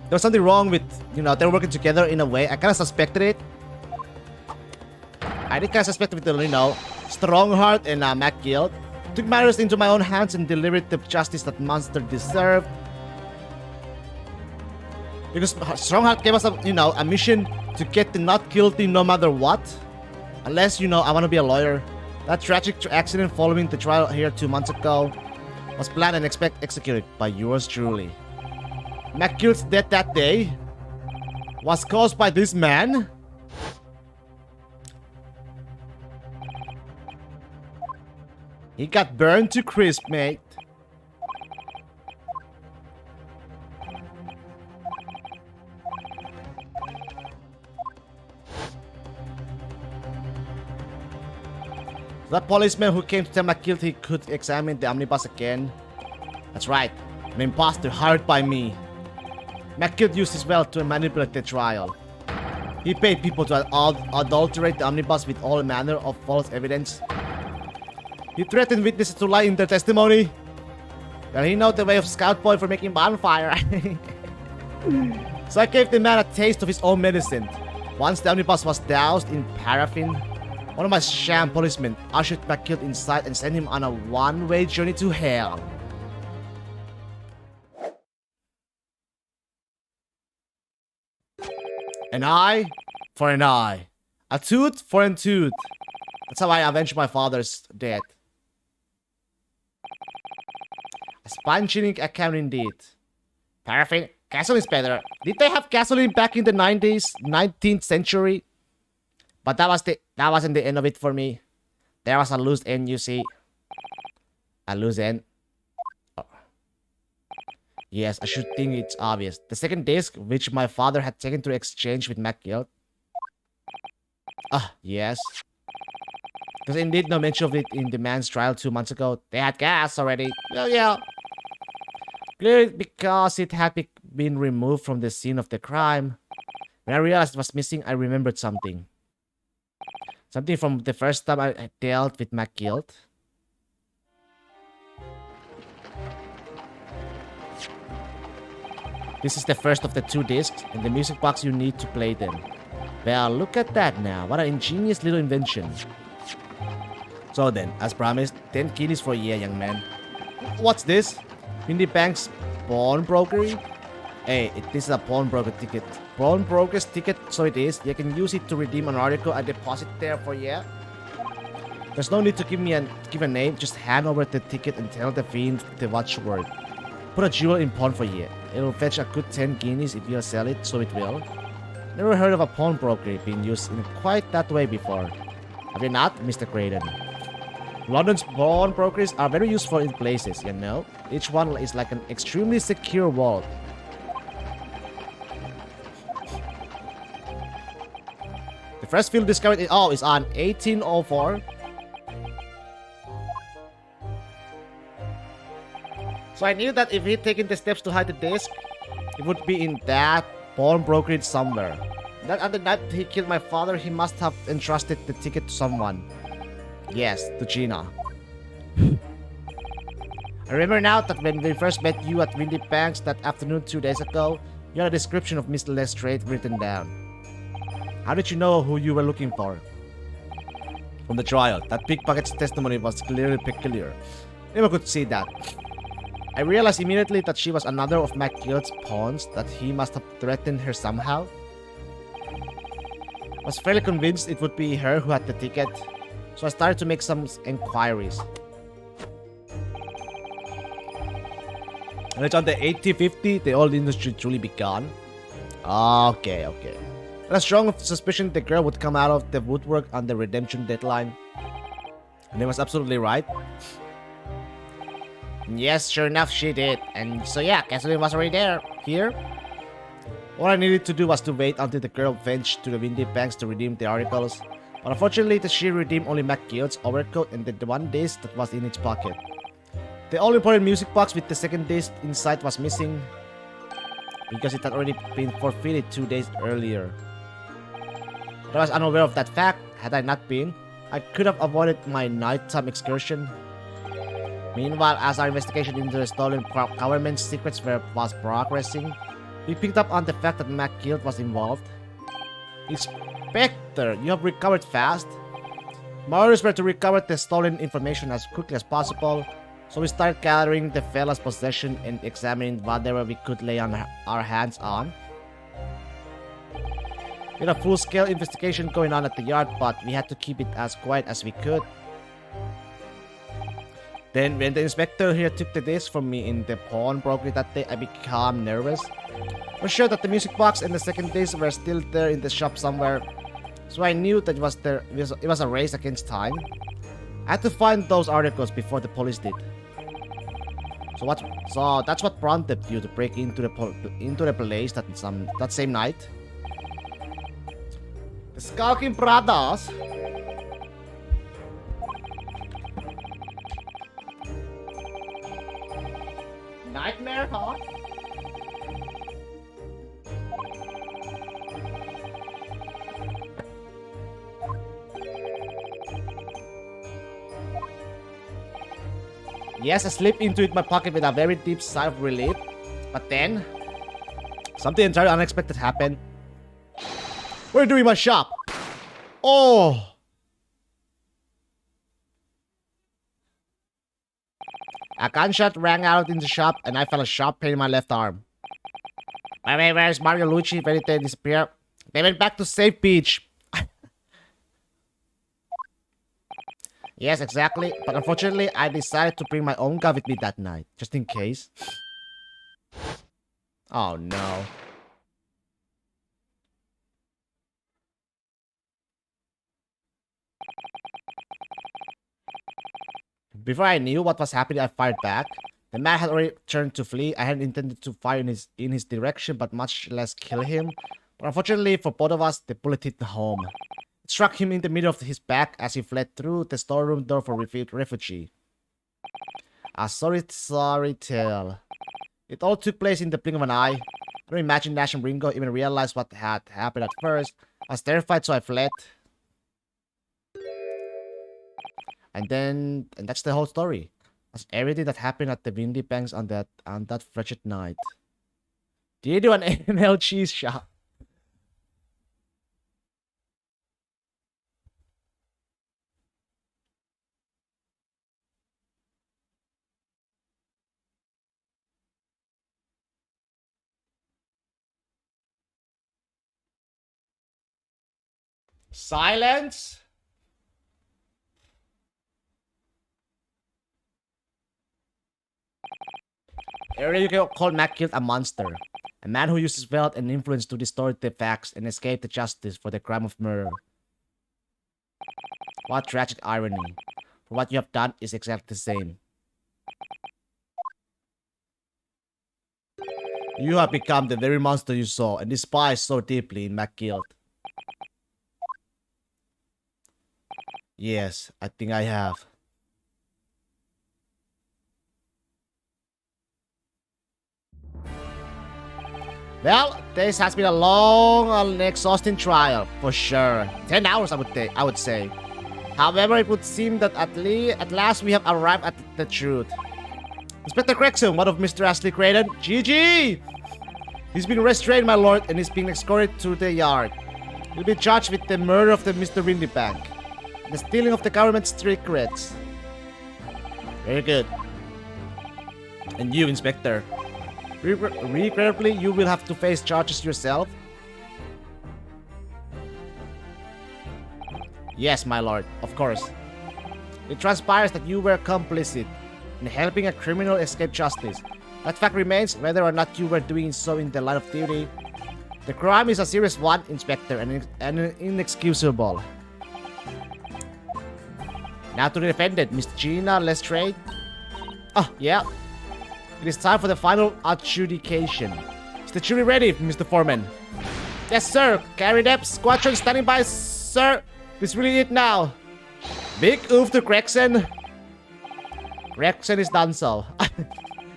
There was something wrong with, they were working together in a way. I kind of suspected it. I did kind of suspect with the, Strongheart and McGill. Took matters into my own hands and delivered the justice that monster deserved. Because Strongheart gave us a mission to get the not guilty no matter what. Unless, I want to be a lawyer. That tragic accident following the trial here 2 months ago was planned and executed by yours truly. McGill's death that day was caused by this man. He got burned to crisp, mate. That policeman who came to tell McGill he could examine the omnibus again. That's right, an imposter hired by me. McGill used his wealth to manipulate the trial. He paid people to adulterate the omnibus with all manner of false evidence. He threatened witnesses to lie in their testimony. Well, he knows the way of Scout Boy for making bonfire. So I gave the man a taste of his own medicine. Once the omnibus was doused in paraffin, one of my sham policemen ushered McGill inside and sent him on a one-way journey to hell. An eye for an eye. A tooth for a tooth. That's how I avenged my father's death. A spine-chilling account indeed. Paraffin, gasoline's better. Did they have gasoline back in the 90s, 19th century? But that wasn't the end of it for me. There was a loose end, you see. A loose end. Oh. Yes, I should think it's obvious. The second disc, which my father had taken to exchange with McGill. Ah, yes. There's indeed no mention of it in the man's trial 2 months ago. They had gas already. Well, yeah. Clearly because it had been removed from the scene of the crime. When I realized it was missing, I remembered something. Something from the first time I dealt with McGill. This is the first of the 2 discs, and the music box you need to play them. Well, look at that now. What an ingenious little invention. So then, as promised, 10 guineas for a year, young man. What's this? Windy Bank's pawnbrokery? Hey, this is a pawnbroker ticket. Pawnbroker's ticket, so it is. You can use it to redeem an article I deposit there for a year. There's no need to give a name. Just hand over the ticket and tell the fiend the watchword. Put a jewel in pawn for a year. It'll fetch a good 10 guineas if you sell it, so it will. Never heard of a pawnbroker being used in quite that way before. Have you not, Mr. Creighton? London's pawnbrokers are very useful in places, you know? Each one is like an extremely secure vault. The first field discovered is on 1804. So I knew that if he'd taken the steps to hide the disc, it would be in that pawn brokerage somewhere. That on the night he killed my father, he must have entrusted the ticket to someone. Yes, to Gina. I remember now that when we first met you at Windy Banks that afternoon 2 days ago, you had a description of Miss Lestrade written down. How did you know who you were looking for? From the trial, that pickpocket's testimony was clearly peculiar. Never could see that. I realized immediately that she was another of McGill's pawns, that he must have threatened her somehow. I was fairly convinced it would be her who had the ticket, so I started to make some inquiries. And it's on the 1850, the old industry truly began. Okay. I had a strong suspicion the girl would come out of the woodwork on the redemption deadline. And it was absolutely right. Yes, sure enough, she did. And so yeah, gasoline was already there. Here. All I needed to do was to wait until the girl vanished to the Windy Banks to redeem the articles. But unfortunately, she redeemed only McGill's overcoat and the one disc that was in its pocket. The all-important music box with the second disc inside was missing, because it had already been forfeited 2 days earlier. But I was unaware of that fact. Had I not been, I could have avoided my nighttime excursion. Meanwhile, as our investigation into the stolen government secrets was progressing, we picked up on the fact that McGill was involved. Inspector, you have recovered fast. My orders were to recover the stolen information as quickly as possible, so we started gathering the fella's possession and examining whatever we could lay our hands on. We had a full-scale investigation going on at the yard, but we had to keep it as quiet as we could. Then, when the inspector here took the disc from me in the pawn brokerage that day, I became nervous. I was sure that the music box and the second disc were still there in the shop somewhere, so I knew that it was a race against time. I had to find those articles before the police did. So that's what prompted you to break into the place that same night. The Skulking Brothers. Nightmare, huh? Yes, I slipped into it my pocket with a very deep sigh of relief. But then, something entirely unexpected happened. What are you doing in my shop? Oh! A gunshot rang out in the shop, and I felt a sharp pain in my left arm. Wait, where's Mario Lucci? Ready to disappear? They went back to Safe Beach. Yes, exactly. But unfortunately, I decided to bring my own gun with me that night, just in case. Oh no. Before I knew what was happening, I fired back. The man had already turned to flee. I hadn't intended to fire in his direction, but much less kill him. But unfortunately for both of us, the bullet hit home. It struck him in the middle of his back as he fled through the storeroom door for refugee. A sorry tale. It all took place in the blink of an eye. I don't imagine Nash and Ringo even realized what had happened at first. I was terrified, so I fled. And that's the whole story. That's everything that happened at the Windy Banks on that wretched night. Did you do an ML cheese shop? Silence. Earlier you called McGill a monster. A man who uses wealth and influence to distort the facts and escape the justice for the crime of murder. What tragic irony. For what you have done is exactly the same. You have become the very monster you saw and despised so deeply in McGill. Yes, I think I have. Well, this has been a long and exhausting trial, for sure. 10 hours, I would say. However, it would seem that at last we have arrived at the truth. Inspector Gregson, one of Mr. Ashley created. GG! He's been restrained, my lord, and is being escorted to the yard. He'll be charged with the murder of the Mr. Windybank, the stealing of the government's secrets. Very good. And you, Inspector. Regrettably, you will have to face charges yourself. Yes, my lord, of course. It transpires that you were complicit in helping a criminal escape justice. That fact remains whether or not you were doing so in the line of duty. The crime is a serious one, Inspector, and inexcusable. Now to the defendant, Miss Gina Lestrade. Oh, yeah. It is time for the final adjudication. Is the jury ready, Mr. Foreman? Yes, sir. Carry Dep, squadron standing by, sir. This is really it now. Big oof to Gregson. Gregson is done so.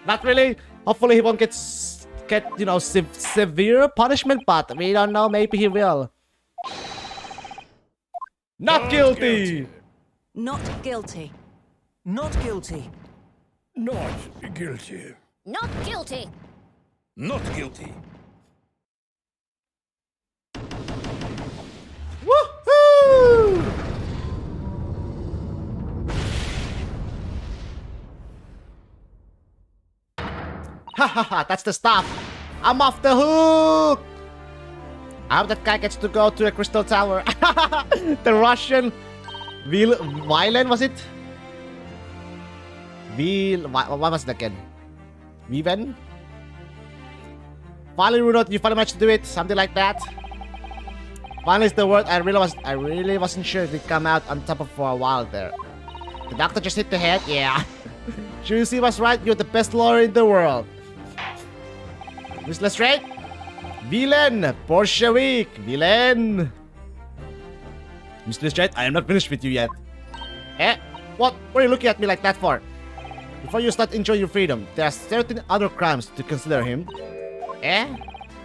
Not really. Hopefully he won't get severe punishment, but we don't know. Maybe he will. Not guilty. Not guilty. Not guilty. Not guilty. Not guilty. Not guilty. Woohoo! Ha ha ha, that's the stuff. I'm off the hook. I hope that guy gets to go to a crystal tower. The Russian villain, was it? What was it again? Viven? Finally, Runot, you finally managed to do it. Something like that. Finally is the word I really wasn't sure if it come out on top of for a while there. The doctor just hit the head, yeah. Juicy was right, you're the best lawyer in the world. Miss Lestrade? Villain! Bolshevik! Villain! Miss Lestrade, I am not finished with you yet. Eh? What are you looking at me like that for? Before you start enjoying your freedom, there are certain other crimes to consider him. Eh?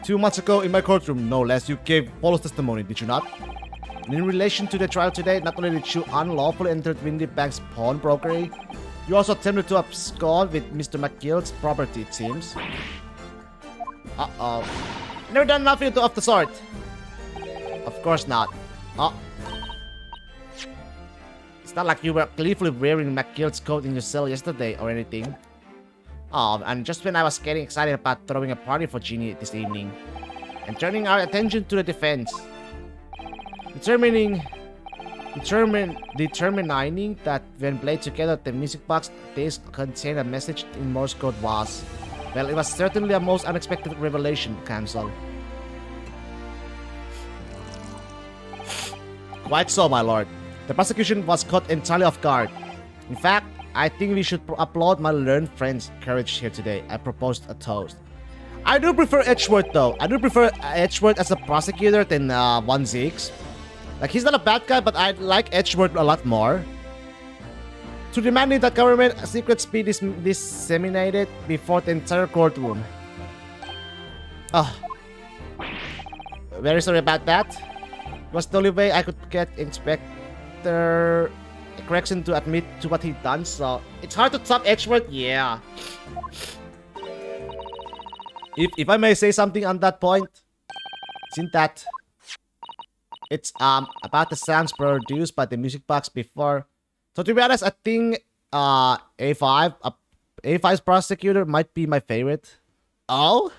2 months ago in my courtroom, no less, you gave false testimony, did you not? And in relation to the trial today, not only did you unlawfully enter Windybank's pawnbrokery, you also attempted to abscond with Mr. McGill's property, it seems. Uh-oh. Never done nothing of the sort. Of course not. Oh. It's not like you were gleefully wearing McGill's coat in your cell yesterday or anything. Oh, and just when I was getting excited about throwing a party for Jeannie this evening, and turning our attention to the defense. Determining that when played together, the music box disc contained a message in Morse code was... Well, it was certainly a most unexpected revelation, Counsel. Quite so, my lord. The prosecution was caught entirely off guard. In fact, I think we should applaud my learned friend's courage here today. I proposed a toast. I do prefer Edgeworth, though. I do prefer Edgeworth as a prosecutor than 1-6. Like, he's not a bad guy, but I like Edgeworth a lot more. To demanding that government secrets be disseminated before the entire courtroom. Oh. Very sorry about that. It was the only way I could get Inspector Gregson to admit to what he done, so it's hard to top Edgeworth, yeah. If I may say something on that point, isn't that it's about the sounds produced by the music box before. So to be honest, I think A5's prosecutor might be my favorite. Oh?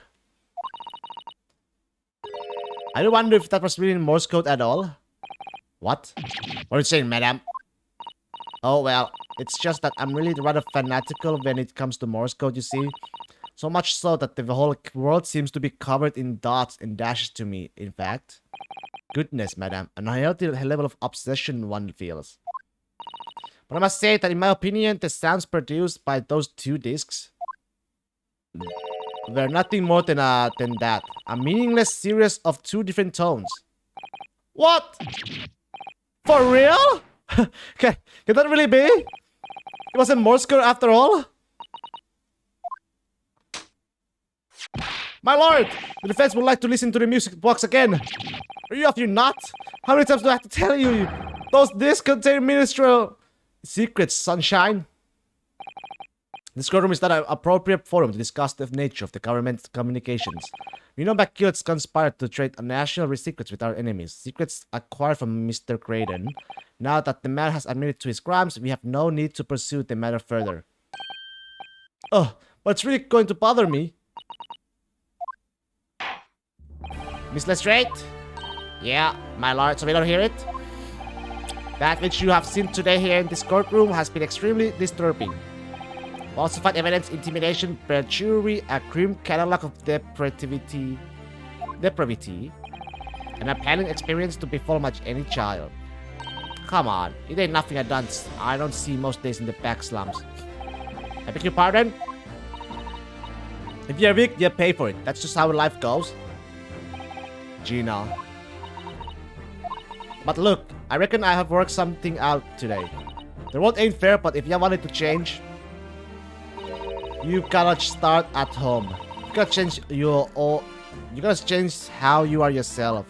I do wonder if that was really in Morse code at all. What? What are you saying, madam? Oh well, it's just that I'm really rather fanatical when it comes to Morse code, you see. So much so that the whole world seems to be covered in dots and dashes to me, in fact. Goodness, madam, an unhealthy level of obsession one feels. But I must say that in my opinion, the sounds produced by those two discs were nothing more than that. A meaningless series of two different tones. What? For real? Can that really be? It wasn't Morse code after all? My lord! The defense would like to listen to the music box again. Are you off your nut? How many times do I have to tell you? Those discs contain ministerial secrets, sunshine. This courtroom is not an appropriate forum to discuss the nature of the government's communications. We know McGills conspired to trade national secrets with our enemies. Secrets acquired from Mr. Craydon. Now that the man has admitted to his crimes, we have no need to pursue the matter further. Oh, but it's really going to bother me. Miss Lestrade? Yeah, my lord, so we don't hear it? That which you have seen today here in this courtroom has been extremely disturbing. Falsified evidence, intimidation, perjury, a grim catalog of depravity, an appalling experience to befall much any child. Come on, it ain't nothing I don't see most days in the back slums. I beg your pardon? If you're weak, you pay for it. That's just how life goes. Gina. But look, I reckon I have worked something out today. The world ain't fair, but if you want it to change, you gotta start at home. You gotta change you gotta change how you are yourself.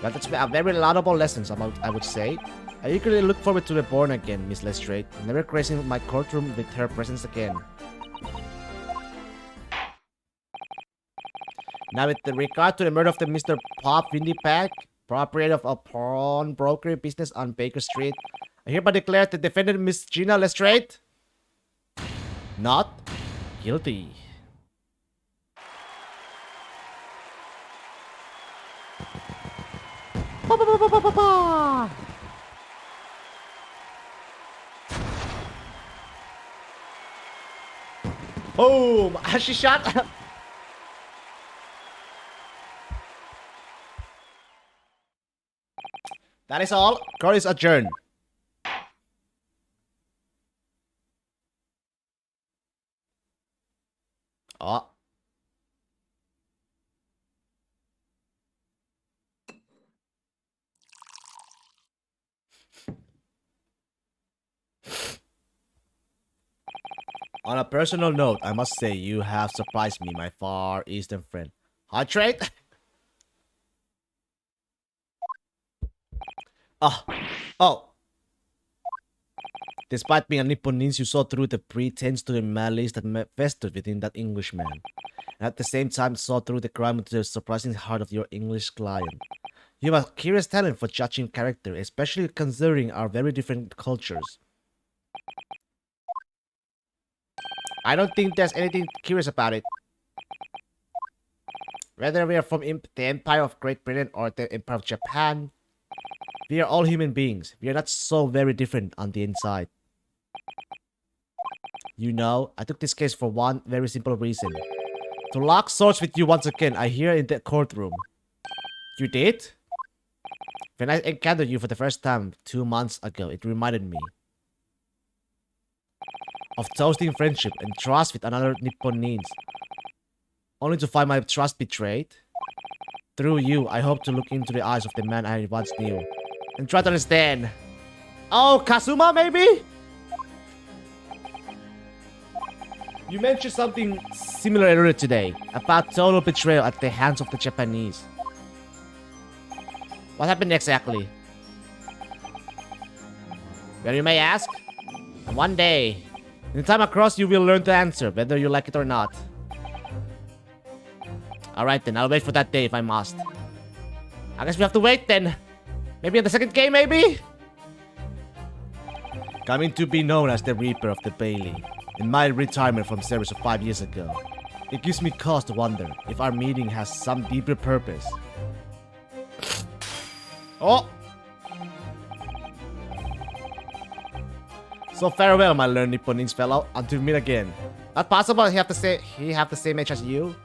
Well, that's a very laudable lesson, I would say. I eagerly look forward to reborn again, Miss Lestrade, never gracing my courtroom with her presence again. Now, with regard to the murder of the Mr. Pop Windipack, proprietor of a pawnbroker business on Baker Street, I hereby declare the defendant, Miss Gina Lestrade, not guilty. Ba, ba, ba, ba, ba, ba, ba. Boom! She shot. That is all. Court is adjourned. Oh. On a personal note, I must say you have surprised me, my far eastern friend. Hot trade? Oh. Oh. Despite being a Nipponese, you saw through the pretense to the malice that festered within that Englishman. And at the same time saw through the crime to the surprising heart of your English client. You have a curious talent for judging character, especially considering our very different cultures. I don't think there's anything curious about it. Whether we are from the Empire of Great Britain or the Empire of Japan, we are all human beings. We are not so very different on the inside. You know, I took this case for one very simple reason. To lock swords with you once again, I hear in the courtroom. You did? When I encountered you for the first time 2 months ago, it reminded me of toasting friendship and trust with another Nipponese. Only to find my trust betrayed. Through you, I hope to look into the eyes of the man I once knew and try to understand. Oh, Kazuma, maybe? You mentioned something similar earlier today about total betrayal at the hands of the Japanese. What happened exactly? Well, you may ask. One day, in the time across, you will learn to answer, whether you like it or not. Alright then, I'll wait for that day if I must. I guess we have to wait then. Maybe in the second game, maybe? Coming to be known as the Reaper of the Bailey, in my retirement from service of 5 years ago, it gives me cause to wonder if our meeting has some deeper purpose. Oh! So farewell, my learned Nipponese fellow, until we meet again. Not possible he have the same age as you?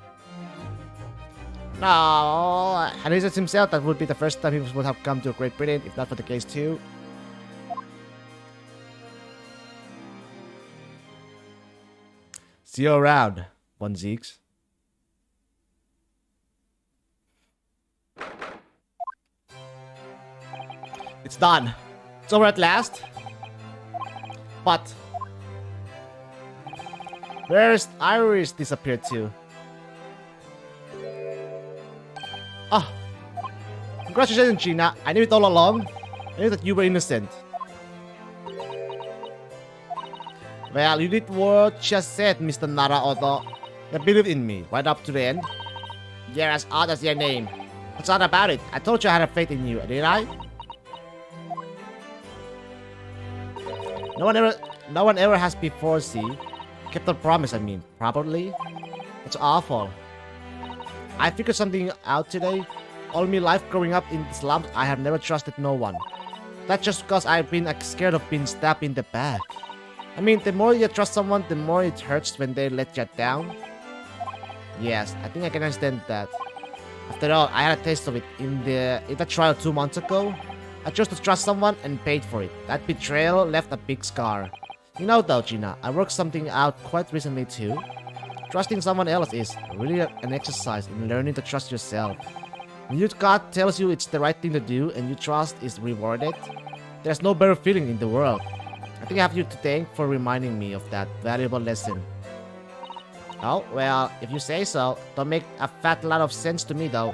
No, and he says himself that would be the first time he would have come to Great Britain, if not for the case too. See you around, One Zeeks. It's done. It's over at last. But where's Iris disappeared to? Ah, congratulations, Gina. I knew it all along. I knew that you were innocent. Well, you did what you just said, Mr. Naraoto. You believed in me, right up to the end. You're as odd as your name. What's odd about it? I told you I had a faith in you, didn't I? No one ever has before, see? Kept the promise, I mean, probably. It's awful. I figured something out today. All my life growing up in the slums, I have never trusted no one. That's just because I've been scared of being stabbed in the back. I mean, the more you trust someone, the more it hurts when they let you down. Yes, I think I can understand that. After all, I had a taste of it in the trial 2 months ago. I chose to trust someone and paid for it. That betrayal left a big scar. You know though, Gina, I worked something out quite recently too. Trusting someone else is really an exercise in learning to trust yourself. When your gut tells you it's the right thing to do and you trust is rewarded, there's no better feeling in the world. I think I have you to thank for reminding me of that valuable lesson. Oh, well, if you say so, don't make a fat lot of sense to me though.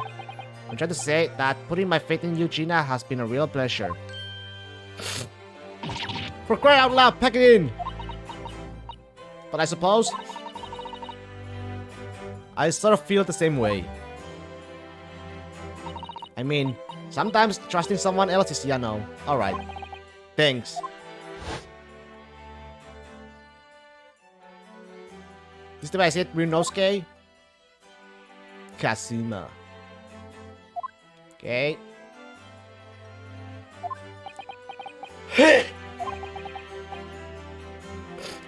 I'm trying to say that putting my faith in you, Gina, has been a real pleasure. For crying out loud, pack it in! But I suppose I sort of feel the same way. I mean, sometimes trusting someone else is, you know, alright. Thanks. This device hit Ryunosuke? Kazuma. Okay.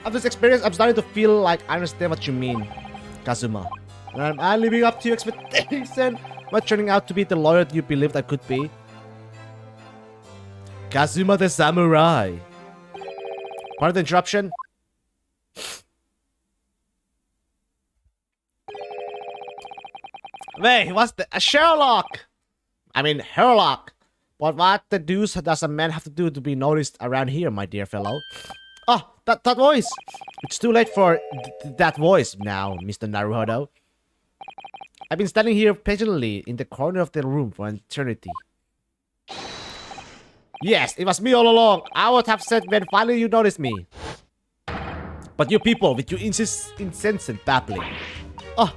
After this experience, I'm starting to feel like I understand what you mean, Kazuma. And am I living up to your expectations? Am I turning out to be the lawyer you believed I could be? Kazuma the Samurai. Pardon the interruption. Wait, what's the... Sherlock! I mean, Herlock. But what the deuce does a man have to do to be noticed around here, my dear fellow? Oh, that voice! It's too late for that voice now, Mr. Naruhodo. I've been standing here patiently in the corner of the room for an eternity. Yes, it was me all along. I would have said when finally you noticed me. But you people with your insensate babbling. Oh,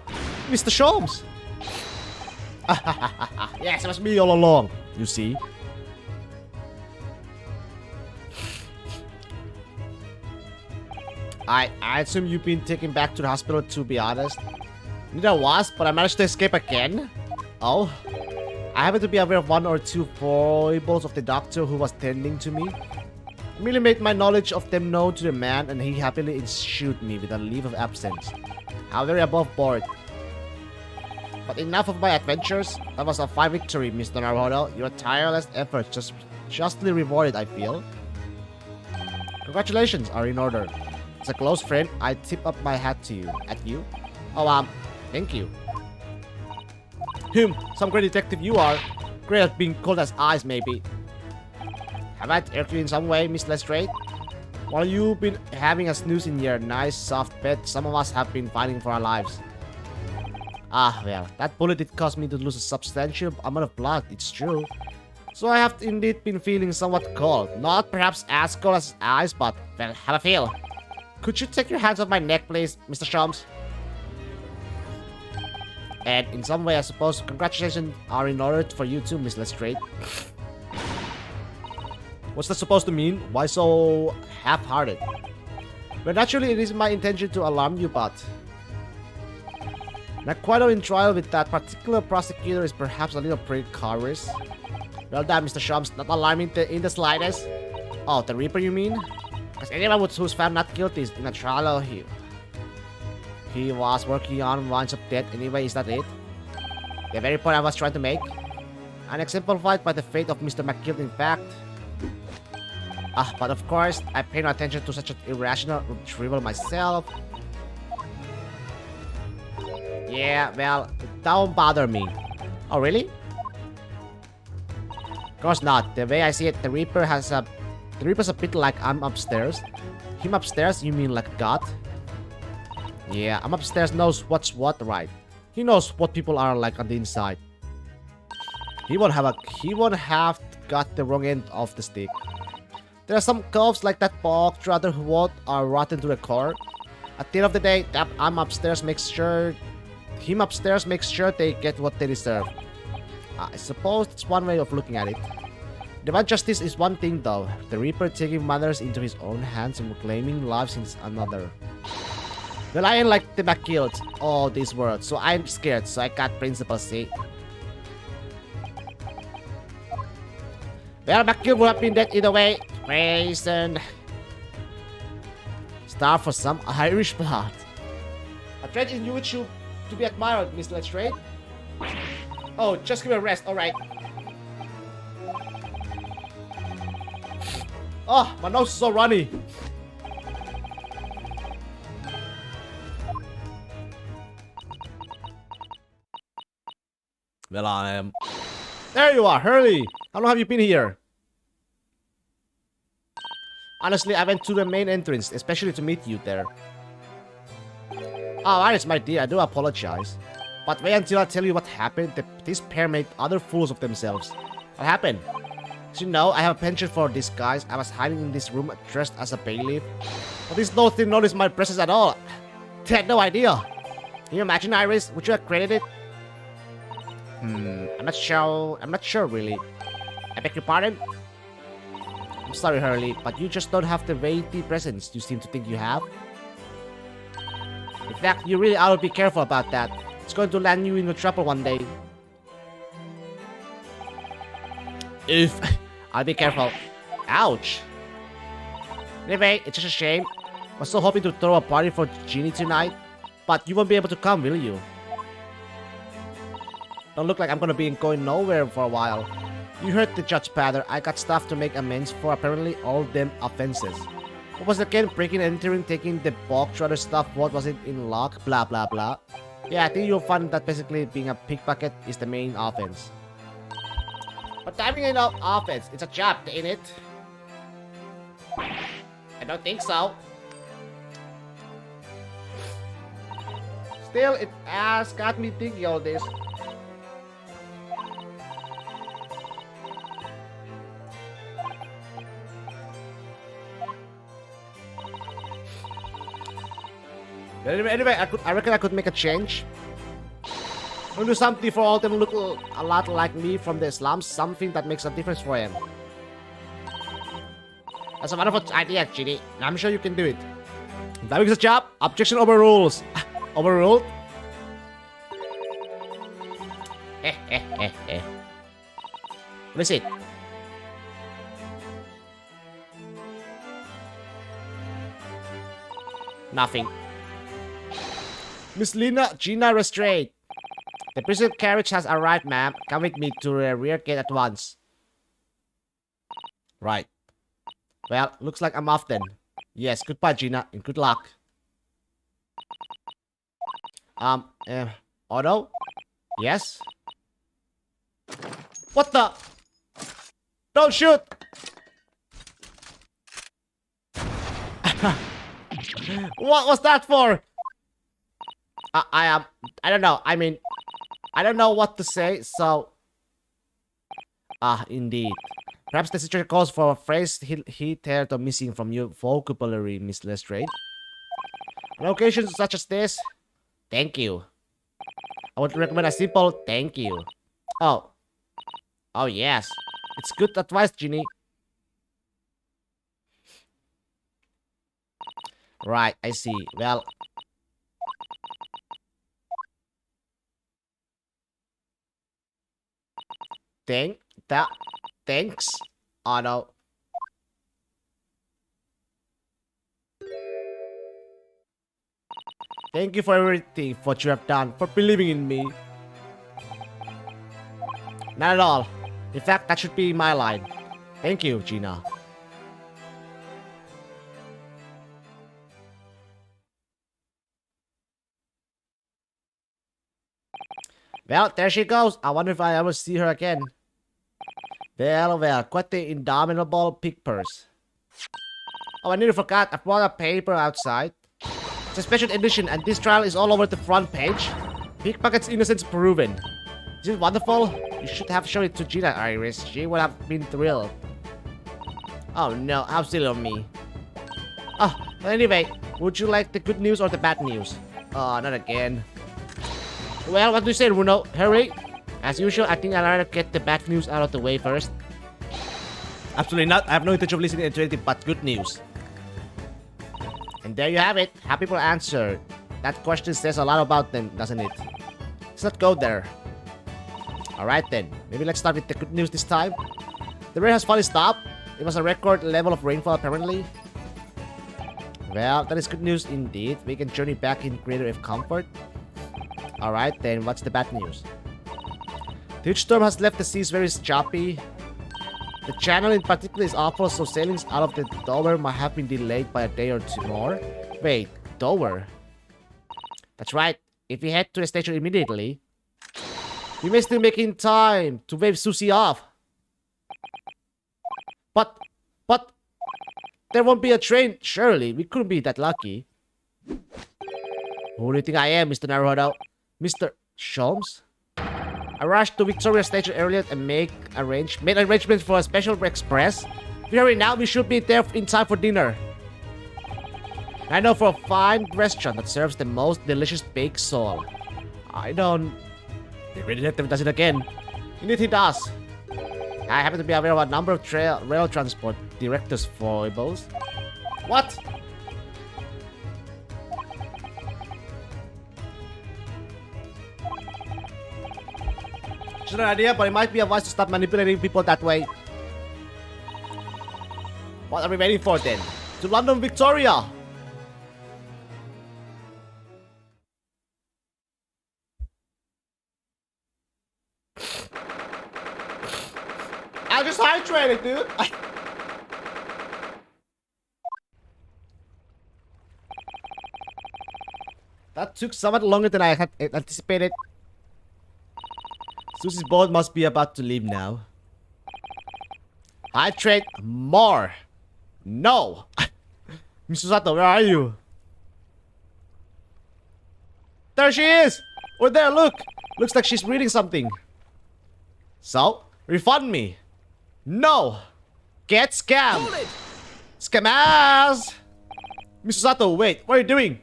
Mr. Sholmes. Yes, it was me all along, you see. I assume you've been taken back to the hospital, to be honest. Neither was, but I managed to escape again. Oh, I happen to be aware of 1 or 2 foibles of the doctor who was tending to me. I merely made my knowledge of them known to the man, and he happily issued me with a leave of absence. How very above board. But enough of my adventures. That was a fine victory, Mr. Naruhodo. Your tireless efforts just justly rewarded, I feel. Congratulations are in order. As a close friend, I tip up my hat to you. At you? Oh, thank you. Some great detective you are. Great at being cold as ice, maybe. Have I irked you in some way, Miss Lestrade? While you've been having a snooze in your nice soft bed, some of us have been fighting for our lives. Ah, well, that bullet did cause me to lose a substantial amount of blood, it's true. So I have indeed been feeling somewhat cold. Not perhaps as cold as ice, but, well, have a feel. Could you take your hands off my neck, please, Mr. Sholmes? And in some way, I suppose, congratulations are in order for you too, Miss Lestrade. What's that supposed to mean? Why so half-hearted? Well, naturally, it is my intention to alarm you, but... Naquato in trial with that particular prosecutor is perhaps a little precarious. Well done, Mr. Sholmes, not alarming in the slightest. Oh, the Reaper, you mean? Because anyone who's found not guilty is in a trial here. He was working on warrants of death anyway, is that it? The very point I was trying to make? And exemplified by the fate of Mr. McGill, in fact. But of course, I pay no attention to such an irrational retrieval myself. Yeah, well, don't bother me. Oh, really? course not. The way I see it, the Reaper's a bit like I'm upstairs. Him upstairs, you mean like God? Yeah, I'm upstairs knows what's what, right? He knows what people are like on the inside. He won't have got the wrong end of the stick. There are some coves like that bog trotter who are rotten to the core. At the end of the day, I'm upstairs makes sure they get what they deserve. I suppose it's one way of looking at it. Divine justice is one thing though. The Reaper taking matters into his own hands and reclaiming lives is another. Well, I ain't like the McGilt all these words, so I'm scared, so I got principles, see? Well, McGill would have been dead either way. Reason. Star for some Irish blood. A trait in which you to be admired, Miss Lestrade. Oh, just give me a rest, alright. Oh, my nose is so runny. Well, I am. There you are, Hurley. How long have you been here? Honestly, I went to the main entrance, especially to meet you there. Oh, Iris, my dear, I do apologize. But wait until I tell you what happened. This pair made other fools of themselves. What happened? As you know, I have a penchant for disguise. I was hiding in this room dressed as a bailiff. But these no didn't notice my presence at all. They had no idea. Can you imagine, Iris? Would you have credited? I'm not sure really. I beg your pardon? I'm sorry, Hurley, but you just don't have the weighty presence you seem to think you have. In fact, you really ought to be careful about that. It's going to land you into trouble one day. If I'll be careful. Ouch. Anyway, it's just a shame. I was so hoping to throw a party for Ginny tonight, but you won't be able to come, will you? Don't look like I'm gonna be going nowhere for a while. You heard the judge, Pather. I got stuff to make amends for apparently all them offenses. What was it again? Breaking and entering, taking the bog trotter stuff, what was it in lock, blah blah blah. Yeah, I think you'll find that basically being a pickpocket is the main offense. But diving ain't no offense, it's a job, ain't it? I don't think so. Still, it has got me thinking all this. Anyway, I reckon I could make a change. I'll do something for all them look a lot like me from the slums, something that makes a difference for them. That's a wonderful idea, Ginny. I'm sure you can do it. That makes a job. Objection overrules. Overruled? What is it? Nothing. Miss Gina Restraint. The prison carriage has arrived, ma'am. Come with me to the rear gate at once. Right. Well, looks like I'm off then. Yes, goodbye, Gina, and good luck. Otto? Yes? What the? Don't shoot! What was that for? I don't know. I mean, I don't know what to say, so... indeed. Perhaps the situation calls for a phrase hitherto missing from your vocabulary, Miss Lestrade. On occasions such as this, thank you. I would recommend a simple thank you. Oh. Oh, yes. It's good advice, Ginny. Right, I see. Well... Thanks, Otto. Thank you for everything, for what you have done, for believing in me. Not at all. In fact, that should be my line. Thank you, Gina. Well, there she goes. I wonder if I ever see her again. Well, quite the indomitable pig purse. Oh, I nearly forgot. I brought a paper outside. It's a special edition, and this trial is all over the front page. Pickpocket's innocence proven. Isn't it wonderful? You should have shown it to Gina, Iris. She would have been thrilled. Oh no, how silly of me. Oh, well, anyway, would you like the good news or the bad news? Oh, not again. Well, what do you say, Bruno? Hurry! As usual, I think I'd rather get the bad news out of the way first. Absolutely not. I have no intention of listening to anything but good news. And there you have it. Happy people answered. That question says a lot about them, doesn't it? Let's not go there. Alright then. Maybe let's start with the good news this time. The rain has finally stopped. It was a record level of rainfall apparently. Well, that is good news indeed. We can journey back in greater if comfort. Alright then, what's the bad news? The huge storm has left the seas very choppy. The channel in particular is awful, so sailings out of the Dover might have been delayed by a day or two more. Wait, Dover? That's right. If we head to the station immediately, we may still make in time to wave Susie off. But, there won't be a train, surely. We couldn't be that lucky. Who do you think I am, Mr. Naruhodo? Mr. Sholmes? I rushed to Victoria Station earlier and made arrangements for a special express. If we hurry now, we should be there in time for dinner. I know for a fine restaurant that serves the most delicious baked sole. I don't... The detective does it again. Indeed he does. I happen to be aware of a number of rail transport directors' foibles. What? It's an idea, but it might be advised to stop manipulating people that way. What are we waiting for then? To London, Victoria! I just hydrated, dude! That took somewhat longer than I had anticipated. Susie's boat must be about to leave now. Hydrate more! No! Miss Susato, where are you? There she is! Over there, look! Looks like she's reading something. So, refund me. No! Get scammed! Scammers! Miss Susato, wait, what are you doing?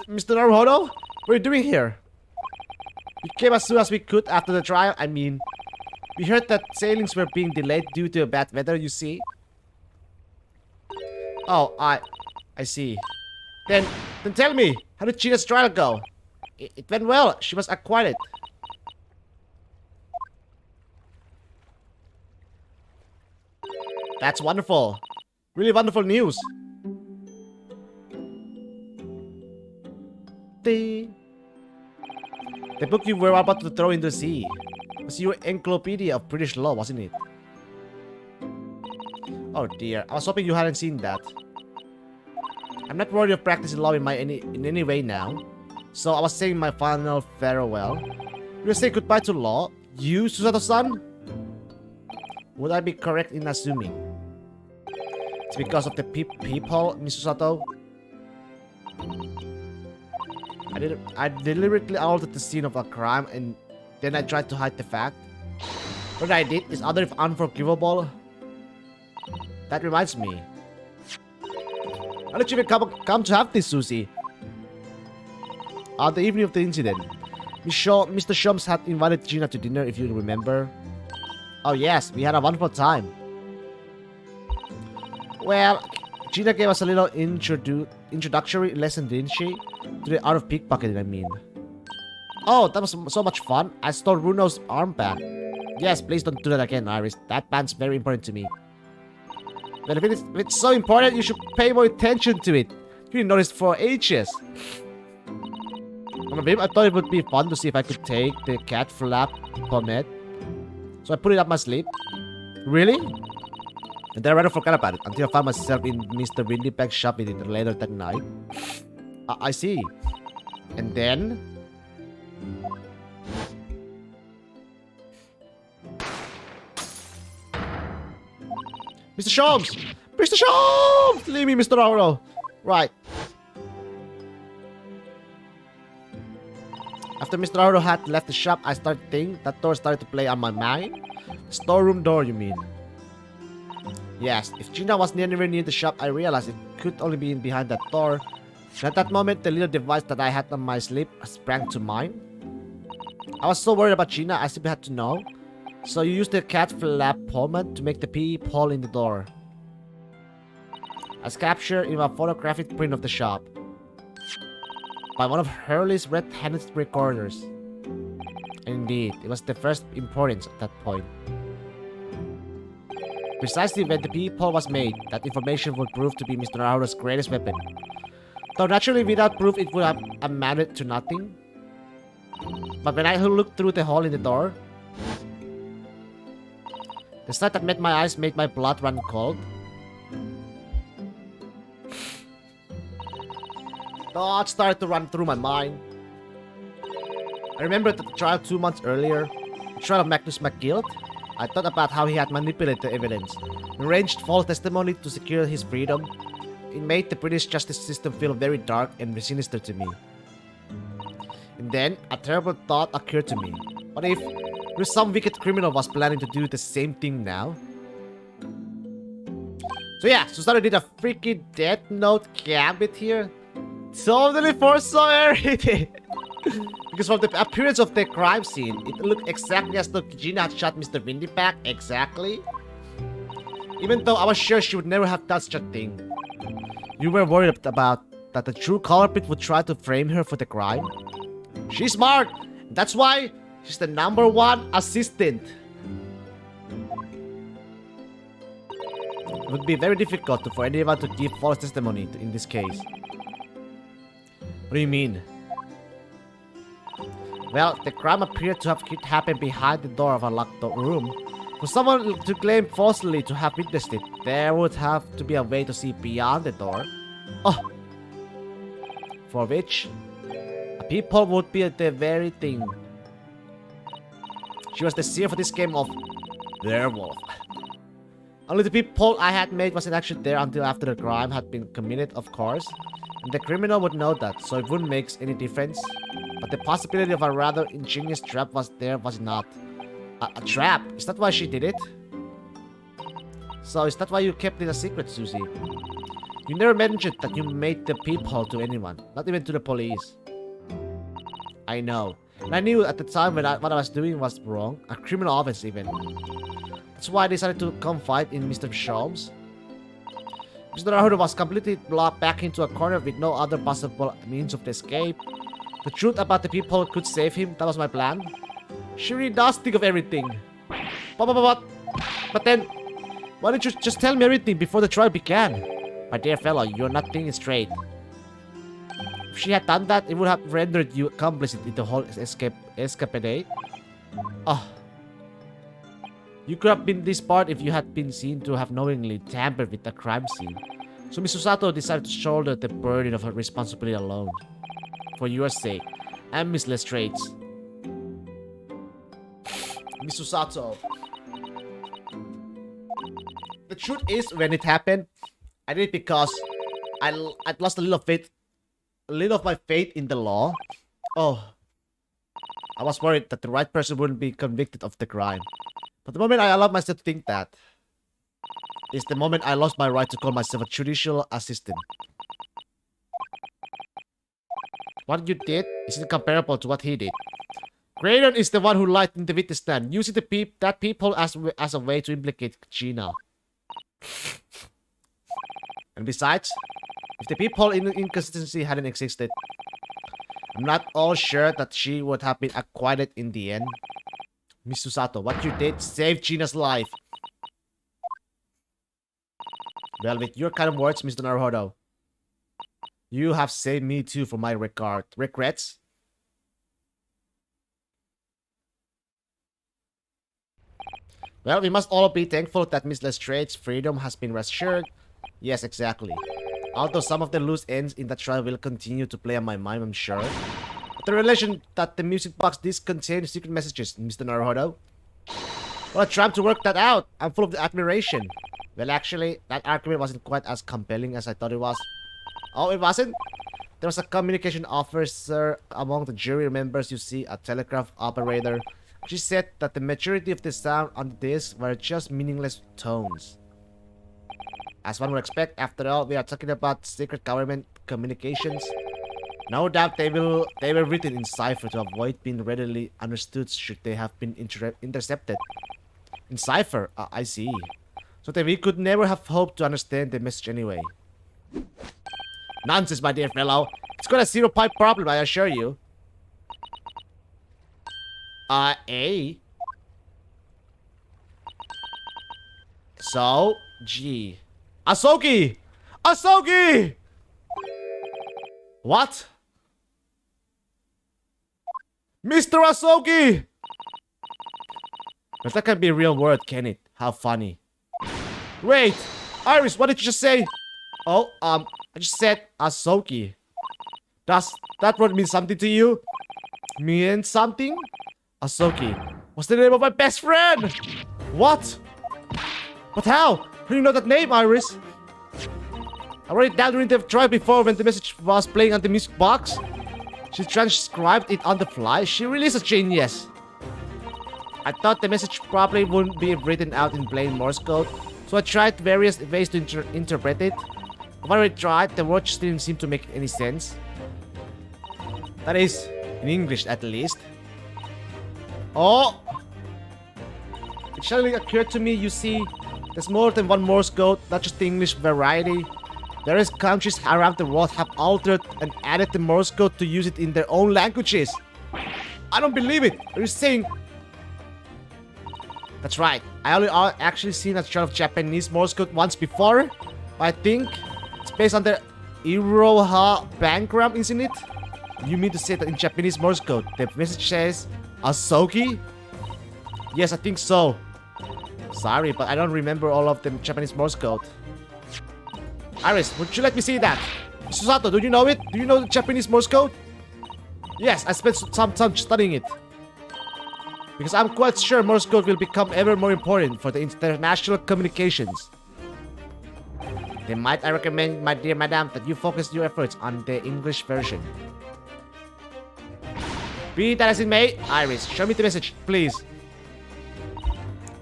Mr. Naruhodo? What are you doing here? We came as soon as we could after the trial. I mean, we heard that sailings were being delayed due to bad weather, you see. Oh, I see. Then tell me, how did Gina's trial go? It went well. She was acquitted. That's wonderful. Really wonderful news. The book you were about to throw in the sea was your encyclopedia of British law, wasn't it? Oh dear, I was hoping you hadn't seen that. I'm not worthy of practicing law in any way now, so I was saying my final farewell. You'll say goodbye to law? You, Susato-san? Would I be correct in assuming it's because of the people, Miss Susato? I deliberately altered the scene of a crime and then I tried to hide the fact. What I did is other if unforgivable. That reminds me. How did you even come to have this, Susie? On the evening of the incident, Mr. Shums had invited Gina to dinner, if you remember. Oh yes, we had a wonderful time. Well, Gina gave us a little introductory lesson, didn't she? To the art of pickpocketing, I mean. Oh, that was so much fun. I stole Bruno's armband. Yes, please don't do that again, Iris. That band's very important to me. But if it's so important, you should pay more attention to it. You didn't notice for ages. I thought it would be fun to see if I could take the cat flap pomade. So I put it up my sleeve. Really? And then I rather forgot about it until I found myself in Mr. Windyback's shop later that night. I see. And then... Mr. Sholmes! Mr. Sholmes! Leave me, Mr. Naruto! Right. After Mr. Naruto had left the shop, I started thinking that door started to play on my mind. The storeroom door, you mean? Yes, if Gina was anywhere near the shop, I realized it could only be behind that door. And at that moment, the little device that I had on my sleeve sprang to mind. I was so worried about Gina, I simply had to know. So you used the cat flap pomade to make the peephole in the door. As captured in a photographic print of the shop. By one of Hurley's red-handed recorders. Indeed, it was the first importance at that point. Precisely when the peephole was made, that information would prove to be Mr. Naruto's greatest weapon. Though naturally without proof it would have amounted to nothing. But when I looked through the hole in the door, the sight that met my eyes made my blood run cold. Thoughts started to run through my mind. I remembered the trial 2 months earlier, the trial of Magnus McGill. I thought about how he had manipulated the evidence, arranged false testimony to secure his freedom. It made the British justice system feel very dark and sinister to me. And then, a terrible thought occurred to me. What if some wicked criminal was planning to do the same thing now? So yeah, Susanoo did a freaking Death Note gambit here. Totally foresaw everything. Because from the appearance of the crime scene, it looked exactly as though Gina had shot Mr. Windy back. Exactly. Even though I was sure she would never have done such a thing. You were worried about that the true culprit would try to frame her for the crime? She's smart! That's why she's the #1 assistant. It would be very difficult for anyone to give false testimony in this case. What do you mean? Well, the crime appeared to have happened behind the door of a locked room. For someone to claim falsely to have witnessed it, there would have to be a way to see beyond the door. Oh! For which, a peephole would be the very thing. She was the seer for this game of werewolf. Only the peephole I had made wasn't actually there until after the crime had been committed, of course. And the criminal would know that, so it wouldn't make any difference. But the possibility of a rather ingenious trap was there, was it not? A trap? Is that why she did it? So is that why you kept it a secret, Susie? You never mentioned that you made the peephole to anyone, not even to the police. I know. And I knew at the time when what I was doing was wrong, a criminal offense even. That's why I decided to confide in Mr. Sholmes. Mr. Naruto was completely locked back into a corner with no other possible means of escape. The truth about the people could save him, that was my plan. She really does think of everything. But then, why didn't you just tell me everything before the trial began? My dear fellow, you're not thinking straight. If she had done that, it would have rendered you complicit in the whole escapade. Oh. You could have been this part if you had been seen to have knowingly tampered with the crime scene. So Miss Susato decided to shoulder the burden of her responsibility alone. For your sake, and Miss Lestrade's. Miss Susato. The truth is, when it happened, I did it because I'd lost a little of my faith in the law. Oh. I was worried that the right person wouldn't be convicted of the crime. But the moment I allowed myself to think that is the moment I lost my right to call myself a judicial assistant. What you did isn't comparable to what he did. Graydon is the one who lied in the witness stand, using that people as a way to implicate Gina. And besides, if the people inconsistency hadn't existed, I'm not all sure that she would have been acquitted in the end. Miss Susato, what you did saved Gina's life. Well, with your kind of words, Mr. Naruto, you have saved me too for my regrets. Well, we must all be thankful that Miss Lestrade's freedom has been reassured. Yes, exactly. Although some of the loose ends in that trial will continue to play on my mind, I'm sure. But the relation that the music box disc contains secret messages, Mr. Naruhodo. Well, I tried to work that out. I'm full of admiration. Well, actually, that argument wasn't quite as compelling as I thought it was. Oh, it wasn't? There was a communication officer among the jury members, you see, a telegraph operator. She said that the majority of the sound on the disc were just meaningless tones. As one would expect, after all, we are talking about secret government communications. No doubt they were written in cipher to avoid being readily understood should they have been intercepted. In cipher? I see. So that we could never have hoped to understand the message anyway. Nonsense, my dear fellow. It's got a zero-pipe problem, I assure you. A. So, G. Asogi! Asogi! What? Mr. Asogi! But that can be a real word, can it? How funny. Wait! Iris, what did you just say? Oh, I just said Asogi. Does that word mean something to you? Mean something? Asogi. What's the name of my best friend? What? But how? How do you know that name, Iris? I wrote it down during the trial before when the message was playing on the music box. She transcribed it on the fly. She really is a genius. I thought the message probably wouldn't be written out in plain Morse code, so I tried various ways to interpret it. When I tried, the words didn't seem to make any sense. That is, in English at least. Oh! It suddenly occurred to me, you see, there's more than one Morse code, not just the English variety. Various countries around the world have altered and added the Morse code to use it in their own languages. I don't believe it! Are you saying... That's right. I only actually seen a chart of Japanese Morse code once before. But I think it's based on the Iroha bangram, isn't it? You mean to say that in Japanese Morse code, the message says Asogi? Yes, I think so. Sorry, but I don't remember all of the Japanese Morse code. Iris, would you let me see that? Susato, do you know it? Do you know the Japanese Morse code? Yes, I spent some time studying it. Because I'm quite sure Morse code will become ever more important for the international communications. Then might I recommend, my dear madam, that you focus your efforts on the English version. Be that as it may, Iris, show me the message, please.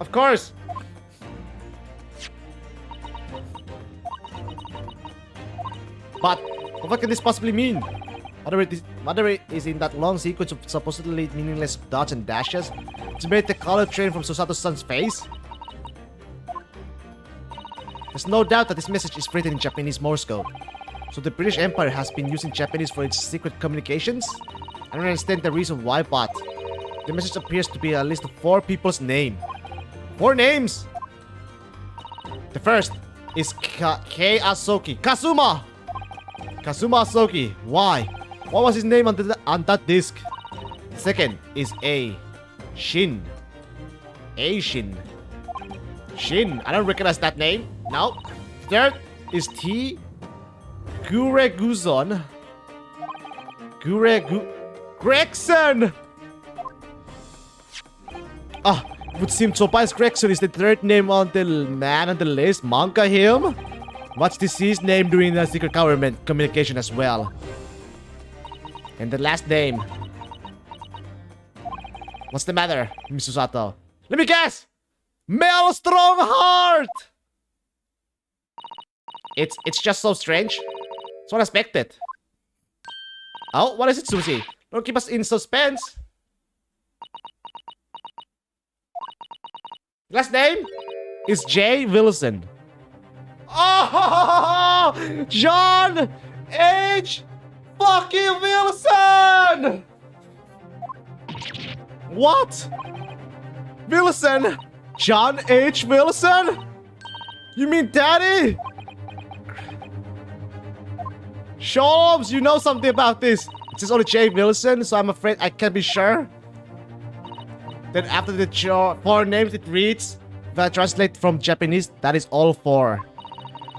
Of course. But what can this possibly mean? Whatever it is in that long sequence of supposedly meaningless dots and dashes, it's made the color train from Susato's face. There's no doubt that this message is written in Japanese Morse code. So the British Empire has been using Japanese for its secret communications? I don't understand the reason why, but the message appears to be a list of 4 people's names. 4 names! The first is Kei Asoki. Kazuma! Kazuma Asoki. Why? What was his name on that disc? Second is A. Shin. A. Shin. Shin. I don't recognize that name. No. Third is T. Gureguzon. Gregson! It would seem Tobias Gregson is the third name on the man on the list. Manga him? What's his name doing the secret government communication as well? And the last name. What's the matter, Miss Susato? Let me guess! Mel Strongheart! It's just so strange. It's unexpected. Oh, what is it, Susie? Don't keep us in suspense. Last name is J. Wilson. Oh, John H. fucking Wilson! What? Wilson? John H. Wilson? You mean Daddy? Sholmes, you know something about this. It says only J. Wilson, so I'm afraid I can't be sure. Then after the 4 names it reads, if I translate from Japanese, that is all 4.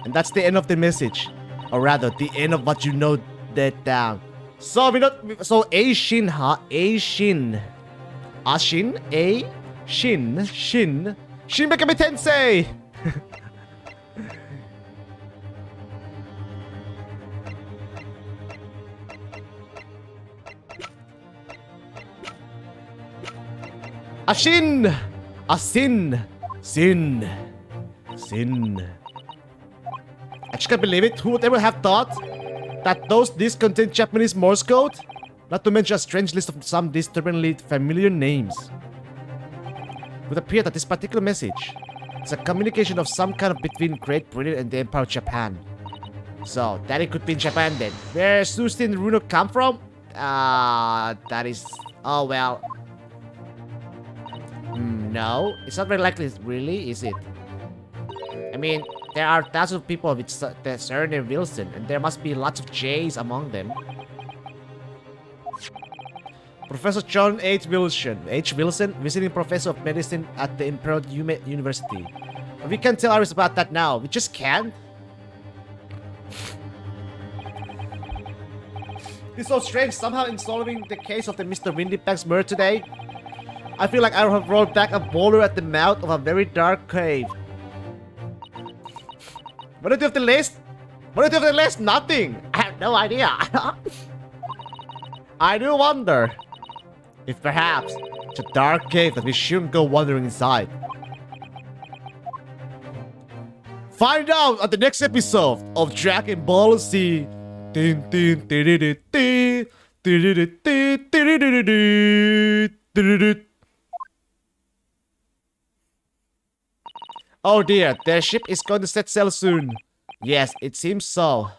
And that's the end of the message. Or rather, the end of what you know dead down. So we not so Ashin, huh? Ashin. Ashin? A? Shin? Shin? Shin Megami Tensei! Ashin! Asin! Sin! Sin. I just can't believe it. Who would ever have thought that these contain Japanese Morse code? Not to mention a strange list of some disturbingly familiar names. It would appear that this particular message is a communication of some kind of between Great Britain and the Empire of Japan. So, that it could be in Japan then. Where Sushi and Runo come from? That is... Oh, well. No, it's not very likely, really, is it? I mean, there are thousands of people with the surname Wilson, and there must be lots of J's among them. Professor John H. Wilson, visiting professor of medicine at the Imperial University. But we can't tell Iris about that now. We just can't. It's so strange. Somehow, in solving the case of the Mr. Windybank's murder today, I feel like I have rolled back a boulder at the mouth of a very dark cave. What do you do of the list? What do you do of the list? Nothing. I have no idea. I do wonder if perhaps it's a dark cave that we shouldn't go wandering inside. Find out on the next episode of Dragon Ball Z. Oh dear, their ship is going to set sail soon. Yes, it seems so.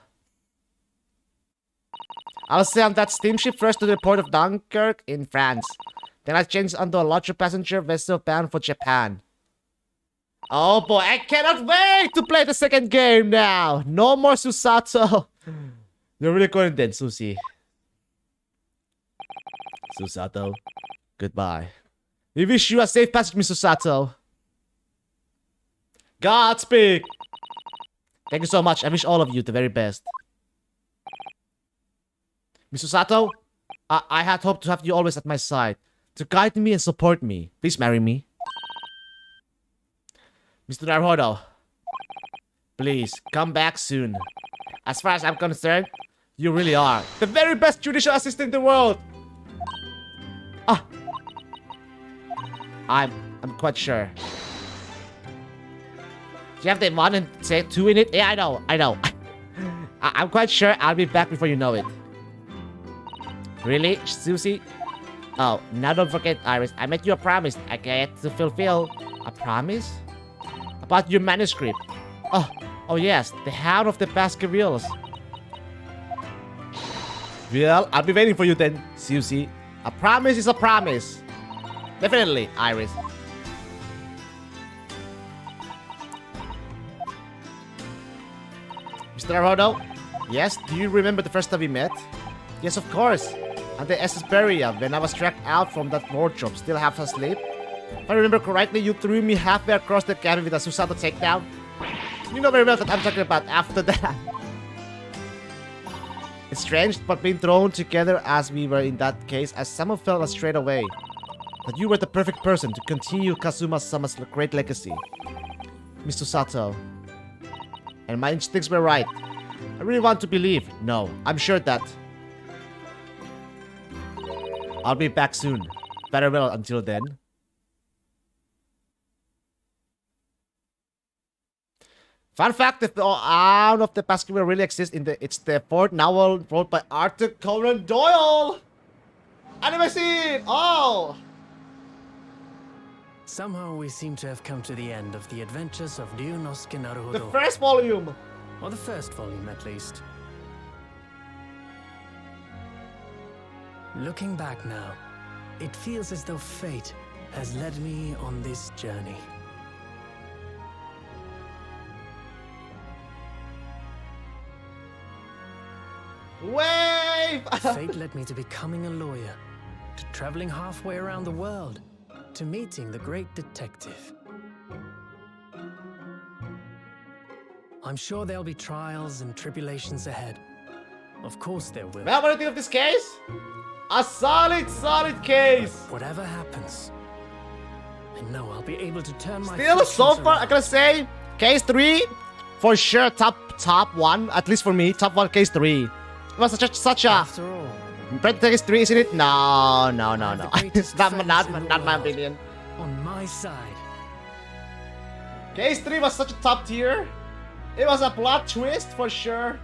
I'll sail on that steamship first to the port of Dunkirk in France. Then I'll change onto a larger passenger vessel bound for Japan. Oh boy, I cannot wait to play the second game now. No more Susato. You're really going then, Susie. Susato, goodbye. We wish you a safe passage, Miss Susato. Godspeed! Thank you so much. I wish all of you the very best. Miss Susato, I had hoped to have you always at my side, to guide me and support me. Please marry me. Mr. Naruhodo, please come back soon. As far as I'm concerned, you really are the very best judicial assistant in the world. I'm quite sure. Do you have the 1 and say 2 in it? Yeah, I know. I'm quite sure I'll be back before you know it. Really, Susie? Oh, now don't forget, Iris. I made you a promise I get to fulfill. A promise? About your manuscript. Oh yes, the Hound of the Baskervilles. Well, I'll be waiting for you then, Susie. A promise is a promise. Definitely, Iris. Mr. Naruhodo? Yes, do you remember the first time we met? Yes, of course. At the Esperia, when I was dragged out from that wardrobe, still half asleep. If I remember correctly, you threw me halfway across the cabin with a Susato takedown. You know very well what I'm talking about after that. It's strange, but being thrown together as we were in that case, as someone felt us straight away. That you were the perfect person to continue Kazuma-sama's great legacy. Miss Susato. And my instincts were right. I really want to believe. No, I'm sure that I'll be back soon. Farewell until then. Fun fact, if the Hound of the Baskerville really exists, it's the 4th novel wrote by Arthur Conan Doyle! Anime scene! Oh! Somehow we seem to have come to the end of the adventures of Ryunosuke Naruhodo. The first volume! Or the first volume, at least. Looking back now, it feels as though fate has led me on this journey. Wave! Fate led me to becoming a lawyer, to traveling halfway around the world, to meeting the great detective. I'm sure there'll be trials and tribulations ahead. Of course there will. Well, what do you think of this case? A solid case. Whatever happens, I know I'll be able to turn my Still, so fortunes far, I around. gotta say, case 3, for sure, top one. At least for me, top one, case 3. It was such a After all, case 3, isn't it? No. the It's greatest not friends in the my world. opinion. on my side. Case 3 was such a top tier. It was a plot twist for sure.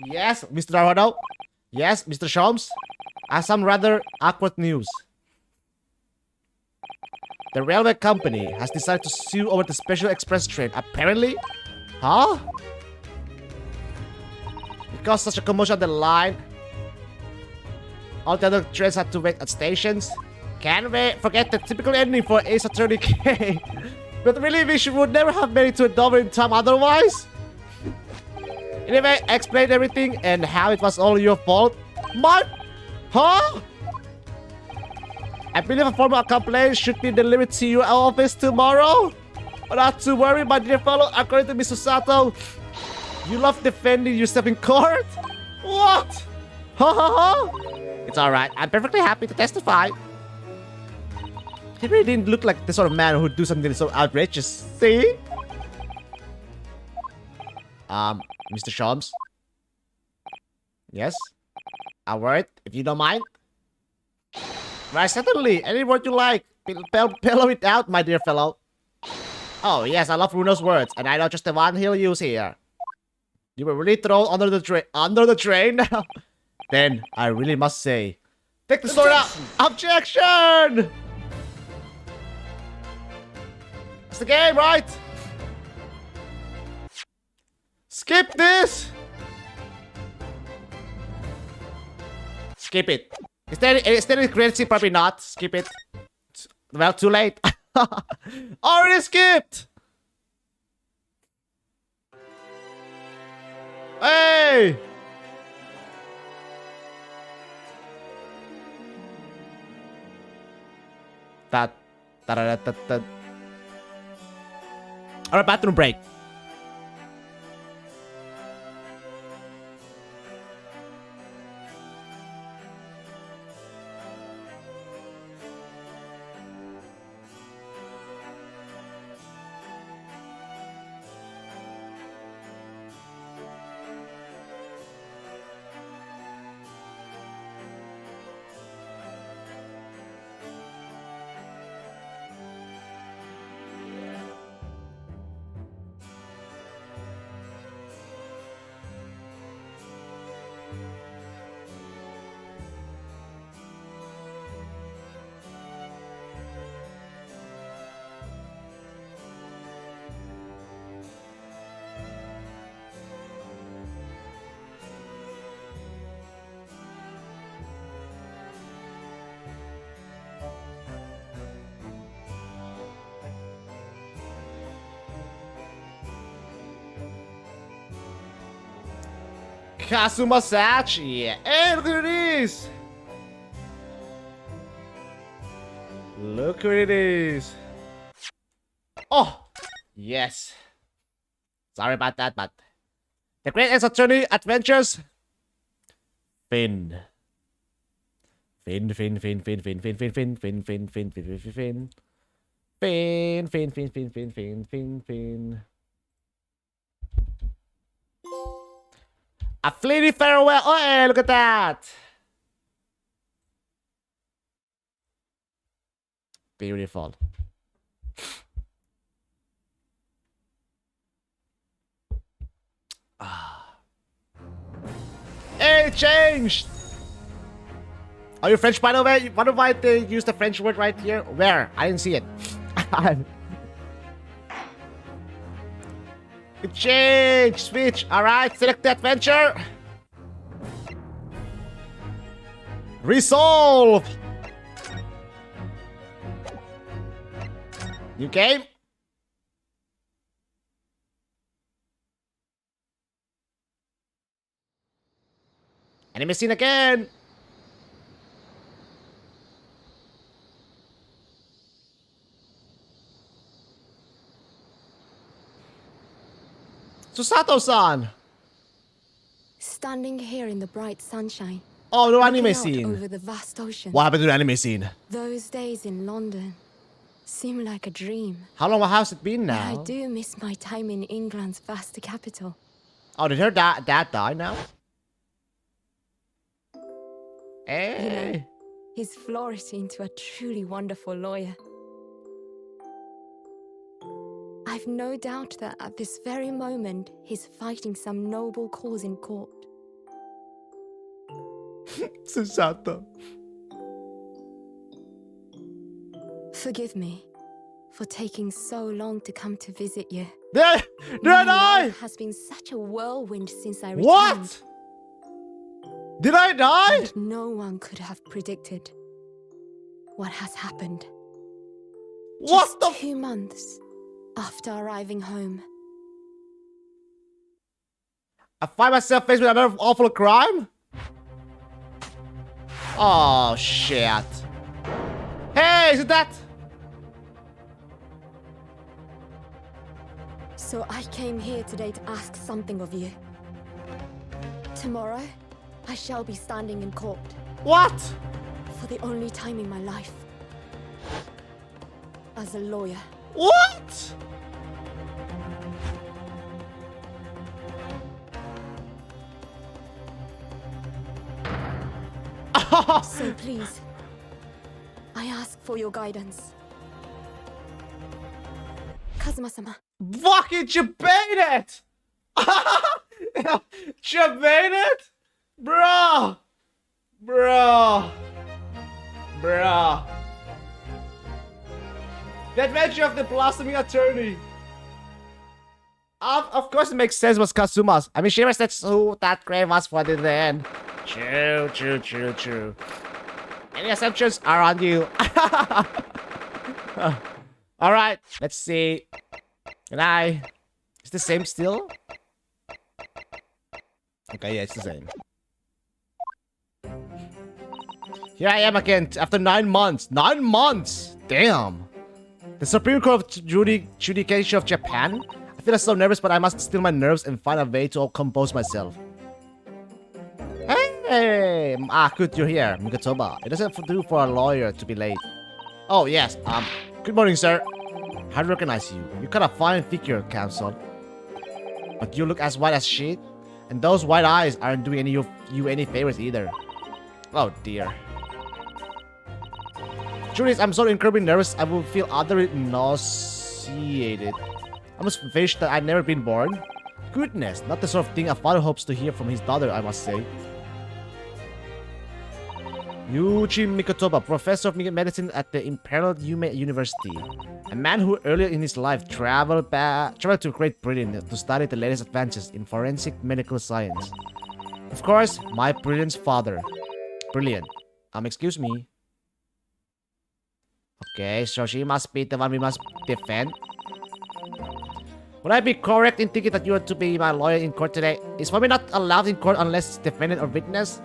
Yes, Mr. Arado. Yes, Mr. Sholmes. I have some rather awkward news. The railway company has decided to sue over the special express train. Apparently? Huh? Because such a commotion on the line, all the other trains had to wait at stations. Can we forget the typical ending for Ace Attorney K? But really, would never have made it to a double in time otherwise. Anyway, I explained everything and how it was all your fault. Huh? I believe a formal complaint should be delivered to your office tomorrow. But not to worry, my dear fellow. According to Mr. Sato, you love defending yourself in court? What? It's alright. I'm perfectly happy to testify. He really didn't look like the sort of man who'd do something so outrageous. See? Mr. Sholmes? Yes? A word, if you don't mind? Why, certainly. Any word you like. Bellow it out, my dear fellow. Oh, yes, I love Bruno's words, and I know just the one he'll use here. You were really thrown under the train now? Then, I really must say, take the sword out! Objection! It's the game, right? Skip this! Skip it. Is there any crazy? Probably not. Skip it. Well, too late. Already skipped! Hey! That. Alright, bathroom break. Kazuma Sachi. Hey, look at this! Look who it is. Oh, yes. Sorry about that, but the Great Ace Attorney Adventures. Finn. Finn. A fleeting farewell. Oh, hey, look at that. Beautiful. Hey, it changed. Are you French, by the way? Wonder why they use the French word right here? Where? I didn't see it. It changed. Switch. Alright, select the adventure. Resolve. New game. Anime scene again! Susato-san! Standing here in the bright sunshine. Oh, no anime looking out scene. over the vast ocean. What happened to the anime scene? Those days in London seem like a dream. How long has it been I now? do miss my time in England's vast capital. Oh, did her dad die now? Hey. He's flourished into a truly wonderful lawyer. I've no doubt that at this very moment, he's fighting some noble cause in court. Susato. Forgive me for taking so long to come to visit you. Did I My die? life has been such a whirlwind since I returned. What? Did I die? And no one could have predicted what has happened. What Just the 2 months after arriving home. I find myself faced with another awful crime? Oh, shit. Hey, is it that? So I came here today to ask something of you. Tomorrow, I shall be standing in court What? for the only time in my life. As a lawyer. What? So please, I ask for your guidance. Kazuma-sama. Fucking Japan it! Japan it? Bro! Bro! Bro! The Adventure of the Blossoming Attorney! Of course it makes sense was Kazuma's. I mean, she was that's who that grave was for in the end. True, true, true, true. Any assumptions are on you. Alright, let's see. Can I... It's the same still? Okay, yeah, it's the same. Here I am again after 9 months. 9 months! Damn! The Supreme Court of Judication of Japan? I feel so nervous, but I must still my nerves and find a way to compose myself. Hey! Good, you're here, Mikotoba. It doesn't do for a lawyer to be late. Oh, yes. Good morning, sir. Hard to recognize you. You got a fine figure, counsel. But you look as white as shit. And those white eyes aren't doing you any favors either. Oh, dear. Truth I'm so incredibly nervous, I will feel utterly nauseated. I must wish that I'd never been born. Goodness, not the sort of thing a father hopes to hear from his daughter, I must say. Yuji Mikotoba, professor of medicine at the Imperial Yume University. A man who earlier in his life traveled to Great Britain to study the latest advances in forensic medical science. Of course, my brilliant father. Brilliant. Excuse me. Okay, so she must be the one we must defend. Would I be correct in thinking that you are to be my lawyer in court today? Is for me not allowed in court unless it's defendant or witness?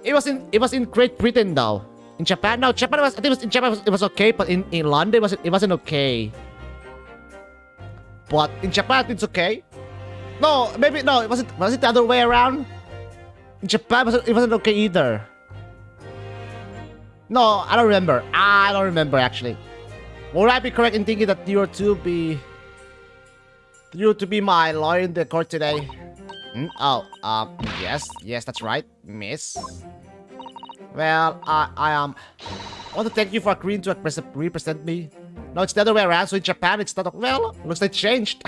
It was in Great Britain though. In Japan, no, Japan was. I think it was in Japan. It was okay, but in London it wasn't okay. But in Japan it's okay. No, maybe no. It wasn't. Was it the other way around? In Japan it wasn't okay either. No, I don't remember. I don't remember actually. Would I be correct in thinking that you are to be my lawyer in the court today? Yes, that's right, miss. Well, I want to thank you for agreeing to represent me. No, it's the other way around. So in Japan, it's not. Well, looks like it changed.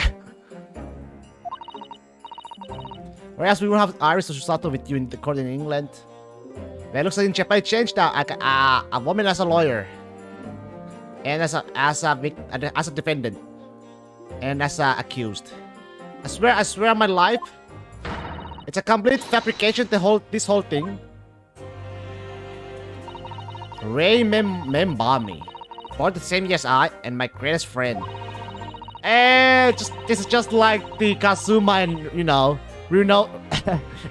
Whereas we will have Iris Susato with you in the court in England. Well, looks like in Japan it changed now. A woman as a lawyer, and as a defendant, and as a accused. I swear on my life. It's a complete fabrication, this whole thing. Ray Membami. Born the same year as I, and my greatest friend. This is just like the Kazuma and, Runo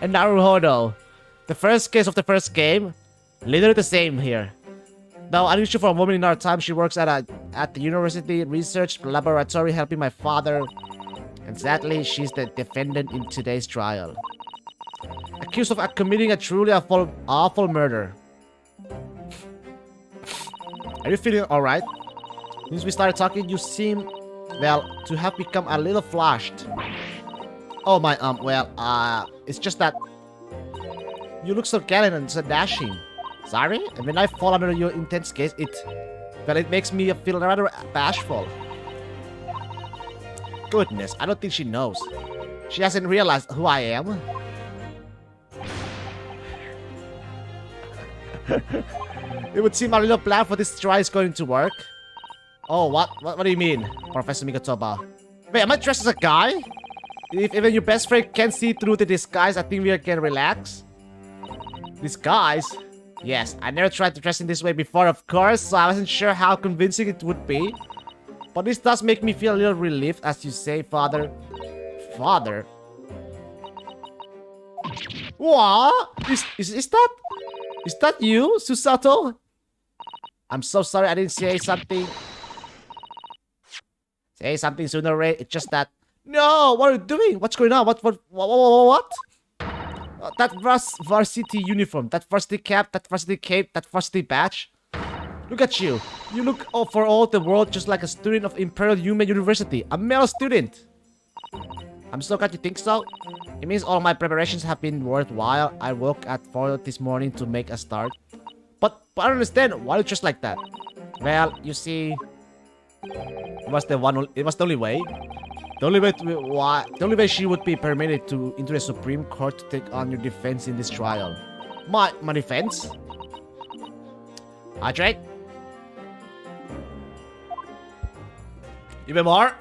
and Naruhodo. The first case of the first game, literally the same here. Now, unusual for a woman in our time, she works at the university research laboratory helping my father. And sadly, she's the defendant in today's trial. Accused of committing a truly awful murder. Are you feeling alright? Since we started talking, you seem, well, to have become a little flushed. Oh my, it's just that you look so gallant and so dashing. Sorry? And when I fall under your intense gaze, it makes me feel rather bashful. Goodness, I don't think she knows. She hasn't realized who I am. It would seem our little plan for this try is going to work. Oh, what do you mean, Professor Mikotoba? Wait, am I dressed as a guy? If even your best friend can't see through the disguise, I think we can relax. Disguise? Yes, I never tried to dress in this way before, of course, so I wasn't sure how convincing it would be. But this does make me feel a little relieved, as you say, Father. Father? What? Is that you, Susato? I'm so sorry I didn't say something. Say something sooner, Ray. It's just that. No, what are you doing? What's going on? What? That varsity uniform, that varsity cap, that varsity cape, that varsity badge. Look at you. You look for all the world just like a student of Imperial Human University. A male student. I'm so glad you think so. It means all my preparations have been worthwhile. I woke at 4 this morning to make a start. But I don't understand. Why are you dressed like that? Well, you see, it was the only way. The only way she would be permitted to into the Supreme Court to take on your defense in this trial. My defense? Hydrate? Even more?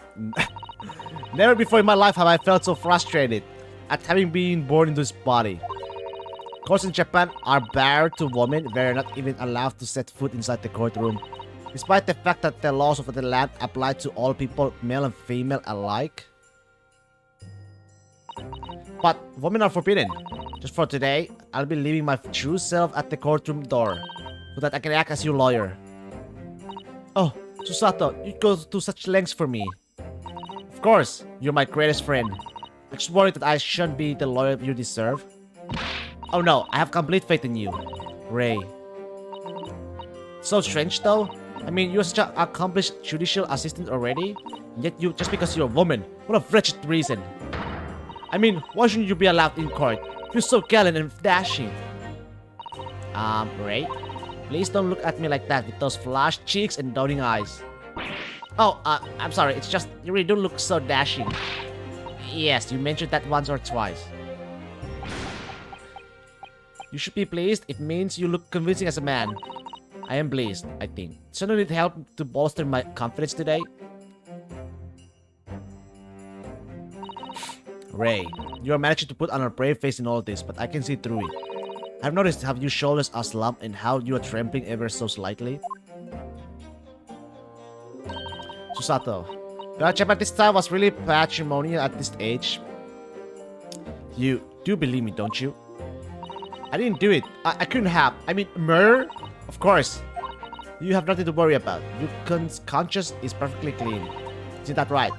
Never before in my life have I felt so frustrated at having been born into this body. Courts in Japan are barred to women. They're not even allowed to set foot inside the courtroom. Despite the fact that the laws of the land apply to all people, male and female alike. But women are forbidden. Just for today, I'll be leaving my true self at the courtroom door, so that I can act as your lawyer. Oh, Susato, you go to such lengths for me. Of course, you're my greatest friend. I just worried that I shouldn't be the lawyer you deserve. Oh no, I have complete faith in you, Ray. So strange though. I mean, you're such an accomplished judicial assistant already, and yet just because you're a woman, what a wretched reason. I mean, why shouldn't you be allowed in court? You're so gallant and dashing. Ray, please don't look at me like that with those flushed cheeks and doting eyes. Oh, I'm sorry, it's just, you really don't look so dashing. Yes, you mentioned that once or twice. You should be pleased, it means you look convincing as a man. I am pleased, I think. Certainly it helped to bolster my confidence today. Ray, you are managing to put on a brave face in all this, but I can see through it. I've noticed how your shoulders are slumped and how you are trembling ever so slightly. Susato, Japan this time was really patrimonial at this age. You do believe me, don't you? I didn't do it. I couldn't have. I mean, murder? Of course. You have nothing to worry about. Your conscience is perfectly clean. Isn't that right?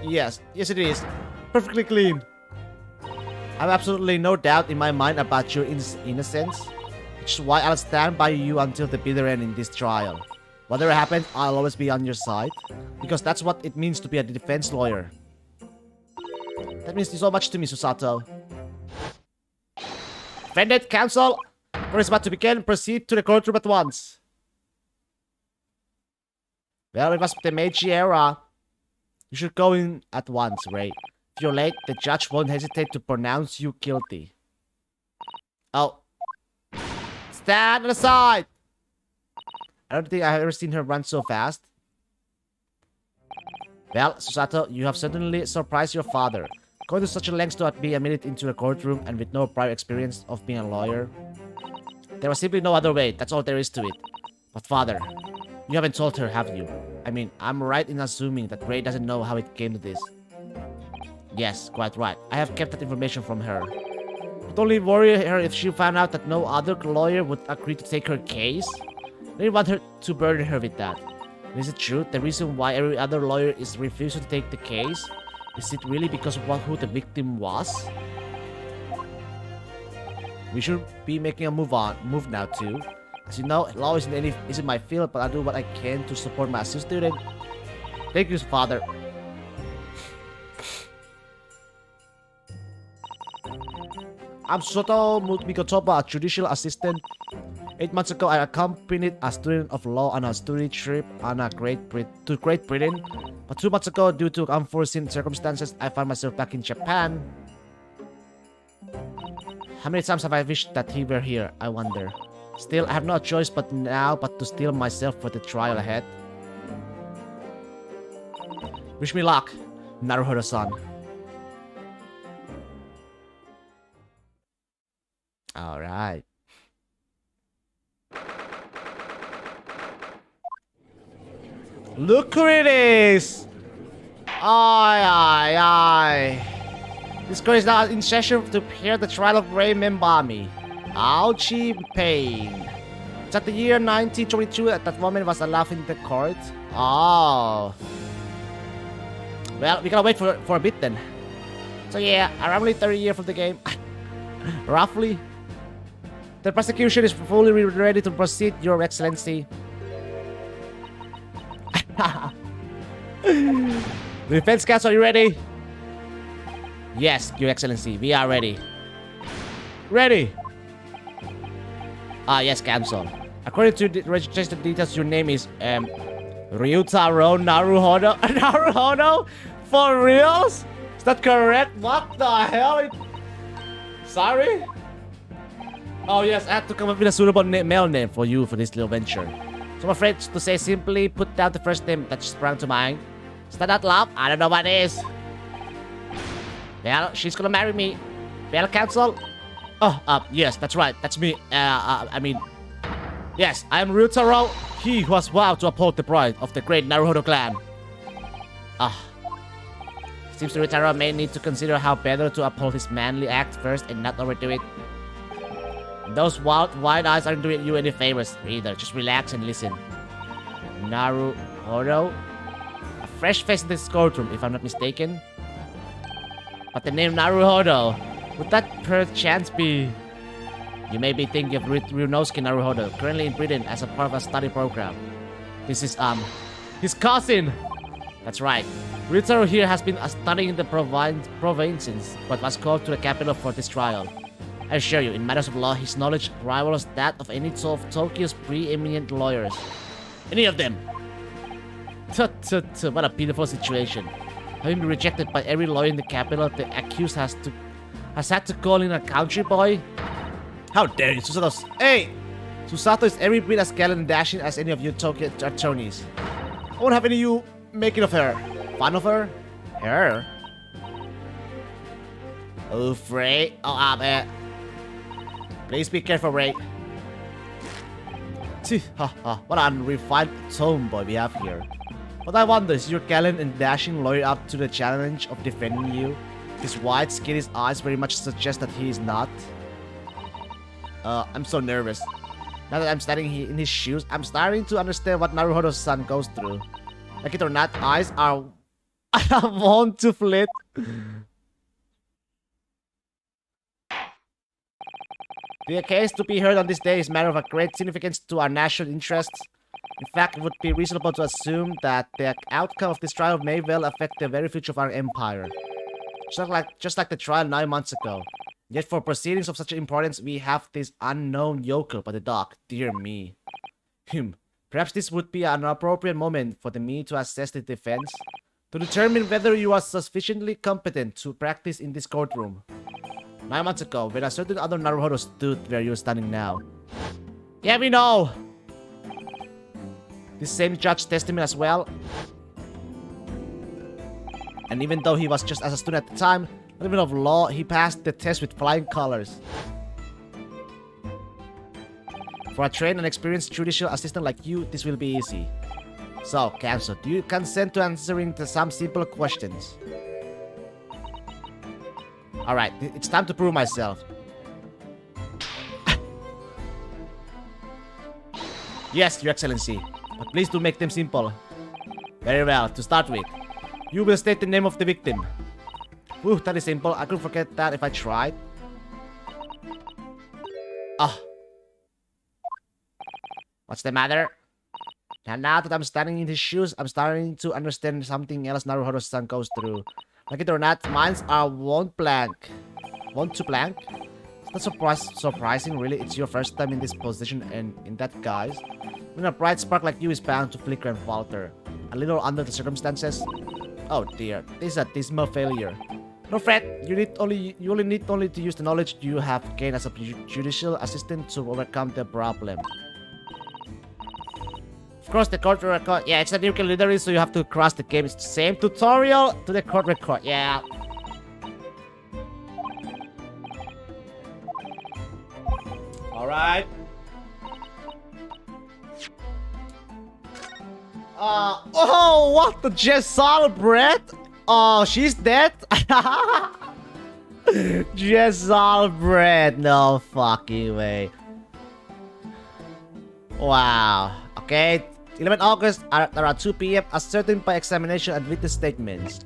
Yes it is. Perfectly clean. I have absolutely no doubt in my mind about your innocence, which is why I'll stand by you until the bitter end in this trial. Whatever happens, I'll always be on your side, because that's what it means to be a defense lawyer. That means so much to me, Susato. Defendant, counsel, court is about to begin. Proceed to the courtroom at once. Well, it was the Meiji era. You should go in at once, Ray. If you're late, the judge won't hesitate to pronounce you guilty. Oh. Stand aside! I don't think I've ever seen her run so fast. Well, Susato, you have certainly surprised your father. Going to such a length to be admitted into a courtroom and with no prior experience of being a lawyer. There was simply no other way, that's all there is to it. But father, you haven't told her, have you? I mean, I'm right in assuming that Ray doesn't know how it came to this. Yes, quite right. I have kept that information from her. But would only worry her if she found out that no other lawyer would agree to take her case. I didn't want her to burden her with that. Is it true? The reason why every other lawyer is refusing to take the case? Is it really because of who the victim was? We should be making a move now too. As you know, law isn't my field, but I do what I can to support my student. Thank you, father. I'm Soto Mikotoba, a judicial assistant. 8 months ago, I accompanied a student of law on a study trip to Great Britain. But 2 months ago, due to unforeseen circumstances, I found myself back in Japan. How many times have I wished that he were here, I wonder. Still, I have no choice but to steel myself for the trial ahead. Wish me luck, Naruhodo-san. Alright. Look who it is! Aye. This court is now in session to hear the trial of Ray Membami. Ouchie pain. It's at the year 1922 at that moment was allowed in the court. Oh. Well, we gotta wait for a bit then. So yeah, around 30 years from the game. Roughly. The prosecution is fully ready to proceed, Your Excellency. The defense counsel, are you ready? Yes, Your Excellency, we are ready. Ready? Yes, counsel. According to the registered details, your name is Ryutaro Naruhodo. Naruhodo? For reals? Is that correct? What the hell? Sorry? Oh yes, I had to come up with a suitable male name for you for this little venture. So I'm afraid to say simply put down the first name that sprang to mind. Is that not love? I don't know what it is. Well, she's gonna marry me. Well, counsel? Oh, yes, that's right. That's me. Yes, I am Ryutaro, he who has vowed to uphold the pride of the great Naruhodo clan. Seems Ryutaro may need to consider how better to uphold his manly act first and not overdo it. Those wide eyes aren't doing you any favors either. Just relax and listen. Naruhodo? A fresh face in this courtroom, if I'm not mistaken. But the name Naruhodo, would that perchance be... You may be thinking of Ryunosuke Naruhodo, currently in Britain as a part of a study program. This is, his cousin! That's right. Ryutaro here has been studying in the provinces, but was called to the capital for this trial. I assure you, in matters of law, his knowledge rivals that of any of Tokyo's preeminent lawyers. Any of them! What a pitiful situation. Having been rejected by every lawyer in the capital, the accused has had to call in a country boy? How dare you, Susato? Hey! Susato is every bit as gallant and dashing as any of you Tokyo attorneys. I won't have any of you making of her. Fun of her? Her? Oh, Frey. Oh, please be careful, Ray. What an unrefined tomboy we have here. But I wonder, is your gallant and dashing lawyer up to the challenge of defending you? His white skin, his eyes very much suggest that he is not. I'm so nervous. Now that I'm standing here in his shoes, I'm starting to understand what Naruhodo's son goes through. Like it or not, eyes are wont to flit. The case to be heard on this day is a matter of great significance to our national interests. In fact, it would be reasonable to assume that the outcome of this trial may well affect the very future of our empire. Just like the trial 9 months ago. Yet for proceedings of such importance, we have this unknown yokel by the dock. Dear me. Perhaps this would be an appropriate moment for me to assess the defense, to determine whether you are sufficiently competent to practice in this courtroom. 9 months ago, when a certain other Naruhodo stood where you're standing now. Yeah, we know! This same judge tested him as well. And even though he was just as a student at the time, not even of law, he passed the test with flying colors. For a trained and experienced judicial assistant like you, this will be easy. So, counsel, do you consent to answering some simple questions? Alright, it's time to prove myself. Yes, Your Excellency. But please do make them simple. Very well, to start with. You will state the name of the victim. Whew, that is simple. I could forget that if I tried. Ah. What's the matter? And now that I'm standing in his shoes, I'm starting to understand something else Naruhodo-san goes through. Like it or not, minds are won't blank. Want to blank? It's not surprising, really. It's your first time in this position and in that guise. When a bright spark like you is bound to flicker and falter. A little under the circumstances. Oh dear, this is a dismal failure. No fret, you only need to use the knowledge you have gained as a judicial assistant to overcome the problem. Of course, the court record. Yeah, it's a new literary, so you have to cross the game. It's the same tutorial to the court record. Yeah. All right. Oh, what the Jessal bread? Oh, she's dead. Jessal bread. No fucking way. Wow. Okay. 11 August at around 2 p.m. ascertained by examination and witness statements.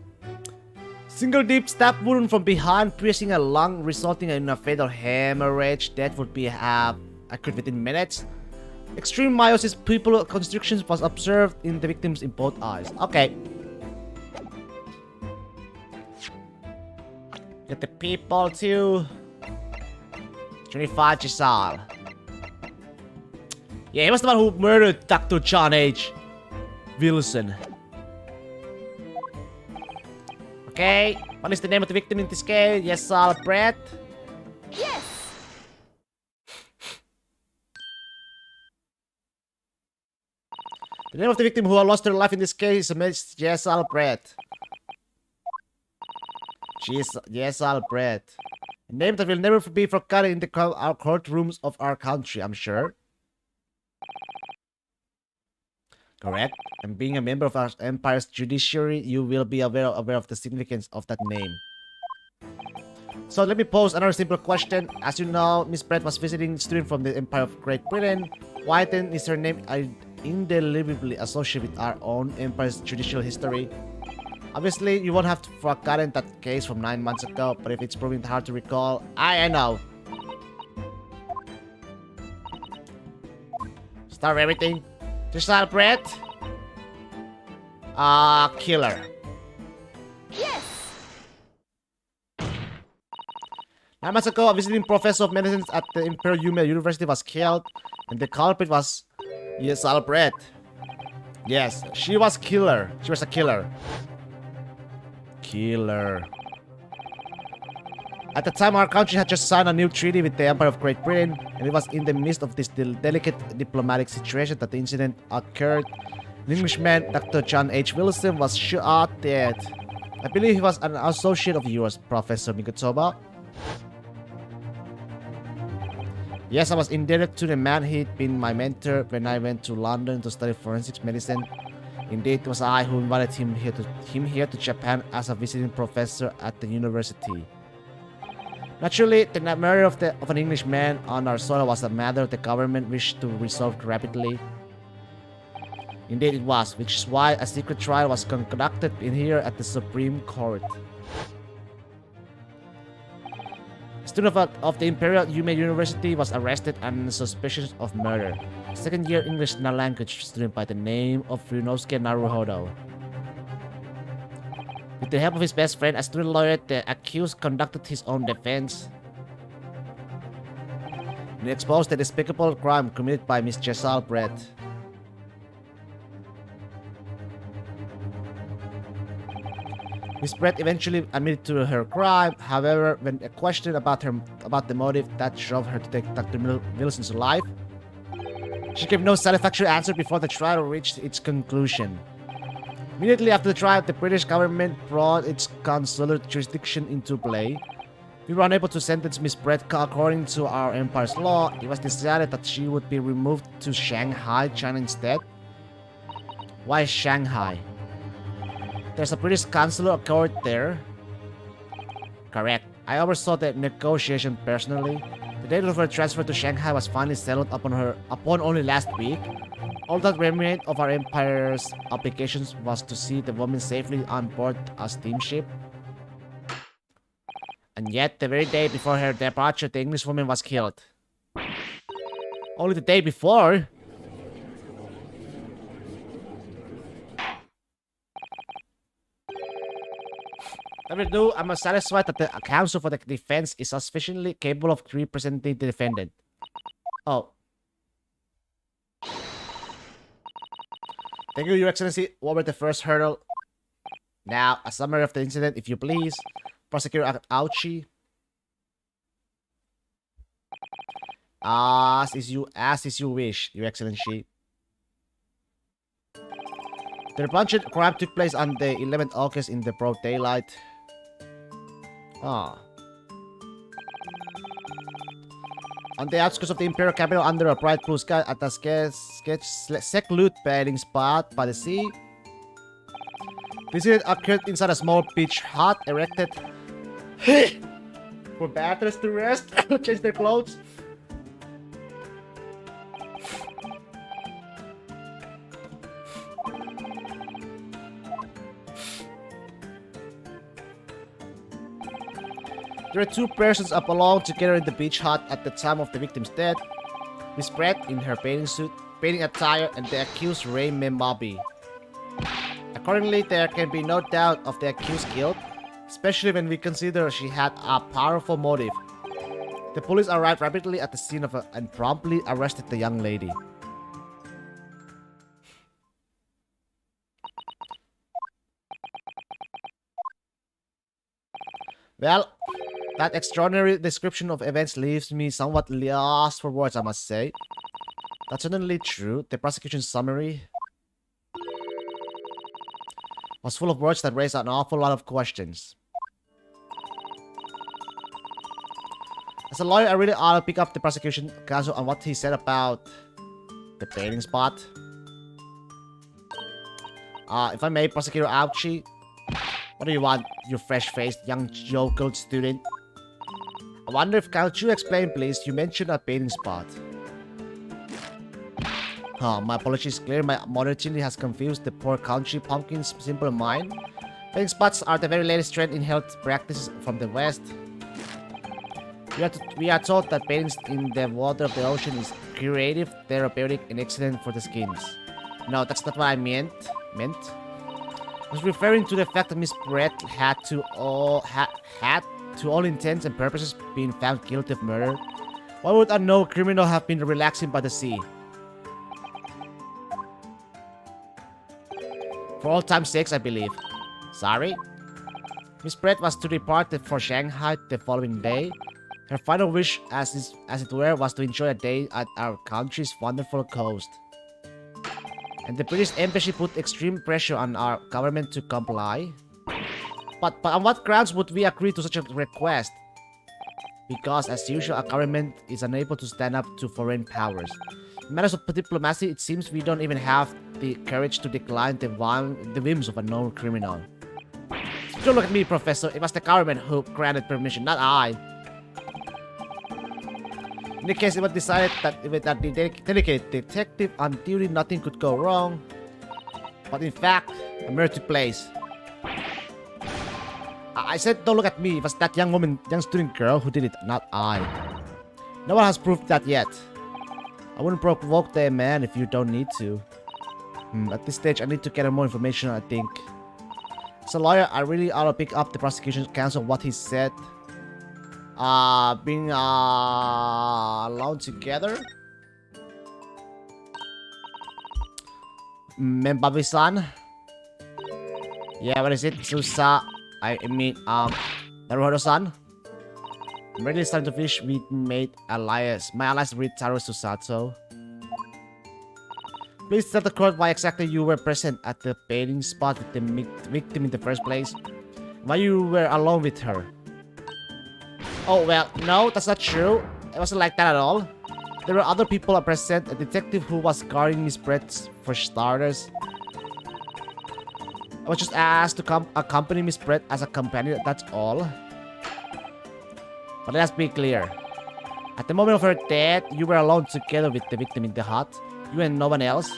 Single deep stab wound from behind, piercing a lung, resulting in a fatal hemorrhage. Death would be occurred within minutes. Extreme meiosis pupil constriction was observed in the victims in both eyes. Okay. Get the people to 25 Giselle. Yeah, he was the one who murdered Dr. John H. Wilson. Okay, what is the name of the victim in this case? Yes, Brett. Yes! The name of the victim who lost her life in this case is Miss Jess Albrecht. Yes, Albrecht. A name that will never be forgotten in the courtrooms of our country, I'm sure. Correct. And being a member of our empire's judiciary, you will be aware of the significance of that name. So let me pose another simple question. As you know, Miss Brett was visiting student from the Empire of Great Britain. Why then is her name indelibly associated with our own empire's judicial history? Obviously, you won't have forgotten that case from 9 months ago, but if it's proving hard to recall, I know. Start everything. Just Brett. Killer. Yes! 9 months ago, a visiting professor of medicine at the Imperial Yume University was killed, and the culprit was Yes, Brett. Yes, she was killer. She was a killer. Killer. At the time, our country had just signed a new treaty with the Empire of Great Britain, and it was in the midst of this delicate diplomatic situation that the incident occurred. An Englishman, Dr. John H. Wilson, was shot dead. I believe he was an associate of yours, Professor Mikotoba. Yes, I was indebted to the man. He'd been my mentor when I went to London to study forensics medicine. Indeed, it was I who invited him here to Japan as a visiting professor at the university. Naturally, the murder of an Englishman on our soil was a matter the government wished to resolve rapidly. Indeed it was, which is why a secret trial was conducted in here at the Supreme Court. A student of the Imperial Yume University was arrested on suspicion of murder. A second-year English language student by the name of Ryunosuke Naruhodo. With the help of his best friend, a student lawyer, the accused conducted his own defense. And he exposed the despicable crime committed by Miss Jessal Brett. Miss Brett eventually admitted to her crime. However, when questioned about the motive that drove her to take Dr. Wilson's life, she gave no satisfactory answer before the trial reached its conclusion. Immediately after the trial, the British government brought its consular jurisdiction into play. We were unable to sentence Miss Brett according to our empire's law. It was decided that she would be removed to Shanghai, China instead. Why Shanghai? There's a British consular court there. Correct. I oversaw the negotiation personally. The date of her transfer to Shanghai was finally settled upon only last week. All that remained of our empire's obligations was to see the woman safely on board a steamship. And yet, the very day before her departure, the Englishwoman was killed. Only the day before? Number 2, I'm satisfied that the counsel for the defense is sufficiently capable of representing the defendant. Oh. Thank you, Your Excellency. What were the first hurdle? Now, a summary of the incident, if you please. Prosecutor Auchi. As is you wish, Your Excellency. The repugnant crime took place on the 11th August in the broad daylight. Ah. On the outskirts of the Imperial capital under a bright blue sky at a secluded bathing spot by the sea. This incident occurred inside a small beach hut erected for bathers to rest, change their clothes. There are two persons up alone together in the beach hut at the time of the victim's death. Miss Brett in her bathing suit, bathing attire, and the accused Ray Memabi. Accordingly, there can be no doubt of the accused's guilt, especially when we consider she had a powerful motive. The police arrived rapidly at the scene and promptly arrested the young lady. Well, that extraordinary description of events leaves me somewhat lost for words, I must say. That's certainly true. The prosecution summary was full of words that raised an awful lot of questions. As a lawyer, I really ought to pick up the prosecution counsel on what he said about the bathing spot. If I may, Prosecutor Auchi, what do you want, you fresh-faced young joker student? I wonder if can't you explain, please? You mentioned a bathing spot. My apologies. Clear my modernity has confused the poor country pumpkin's simple mind. Bathing spots are the very latest trend in health practices from the West. We are told that bathing in the water of the ocean is curative, therapeutic, and excellent for the skins. No, that's not what I meant. I was referring to the fact that Miss Brett had to all intents and purposes been found guilty of murder. Why would a no criminal have been relaxing by the sea? For all time's sakes, I believe. Sorry? Miss Brett was to depart for Shanghai the following day. Her final wish, as it were, was to enjoy a day at our country's wonderful coast. And the British embassy put extreme pressure on our government to comply. But on what grounds would we agree to such a request? Because, as usual, our government is unable to stand up to foreign powers. In matters of diplomacy, it seems we don't even have the courage to decline the whims of a known criminal. Don't look at me, Professor. It was the government who granted permission, not I. In the case, it was decided that with a dedicated detective on duty, nothing could go wrong. But in fact, a murder took place. I said don't look at me. It was that young student girl who did it, not I. No one has proved that yet. I wouldn't provoke the man if you don't need to. At this stage, I need to get more information, I think. As a lawyer, I really ought to pick up the prosecution counsel what he said. Being alone together. Membabi-san. Yeah, what is it? Naruhodo-san. I'm really starting to wish we made alliance. My alliance with Taro Susato. Please tell the court why exactly you were present at the bathing spot with the victim in the first place. Why you were alone with her. Oh, well, no, that's not true. It wasn't like that at all. There were other people present, a detective who was guarding Miss Brett for starters. I was just asked to accompany Miss Brett as a companion, that's all. But let's be clear. At the moment of her death, you were alone together with the victim in the hut. You and no one else.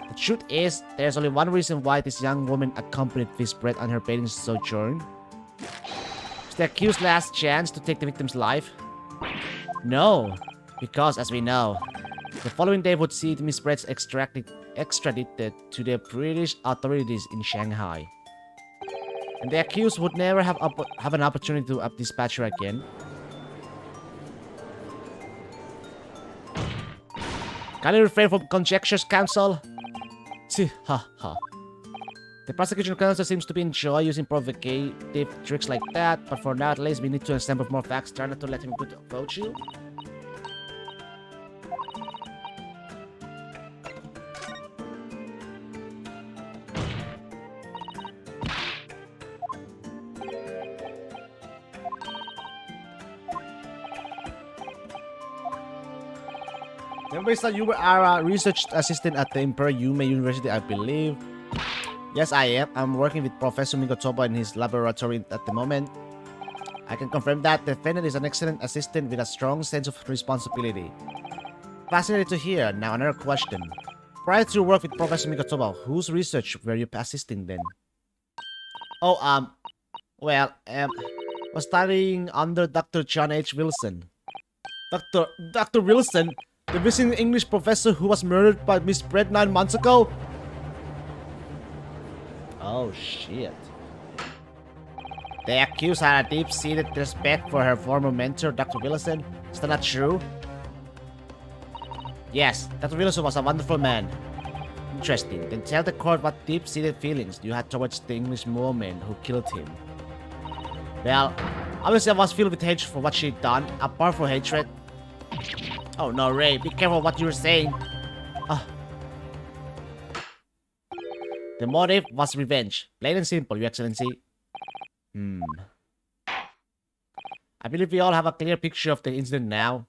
The truth is, there's only one reason why this young woman accompanied Miss Brett on her bathing sojourn. Was the accused's last chance to take the victim's life? No, because as we know, the following day would see Miss Brett extradited to the British authorities in Shanghai. And the accused would never have an opportunity to dispatch her again. Can you refrain from conjectures, counsel? Ha ha. The prosecution counsel seems to be enjoy using provocative tricks like that, but for now at least we need to assemble more facts. Try not to let him vote you. Remember, that you were a research assistant at the Imperial Yume University, I believe. Yes, I am. I'm working with Professor Migotoba in his laboratory at the moment. I can confirm that the defendant is an excellent assistant with a strong sense of responsibility. Fascinating to hear. Now another question. Prior to your work with Professor Migotoba, whose research were you assisting then? Oh, was studying under Dr. John H. Wilson. Dr. Wilson? The visiting English professor who was murdered by Miss Brett 9 months ago? Oh, shit. The accused had a deep-seated respect for her former mentor, Dr. Wilson. Is that not true? Yes, Dr. Wilson was a wonderful man. Interesting. Then tell the court what deep-seated feelings you had towards the English woman who killed him. Well, obviously I was filled with hatred for what she'd done. A powerful hatred. Oh no, Ray, be careful what you're saying. The motive was revenge. Plain and simple, Your Excellency. I believe we all have a clear picture of the incident now.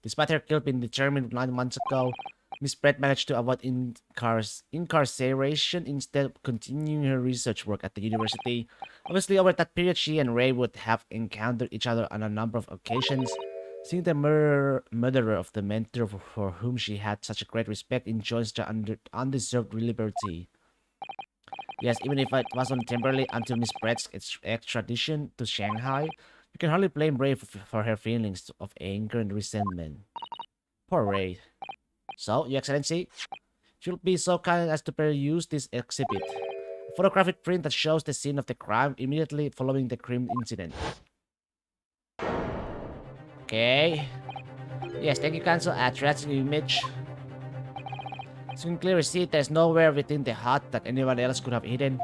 Despite her guilt being determined 9 months ago, Miss Brett managed to avoid incarceration instead of continuing her research work at the university. Obviously, over that period, she and Ray would have encountered each other on a number of occasions. Seeing the murderer of the mentor for whom she had such a great respect enjoys the undeserved liberty. Yes, even if it was only temporarily until Miss Brett's extradition to Shanghai, you can hardly blame Ray for her feelings of anger and resentment. Poor Ray. So, Your Excellency, if you'll be so kind as to peruse this exhibit. A photographic print that shows the scene of the crime immediately following the crime incident. Okay. Yes, thank you, Counsel. Tracking image. As you can clearly see, there's nowhere within the hut that anyone else could have hidden.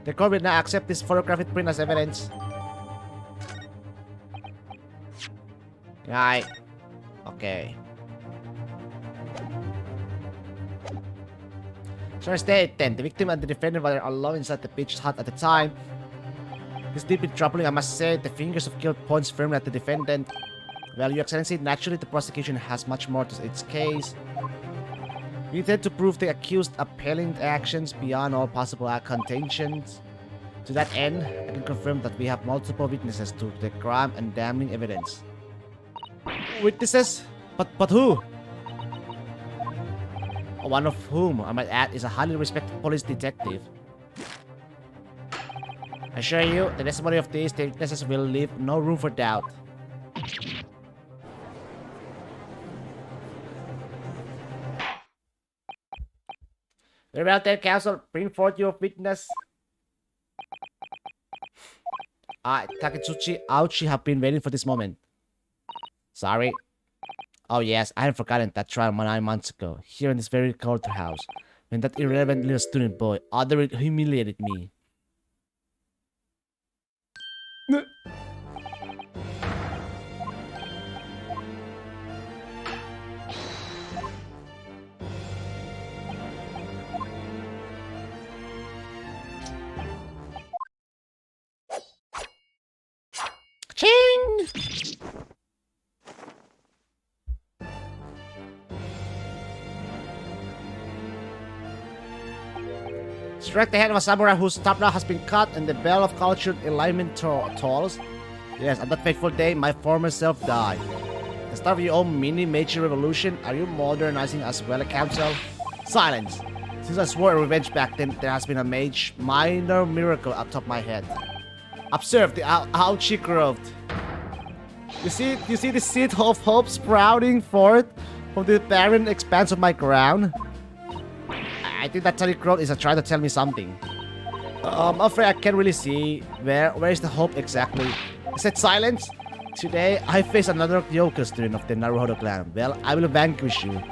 The court will now accept this photographic print as evidence. Right. Okay. So state then, the victim and the defendant were alone inside the pitched hut at the time. It's deeply troubling, I must say. The fingers of guilt points firmly at the defendant. Well, Your Excellency, naturally the prosecution has much more to its case. We intend to prove the accused appalling actions beyond all possible contentions. To that end, I can confirm that we have multiple witnesses to the crime and damning evidence. Witnesses? But who? One of whom, I might add, is a highly respected police detective. I assure you, the testimony of these witnesses will leave no room for doubt. Very well then, Counsel. Bring forth your witness. Taketsuchi Aochi have been waiting for this moment. Sorry. Oh yes, I hadn't forgotten that trial 9 months ago, here in this very courthouse, when that irrelevant little student boy utterly humiliated me. Ching! Strike the head of a samurai whose top knot has been cut and the bell of cultured alignment tolls. Yes, on that fateful day, my former self died. The start of your own mini Meiji revolution, are you modernizing as well, council? Silence. Since I swore revenge back then, there has been a minor miracle atop my head. Observe the ouchie growth. You see the seed of hope sprouting forth from the barren expanse of my ground? I think that tiny growth is trying to tell me something. I'm afraid I can't really see where is the hope exactly. I said silence. Today I face another Kyoka student of the Naruhodo clan. Well, I will vanquish you.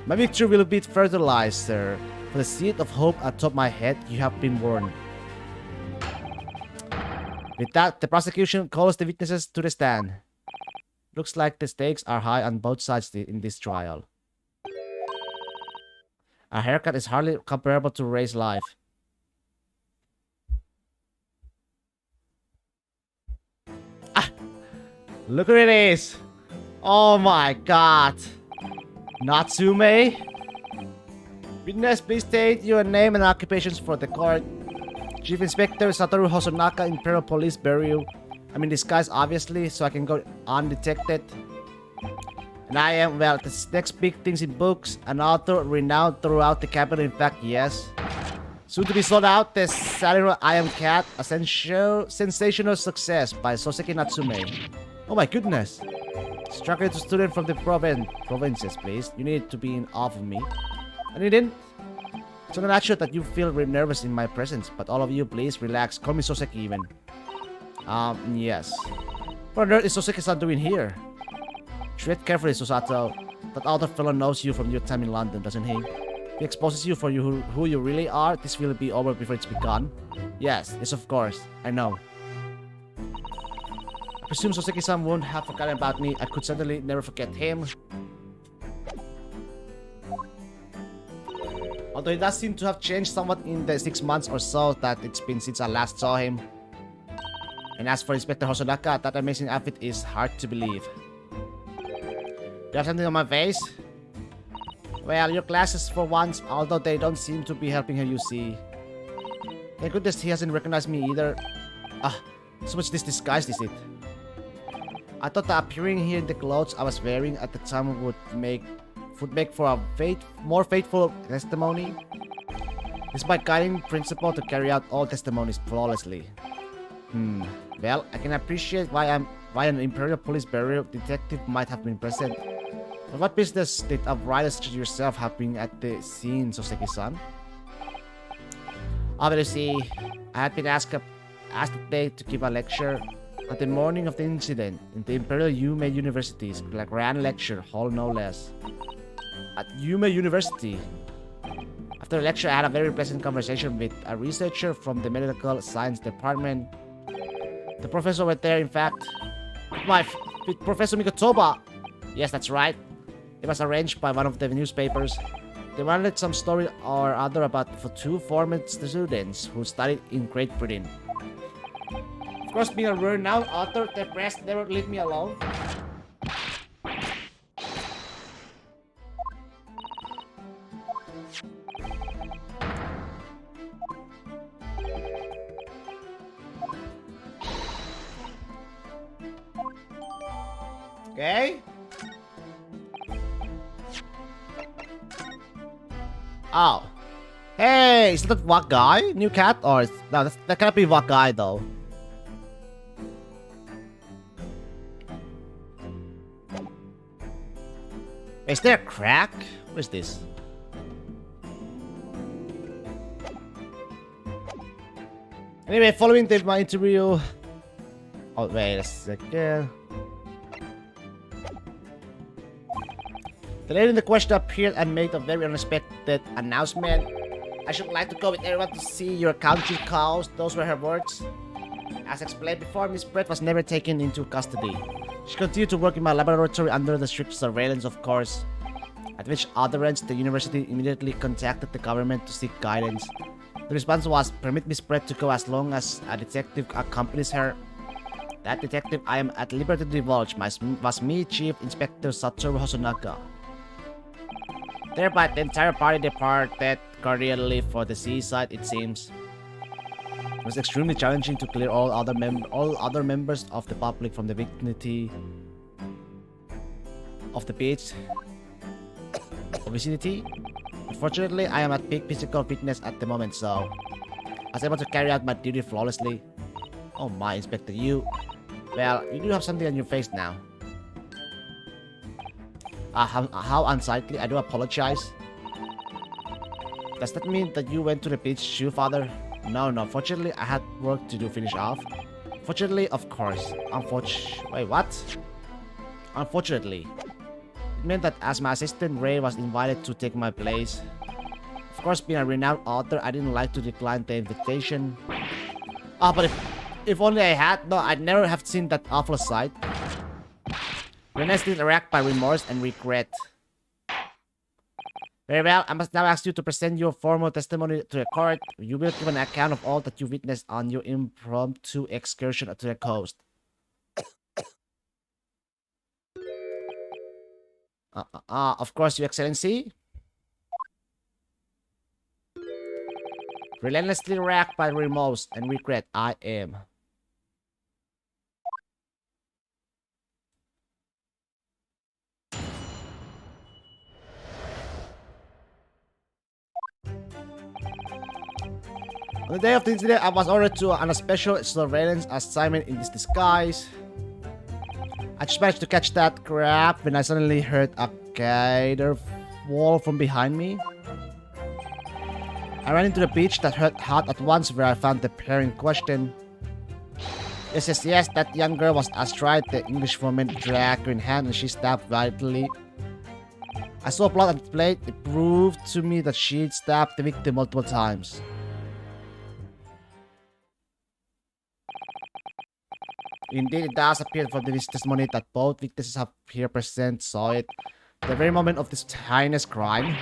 My victory will be fertilizer for the seed of hope atop my head. You have been warned. With that, the prosecution calls the witnesses to the stand. Looks like the stakes are high on both sides in this trial. A haircut is hardly comparable to Ray's life. Ah! Look at this! Oh my god! Natsume? Witness, please state your name and occupations for the court. Chief Inspector Satoru Hosonaka, Imperial Police Bureau. I'm in disguise, obviously, so I can go undetected. And I am, well, the next big things in books, an author renowned throughout the capital. In fact, yes. Soon to be sold out, the Saturday I Am Cat, a sensational success by Soseki Natsume. Oh my goodness. Struggling to student from the provinces, please. You need to be in awe of me. And you didn't? It's not natural that you feel nervous in my presence, but all of you, please relax. Call me Soseki even. Yes. What on earth is Soseki-san doing here? Tread carefully, Susato. That other fellow knows you from your time in London, doesn't he? If he exposes you for who you really are, this will be over before it's begun. Yes, of course. I know. I presume Soseki-san won't have forgotten about me. I could certainly never forget him. Although he does seem to have changed somewhat in the 6 months or so that it's been since I last saw him. And as for Inspector Hosonaka, that amazing outfit is hard to believe. Do you have something on my face? Well, your glasses for once, although they don't seem to be helping her, you see. Thank goodness he hasn't recognized me either. Ah, so much this disguise is it? I thought that appearing here in the clothes I was wearing at the time would make for a more faithful testimony. It's my guiding principle to carry out all testimonies flawlessly. Well, I can appreciate why an Imperial Police Bureau detective might have been present. But what business did a writer such as yourself have been at the scene, Soseki-san? Obviously, I had been asked today to give a lecture on the morning of the incident in the Imperial Yume University's Grand Lecture Hall, no less. At Yume University. After the lecture, I had a very pleasant conversation with a researcher from the medical science department. The professor went there, in fact, with Professor Mikotoba. Yes, that's right. It was arranged by one of the newspapers. They wanted some story or other about for 2 former students who studied in Great Britain. Of course, being a renowned author, the press never leave me alone. Okay. Oh. Hey, is that what guy? New cat? Or no, that cannot be what guy though. Is there a crack? What is this? Anyway, following my interview. Oh, wait a second. The lady in the question appeared and made a very unexpected announcement. I should like to go with everyone to see your country cows. Those were her words. As explained before, Miss Brett was never taken into custody. She continued to work in my laboratory under the strict surveillance, of course. At which utterance, the university immediately contacted the government to seek guidance. The response was, permit Miss Brett to go as long as a detective accompanies her. That detective I am at liberty to divulge was me, Chief Inspector Satoru Hosonaka. Thereby, the entire party departed cordially for the seaside, it seems. It was extremely challenging to clear all other members of the public from the vicinity of the beach. Vicinity. Unfortunately, I am at peak physical fitness at the moment, so I was able to carry out my duty flawlessly. Oh my, Inspector, well, you do have something on your face now. How unsightly, I do apologize. Does that mean that you went to the beach too, Father? No, fortunately, I had work to do finish off. Fortunately, of course. Wait, what? Unfortunately. It meant that as my assistant, Ray was invited to take my place. Of course, being a renowned author, I didn't like to decline the invitation. But if only I had, no, I'd never have seen that awful sight. Renee still racked by remorse and regret. Very well, I must now ask you to present your formal testimony to the court. You will give an account of all that you witnessed on your impromptu excursion to the coast. Of course, Your Excellency. Relentlessly racked by remorse and regret, I am. On the day of the incident, I was ordered to on a special surveillance assignment in this disguise. I just managed to catch that crap when I suddenly heard a gator fall from behind me. I ran into the beach that hurt hard at once, where I found the pair in question. Yes, that young girl was astride the English woman, dragged her in hand, and she stabbed vitally. I saw blood on the blade. It proved to me that she'd stabbed the victim multiple times. Indeed, it does appear from this testimony that both witnesses up here present saw it the very moment of this heinous crime.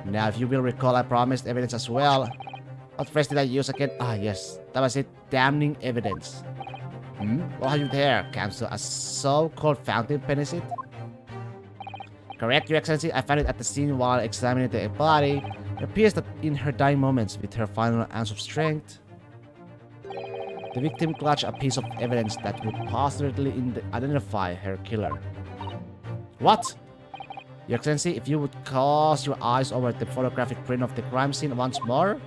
Now, if you will recall, I promised evidence as well. What phrase did I use again? Yes, that was it. Damning evidence. What have you there, Counsel? A so-called fountain pen, is it? Correct, Your Excellency. I found it at the scene while examining the body. It appears that in her dying moments, with her final ounce of strength, the victim clutched a piece of evidence that would positively identify her killer. What? Your Excellency, if you would cast your eyes over the photographic print of the crime scene once more.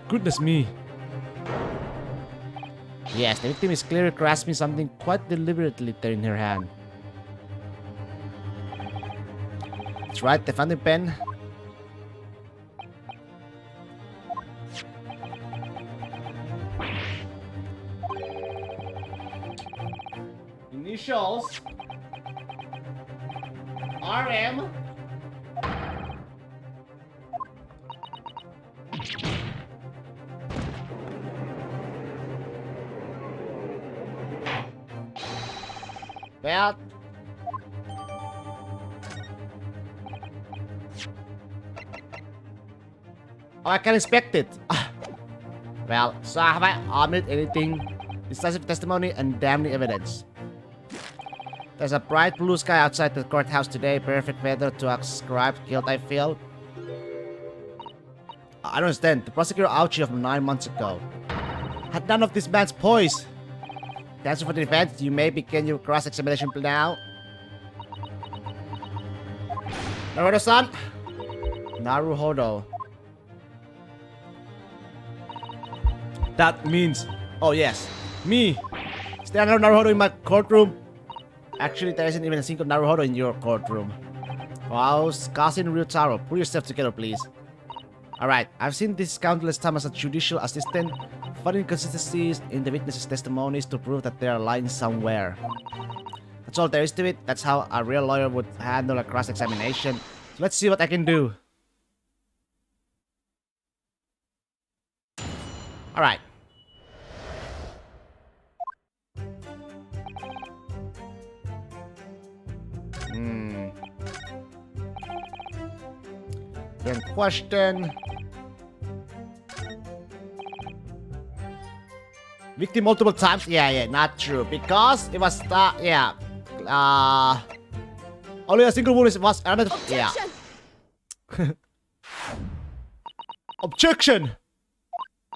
Goodness me. Yes, the victim is clearly grasping something quite deliberately there in her hand. That's right, the fountain pen. Initials RM. Well, I can inspect it. Well, so have I omitted anything? Decisive testimony and damning evidence. There's a bright blue sky outside the courthouse today. Perfect weather to ascribe guilt, I feel. I don't understand. The prosecutor ouchie of 9 months ago had none of this man's poise. Counsel for the defense, you may begin your cross-examination now. Naruto-san? Naruhodo. That means... Oh yes, me. Stand Naruhodo in my courtroom. Actually, there isn't even a single Naruhodo in your courtroom. Wow, cousin Ryutaro, pull yourself together, please. Alright, I've seen this countless times as a judicial assistant, finding inconsistencies in the witnesses' testimonies to prove that they are lying somewhere. That's all there is to it. That's how a real lawyer would handle a cross-examination. So let's see what I can do. Alright. Then question. Victim multiple times? Yeah, not true. Because it was, Only a single wound was another. Yeah. Objection! Objection!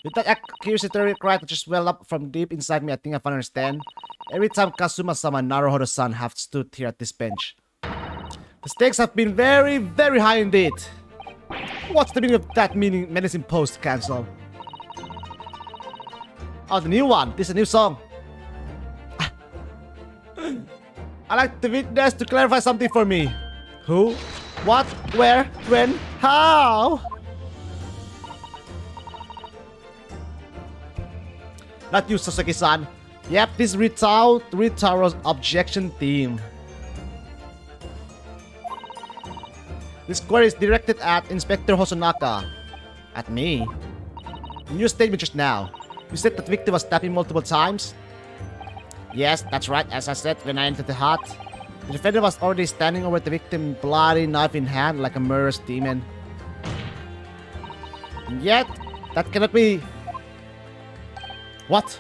With that accusatory cry that just welled up from deep inside me, I think I finally understand. Every time Kazuma-sama and Naruhodo-san have stood here at this bench, the stakes have been very, very high indeed. What's the meaning of that menacing post cancel? Oh, the new one. This is a new song. I'd like the witness to clarify something for me. Who? What? Where? When? How? Not you, Sasaki-san. Yep, this Ritaro's objection theme. This query is directed at Inspector Hosanaka. At me? In your statement just now, you said that the victim was stabbed multiple times? Yes, that's right. As I said when I entered the hut, the defendant was already standing over the victim, bloody knife in hand like a murderous demon. And yet, that cannot be... What?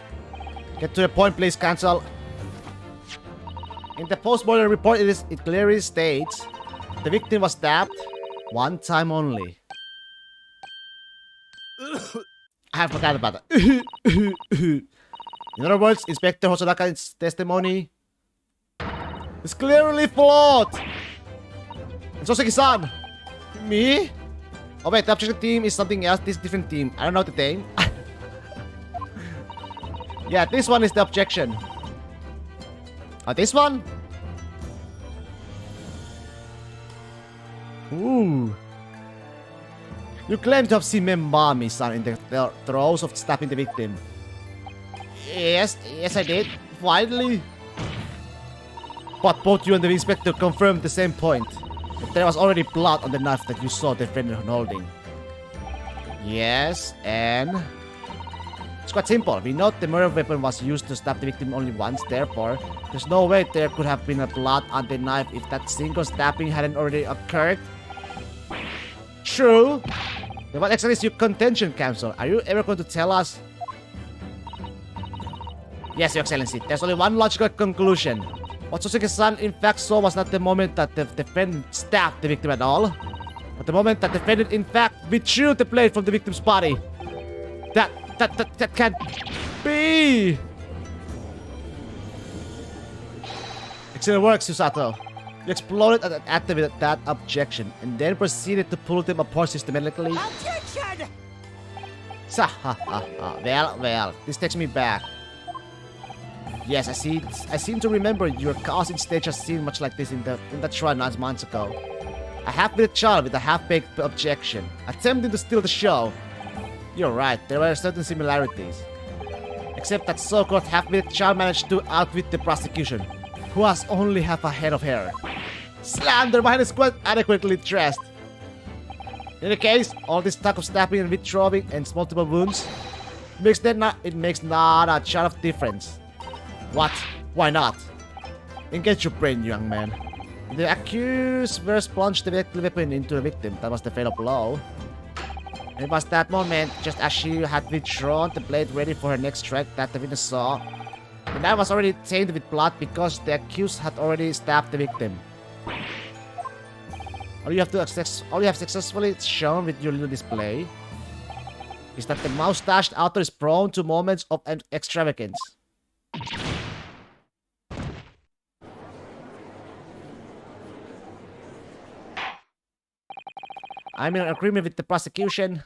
Get to the point, please, cancel. In the post-mortem report, it clearly states the victim was stabbed one time only. I forgot about that. In other words, Inspector Hosanaka's testimony is clearly flawed. And Soseki-san, me? Oh wait, the objection team is something else. This is a different team. I don't know the name. Yeah, this one is the objection. Oh, this one? Ooh. You claim to have seen Membami-san in the throes of stabbing the victim. Yes, I did. Finally. But both you and the inspector confirmed the same point. That there was already blood on the knife that you saw the defendant holding. Yes, and... It's quite simple. We know the murder weapon was used to stab the victim only once, therefore, there's no way there could have been a blood on the knife if that single stabbing hadn't already occurred. True. Then what exactly is your contention, Counsel? Are you ever going to tell us? Yes, Your Excellency. There's only one logical conclusion. What Soseki-san in fact saw was not the moment that the defendant stabbed the victim at all, but the moment that the defendant in fact withdrew the blade from the victim's body. That can't be! Excellent work, Susato. You exploded at Atom with that objection, and then proceeded to pull them apart systematically. Objection! Well, this takes me back. Yes, I seem to remember your causing stage a scene much like this in that shrine 9 months ago. A half-witted child with a half-baked objection, attempting to steal the show. You're right, there were certain similarities. Except that so-called half-witted child managed to outwit the prosecution, who has only half a head of hair. Slander, my hand is quite adequately dressed. In any case, all this talk of stabbing and withdrawing and multiple wounds makes not a shot of difference. What? Why not? Engage your brain, young man. The accused first plunged the weapon into the victim. That was the fatal blow. And it was that moment, just as she had withdrawn the blade ready for her next strike, that the witness saw. The knife was already stained with blood because the accused had already stabbed the victim. All you have successfully shown with your little display is that the moustached author is prone to moments of extravagance. I'm in agreement with the prosecution.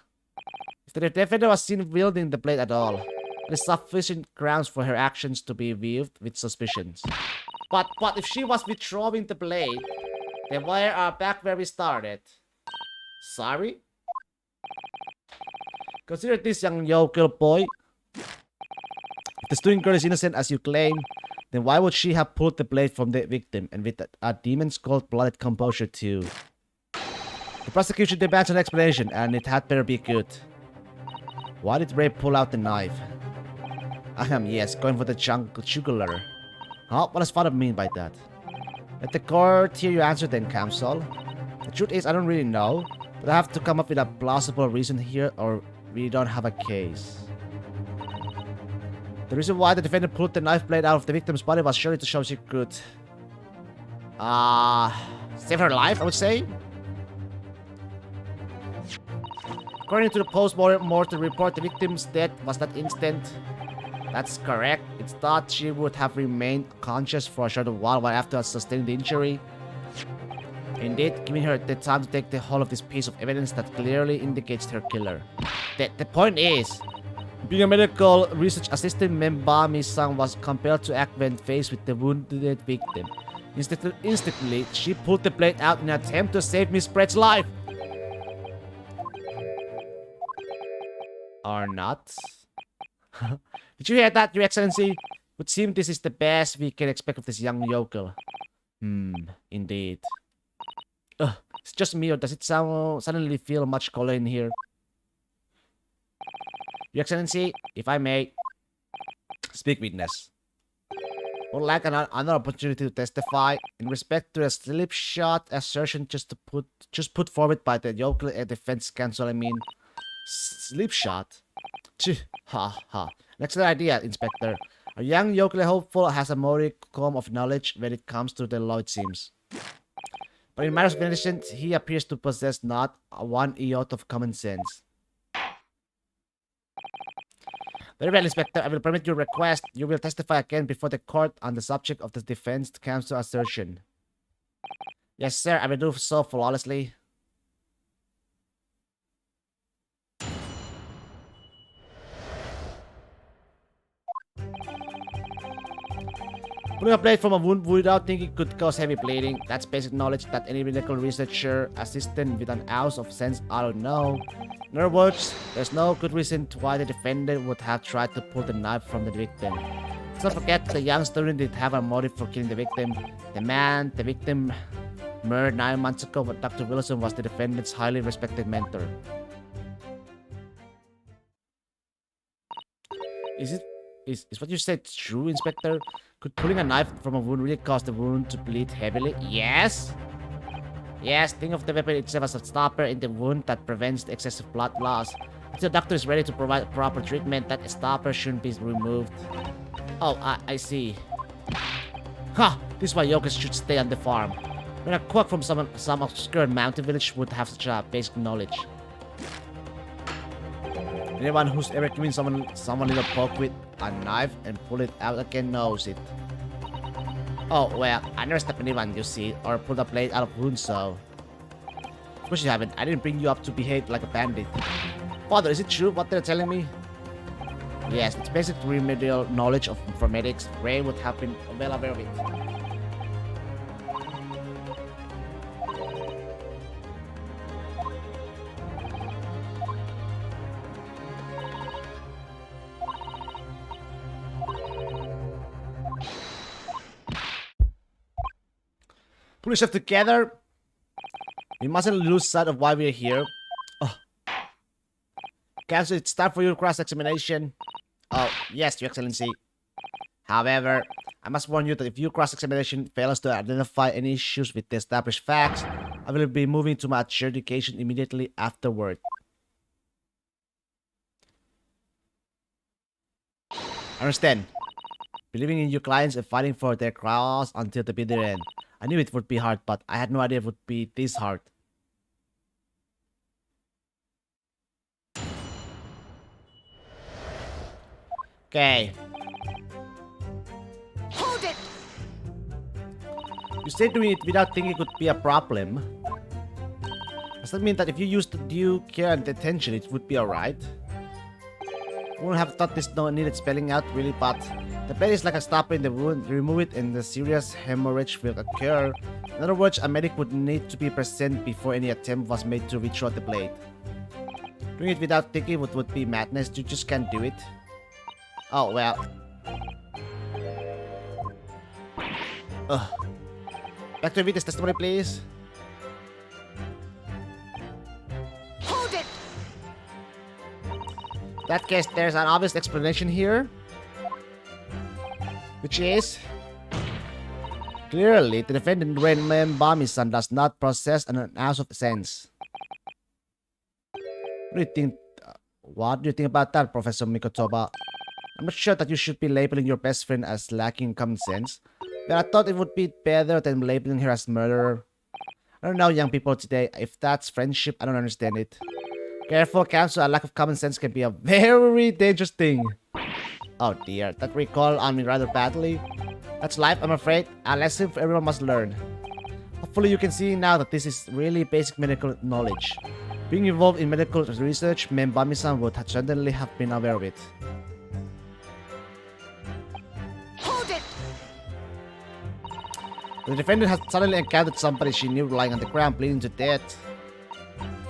If the defendant was seen wielding the blade at all, there is sufficient grounds for her actions to be viewed with suspicions. But if she was withdrawing the blade, then why are back where we started? Sorry? Consider this, young yokel boy. If the student girl is innocent as you claim, then why would she have pulled the blade from the victim and with a demon's cold-blooded composure too? The prosecution demands an explanation, and it had better be good. Why did Ray pull out the knife? Yes, going for the jugular. Huh? What does father mean by that? Let the court hear your answer then, Counsel. The truth is, I don't really know, but I have to come up with a plausible reason here, or we don't have a case. The reason why the defendant pulled the knife blade out of the victim's body was surely to show she could... Save her life, I would say. According to the post-mortem report, the victim's death was not instant. That's correct. It's thought she would have remained conscious for a short while after sustaining the injury. Indeed, giving her the time to take the whole of this piece of evidence that clearly indicates her killer. The point is, being a medical research assistant, Membami-san was compelled to act when faced with the wounded victim. Instantly, she pulled the blade out in an attempt to save Miss Brett's life. Or not. Did you hear that, Your Excellency? Would seem this is the best we can expect of this young yokel. Indeed. It's just me, or does it suddenly feel much colder in here? Your Excellency, if I may, speak witness. Would like another opportunity to testify in respect to a slip shot assertion just put forward by the yokel defense counsel. I mean, slip shot. Ha ha. An excellent idea, Inspector. A young yokel hopeful has a modicum of knowledge when it comes to the law, it seems. But in matters of medicine, he appears to possess not one iota of common sense. Very well, Inspector. I will permit your request. You will testify again before the court on the subject of the defense counsel assertion. Yes, sir. I will do so flawlessly. Pulling a blade from a wound without thinking could cause heavy bleeding. That's basic knowledge that any medical researcher assistant with an ounce of sense ought to know. In other words, there's no good reason why the defendant would have tried to pull the knife from the victim. Let's not forget the young student did have a motive for killing the victim. The victim murdered 9 months ago, but Dr. Wilson was the defendant's highly respected mentor. Is what you said true, Inspector? Could pulling a knife from a wound really cause the wound to bleed heavily? Yes. Yes, think of the weapon itself as a stopper in the wound that prevents the excessive blood loss. Until the doctor is ready to provide proper treatment, that stopper shouldn't be removed. Oh, I see. Ha! This is why yokels should stay on the farm. When a quack from some obscure mountain village would have such a basic knowledge. Anyone who's ever given someone little poke with a knife and pull it out again knows it. Oh, well, I never stabbed anyone, you see, or pulled a blade out of wound, so... Of course you haven't. I didn't bring you up to behave like a bandit. Father, is it true what they're telling me? Yes, it's basic remedial knowledge of informatics. Ray would have been well aware of it. Pull yourself together. We mustn't lose sight of why we're here. Oh. Counsel, it's time for your cross-examination. Oh, yes, Your Excellency. However, I must warn you that if your cross-examination fails to identify any issues with the established facts, I will be moving to my adjudication immediately afterward. Understand. Believing in your clients and fighting for their cause until the bitter end. I knew it would be hard, but I had no idea it would be this hard. Okay. Hold it! You said doing it without thinking could be a problem. Does that mean that if you used due care and attention, it would be alright? I wouldn't have thought this needed spelling out really, but the blade is like a stopper in the wound. Remove it and the serious hemorrhage will occur. In other words, a medic would need to be present before any attempt was made to reach out the blade. Doing it without thinking would be madness. You just can't do it. Oh, well. Ugh. Back to witness testimony, please. Hold it! In that case, there's an obvious explanation here. Which is... Clearly, the defendant Membami-san does not possess an ounce of sense. What do you think about that, Professor Mikotoba? I'm not sure that you should be labeling your best friend as lacking common sense, but I thought it would be better than labeling her as murderer. I don't know, young people today. If that's friendship, I don't understand it. Careful, Council. A lack of common sense can be a very dangerous thing. Oh dear, that recoiled on me rather badly. That's life, I'm afraid. A lesson for everyone must learn. Hopefully you can see now that this is really basic medical knowledge. Being involved in medical research, Membami-san would certainly have been aware of it. Hold it! The defendant had suddenly encountered somebody she knew lying on the ground bleeding to death.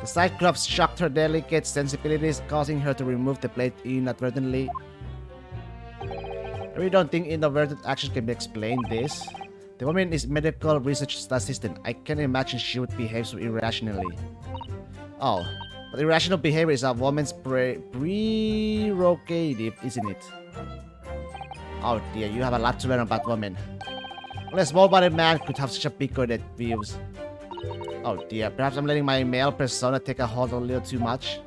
The sight could have shocked her delicate sensibilities, causing her to remove the blade inadvertently. I really don't think inadvertent action can be explained this. The woman is medical research assistant. I can't imagine she would behave so irrationally. Oh, but irrational behavior is a woman's prerogative, isn't it? Oh dear, you have a lot to learn about women. Only a small-bodied man could have such a bigoted views. Oh dear, perhaps I'm letting my male persona take a hold a little too much.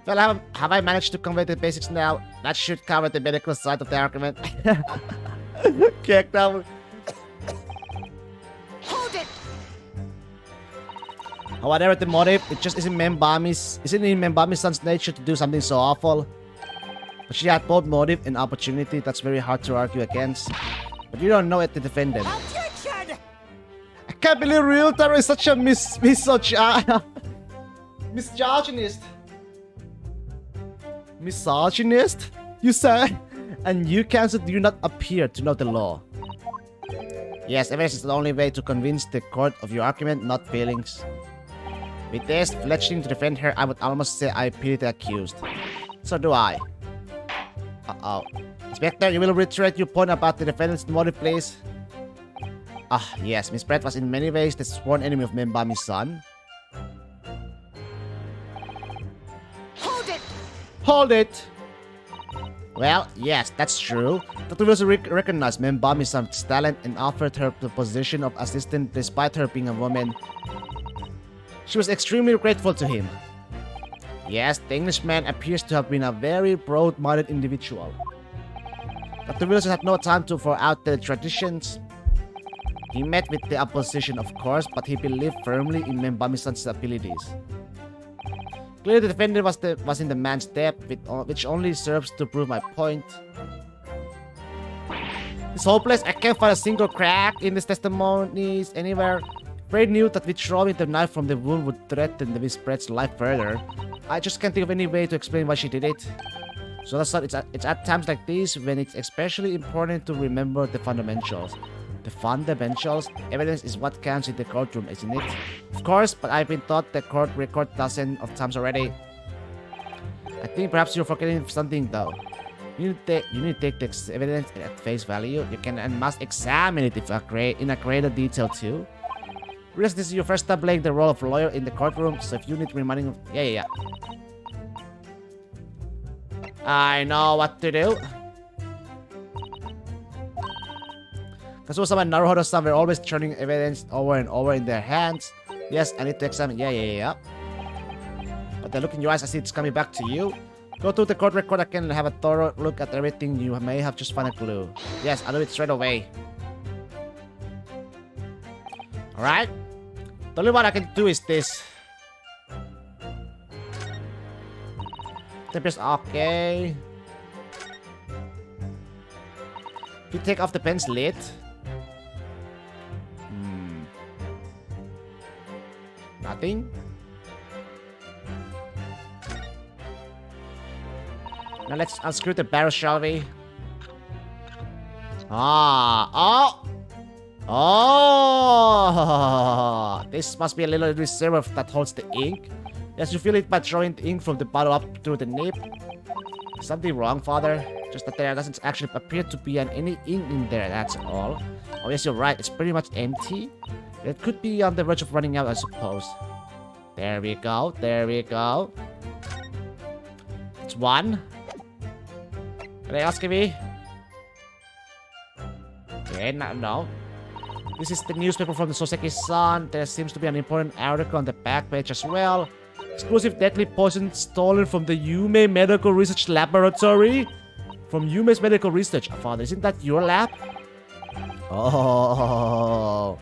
Well, have I managed to convey the basics now? That should cover the medical side of the argument. Kick down. Hold it! Whatever the motive, it just isn't in Membami-san's nature to do something so awful. But she had both motive and opportunity. That's very hard to argue against. But you don't know it, the defendant. Objection! I can't believe Realtor is such a misogynist. Misogynist? You say? And you, Council, do not appear to know the law. Yes, evidence is the only way to convince the court of your argument, not feelings. With this fletching to defend her, I would almost say I pity the accused. So do I. Uh-oh. Inspector, you will reiterate your point about the defendant's motive, please? Ah, yes, Miss Brett was in many ways the sworn enemy of Membami's son. Hold it! Hold it! Well, yes, that's true. Dr. Wilson recognized Membami's son's talent and offered her the position of assistant despite her being a woman. She was extremely grateful to him. Yes, the Englishman appears to have been a very broad-minded individual. Dr. Wilson had no time for outdated traditions. He met with the opposition, of course, but he believed firmly in Membami-san's abilities. Clearly, the defendant was in the man's debt, which only serves to prove my point. It's hopeless. I can't find a single crack in these testimonies anywhere. Fred knew that withdrawing the knife from the wound would threaten the Miss Brett's life further. I just can't think of any way to explain why she did it. So that's not, it's at times like these when it's especially important to remember the fundamentals. The fundamentals? Evidence is what counts in the courtroom, isn't it? Of course, but I've been taught the court record dozens of times already. I think perhaps you're forgetting something though. You need to take the evidence at face value. You can and must examine it in a greater detail too. Realize this is your first time playing the role of lawyer in the courtroom, so if you need reminding of... Yeah. I know what to do. Kazusa and Naruhodo-san were always turning evidence over and over in their hands. Yes, I need to examine. Yeah. But the look in your eyes, I see it's coming back to you. Go to the court record again and have a thorough look at everything. You may have just found a clue. Yes, I'll do it straight away. Alright. The only one I can do is this. Okay. If you take off the pen's lid. Nothing. Now let's unscrew the barrel, shall we? Oh! This must be a little reservoir that holds the ink. Yes, you feel it by throwing the ink from the bottle up through the nib. Is something wrong, Father? Just that there doesn't actually appear to be any ink in there, that's all. Oh yes, you're right, it's pretty much empty. It could be on the verge of running out, I suppose. There we go. It's one. Can I ask me? Okay, no. This is the newspaper from the Soseki Sun. There seems to be an important article on the back page as well. Exclusive deadly poison stolen from the Yume Medical Research Laboratory. From Yume's Medical Research. Father, isn't that your lab? Oh.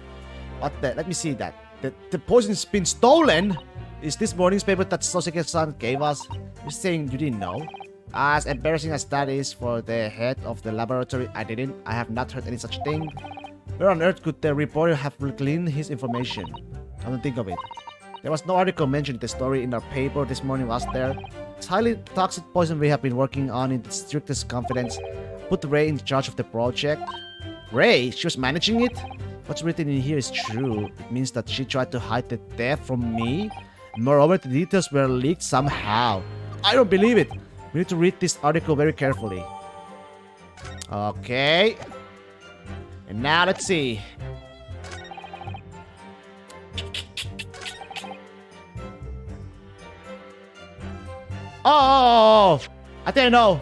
What the? Let me see that. The poison's been stolen? Is this morning's paper that Soseki-san gave us? You're saying you didn't know? As embarrassing as that is for the head of the laboratory, I didn't. I have not heard any such thing. Where on earth could the reporter have gleaned his information? I don't think of it. There was no article mentioned in the story in our paper this morning, was there? It's highly toxic poison we have been working on in the strictest confidence. Put Ray in charge of the project. Ray? She was managing it? What's written in here is true. It means that she tried to hide the death from me. Moreover, the details were leaked somehow. I don't believe it. We need to read this article very carefully. Okay. And now let's see. Oh, I think I know.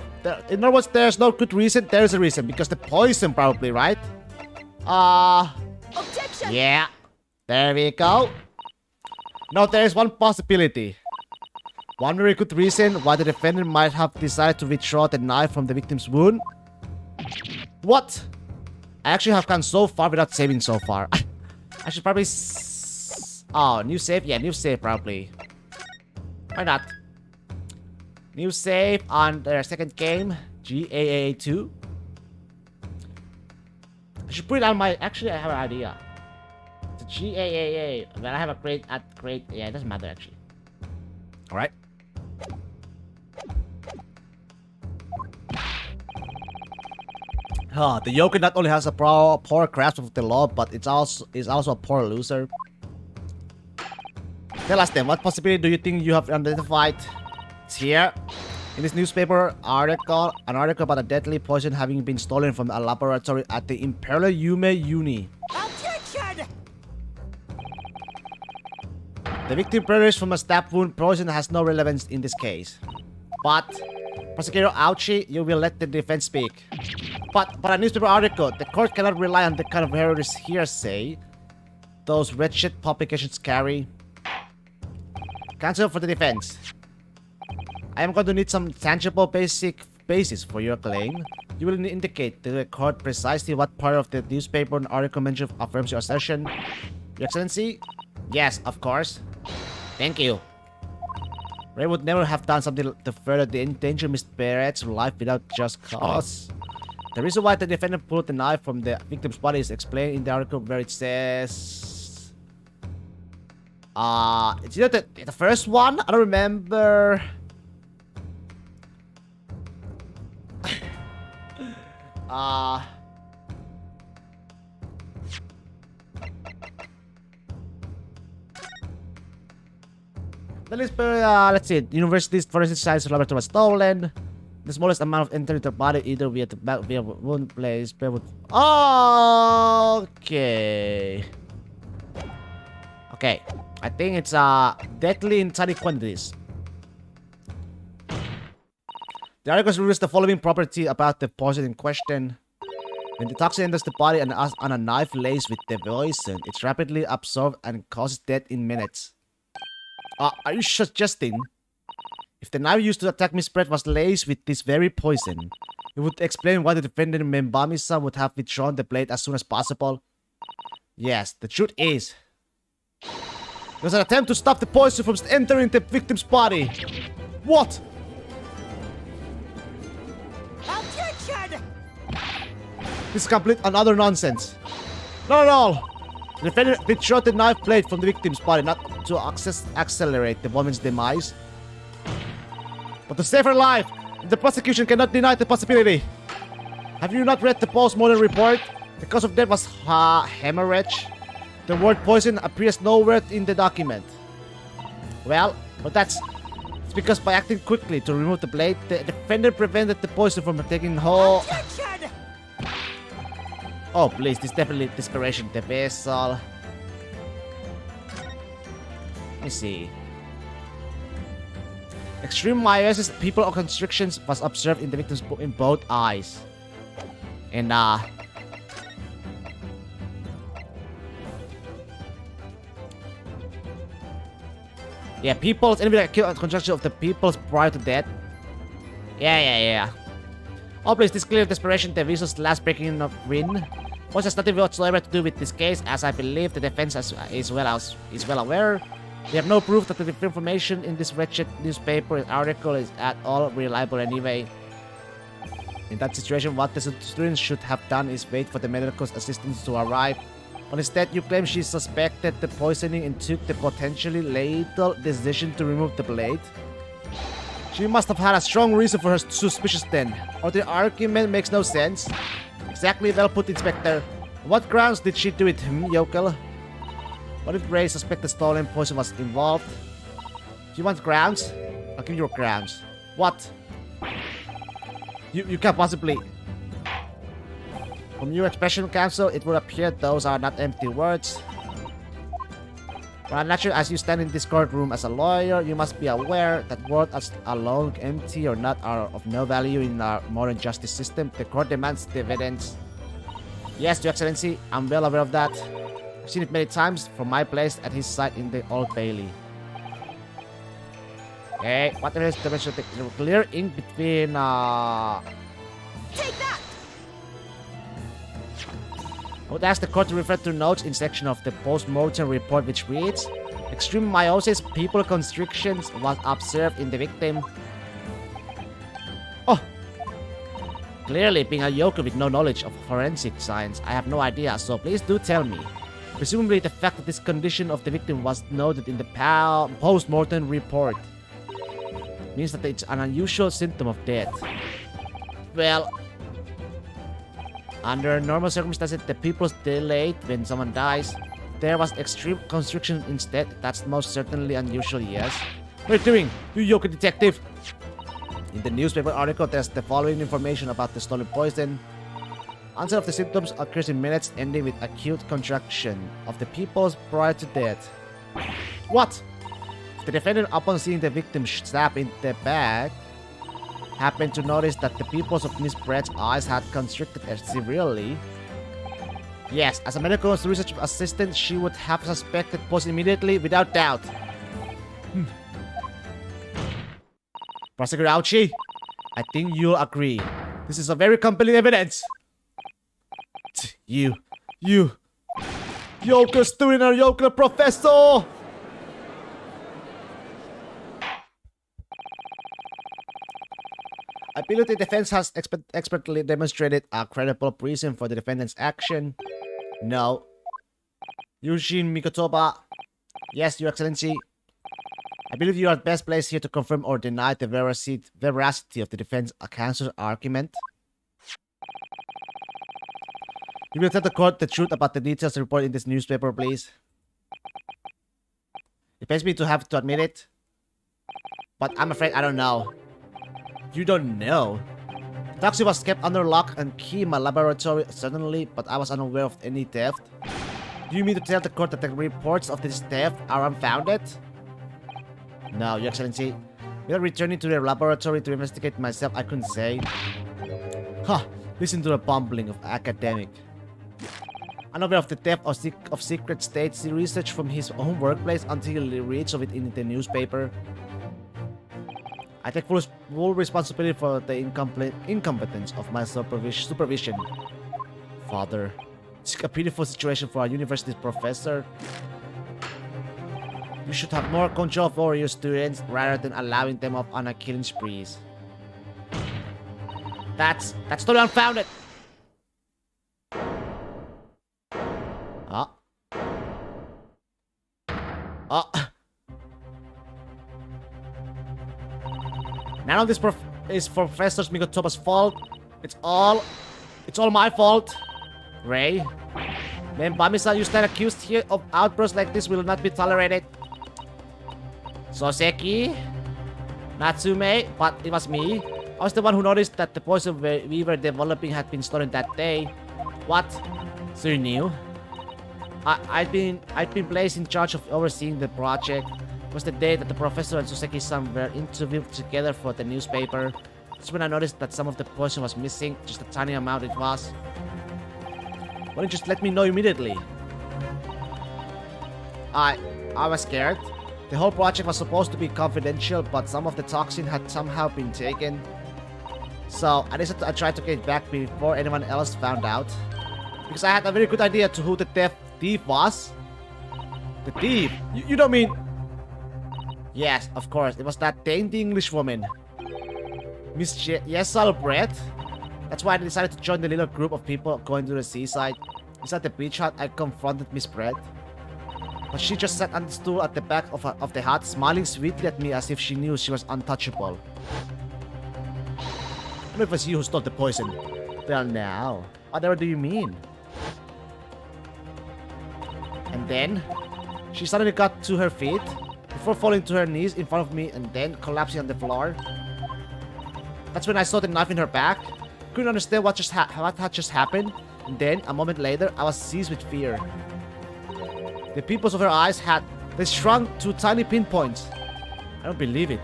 In other words, there's no good reason. There's a reason because the poison probably, right? Objection! Yeah. There we go. No, there is one possibility. One very good reason why the defendant might have decided to withdraw the knife from the victim's wound. What? I actually have gone so far without saving so far. I should probably... Oh, new save? Yeah, new save probably. Why not? New save on their second game, GAA 2. I should put it on my... Actually, I have an idea. It's a GAAA. But I have a great... Yeah, it doesn't matter actually. Alright. The Yoker not only has a poor grasp of the law, but is also a poor loser. Tell us then, what possibility do you think you have identified? It's here. In this newspaper article, an article about a deadly poison having been stolen from a laboratory at the Imperial Yume Uni. Objection! The victim perished from a stab wound. Poison has no relevance in this case. But, Prosecutor Auchi, you will let the defense speak. But a newspaper article, the court cannot rely on the kind of errors hearsay those wretched publications carry. Counsel for the defense. I am going to need some tangible basis for your claim. You will indicate to the court precisely what part of the newspaper and article mentioned affirms your assertion. Your Excellency? Yes, of course. Thank you. Ray would never have done something to further endanger Miss Barrett's life without just cause. The reason why the defendant pulled the knife from the victim's body is explained in the article where it says... it's either the first one? I don't remember... let's see. University's forensic science laboratory was stolen. The smallest amount of entering the body either via the back via wound place. Okay. Okay. I think it's deadly in tiny quantities. The article reveals the following property about the poison in question. When the toxin enters the body and on a knife laced with the poison, it's rapidly absorbed and causes death in minutes. Are you suggesting if the knife used to attack Miss Brett was laced with this very poison, it would explain why the defendant Membami-san would have withdrawn the blade as soon as possible? Yes, the truth is, it was an attempt to stop the poison from entering the victim's body. What? Objection! This is complete and utter nonsense. Not at all. The defendant withdrew the knife blade from the victim's body not to accelerate the woman's demise, but to save her life. The prosecution cannot deny the possibility. Have you not read the post-mortem report? The cause of death was hemorrhage. The word poison appears nowhere in the document. Well, but it's because by acting quickly to remove the blade, the defendant prevented the poison from taking hold. Objection! Oh, please, this is definitely desperation. The vessel. Let me see. Extreme meiosis, pupil constrictions was observed in the victims in both eyes. And yeah, pupils, enemy construction of the pupils prior to death. Yeah. Oh, please, this clear desperation, the vision's last breaking of wind. Poison has nothing whatsoever to do with this case, as I believe the defense is well aware. We have no proof that the information in this wretched newspaper article is at all reliable anyway. In that situation, what the students should have done is wait for the medical assistants to arrive. But instead, you claim she suspected the poisoning and took the potentially lethal decision to remove the blade. She must have had a strong reason for her suspicious then, or the argument makes no sense. Exactly, well put, Inspector. What grounds did she do it, yokel? What if Ray suspected stolen poison was involved? If you want grounds, I'll give you your grounds. What? You can't possibly... From your expression, Counsel, it would appear those are not empty words. But naturally, as you stand in this courtroom as a lawyer, you must be aware that words alone, empty or not, are of no value in our modern justice system. The court demands the evidence. Yes, Your Excellency, I'm well aware of that. I've seen it many times from my place at his side in the Old Bailey. Okay, what is the dimension? Clear ink between Take that! I would ask the court to refer to notes in section of the post-mortem report which reads, extreme meiosis, pupil constrictions was observed in the victim. Oh! Clearly, being a yokel with no knowledge of forensic science, I have no idea, so please do tell me. Presumably, the fact that this condition of the victim was noted in the post-mortem report means that it's an unusual symptom of death. Well, under normal circumstances, the pupils dilate when someone dies. There was extreme constriction instead. That's most certainly unusual, yes. What are you doing, you yokel detective? In the newspaper article, there's the following information about the stolen poison. Onset of the symptoms occurs in minutes, ending with acute contraction of the pupils prior to death. What? The defendant, upon seeing the victim stab in the back, happened to notice that the pupils of Miss Brett's eyes had constricted severely. Yes, as a medical research assistant, she would have suspected poison immediately, without doubt. Prosecutor Ouchie, I think you'll agree. This is a very compelling evidence. You, yokel student or yokel professor! I believe the defense has expertly demonstrated a credible reason for the defendant's action. No. Yushin Mikotoba. Yes, Your Excellency. I believe you are best placed here to confirm or deny the veracity of the defense counsel's argument. You will tell the court the truth about the details reported in this newspaper, please. It pains me to have to admit it, but I'm afraid I don't know. You don't know? The taxi was kept under lock and key in my laboratory, certainly, but I was unaware of any theft. Do you mean to tell the court that the reports of this theft are unfounded? No, Your Excellency. Without returning to the laboratory to investigate myself, I couldn't say. Huh, listen to the bumbling of academic. Unaware of the theft of secret states research from his own workplace until he reads of it in the newspaper. I take full responsibility for the incompetence of my supervision. Father, it's a pitiful situation for a university professor. You should have more control over your students rather than allowing them off on a killing sprees. That's totally unfounded. None of this is Professor Mikotoba's fault. It's all my fault. Ray, when Bamisa you stand accused here of outbursts like this will not be tolerated. Soseki, Natsume, but it was me. I was the one who noticed that the poison we were developing had been stolen that day. What? So you knew? I'd been placed in charge of overseeing the project. It was the day that the professor and Soseki-san were interviewed together for the newspaper. That's when I noticed that some of the poison was missing, just a tiny amount it was. Why don't you just let me know immediately? I was scared. The whole project was supposed to be confidential, but some of the toxin had somehow been taken. So I decided I tried to get it back before anyone else found out. Because I had a very good idea to who the thief was. The thief? You don't mean... Yes, of course. It was that dainty English woman. Miss Yesal Brett. That's why I decided to join the little group of people going to the seaside. Inside the beach hut, I confronted Miss Brett. But she just sat on the stool at the back of the hut, smiling sweetly at me as if she knew she was untouchable. I don't know if it was you who stole the poison. Well, now. Whatever do you mean? And then, she suddenly got to her feet, before falling to her knees in front of me and then collapsing on the floor. That's when I saw the knife in her back. Couldn't understand what had just happened. And then, a moment later, I was seized with fear. The pupils of her eyes they shrunk to tiny pinpoints. I don't believe it.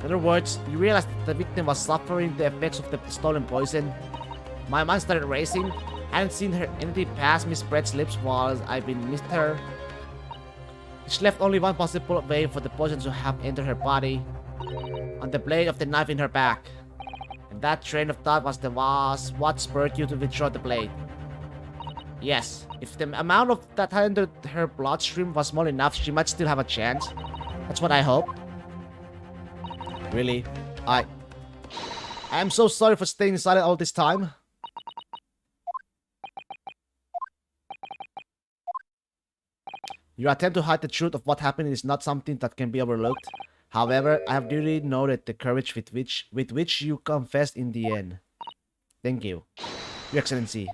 In other words, you realized that the victim was suffering the effects of the stolen poison. My mind started racing. I hadn't seen anything pass Miss Brett's lips while I've been missed her. Which left only one possible way for the poison to have entered her body. On the blade of the knife in her back. And that train of thought was what spurred you to withdraw the blade. Yes, if the amount of that had entered her bloodstream was small enough, she might still have a chance. That's what I hoped. Really? I am so sorry for staying silent all this time. Your attempt to hide the truth of what happened is not something that can be overlooked. However, I have really noted the courage with which you confessed in the end. Thank you, Your Excellency.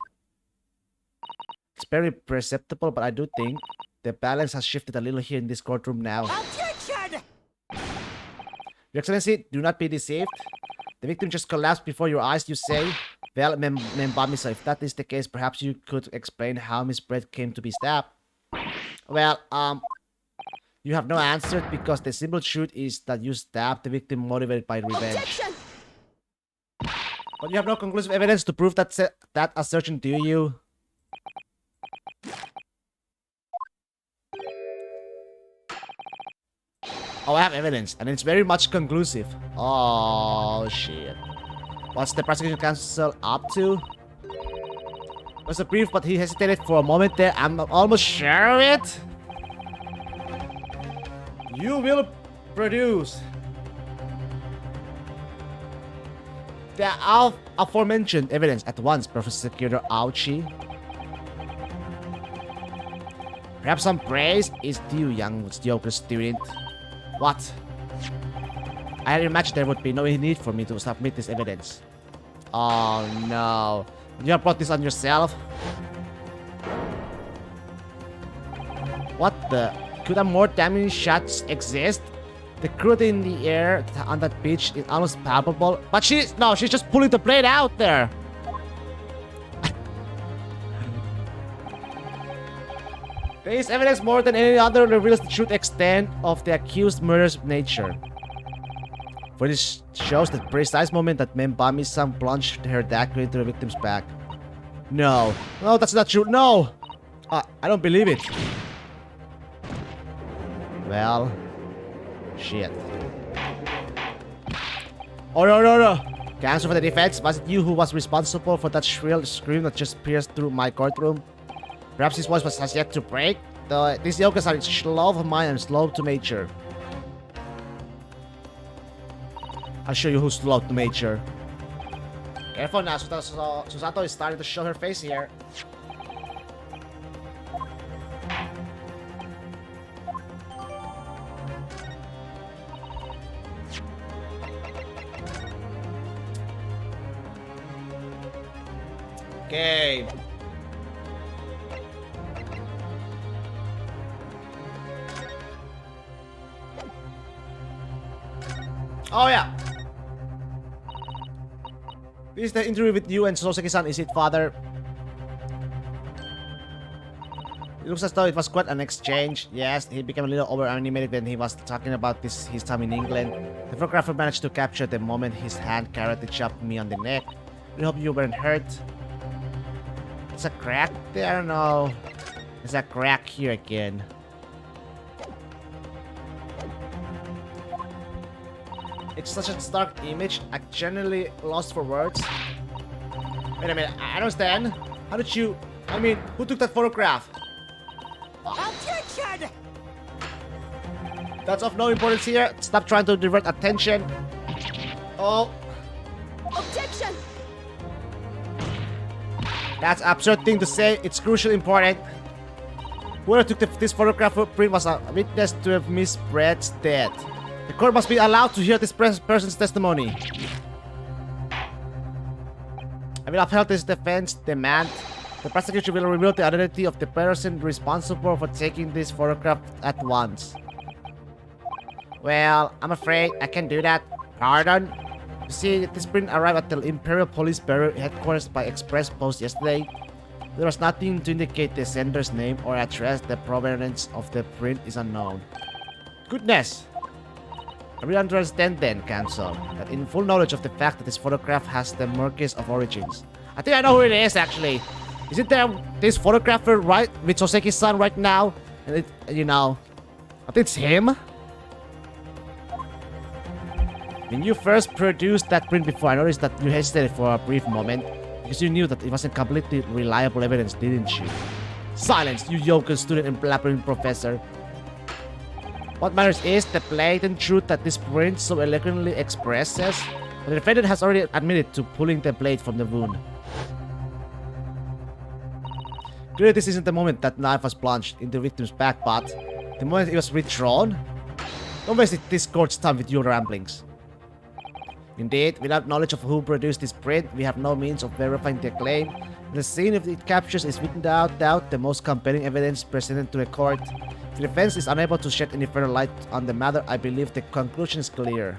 It's very perceptible, but I do think the balance has shifted a little here in this courtroom now. Objection! Your Excellency, do not be deceived. The victim just collapsed before your eyes, you say? Well, Membamisa, if that is the case, perhaps you could explain how Miss Brett came to be stabbed. Well, you have no answer because the simple truth is that you stabbed the victim motivated by revenge. Objection! But you have no conclusive evidence to prove that assertion, do you? Oh, I have evidence, and it's very much conclusive. Oh, shit. What's the prosecution counsel up to? It was a brief, but he hesitated for a moment there. I'm almost sure of it. You will produce the aforementioned evidence at once, Prosecutor Ouchie. Perhaps some praise is due, young mediocre student. What? I had imagined there would be no need for me to submit this evidence. Oh no. You have brought this on yourself? What the? Could a more damaging shot exist? The cruelty in the air on that beach is almost palpable. But she's just pulling the blade out there. There is evidence more than any other reveals the true extent of the accused murder's nature. For this shows the precise moment that Membami-san plunged her dagger into the victim's back. No, that's not true. No! I don't believe it. Well, shit. Oh no. Counsel for the defense, was it you who was responsible for that shrill scream that just pierced through my courtroom? Perhaps his voice has yet to break? These yokas are slow of mind and slow to mature. I'll show you who's slow to mature. Careful now, Susato is starting to show her face here. Okay. Oh yeah. This is the interview with you and Soseki-san, is it, father? It looks as though it was quite an exchange. Yes, he became a little over-animated when he was talking about his time in England. The photographer managed to capture the moment his hand karate chopped me on the neck. We hope you weren't hurt. It's a crack there? No. There's a crack here again. It's such a stark image, I'm generally lost for words. Wait a minute, I understand. How did you... I mean, who took that photograph? Objection! That's of no importance here. Stop trying to divert attention. Oh, Objection! that's absurd thing to say. It's crucially important. Whoever took this photograph footprint was a witness to Miss Brett's death. The court must be allowed to hear this person's testimony. I will uphold this defense demand. The prosecution will reveal the identity of the person responsible for taking this photograph at once. Well, I'm afraid I can't do that. Pardon? You see, this print arrived at the Imperial Police Bureau headquarters by express post yesterday. There was nothing to indicate the sender's name or address. The provenance of the print is unknown. Goodness! I really understand then, Counsel, that in full knowledge of the fact that this photograph has the murkiest of origins. I think I know who it is, actually. Isn't there this photographer right with Joseki's-san right now? And it, you know, I think it's him. When you first produced that print before, I noticed that you hesitated for a brief moment because you knew that it wasn't completely reliable evidence, didn't you? Silence, you yokel student and blabbering professor. What matters is the blatant truth that this print so eloquently expresses. The defendant has already admitted to pulling the blade from the wound. Clearly, this isn't the moment that knife was plunged in the victim's back, but the moment it was withdrawn. Don't waste this court's time with your ramblings. Indeed, without knowledge of who produced this print, we have no means of verifying the claim. The scene if it captures is without doubt the most compelling evidence presented to the court. If the defense is unable to shed any further light on the matter, I believe the conclusion is clear.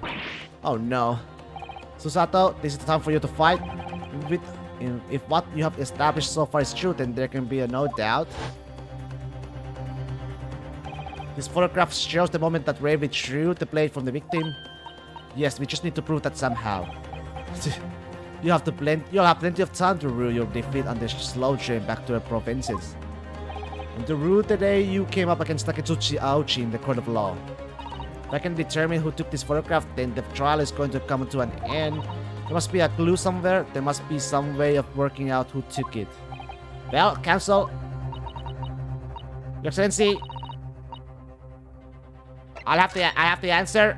Oh no. Susato, this is the time for you to fight. If what you have established so far is true, then there can be no doubt. This photograph shows the moment that Ray withdrew the blade from the victim. Yes, we just need to prove that somehow. You'll have plenty of time to rue your defeat on the slow train back to the provinces. And to rue the day you came up against Taketsuchi Aochi in the court of law. If I can determine who took this photograph, then the trial is going to come to an end. There must be a clue somewhere. There must be some way of working out who took it. Well, Counsel. Your Excellency. I have the answer.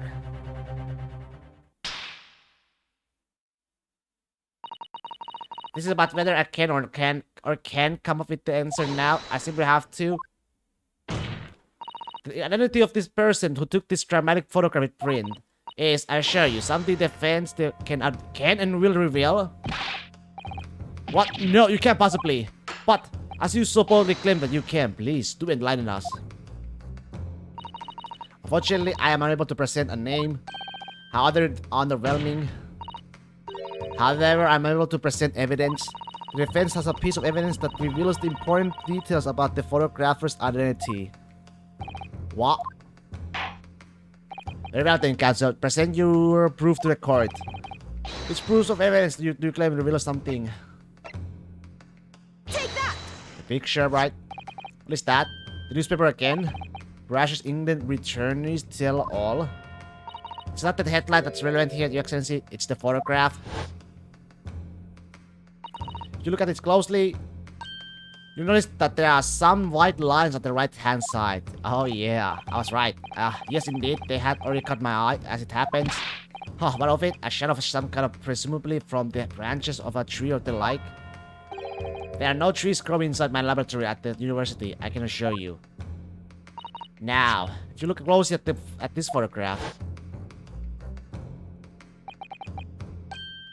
This is about whether I can or can't come up with the answer now. I simply have to. The identity of this person who took this dramatic photographic print is, I assure you, something the defense can and will reveal. What? No, you can't possibly. But, as you so boldly claim that you can, please do enlighten us. Unfortunately, I am unable to present a name. However underwhelming. However, I'm able to present evidence. The defense has a piece of evidence that reveals the important details about the photographer's identity. What? Very well then, Counsel. Present your proof to the court. Which proofs of evidence do you claim reveal something? Take that! The picture, right? What is that? The newspaper again? Russia's England returnees tell all. It's not the headline that's relevant here, Your Excellency. It's the photograph. If you look at it closely, you notice that there are some white lines on the right-hand side. Oh yeah, I was right. Yes indeed, they had already caught my eye as it happens. What of it? A shadow of some kind of presumably from the branches of a tree or the like. There are no trees growing inside my laboratory at the university, I can assure you. Now, if you look closely at this photograph.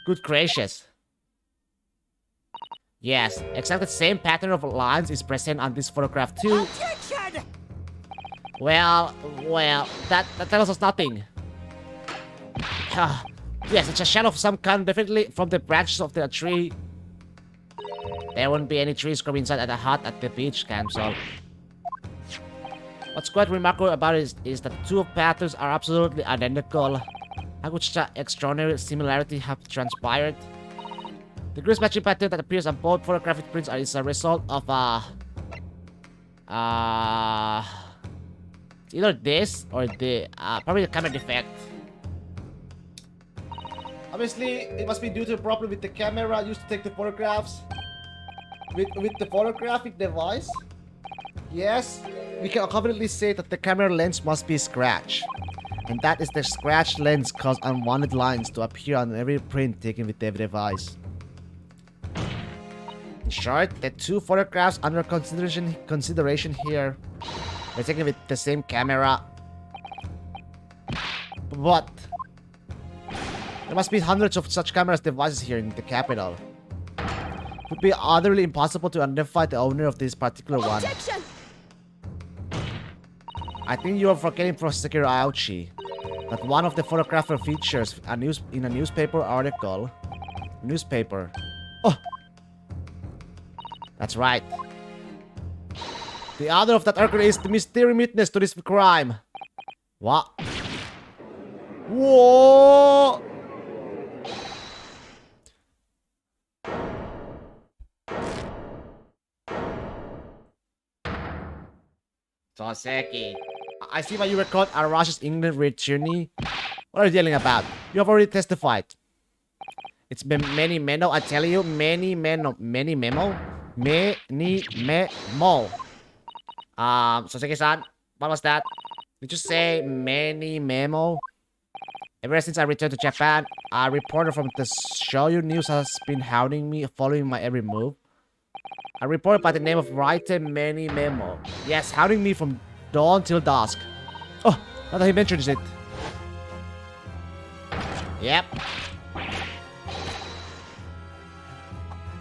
Good gracious. Yes, exactly the same pattern of lines is present on this photograph too. Objection! Well, that tells us nothing. Yes, it's a shadow of some kind, definitely from the branches of the tree. There won't be any trees growing inside the hut at the beach, Counsel. What's quite remarkable about it is that the two patterns are absolutely identical. How could such extraordinary similarity have transpired? The grease matching pattern that appears on both photographic prints is a result of either this or the probably the camera defect. Obviously, it must be due to a problem with the camera used to take the photographs. with the photographic device, yes, we can confidently say that the camera lens must be scratched. And that is the scratched lens cause unwanted lines to appear on every print taken with the device. In short, the two photographs under consideration here were taken with the same camera. But there must be hundreds of such cameras devices here in the capital. It would be utterly impossible to identify the owner of this particular one. Objection! I think you are forgetting, Prosecutor Aochi, that one of the photographer features in a newspaper article. Oh! That's right. The author of that article is the mysterious witness to this crime. What? Whoa! Toseki. I see why you were caught at Russia's England returnee. What are you yelling about? You have already testified. It's been many memo, I tell you. Many memo. Soseki-san, what was that? Did you say many memo? Ever since I returned to Japan, a reporter from the Shoyu News has been hounding me, following my every move. A reporter by the name of Writer Many Memo. Yes, hounding me from dawn till dusk. Oh, now that he mentions it. Yep.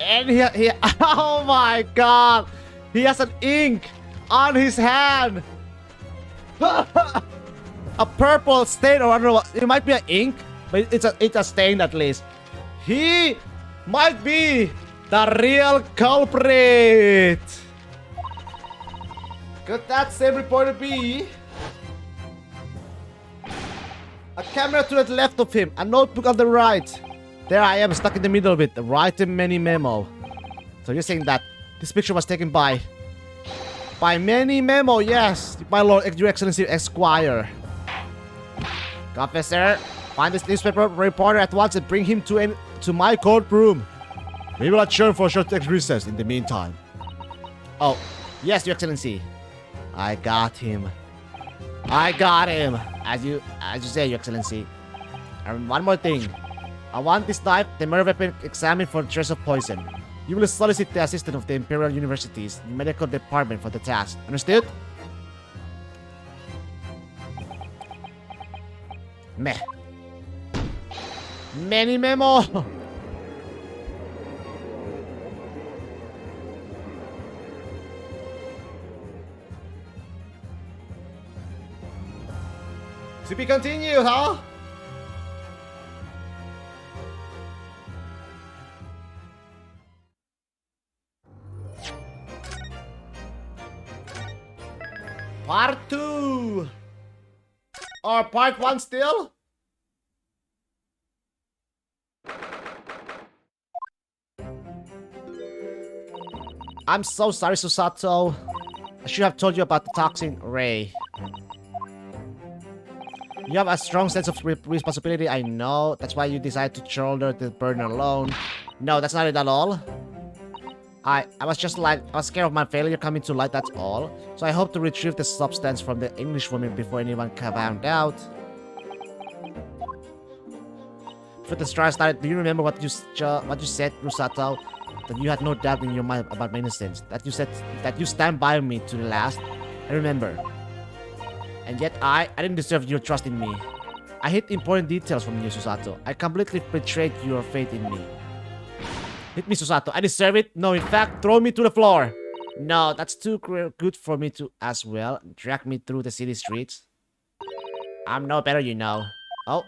And he oh my god! He has an ink on his hand! A purple stain, or I don't know what, it might be an ink, but it's a stain at least. He might be the real culprit! Could that same reporter be? A camera to the left of him, a notebook on the right. There I am, stuck in the middle of it, writing many memo. So you're saying that this picture was taken by Many Memo, yes, my lord, your excellency, Esquire. Officer, find this newspaper reporter at once and bring him to my courtroom. We will adjourn for a short recess in the meantime. Oh, yes, your excellency. I got him. As you say, your excellency. And one more thing. I want this knife, the murder weapon, examined for trace of poison. You will solicit the assistance of the Imperial University's medical department for the task. Understood? Meh. Many memo! To be continued, huh? Part 2! Or part 1 still? I'm so sorry, Susato. I should have told you about the toxin ray. You have a strong sense of responsibility, I know. That's why you decided to shoulder the burden alone. No, that's not it at all. I was scared of my failure coming to light, that's all. So I hope to retrieve the substance from the Englishwoman before anyone found out. Before the strike started, do you remember what you said, Rusato? That you had no doubt in your mind about my innocence. That you said that you stand by me to the last. I remember. And yet I didn't deserve your trust in me. I hid important details from you, Susato. I completely betrayed your faith in me. Hit me, Susato. I deserve it. No, in fact, throw me to the floor. No, that's too good for me to as well. Drag me through the city streets. I'm no better, you know. Oh.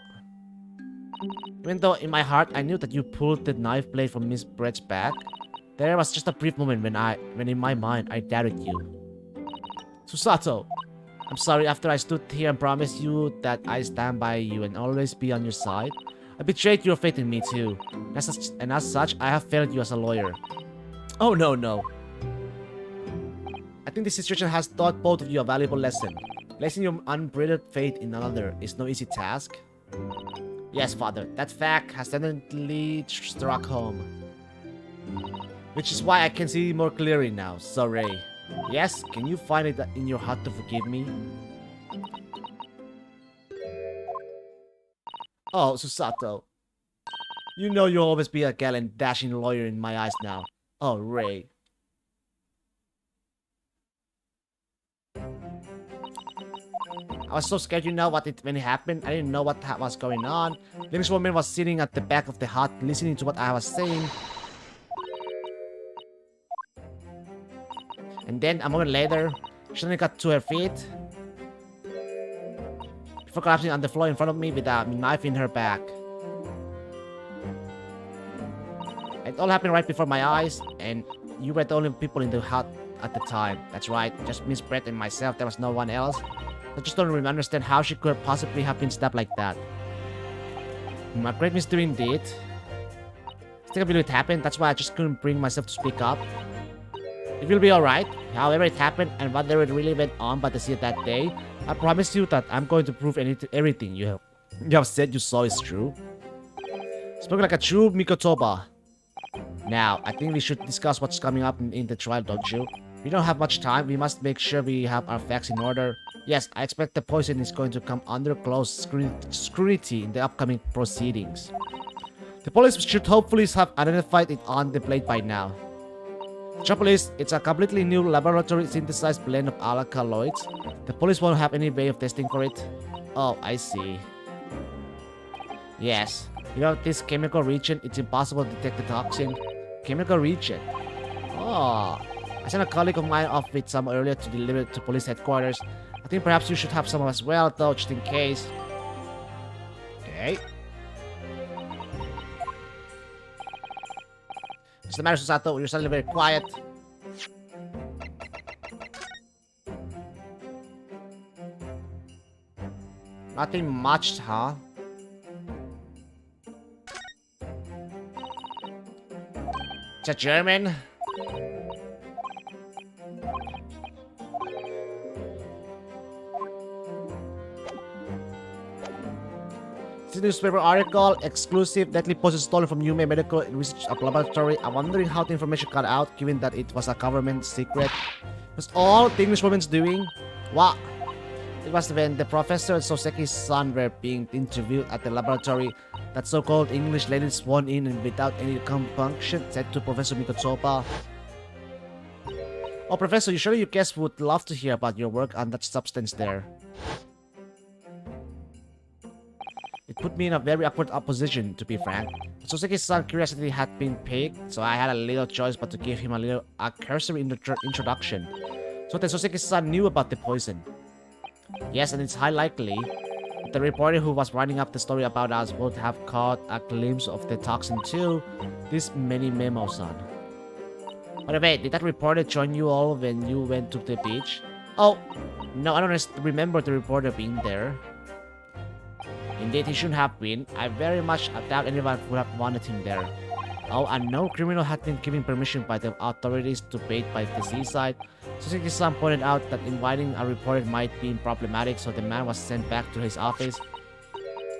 Even though in my heart I knew that you pulled the knife blade from Miss Brett's back, there was just a brief moment when in my mind I doubted you. Susato, I'm sorry. After I stood here and promised you that I stand by you and always be on your side, I betrayed your faith in me too. And as such, I have failed you as a lawyer. Oh no. I think this situation has taught both of you a valuable lesson. Placing your unbridled faith in another is no easy task. Yes, Father, that fact has definitely struck home. Which is why I can see more clearly now. So Ray, yes, can you find it in your heart to forgive me? Oh, Susato. You know you'll always be a gallant, dashing lawyer in my eyes now. Oh, Ray. I was so scared, you know, when it happened. I didn't know what was going on. The English woman was sitting at the back of the hut, listening to what I was saying. And then, a moment later, she suddenly got to her feet. Before collapsing on the floor in front of me with a knife in her back. It all happened right before my eyes, and you were the only people in the hut at the time. That's right, just Miss Brett and myself, there was no one else. I just don't really understand how she could possibly have been stabbed like that. A great mystery indeed. I think I believe it happened, that's why I just couldn't bring myself to speak up. It will be alright, however it happened and whatever it really went on by the sea that day. I promise you that I'm going to prove everything you have said you saw is true. Spoken like a true Mikotoba. Now, I think we should discuss what's coming up in the trial, don't you? We don't have much time, we must make sure we have our facts in order. Yes, I expect the poison is going to come under close scrutiny in the upcoming proceedings. The police should hopefully have identified it on the plate by now. The trouble is, it's a completely new laboratory synthesized blend of alkaloids. The police won't have any way of testing for it. Oh, I see. Yes, you know this chemical region, it's impossible to detect the toxin. Chemical region. Oh, I sent a colleague of mine off with some earlier to deliver it to police headquarters. I think perhaps you should have some as well, though, just in case. Okay. What's the matter, Susato? You're suddenly very quiet. Nothing much, huh? It's a German. This newspaper article, exclusive, deadly poison stolen from Yume Medical Research Laboratory. I'm wondering how the information got out, given that it was a government secret. Was all the English woman's doing? What? It was when the professor and Soseki's son were being interviewed at the laboratory. That so-called English lady sworn in and without any compunction said to Professor Mikotoba, "Oh, Professor, surely you guests would love to hear about your work on that substance there." It put me in a very awkward position, to be frank. Soseki's son's curiosity had been piqued, so I had a little choice but to give him a cursory introduction. So that Soseki's son knew about the poison. Yes, and it's high likely that the reporter who was writing up the story about us would have caught a glimpse of the toxin too. This many memos on. By the way, did that reporter join you all when you went to the beach? Oh, no, I don't remember the reporter being there. Indeed, he shouldn't have been. I very much doubt anyone would have wanted him there. Oh, and no criminal had been given permission by the authorities to bathe by the seaside. Suzuki-san pointed out that inviting a reporter might be problematic, so the man was sent back to his office.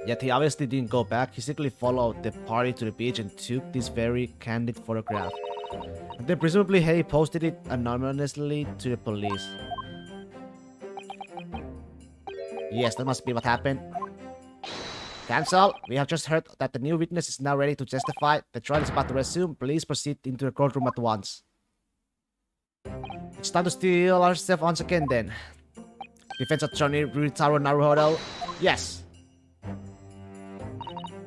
Yet he obviously didn't go back. He simply followed the party to the beach and took this very candid photograph. And then presumably he posted it anonymously to the police. Yes, that must be what happened. Cancel. We have just heard that the new witness is now ready to testify. The trial is about to resume. Please proceed into the courtroom at once. It's time to steal ourselves once again then. Defense attorney Ryutaro Naruhodo. Yes.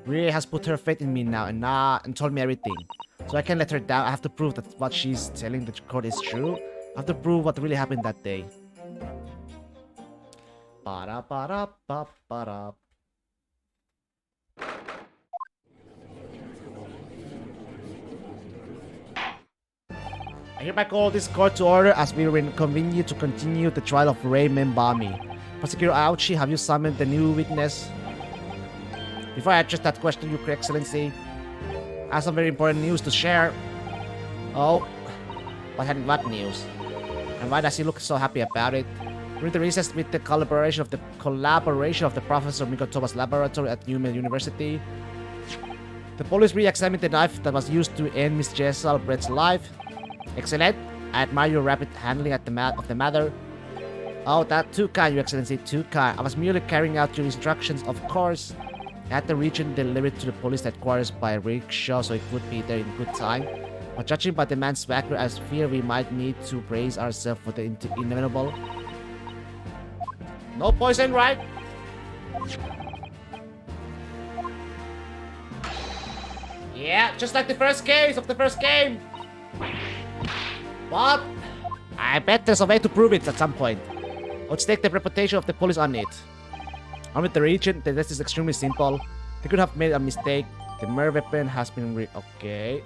Rie has put her faith in me now and told me everything. So I can't let her down. I have to prove that what she's telling the court is true. I have to prove what really happened that day. Ba-da-ba-da-ba-ba-da. I hereby call this court to order as we reconvene you to continue the trial of Rei Membami. Prosecutor Aochi, have you summoned the new witness? Before I address that question, Your Excellency, I have some very important news to share. Oh, what news? And why does he look so happy about it? During the recess with the collaboration of the Professor Mikotoba's laboratory at Yume University, The police re-examined the knife that was used to end Miss Jessel Brett's life. Excellent. I admire your rapid handling of the matter. Oh, that too kind, Your Excellency, too kind. I was merely carrying out your instructions, of course. I had the region delivered to the police headquarters by rickshaw, so it would be there in good time. But judging by the man's swagger, I fear we might need to brace ourselves for the inevitable. No poison, right? Yeah, just like the first case of the first game. But I bet there's a way to prove it at some point. Let's take the reputation of the police on it. On with the region, the test is extremely simple. They could have made a mistake. The murder weapon has been okay.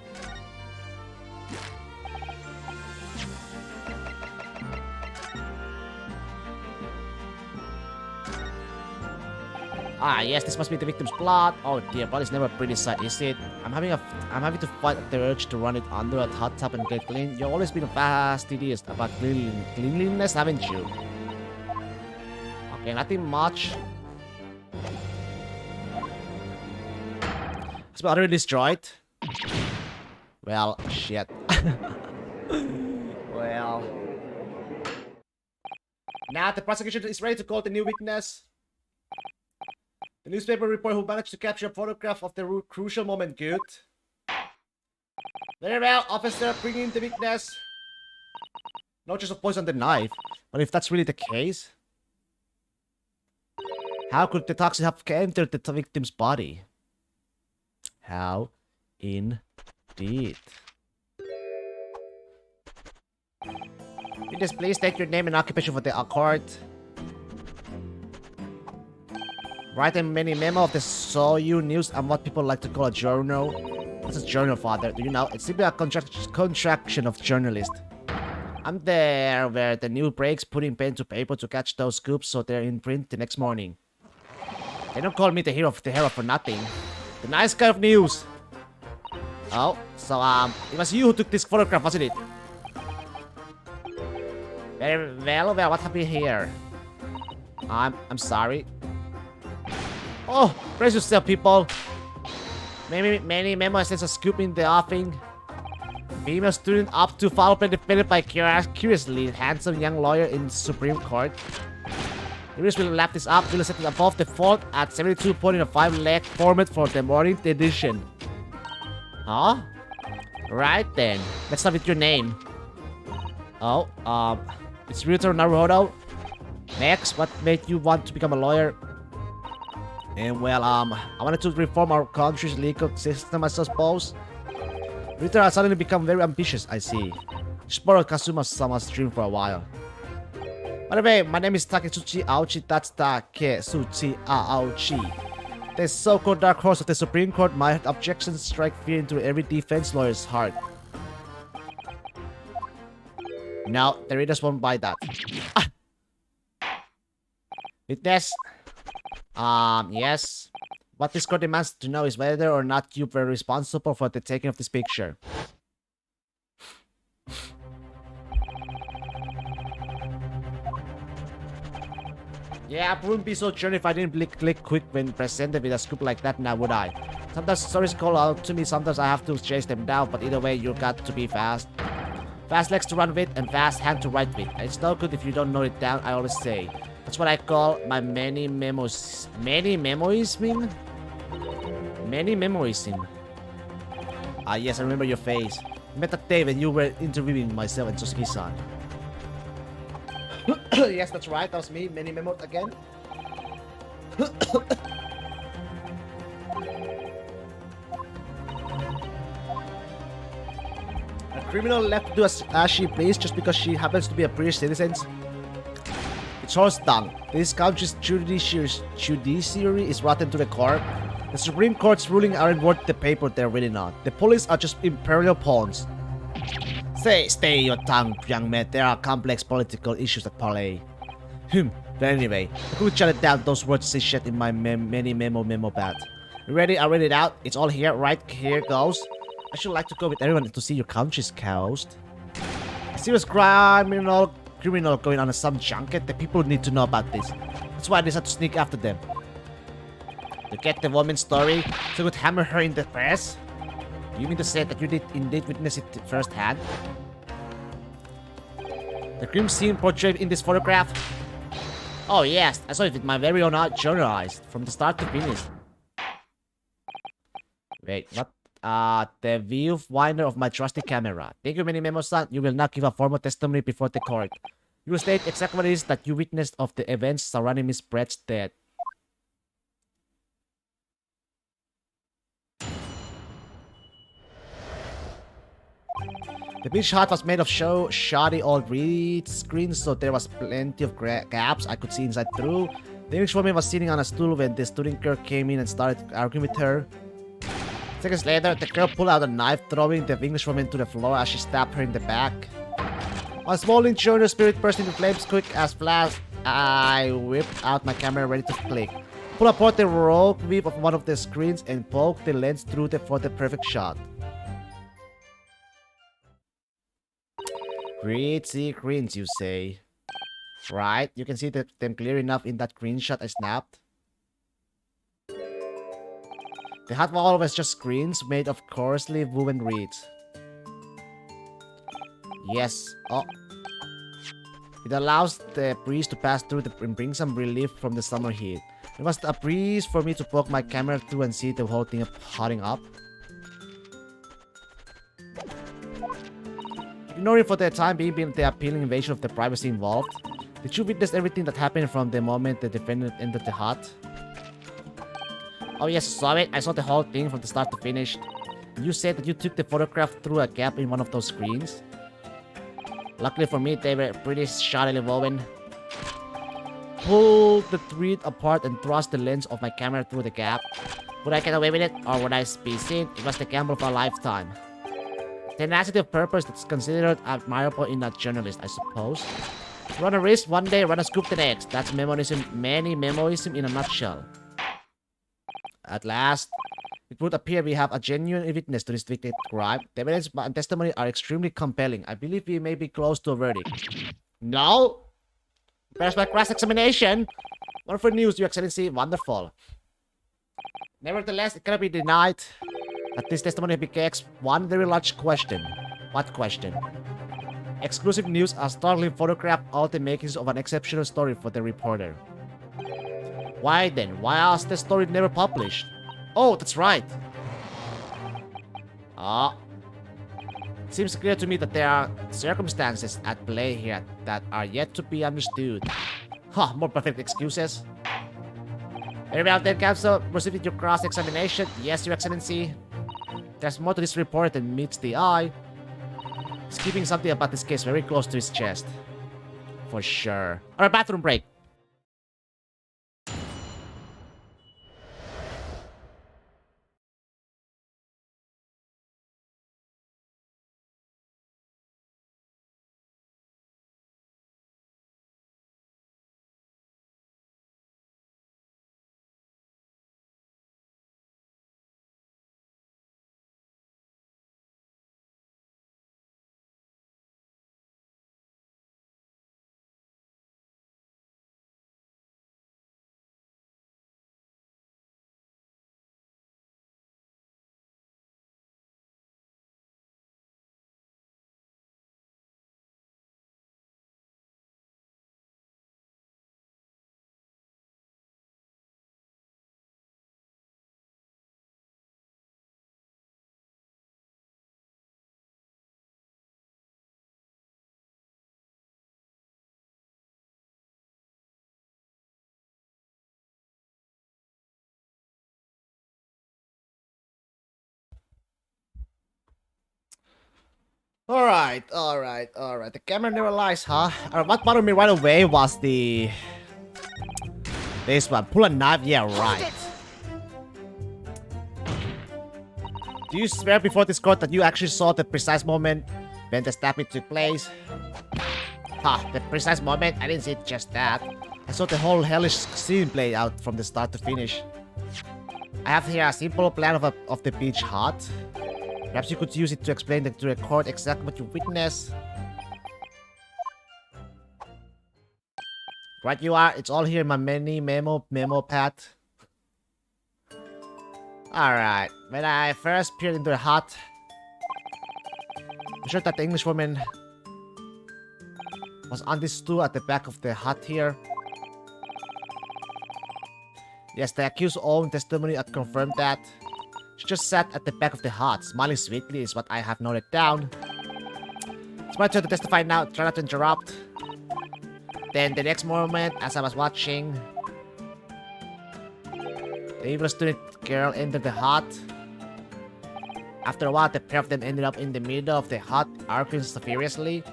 Ah, yes, this must be the victim's blood. Oh dear, blood is never a pretty sight, is it? I'm having to fight the urge to run it under a hot tub and get clean. You've always been fastidious about cleanliness, haven't you? Okay, nothing much. It's utterly destroyed. Well, shit. Well. Now the prosecution is ready to call the new witness. The newspaper reporter who managed to capture a photograph of the crucial moment. Good. Very well, officer, bring in the witness. No just of poison on the knife. But if that's really the case, how could the toxin have entered the victim's body? How indeed. Witness, please state your name and occupation for the accord. Write a mini memo of the Soyu news and what people like to call a journal. What's a journal, father? Do you know? It's simply a contraction of journalist. I'm there where the news breaks, putting pen to paper to catch those scoops so they're in print the next morning. They don't call me the hero for nothing. The nice guy of news. Oh, so it was you who took this photograph, wasn't it? Very well, what happened here? I'm sorry. Oh, brace yourself, people. Many memo says a scoop in the offing. Female student up to foul play defended by curiously handsome young lawyer in Supreme Court. The readers will lap this up. We'll set it above the fold at 72.5 leg format for the morning edition. Huh? Right then. Let's start with your name. Oh, it's Ryuta Naruhodo. Next, what made you want to become a lawyer? And well, I wanted to reform our country's legal system, I suppose. Ryuta has suddenly become very ambitious, I see. Just borrowed Kazuma-sama's dream for a while. By the way, my name is Taketsuchi Aochi. That's Taketsuchi Aochi. The so-called dark horse of the Supreme Court. My objections strike fear into every defense lawyer's heart. No, the readers won't buy that. Witness. Yes. What this court demands to know is whether or not you were responsible for the taking of this picture. Yeah, I wouldn't be so sure if I didn't click quick when presented with a scoop like that now, would I? Sometimes stories call out to me, sometimes I have to chase them down, but either way, you got to be fast. Fast legs to run with and fast hand to write with. It's no good if you don't know it down, I always say. That's what I call my many memos. Many memoizing? Many memoizing. Ah, yes, I remember your face. I met that day when you were interviewing myself and Tsusuki-san. Yes, that's right, that was me. Many memos again. A criminal left to do as she please just because she happens to be a British citizen. It's horse dung. This country's judiciary is rotten to the core. The Supreme Court's ruling aren't worth the paper they're written on. The police are just imperial pawns. Stay your tongue, young man. There are complex political issues at play. But anyway, I could jot it down those words say shit in my many memo pad. You ready? I read it out. It's all here. Right here goes. I should like to go with everyone to see your country's coast. A serious criminal going on some junket. The people need to know about this. That's why I decided to sneak after them. To get the woman's story, so could hammer her in the press? You mean to say that you did indeed witness it firsthand? The grim scene portrayed in this photograph? Oh yes, I saw it with my very own journal eyes, from the start to finish. Wait, what? The viewfinder of my trusty camera. Thank you, many Memo-san. You will not give a formal testimony before the court. You will state exactly what it is that you witnessed of the events surrounding Miss Brett's death. The beach hut was made of shoddy old reed screens, so there was plenty of gaps I could see inside through. The Englishwoman was sitting on a stool when the student girl came in and started arguing with her. Seconds later, the girl pulled out a knife, throwing the Englishwoman to the floor as she stabbed her in the back. My small intruder spirit burst into flames quick as flash. I whipped out my camera ready to click. Pull apart the rogue weave of one of the screens and poke the lens through for the perfect shot. Pretty greens, you say? Right, you can see them clear enough in that green shot I snapped. The hut wall was just screens made of coarsely woven reeds. Yes, oh. It allows the breeze to pass through and bring some relief from the summer heat. It was a breeze for me to poke my camera through and see the whole thing hotting up. Ignoring for the time being the appealing invasion of the privacy involved, did you witness everything that happened from the moment the defendant entered the hut? Oh yes, I saw it. I saw the whole thing from the start to finish. You said that you took the photograph through a gap in one of those screens? Luckily for me, they were pretty shoddily woven. Pull the thread apart and thrust the lens of my camera through the gap. Would I get away with it, or would I be seen? It was the gamble of a lifetime. Tenacity of purpose that's considered admirable in a journalist, I suppose. Run a risk one day, run a scoop the next. That's memoism, many memoism in a nutshell. At last, it would appear we have a genuine witness to this wicked crime. The evidence and testimony are extremely compelling. I believe we may be close to a verdict. No? There's my cross-examination. Wonderful news, Your Excellency. Wonderful. Nevertheless, it cannot be denied that this testimony begs one very large question. What question? Exclusive news, a startling photograph, all the makings of an exceptional story for the reporter. Why then? Why was the story never published? Oh, that's right. It seems clear to me that there are circumstances at play here that are yet to be understood. More perfect excuses. Very well then, Counsel. Proceed with your cross-examination. Yes, Your Excellency. There's more to this report than meets the eye. He's keeping something about this case very close to his chest. For sure. Alright, bathroom break. Alright. The camera never lies, huh? What bothered me right away was this one. Pull a knife? Yeah, right. Do you swear before this court that you actually saw the precise moment when the stabbing took place? The precise moment? I didn't see just that. I saw the whole hellish scene play out from the start to finish. I have here a simple plan of the beach hut. Perhaps you could use it to explain to the court exactly what you witnessed. Right you are. It's all here in my mini memo pad. Alright, when I first peered into the hut, I'm sure that the English woman was on this stool at the back of the hut here. Yes, the accused's own testimony had confirmed that. She just sat at the back of the hut, smiling sweetly is what I have noted down. It's my turn to testify now, try not to interrupt. Then the next moment, as I was watching, the evil student girl entered the hut. After a while, the pair of them ended up in the middle of the hut, arguing furiously.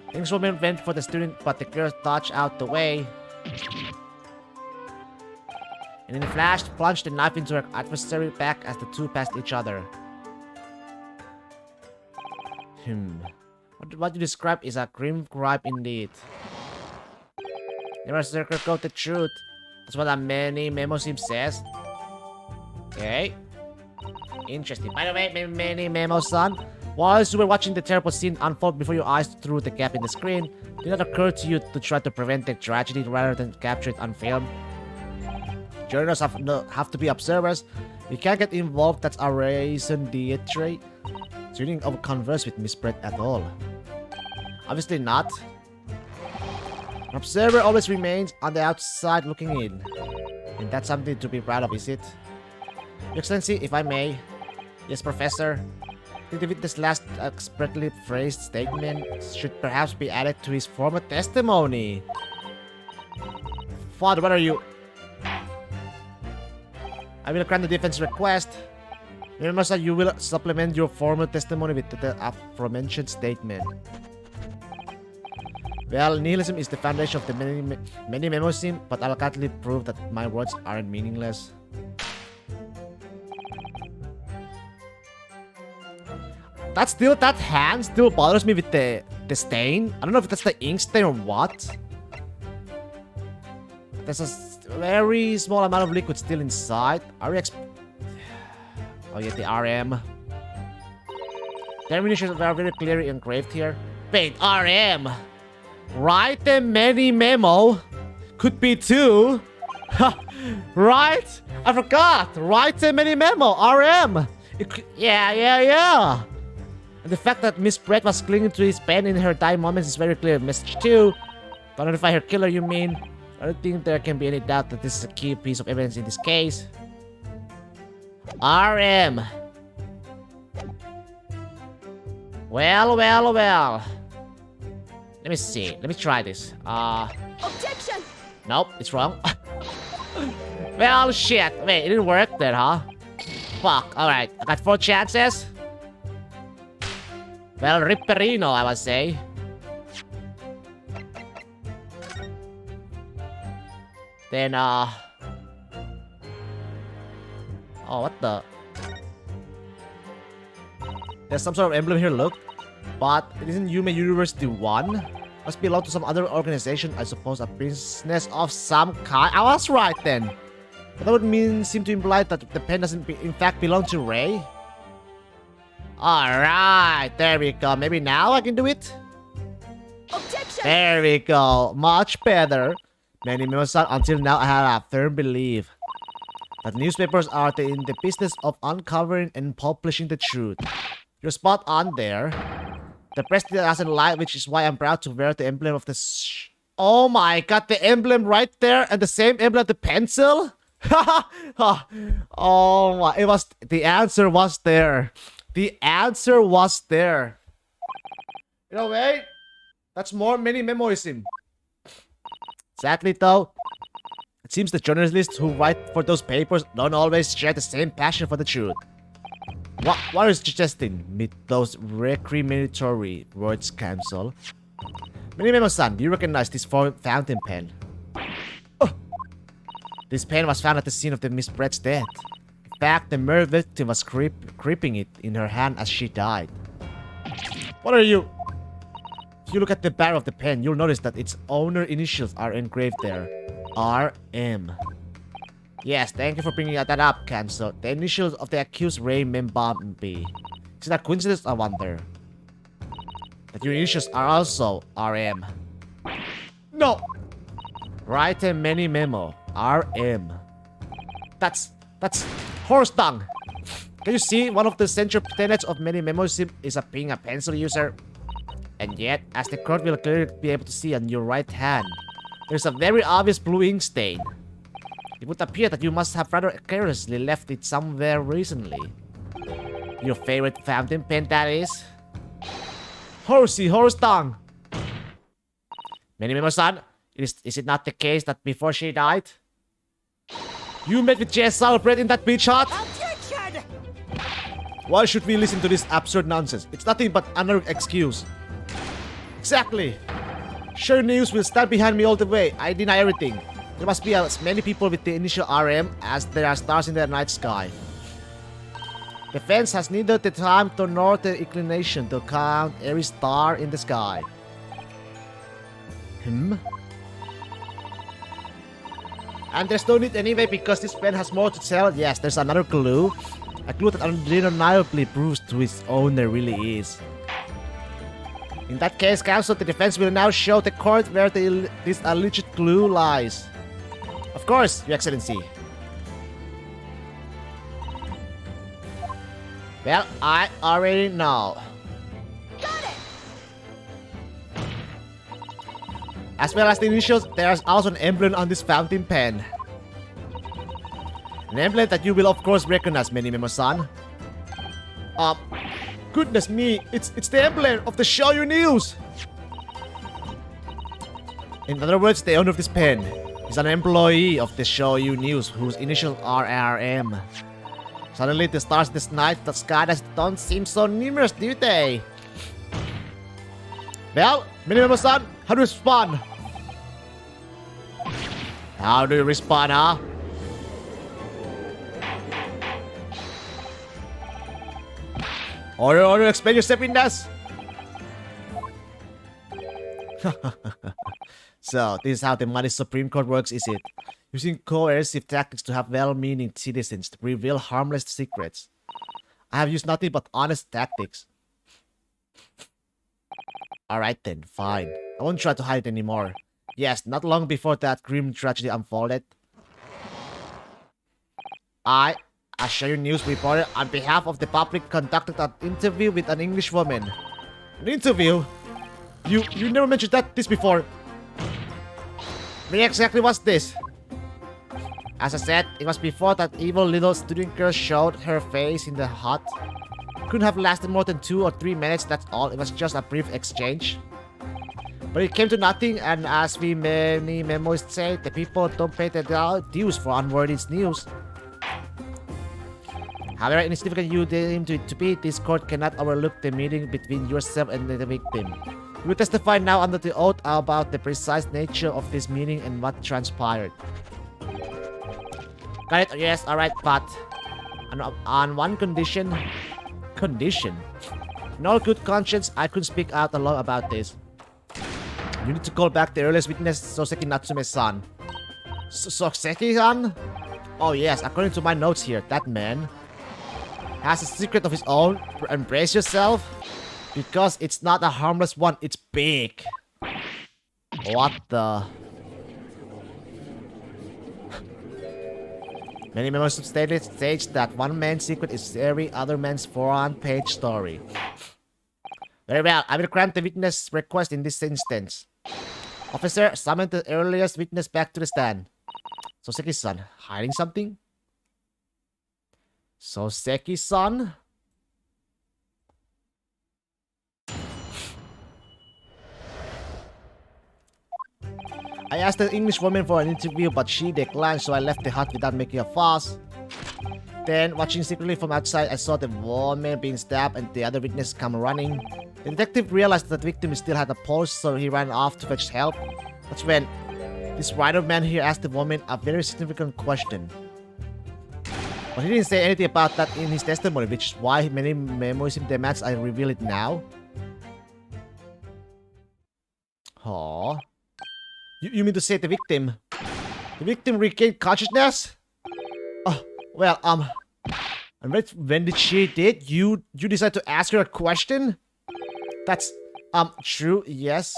The English woman went for the student, but the girl dodged out the way. And in a flash, plunged the knife into her adversary back as the two passed each other. What you describe is a grim crime indeed. Never sugarcoat the truth. That's what a many memo sim says. Okay. Interesting. By the way, many memo son, whilst you were watching the terrible scene unfold before your eyes through the gap in the screen, did it not occur to you to try to prevent the tragedy rather than capture it on film? Journalists have to be observers. You can't get involved, that's a raison d'etre. So you didn't converse with Miss Brett at all. Obviously not. An observer always remains on the outside looking in. And that's something to be proud of, is it? Your Excellency, if I may. Yes, Professor. I think this last expertly phrased statement should perhaps be added to his former testimony. Father, what are you? I will grant the defense request. Remember, sir, you will supplement your former testimony with the aforementioned statement. Well, nihilism is the foundation of the many memosim, but I'll gladly prove that my words aren't meaningless. That hand still bothers me with the stain. I don't know if that's the ink stain or what. There's a very small amount of liquid still inside. Are we oh yeah, the RM. The ammunitions are very clearly engraved here. Wait, RM! Write the many memo. Could be two. Right? I forgot. Write the many memo. RM. Yeah. And the fact that Miss Brett was clinging to his pen in her dying moments is very clear message too. To identify her killer, you mean? I don't think there can be any doubt that this is a key piece of evidence in this case. RM. Well. Let me see. Let me try this. Objection! Nope, it's wrong. Well, shit. Wait, it didn't work then, huh? Fuck. Alright, I got 4 chances. Well, Ripperino, I would say. Then, oh, what the? There's some sort of emblem here, look. But isn't Yume University 1? Must belong to some other organization, I suppose, a business of some kind. I was right then. But that would seem to imply that the pen doesn't in fact belong to Ray. Alright, there we go. Maybe now I can do it? Objection! There we go. Much better. Many members until now I have a firm belief that newspapers are in the business of uncovering and publishing the truth. You're spot on there. The press doesn't lie, which is why I'm proud to wear the emblem of the oh my god, the emblem right there and the same emblem, the pencil? Oh my, the answer was there. The answer was there. You know, wait. That's more many memoism. Sadly though, it seems the journalists who write for those papers don't always share the same passion for the truth. What is suggesting with those recriminatory words, Council? Minimemo-san, do you recognize this fountain pen? Oh. This pen was found at the scene of the Miss Brett's death. In fact, the murder victim was gripping it in her hand as she died. What are you? If you look at the barrel of the pen, you'll notice that its owner initials are engraved there. RM. Yes, thank you for bringing that up, Cancel. The initials of the accused Ray Membambi. Is it a coincidence, I wonder? That your initials are also RM. No! Write a many memo. RM. That's That's horse dung. Can you see one of the central tenets of many memoirs is being a pencil user? And yet, as the court will clearly be able to see on your right hand, there's a very obvious blue ink stain. It would appear that you must have rather carelessly left it somewhere recently. Your favorite fountain pen, that is? Horsey, horse tongue! Minimo-san, is it not the case that before she died, you met with Jess Salbred in that beach hut? Objection! Why should we listen to this absurd nonsense? It's nothing but another excuse. Exactly. Sure news will stand behind me all the way. I deny everything. There must be as many people with the initial RM as there are stars in the night sky. The fence has neither the time nor the inclination to count every star in the sky. And there's no need anyway because this pen has more to tell. Yes, there's another clue. A clue that undeniably proves who its owner really is. In that case, counsel, the defense will now show the court where this alleged clue lies. Of course, Your Excellency. Well, I already know. Got it! As well as the initials, there's also an emblem on this fountain pen. An emblem that you will of course recognize, Minimo-san. Goodness me, it's the emblem of the Shoyu News! In other words, the owner of this pen is an employee of the Shoyu News whose initials are RRM. Suddenly the stars in this night, the sky don't seem so numerous, do they? Well, Minimo-san, how do you respond? How do you respond, huh? Order, explain yourself in this. So, this is how the mighty Supreme Court works, is it? Using coercive tactics to have well-meaning citizens to reveal harmless secrets. I have used nothing but honest tactics. Alright then, fine. I won't try to hide it anymore. Yes, not long before that grim tragedy unfolded, I, a Shoyu News reporter, on behalf of the public, conducted an interview with an English woman. An interview? You never mentioned this before. What exactly was this? As I said, it was before that evil little student girl showed her face in the hut. Couldn't have lasted more than 2 or 3 minutes, that's all. It was just a brief exchange. But it came to nothing, and as we many memoirs say, the people don't pay their dues for unworthy news. However insignificant you deem it to be, this court cannot overlook the meeting between yourself and the victim. You will testify now under the oath about the precise nature of this meeting and what transpired. Got it? Yes, alright, but on one condition. Condition? In all good conscience, I couldn't speak out alone about this. You need to call back the earliest witness, Soseki Natsume-san. Soseki-san? Oh yes, according to my notes here, that man has a secret of his own. Embrace yourself. Because it's not a harmless one, it's big. What the... Many members of states that one man's secret is every other man's 400-page story. Very well, I will grant the witness request in this instance. Officer, summon the earliest witness back to the stand. Soseki-san, hiding something? Soseki-san? I asked the English woman for an interview, but she declined, so I left the hut without making a fuss. Then, watching secretly from outside, I saw the woman being stabbed and the other witness come running. The detective realized that the victim still had a pulse, so he ran off to fetch help. That's when this writer man here asked the woman a very significant question. But he didn't say anything about that in his testimony, which is why many memoirs demands I reveal it now. Aww. You mean to say the victim? The victim regained consciousness? Oh, well, and when did she did? You decide to ask her a question? That's, true, yes.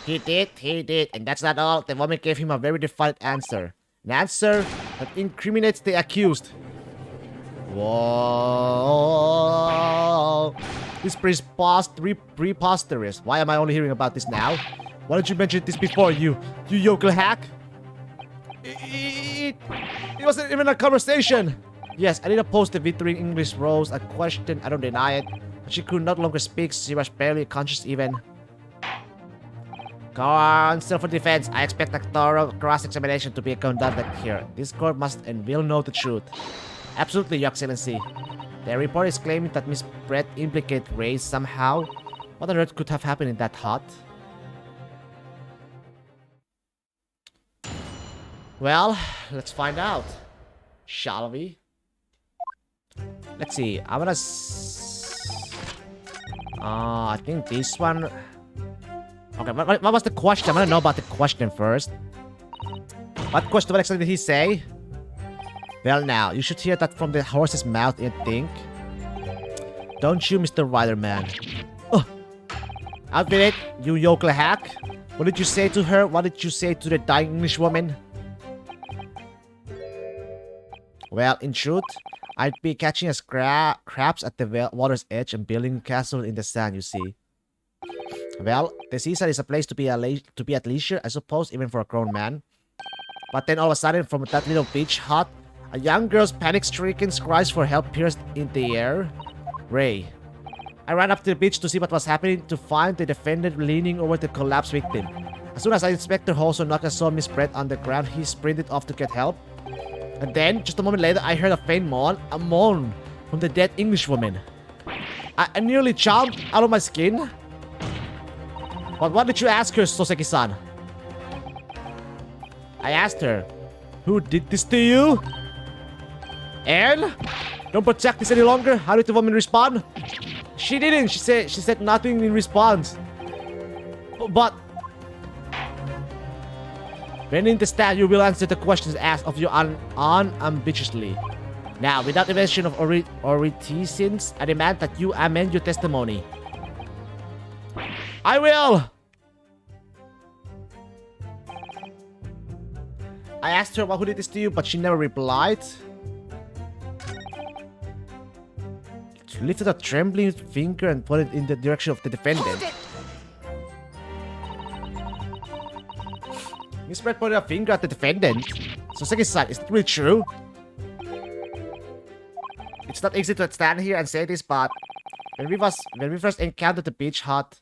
He did, and that's not all. The woman gave him a very definite answer. An answer that incriminates the accused. Whoa. This is preposterous. Why am I only hearing about this now? Why didn't you mention this before, you yokel hack? It wasn't even a conversation. Yes, I did post the Victory in English rose a question. I don't deny it. But she could no longer speak. She was barely conscious even. Go on, self-defense. I expect a thorough cross-examination to be conducted here. This court must and will know the truth. Absolutely, Your Excellency. The report is claiming that Miss Brett implicated Ray somehow. What on earth could have happened in that hut? Well, let's find out. Shall we? Let's see. I'm gonna... I think this one... Okay, what was the question? I want to know about the question first. What question exactly did he say? Well now, you should hear that from the horse's mouth, I think. Don't you, Mr. Riderman? Oh. Out with it, you yokel hack. What did you say to her? What did you say to the dying English woman? Well, in truth, I'd be catching us crabs at the water's edge and building a castle in the sand, you see. Well, the seaside is a place to be at leisure, I suppose, even for a grown man. But then all of a sudden, from that little beach hut, a young girl's panic-stricken cries for help pierced in the air. Ray. I ran up to the beach to see what was happening, to find the defendant leaning over the collapsed victim. As soon as Inspector Hosonoka saw Miss Brett on the ground, he sprinted off to get help. And then, just a moment later, I heard a faint moan, from the dead Englishwoman. I nearly jumped out of my skin. But what did you ask her, Soseki-san? I asked her, who did this to you? And? Don't protect this any longer? How did the woman respond? She didn't. She said nothing in response. But when in the stand, you will answer the questions asked of you unambiguously. Now, without the mention of reticence, I demand that you amend your testimony. I will! I asked her who did this to you, but she never replied. She lifted a trembling finger and pointed in the direction of the defendant. Miss Brett pointed a finger at the defendant. So, Seki-san, is it really true? It's not easy to stand here and say this, but when we first encountered the beach hut...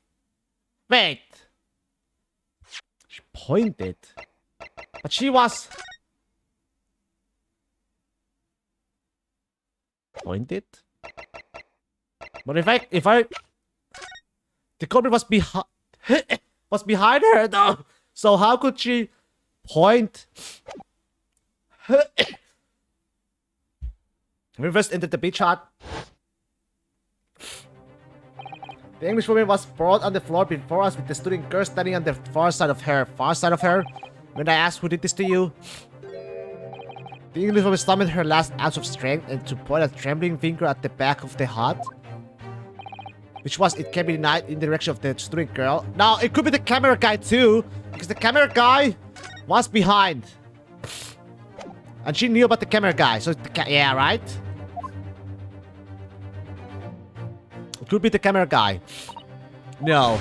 Wait! She pointed. But she was... Pointed? But if I... The culprit was behind... was behind her, though! So how could she point... When we first entered the beach hut, the Englishwoman was brought on the floor before us with the student girl standing on the far side of her. Far side of her? When I asked who did this to you, the Englishwoman summoned her last ounce of strength and to point a trembling finger at the back of the hut. Which was, it can be denied, in the direction of the student girl. Now, it could be the camera guy too, because the camera guy was behind. And she knew about the camera guy, so yeah, right? It could be the camera guy. No.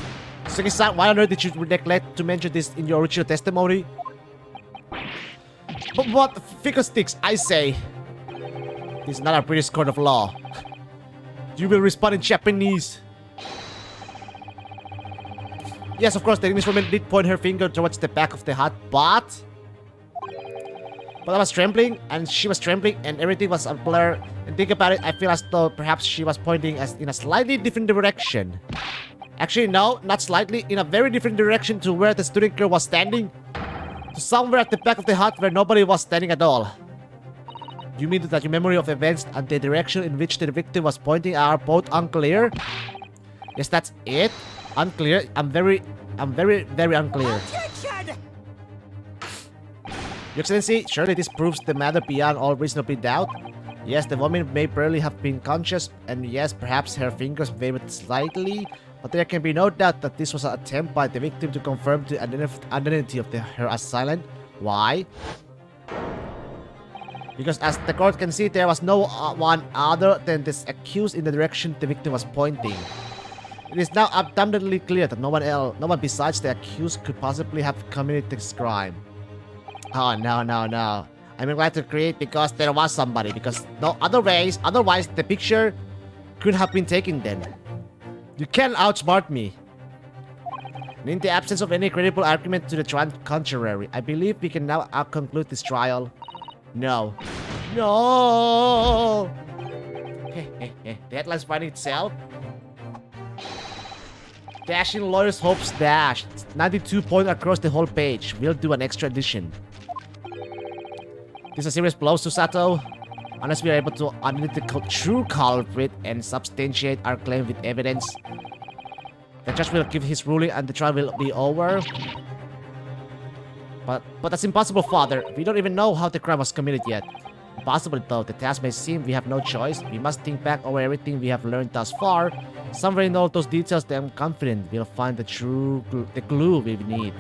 Seki-san, why on earth did you neglect to mention this in your original testimony? But what figure sticks, I say. This is not a British court of law. You will respond in Japanese. Yes, of course, the Englishwoman did point her finger towards the back of the hut, but I was trembling, and she was trembling, and everything was a blur. And think about it, I feel as though perhaps she was pointing in a slightly different direction. Actually, no, not slightly, in a very different direction to where the student girl was standing. To somewhere at the back of the hut where nobody was standing at all. You mean that your memory of events and the direction in which the victim was pointing are both unclear? Yes, that's it. Unclear. I'm very, very unclear. Attention! Your Excellency, surely this proves the matter beyond all reasonable doubt. Yes, the woman may barely have been conscious, and yes, perhaps her fingers wavered slightly, but there can be no doubt that this was an attempt by the victim to confirm the identity of her assailant. Why? Because as the court can see, there was no one other than this accused in the direction the victim was pointing. It is now abundantly clear that no one besides the accused could possibly have committed this crime. Oh, no. I'm glad to create because there was somebody, because no other ways, otherwise the picture could have been taken then. You can't outsmart me. And in the absence of any credible argument to the contrary, I believe we can now conclude this trial. No. No! The headline's finding itself. Dashing lawyer's hopes dashed. 92 points across the whole page. We'll do an extra edition. This is a serious blow to Sato. Unless we are able to identify the true culprit and substantiate our claim with evidence, the judge will give his ruling and the trial will be over. But that's impossible, Father. We don't even know how the crime was committed yet. Impossible though, the task may seem we have no choice. We must think back over everything we have learned thus far. Somewhere in all those details, I'm confident we'll find the clue we need.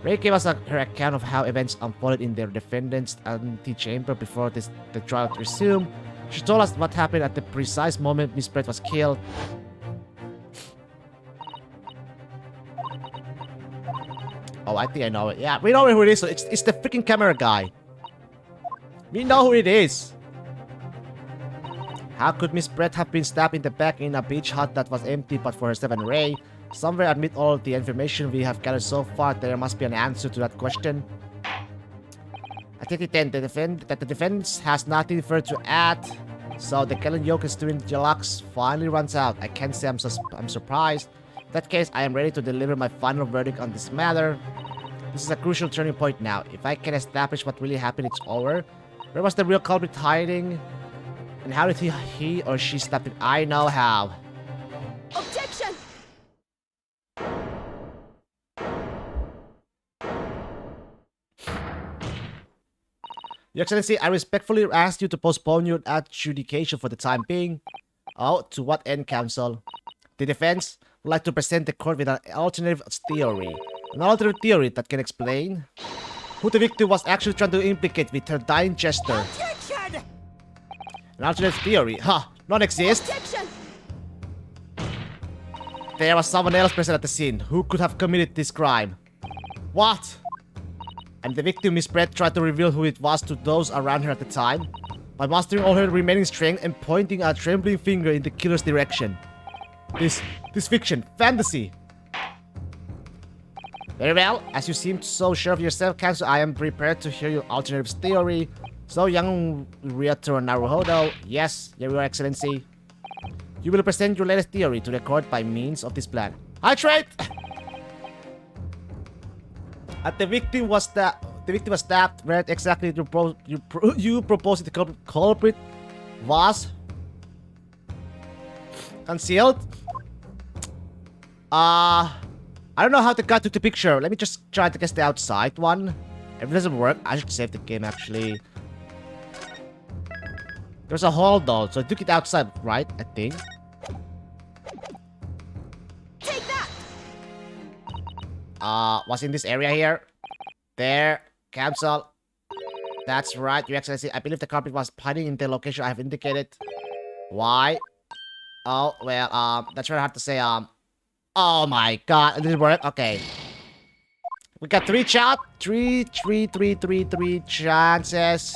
Ray gave us her account of how events unfolded in their defendant's antechamber before the trial resumed. She told us what happened at the precise moment Miss Brett was killed. Oh, I think I know it. Yeah, we know who it is. So it's the freaking camera guy. We know who it is. How could Miss Brett have been stabbed in the back in a beach hut that was empty but for herself and Ray? Somewhere amid all the information we have gathered so far, there must be an answer to that question. I think it then that the defense has nothing further to add. So the killing yoke is doing deluxe finally runs out. I can't say I'm surprised. In that case, I am ready to deliver my final verdict on this matter. This is a crucial turning point now. If I can establish what really happened, it's over. Where was the real culprit hiding? And how did he or she stab it? I know how. Objection! Your Excellency, I respectfully ask you to postpone your adjudication for the time being. Oh, to what end, counsel? The defense would like to present the court with an alternative theory. An alternative theory that can explain who the victim was actually trying to implicate with her dying gesture. Objection! An alternative theory? Huh, non-exist? Objection! There was someone else present at the scene who could have committed this crime. What? And the victim, Miss Brett, tried to reveal who it was to those around her at the time by mustering all her remaining strength and pointing a trembling finger in the killer's direction. This fiction, fantasy. Very well, as you seem so sure of yourself, counsel, I am prepared to hear your alternative theory. So, young Ryato Naruhodo, yes, Your Excellency. You will present your latest theory to the court by means of this plan. I trade! The victim was stabbed. Where exactly you proposed the culprit was concealed. I don't know how to cut to the picture. Let me just try to guess the outside one. If it doesn't work, I should save the game actually. There's a hole though, so I took it outside, right? I think. Take that! Was in this area here. There. Cancel. That's right, Your Excellency. I believe the culprit was hiding in the location I have indicated. Why? Oh, well, that's very hard to say, Oh my god, it didn't work? Okay. We got three chances.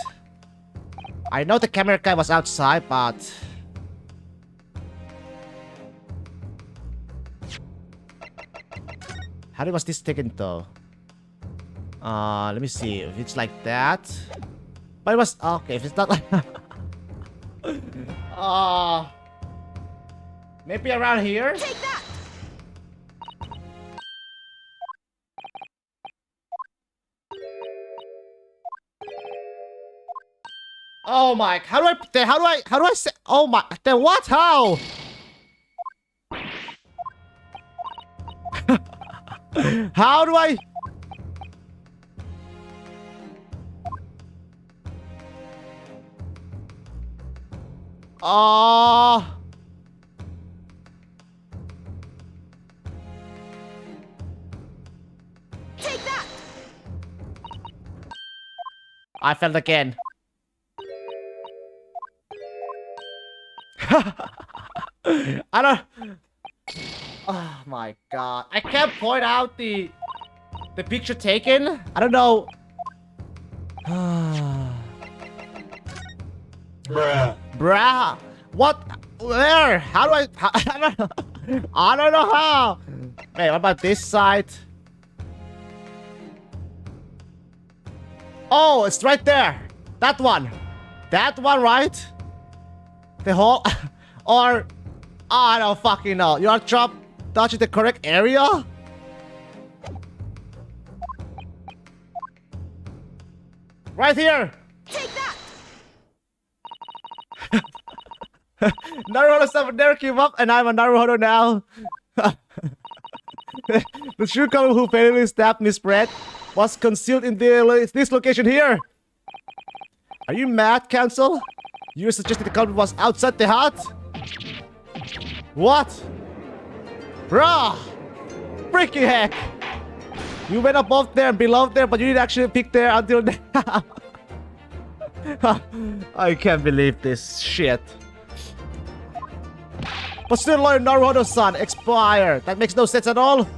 I know the camera guy was outside, but... How was this taken though? Let me see. If it's like that... But it was... Okay, if it's not like... Maybe around here? Take that! Oh my, how do I say, oh my, then what, how? How do I? Take that! I fell again. I don't... Oh my god. I can't point out the picture taken. I don't know. Bruh. Bruh. What? Where? How do I... I don't know. I don't know how. Wait, what about this side? Oh, it's right there. That one. That one, right? The whole... Or... I don't fucking know. You are touching the correct area? Right here. Take that! Naruhodo stuff never came up, and I'm a Naruhodo now. The true color who fatally stabbed Miss Brett was concealed in this location here. Are you mad, Cancel? You suggested the culprit was outside the hut? What? Bruh! Freaking heck! You went above there and below there, but you didn't actually pick there until now. I can't believe this shit. But still, Lawyer Naruhodo-san, expire. That makes no sense at all.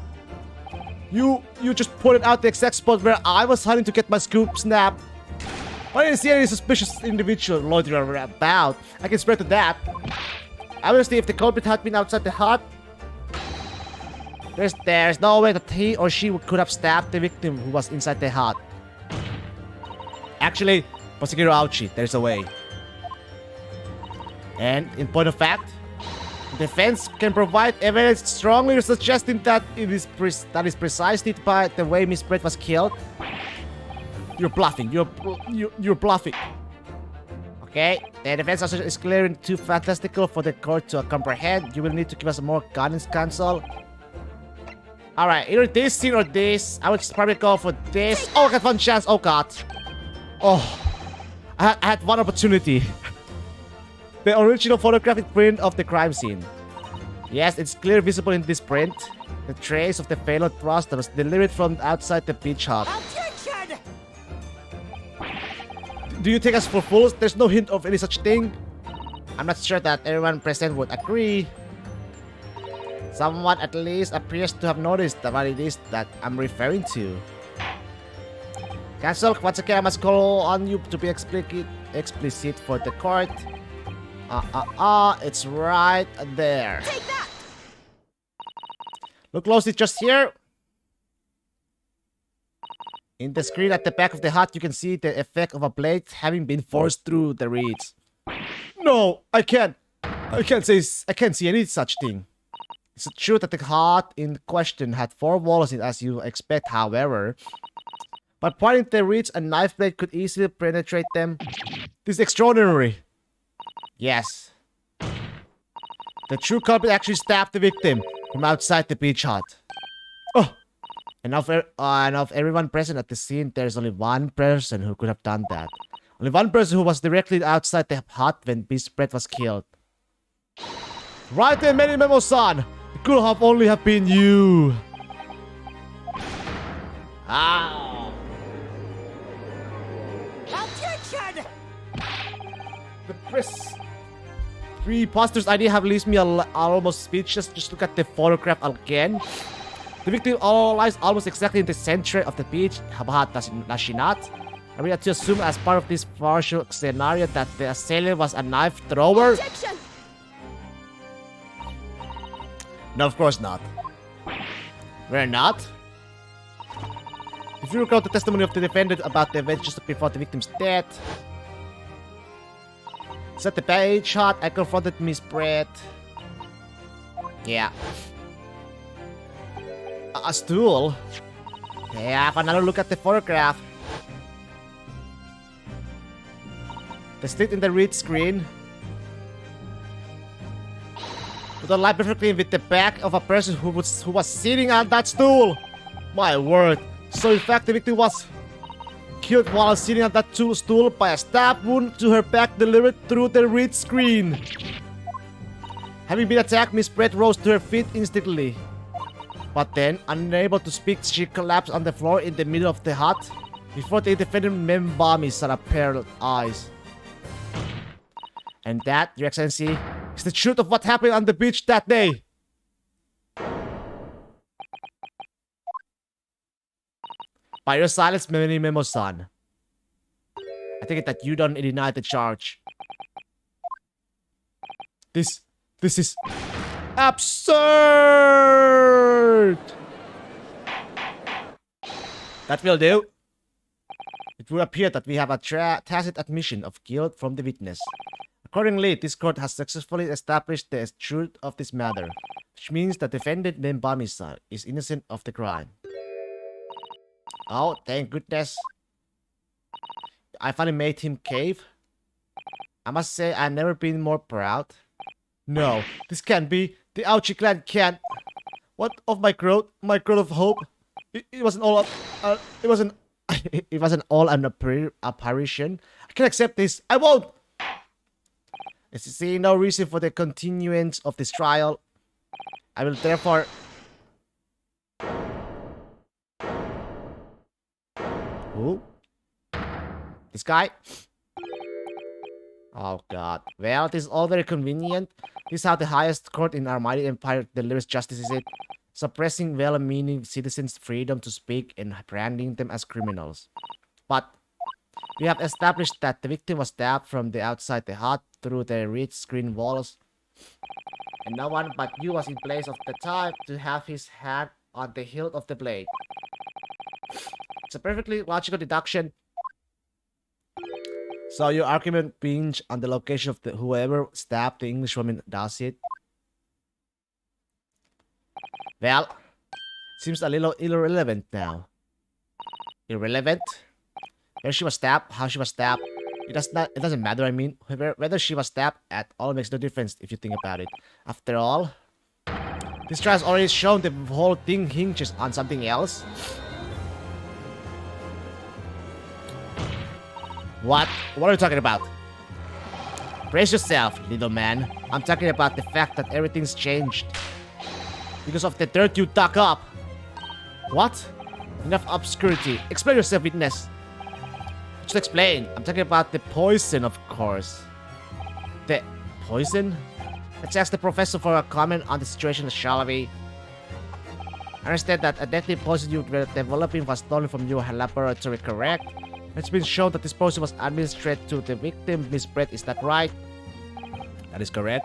You just pointed out the exact spot where I was hiding to get my scoop snap. I didn't see any suspicious individual loitering about. I can swear to that. Obviously, if the culprit had been outside the hut, there's no way that he or she could have stabbed the victim who was inside the hut. Actually, Prosecutor Ouchi, there's a way. And in point of fact, the defense can provide evidence strongly suggesting that that is precisely by the way Miss Brett was killed. You're bluffing. You're bluffing. Okay, the defense assertion is clearly too fantastical for the court to comprehend. You will need to give us more guidance, Counsel. Alright, either this scene or this. I would probably go for this. Oh, I got one chance. Oh, God. Oh, I had one opportunity. The original photographic print of the crime scene. Yes, it's clearly visible in this print. The trace of the fatal thrust that was delivered from outside the beach hut. Objection! Do you take us for fools? There's no hint of any such thing. I'm not sure that everyone present would agree. Someone at least appears to have noticed what it is that I'm referring to. Cancel, once again I must call on you to be explicit for the court. It's right there. Take that! Look closely just here. In the screen at the back of the hut, you can see the effect of a blade having been forced through the reeds. No, I can't see any such thing. It's true that the hut in question had 4 walls as you expect, however. But pointing the reeds, a knife blade could easily penetrate them. This is extraordinary. Yes. The true culprit actually stabbed the victim from outside the beach hut. Oh! And of everyone present at the scene, there's only one person who could have done that. Only one person who was directly outside the hut when Miss Brett was killed. Right there, Many Memo-san! It could have only have been you. Ah! Objection! The press. Three posters idea have leaves me almost speechless. Just look at the photograph again. The victim lies almost exactly in the center of the beach. Does she not? Are we to assume as part of this partial scenario that the assailant was a knife thrower? Objection! No, of course not. We're not. If you recall the testimony of the defendant about the event just before the victim's death. It's at the beach hut. I confronted Miss Brett. Yeah. A stool? Yeah, have another look at the photograph. The slit in the read screen would align perfectly with the back of a person who was sitting on that stool. My word. So in fact the victim was killed while sitting on that stool by a stab wound to her back delivered through the read screen. Having been attacked, Miss Brett rose to her feet instantly. But then, unable to speak, she collapsed on the floor in the middle of the hut before the defendant Membami saw a pair of eyes. And that, Your Excellency, It's the truth of what happened on the beach that day. By your silence, Many Memo-san. I take it that you don't deny the charge. This is absurd! That will do. It would appear that we have a tacit admission of guilt from the witness. Accordingly, this court has successfully established the truth of this matter, which means the defendant named Bami-san is innocent of the crime. Oh, thank goodness. I finally made him cave. I must say I've never been more proud. No, this can't be. The Auchi clan can't. What of my growth of hope? It wasn't all it wasn't it wasn't all an apparition. I can't accept this. I won't. I see no reason for the continuance of this trial. I will therefore... Who? This guy? Oh god. Well, this is all very convenient. This is how the highest court in our mighty empire delivers justice, is it? Suppressing well-meaning citizens' freedom to speak and branding them as criminals. But we have established that the victim was stabbed from the outside the hut through the reed screen walls. And no one but you was in place of the time to have his hand on the hilt of the blade. It's a perfectly logical deduction. So your argument hinges on the location of the whoever stabbed the Englishwoman, does it? Well, seems a little irrelevant now. Irrelevant? Where she was stabbed, how she was stabbed. It doesn't matter, I mean. Whether she was stabbed at all makes no difference if you think about it. After all, this trial has already shown the whole thing hinges on something else. What? What are you talking about? Brace yourself, little man. I'm talking about the fact that everything's changed. Because of the dirt you dug up. What? Enough obscurity. Explain yourself, witness. Just explain. I'm talking about the poison, of course. The poison? Let's ask the professor for a comment on the situation, shall we? I understand that a deadly poison you were developing was stolen from your laboratory, correct? It's been shown that this poison was administered to the victim, Miss Brett, is that right? That is correct.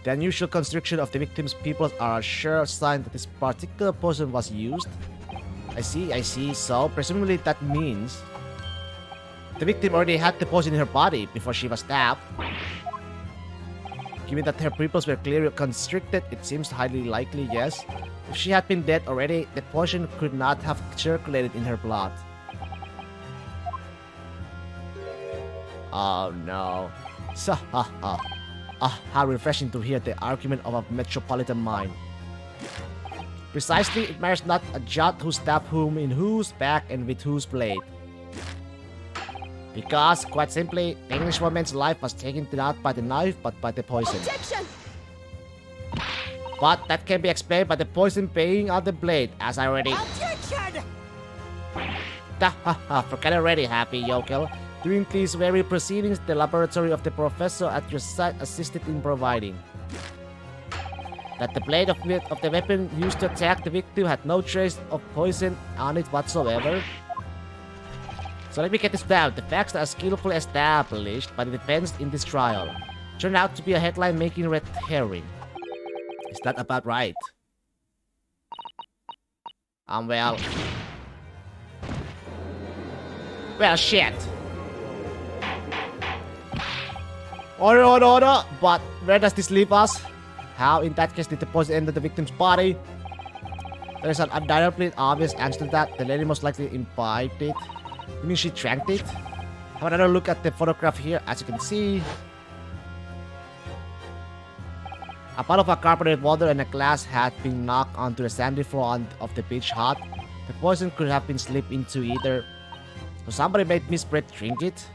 The unusual constriction of the victim's pupils are a sure sign that this particular poison was used. I see. So, presumably that means the victim already had the poison in her body before she was stabbed. Given that her pupils were clearly constricted, it seems highly likely, yes. If she had been dead already, the poison could not have circulated in her blood. Oh no. So, how refreshing to hear the argument of a metropolitan mind. Precisely, it matters not a jot who stabbed whom in whose back and with whose blade. Because, quite simply, the Englishwoman's life was taken not by the knife, but by the poison. Objection! But that can be explained by the poison being on the blade, as I already... Objection! Forget already, happy yokel. During these very proceedings, the laboratory of the professor at your side assisted in providing that the blade of the weapon used to attack the victim had no trace of poison on it whatsoever. So let me get this down. The facts that are skillfully established by the defense in this trial turned out to be a headline-making red herring. Is that about right? Well, shit. Order. But where does this leave us? How, in that case, did the poison enter the victim's body? There is an undeniably obvious answer to that. The lady most likely imbibed it. You mean she drank it? Have another look at the photograph here. As you can see, a bottle of carbonated water and a glass had been knocked onto the sandy floor of the beach hut. The poison could have been slipped into either. So somebody made Miss Brett drink it?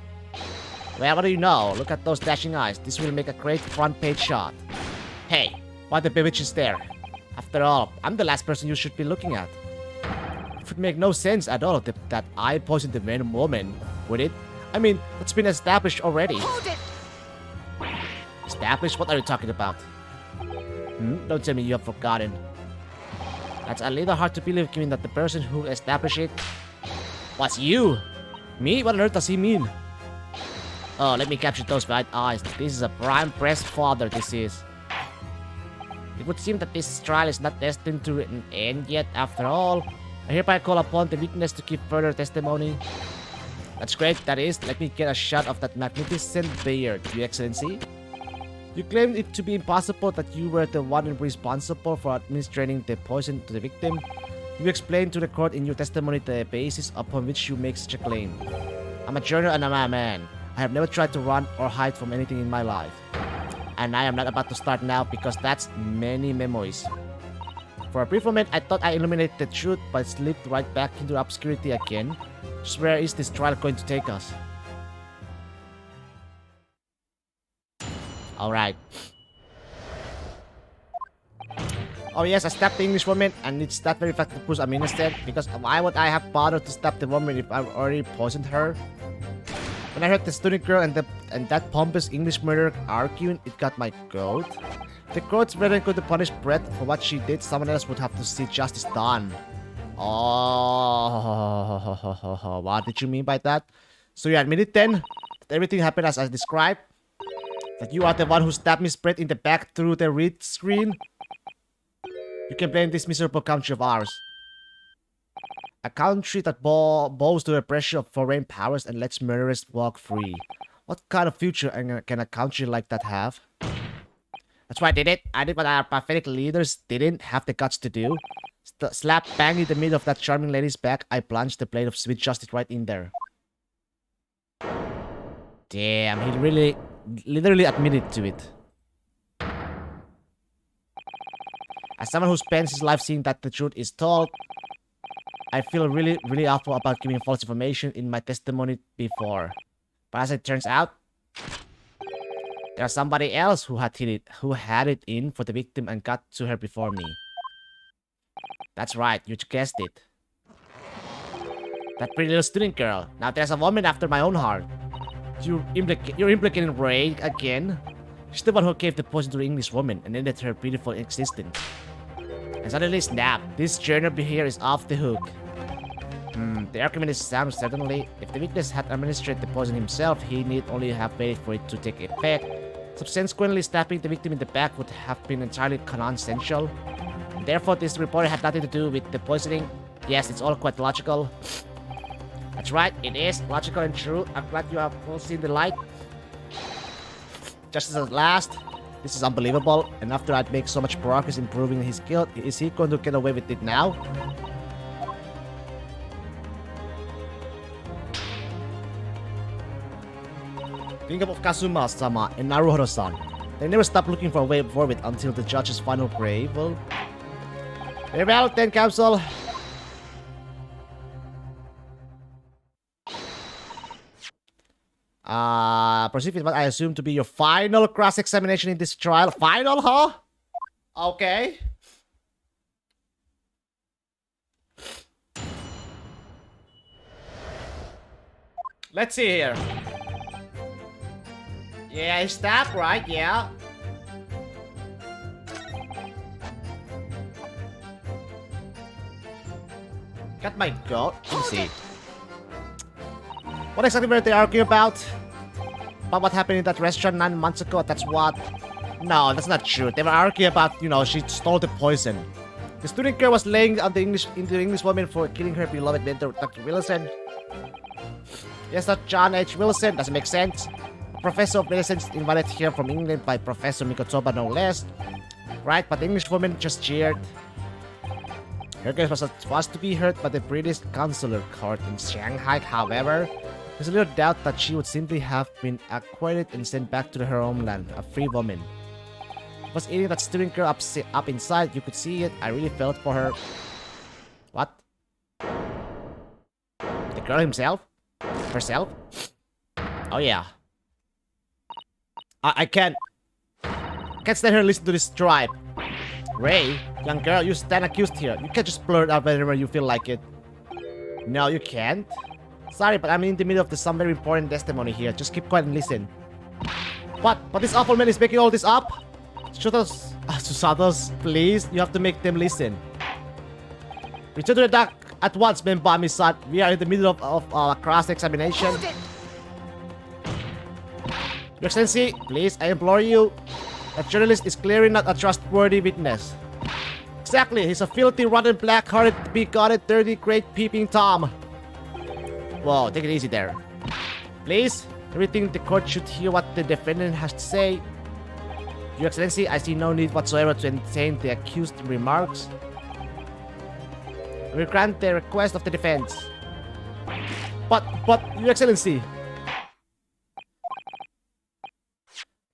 Well, what do you know? Look at those dashing eyes. This will make a great front page shot. Hey, why the beverage is there? After all, I'm the last person you should be looking at. It would make no sense at all that I poisoned the random woman, would it? I mean, that's been established already. Hold it! It's established? What are you talking about? Don't tell me you have forgotten. That's a little hard to believe given that the person who established it was you. Me? What on earth does he mean? Oh, let me capture those bright eyes. This is a prime press father, this is. It would seem that this trial is not destined to an end yet after all. I hereby call upon the witness to give further testimony. That's great, that is. Let me get a shot of that magnificent beard, Your Excellency. You claimed it to be impossible that you were the one responsible for administering the poison to the victim. You explained to the court in your testimony the basis upon which you make such a claim. I'm a journal and I'm a man. I have never tried to run or hide from anything in my life. And I am not about to start now because that's many memories. For a brief moment, I thought I illuminated the truth, but slipped right back into obscurity again. Just where is this trial going to take us? Alright. Oh yes, I stabbed the English woman, and it's that very fact that was administered, because why would I have bothered to stab the woman if I've already poisoned her? When I heard the student girl and that pompous English murderer arguing, it got my goat. If the court's rather going to punish Brett for what she did, someone else would have to see justice done. Oh, what did you mean by that? So you admitted then that everything happened as I described? That you are the one who stabbed Miss Brett in the back through the read screen? You can blame this miserable country of ours. A country that bows to the pressure of foreign powers and lets murderers walk free. What kind of future can a country like that have? That's why I did it. I did what our pathetic leaders didn't have the guts to do. Slap bang in the middle of that charming lady's back, I plunged the blade of sweet justice right in there. Damn, he really, literally admitted to it. As someone who spends his life seeing that the truth is told, I feel really awful about giving false information in my testimony before. But as it turns out, there's somebody else who had it in for the victim and got to her before me. That's right, you guessed it. That pretty little student girl. Now there's a woman after my own heart. You're implicating Ray again? She's the one who gave the poison to the English woman and ended her beautiful existence. And suddenly snap, this journal here is off the hook. The argument is sound certainly. If the witness had administered the poison himself, he need only have waited for it to take effect. Subsequently stabbing the victim in the back would have been entirely consensual. Therefore, this report had nothing to do with the poisoning. Yes, it's all quite logical. That's right, it is logical and true. I'm glad you have all seen the light. Just as at last, this is unbelievable. And after I'd make so much progress in proving his guilt, is he going to get away with it now? Think of Kazuma-sama and Naruhodo-san. They never stop looking for a way forward until the judge's final grave. Well, very well then, Council. Proceed with what I assume to be your final cross-examination in this trial. Final, huh? Okay. Let's see here. Yeah, it's that, right? Yeah. Got my goat. Let me see. What exactly were they arguing about? About what happened in that restaurant 9 months ago? That's what? No, that's not true. They were arguing about, you know, she stole the poison. The student girl was laying on the English woman for killing her beloved mentor, Dr. Wilson. Yes, not John H. Wilson. Doesn't make sense. A professor of medicine invited here from England by Professor Mikotoba, no less. Right, but the English woman just cheered. Her case was to be heard by the British Consular Court in Shanghai, however. There's a little doubt that she would simply have been acquitted and sent back to her homeland, a free woman. I was eating that student girl up inside, you could see it, I really felt for her. What? The girl himself? Herself? Oh yeah. I can't stand here and listen to this tribe. Ray, young girl, you stand accused here. You can't just blurt out whenever you feel like it. No, you can't. Sorry, but I'm in the middle of some very important testimony here. Just keep quiet and listen. But this awful man is making all this up? Shoot us, please. You have to make them listen. Return to the dock at once, Memba-san. We are in the middle of our cross-examination. Hold it! Your Excellency, please, I implore you. That journalist is clearly not a trustworthy witness. Exactly, he's a filthy, rotten, black-hearted, bigoted, dirty, great peeping Tom. Whoa, take it easy there. Please, everything the court should hear what the defendant has to say. Your Excellency, I see no need whatsoever to entertain the accused's remarks. We grant the request of the defense. But, Your Excellency.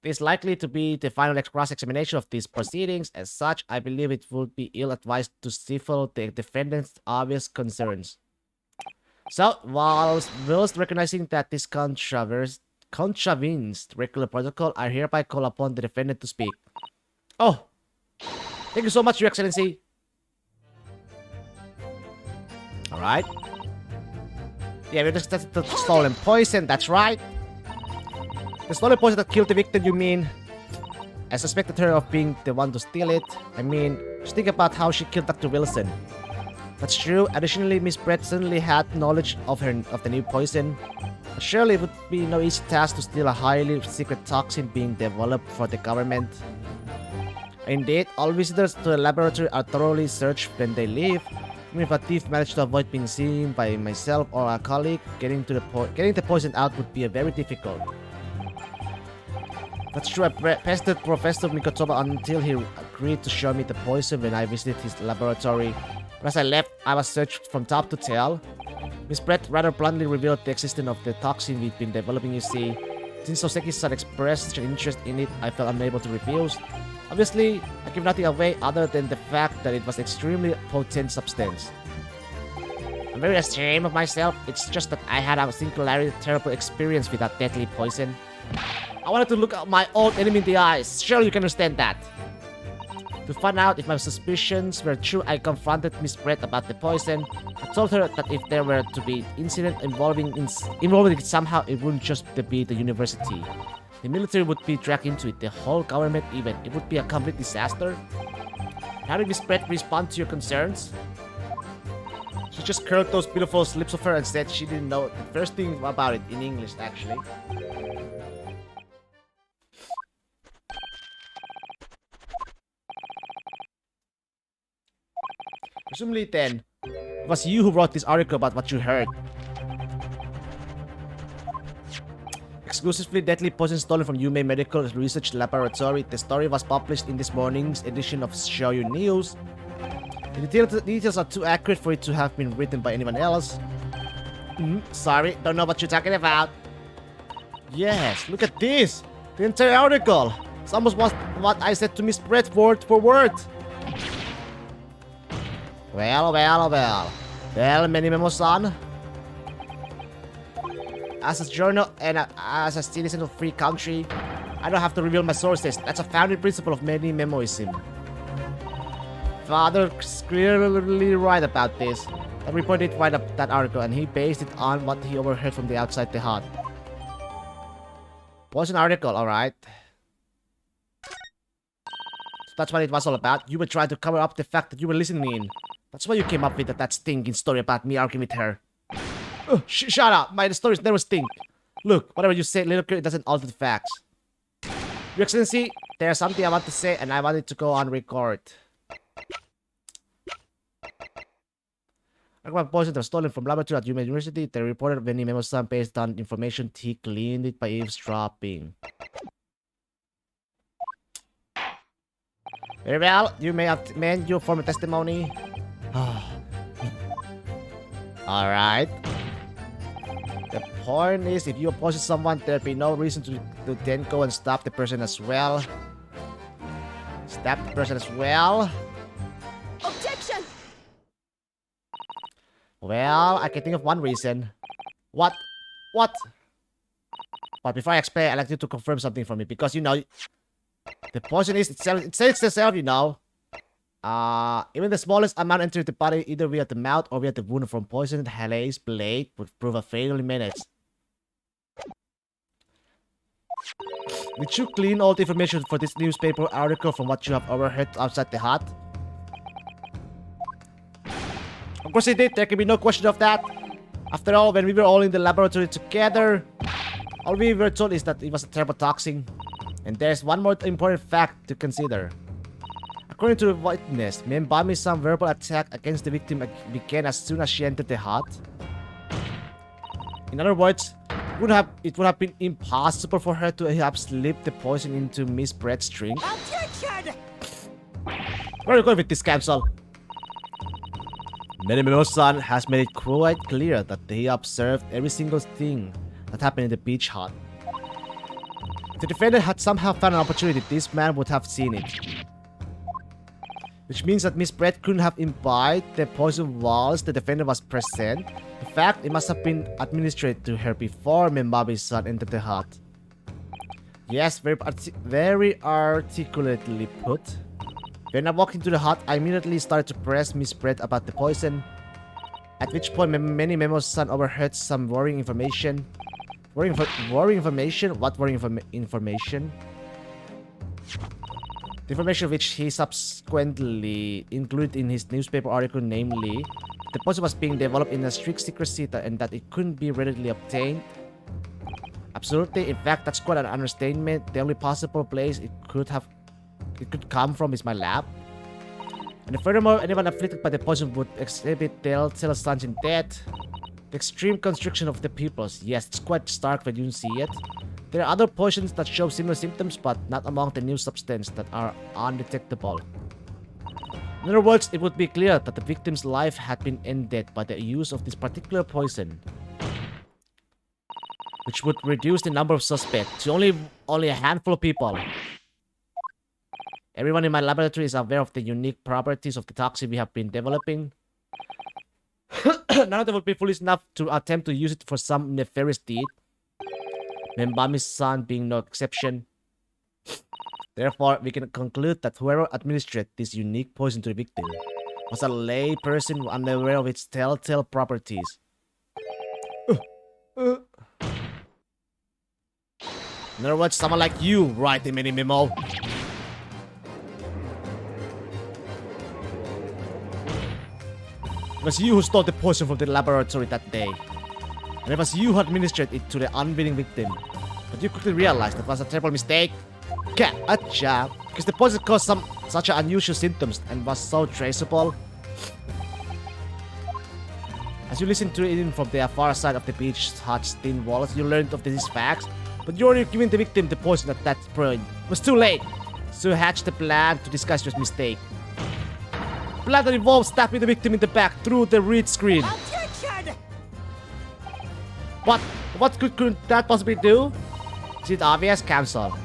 This is likely to be the final cross-examination of these proceedings. As such, I believe it would be ill-advised to stifle the defendant's obvious concerns. So, whilst recognizing that this contravenes regular protocol, I hereby call upon the defendant to speak. Oh! Thank you so much, Your Excellency. Alright. Yeah, we just tested the stolen poison, that's right. The stolen poison that killed the victim, you mean? I suspected her of being the one to steal it. I mean, just think about how she killed Dr. Wilson. That's true. Additionally, Miss Brett certainly had knowledge of the new poison. But surely it would be no easy task to steal a highly secret toxin being developed for the government. Indeed, all visitors to the laboratory are thoroughly searched when they leave. Even if a thief managed to avoid being seen by myself or a colleague, getting the poison out would be very difficult. That's true, I pestered Professor Mikotoba until he agreed to show me the poison when I visited his laboratory. But as I left, I was searched from top to tail. Miss Brett rather bluntly revealed the existence of the toxin we'd been developing, you see. Since Soseki-san expressed such an interest in it, I felt unable to refuse. Obviously, I give nothing away other than the fact that it was extremely potent substance. I'm very ashamed of myself. It's just that I had a singularly terrible experience with that deadly poison. I wanted to look at my old enemy in the eyes. Surely you can understand that. To find out if my suspicions were true, I confronted Miss Brett about the poison. I told her that if there were to be incident involving it somehow, it wouldn't just be the university. The military would be dragged into it, the whole government even. It would be a complete disaster. How did Miss Brett respond to your concerns? She just curled those beautiful lips of her and said she didn't know the first thing about it in English, actually. Presumably then, it was you who wrote this article about what you heard. Exclusively deadly poison stolen from Yume Medical Research Laboratory. The story was published in this morning's edition of Shoyu News. The details are too accurate for it to have been written by anyone else. Sorry, don't know what you're talking about. Yes, look at this! The entire article! It's almost what I said to Miss Brett word for word. Well, Menimemo-san. As a journal and as a citizen of a free country, I don't have to reveal my sources. That's a founding principle of Menimemoism. Father's clearly right about this. I reported right up that article and he based it on what he overheard from the outside the hut. Poison article, alright. So that's what it was all about. You were trying to cover up the fact that you were listening in. That's why you came up with that stinking story about me arguing with her. Shut up! My stories never stink. Look, whatever you say, little girl, it doesn't alter the facts. Your Excellency, there's something I want to say and I want it to go on record. Aquaman poison was stolen from laboratory at Yume University. They reported Menimemo-san based on information he gleaned it by eavesdropping. Very well, you may amend your formal testimony. Alright. The point is, if you oppose someone, there'd be no reason to then go and stop the person as well. Stab the person as well. Objection! Well, I can think of one reason. What? What? But before I explain, I'd like you to confirm something for me. Because, you know, the poison is itself, it says itself, you know. Even the smallest amount entering the body, either via the mouth or via the wound from poisoned Hala's blade, would prove a fatal in minutes. Did you clean all the information for this newspaper article from what you have overheard outside the hut? Of course he did, there can be no question of that. After all, when we were all in the laboratory together, all we were told is that it was a terrible toxin. And there's one more important fact to consider. According to the witness, Membami-san's verbal attack against the victim began as soon as she entered the hut. In other words, it would have been impossible for her to have slipped the poison into Miss Brett's drink. Objection! Where are you going with this, Cancel? Menimimo-san has made it quite clear that he observed every single thing that happened in the beach hut. If the defendant had somehow found an opportunity, this man would have seen it. Which means that Miss Brett couldn't have imbibed the poison whilst the defendant was present. In fact, it must have been administered to her before Membami-san entered the hut. Yes, very articulately put. When I walked into the hut, I immediately started to press Miss Brett about the poison. At which point, Menimimo-san overheard some worrying information. Worrying information? What worrying information? The information which he subsequently included in his newspaper article, namely, the poison was being developed in a strict secrecy and that it couldn't be readily obtained. Absolutely, in fact, that's quite an understatement. The only possible place it could come from is my lab. And furthermore, anyone afflicted by the poison would exhibit telltale signs in death. The extreme constriction of the pupils. Yes, it's quite stark when you see it. There are other poisons that show similar symptoms, but not among the new substances that are undetectable. In other words, it would be clear that the victim's life had been ended by the use of this particular poison, which would reduce the number of suspects to only a handful of people. Everyone in my laboratory is aware of the unique properties of the toxin we have been developing. None of them would be foolish enough to attempt to use it for some nefarious deed. Membami-san being no exception. Therefore, we can conclude that whoever administered this unique poison to the victim was a lay person unaware of its telltale properties. In other words, someone like you, right, Menimimo? It was you who stole the poison from the laboratory that day. And it was you who administered it to the unwitting victim. But you quickly realized that was a terrible mistake. Gotcha! Because the poison caused such unusual symptoms and was so traceable. As you listened to it from the far side of the beach hut's thin walls, you learned of these facts. But you already giving the victim the poison at that point. It was too late. So you hatched a plan to disguise your mistake. Plan that involves stabbing the victim in the back through the read screen. Objection! What could that possibly do? Is it obvious? Cancel.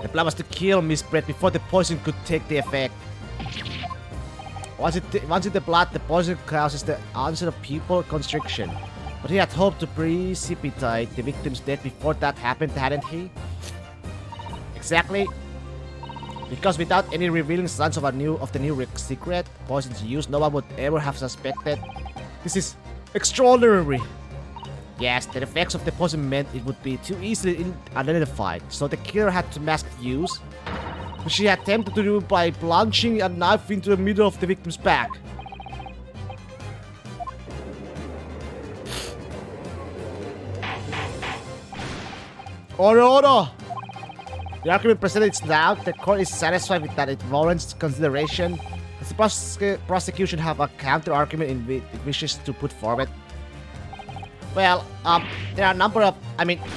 The plan was to kill Miss Brett before the poison could take the effect. Once in the blood, the poison causes the onset of pupil constriction. But he had hoped to precipitate the victim's death before that happened, hadn't he? Exactly. Because without any revealing signs of the new secret poison's use, no one would ever have suspected. This is extraordinary. Yes, the effects of the poison meant it would be too easily identified, so the killer had to mask its use, which she attempted to do by plunging a knife into the middle of the victim's back. Order! The argument presented is now. The court is satisfied with that it warrants consideration. Does the prosecution have a counter-argument in which it wishes to put forward? Well, there are a number of...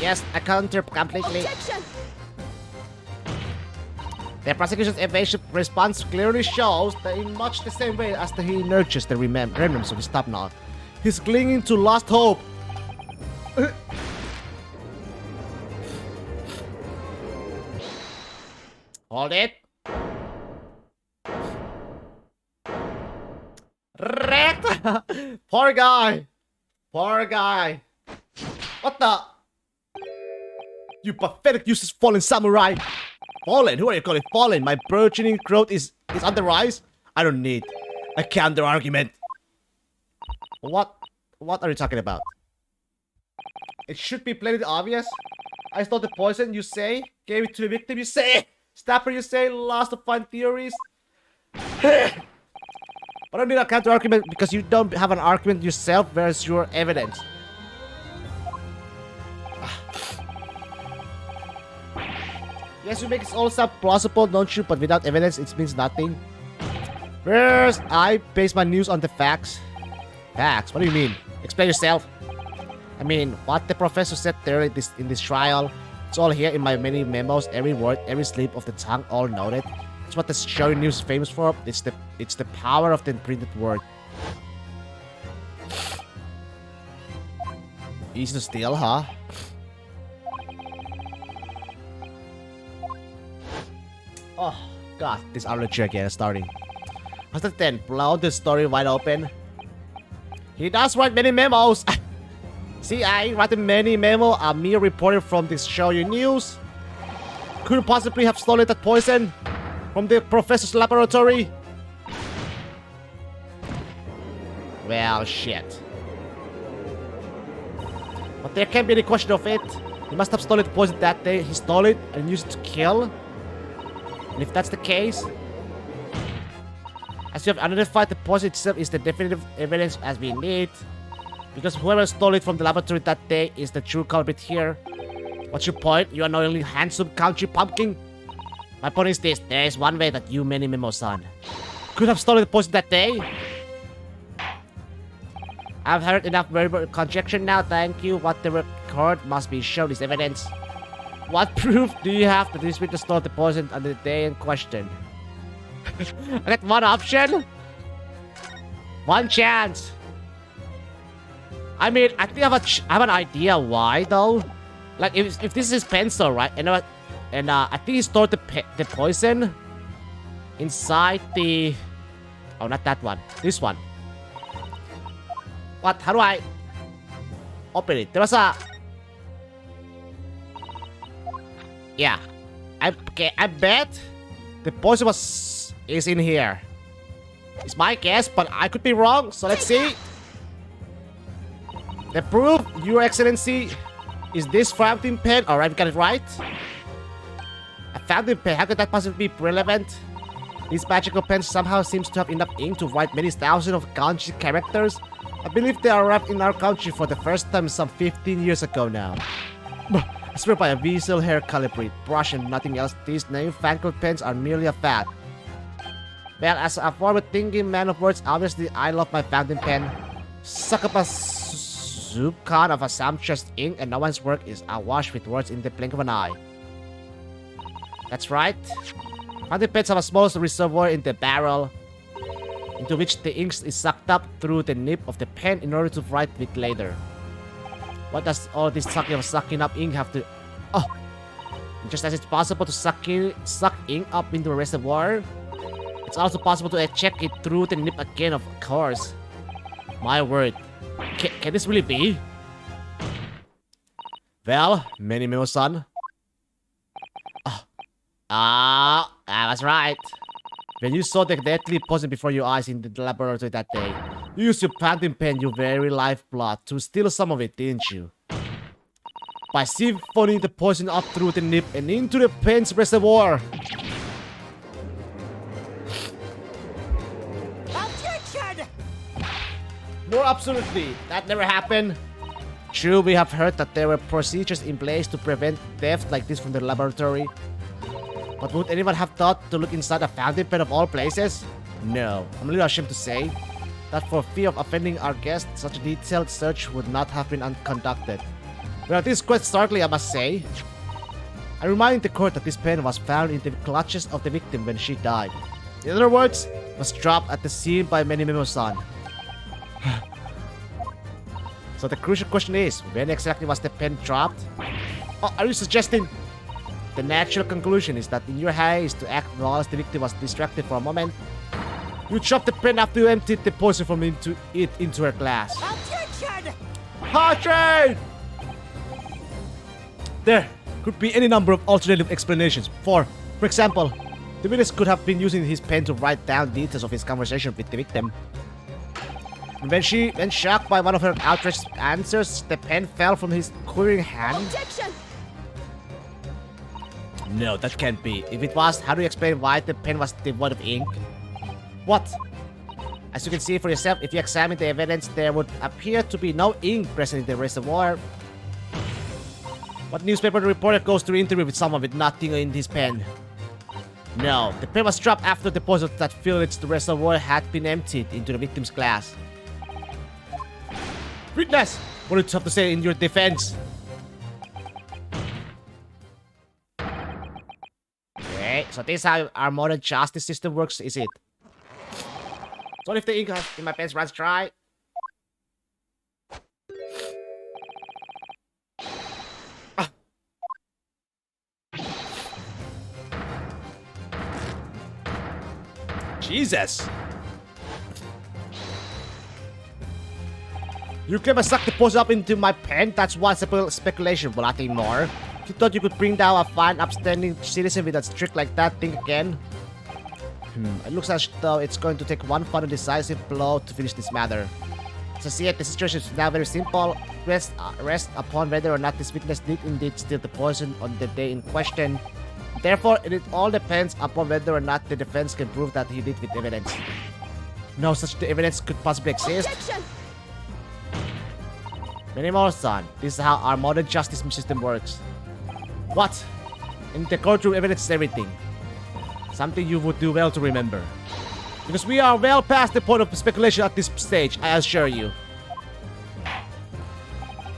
yes, I counter completely. Objection! The prosecution's evasive response clearly shows that in much the same way as he nurtures the remnants of his top-knot, he's clinging to lost hope. Hold it. Wrecked! Poor guy. Poor guy. What the? You pathetic, useless fallen samurai. Fallen? Who are you calling fallen? My burgeoning growth is on the rise? I don't need a counter argument. What are you talking about? It should be plainly obvious. I stole the poison, you say? Gave it to the victim, you say? Stapper, you say? Lost to find theories? But I don't need a counter argument because you don't have an argument yourself. Where's your evidence? Yes, you make it all sound plausible, don't you? But without evidence, it means nothing. First, I base my news on the facts. Facts? What do you mean? Explain yourself. I mean, what the professor said there in this trial, it's all here in my many memos, every word, every slip of the tongue, all noted. It's what the show news is famous for. It's the power of the printed word. Easy to steal, huh? Oh, God, this allergy again is starting. After 10, blow the story wide open. He does write many memos. See, I write many memo. A mere reporter from this show you news. Could possibly have stolen that poison from the professor's laboratory. Well, shit. But there can't be any question of it. He must have stolen the poison that day. He stole it and used it to kill. And if that's the case, as you have identified, the poison itself is the definitive evidence as we need. Because whoever stole it from the laboratory that day is the true culprit here. What's your point, you annoyingly handsome country pumpkin? My point is this, there is one way that you many memo-san could have stolen the poison that day. I've heard enough verbal conjecture now, thank you. What the record must be shown is evidence. What proof do you have that this witness stole the poison on the day in question? I got one option. One chance. I mean, I think I have an idea why though. Like if this is his pencil, right? And I think he stored the poison inside the. Oh, not that one. This one. What? How do I open it? There was a. Yeah, I bet the poison is in here. It's my guess, but I could be wrong. So let's see. The proof, Your Excellency, is this fountain pen. Alright, we got it right. A fountain pen, how could that possibly be relevant? This magical pen somehow seems to have enough ink to write many thousands of kanji characters. I believe they arrived in our country for the first time some 15 years ago now. I swear by a weasel hair calibrate, brush and nothing else, these newfangled pens are merely a fad. Well, as a forward-thinking man of words, obviously I love my fountain pen. Suck up a soup can of a sumptuous ink and no one's work is awash with words in the blink of an eye. That's right. Fountain pens have a small reservoir in the barrel, into which the ink is sucked up through the nib of the pen in order to write with later. What does all this sucking up ink have to... Oh! Just as it's possible to suck ink up into a reservoir, it's also possible to eject it through the nib again, of course. My word. Can this really be? Well, Memo-san. I was right. When you saw the deadly poison before your eyes in the laboratory that day, you used your fountain pen, your very lifeblood, to steal some of it, didn't you? By siphoning the poison up through the nib and into the pen's reservoir. Objection! More absolutely, that never happened. True, we have heard that there were procedures in place to prevent theft like this from the laboratory. But would anyone have thought to look inside a fountain pen of all places? No, I'm a little ashamed to say that for fear of offending our guests, such a detailed search would not have been conducted. Well, this is quite startling, I must say. I remind the court that this pen was found in the clutches of the victim when she died. In other words, it was dropped at the scene by Memo-san. So the crucial question is, when exactly was the pen dropped? Oh, are you suggesting? The natural conclusion is that in your haste to act whilst the victim was distracted for a moment, you dropped the pen after you emptied the poison from into her glass. Objection! Hatred! There could be any number of alternative explanations. For example, the witness could have been using his pen to write down details of his conversation with the victim. When shocked by one of her outraged answers, the pen fell from his quivering hand. Objection! No, that can't be. If it was, how do you explain why the pen was devoid of ink? What? As you can see for yourself, if you examine the evidence, there would appear to be no ink present in the reservoir. What newspaper reporter goes to interview with someone with nothing in his pen? No, the pen was dropped after the poison that filled its reservoir had been emptied into the victim's glass. Witness! What do you have to say in your defense? Okay, so this is how our modern justice system works, is it? So if the ink in my pens runs dry... Ah. Jesus! You came and sucked the poison up into my pen? That's one simple speculation, but nothing more. You thought you could bring down a fine, upstanding citizen with a trick like that? Think again. It looks as though it's going to take one final decisive blow to finish this matter. So see it, the situation is now very simple. Rest upon whether or not this witness did indeed steal the poison on the day in question. Therefore, it all depends upon whether or not the defense can prove that he did with evidence. No such evidence could possibly exist. Objection! Minimo-san, this is how our modern justice system works. What? In the courtroom, evidence is everything. Something you would do well to remember. Because we are well past the point of speculation at this stage, I assure you.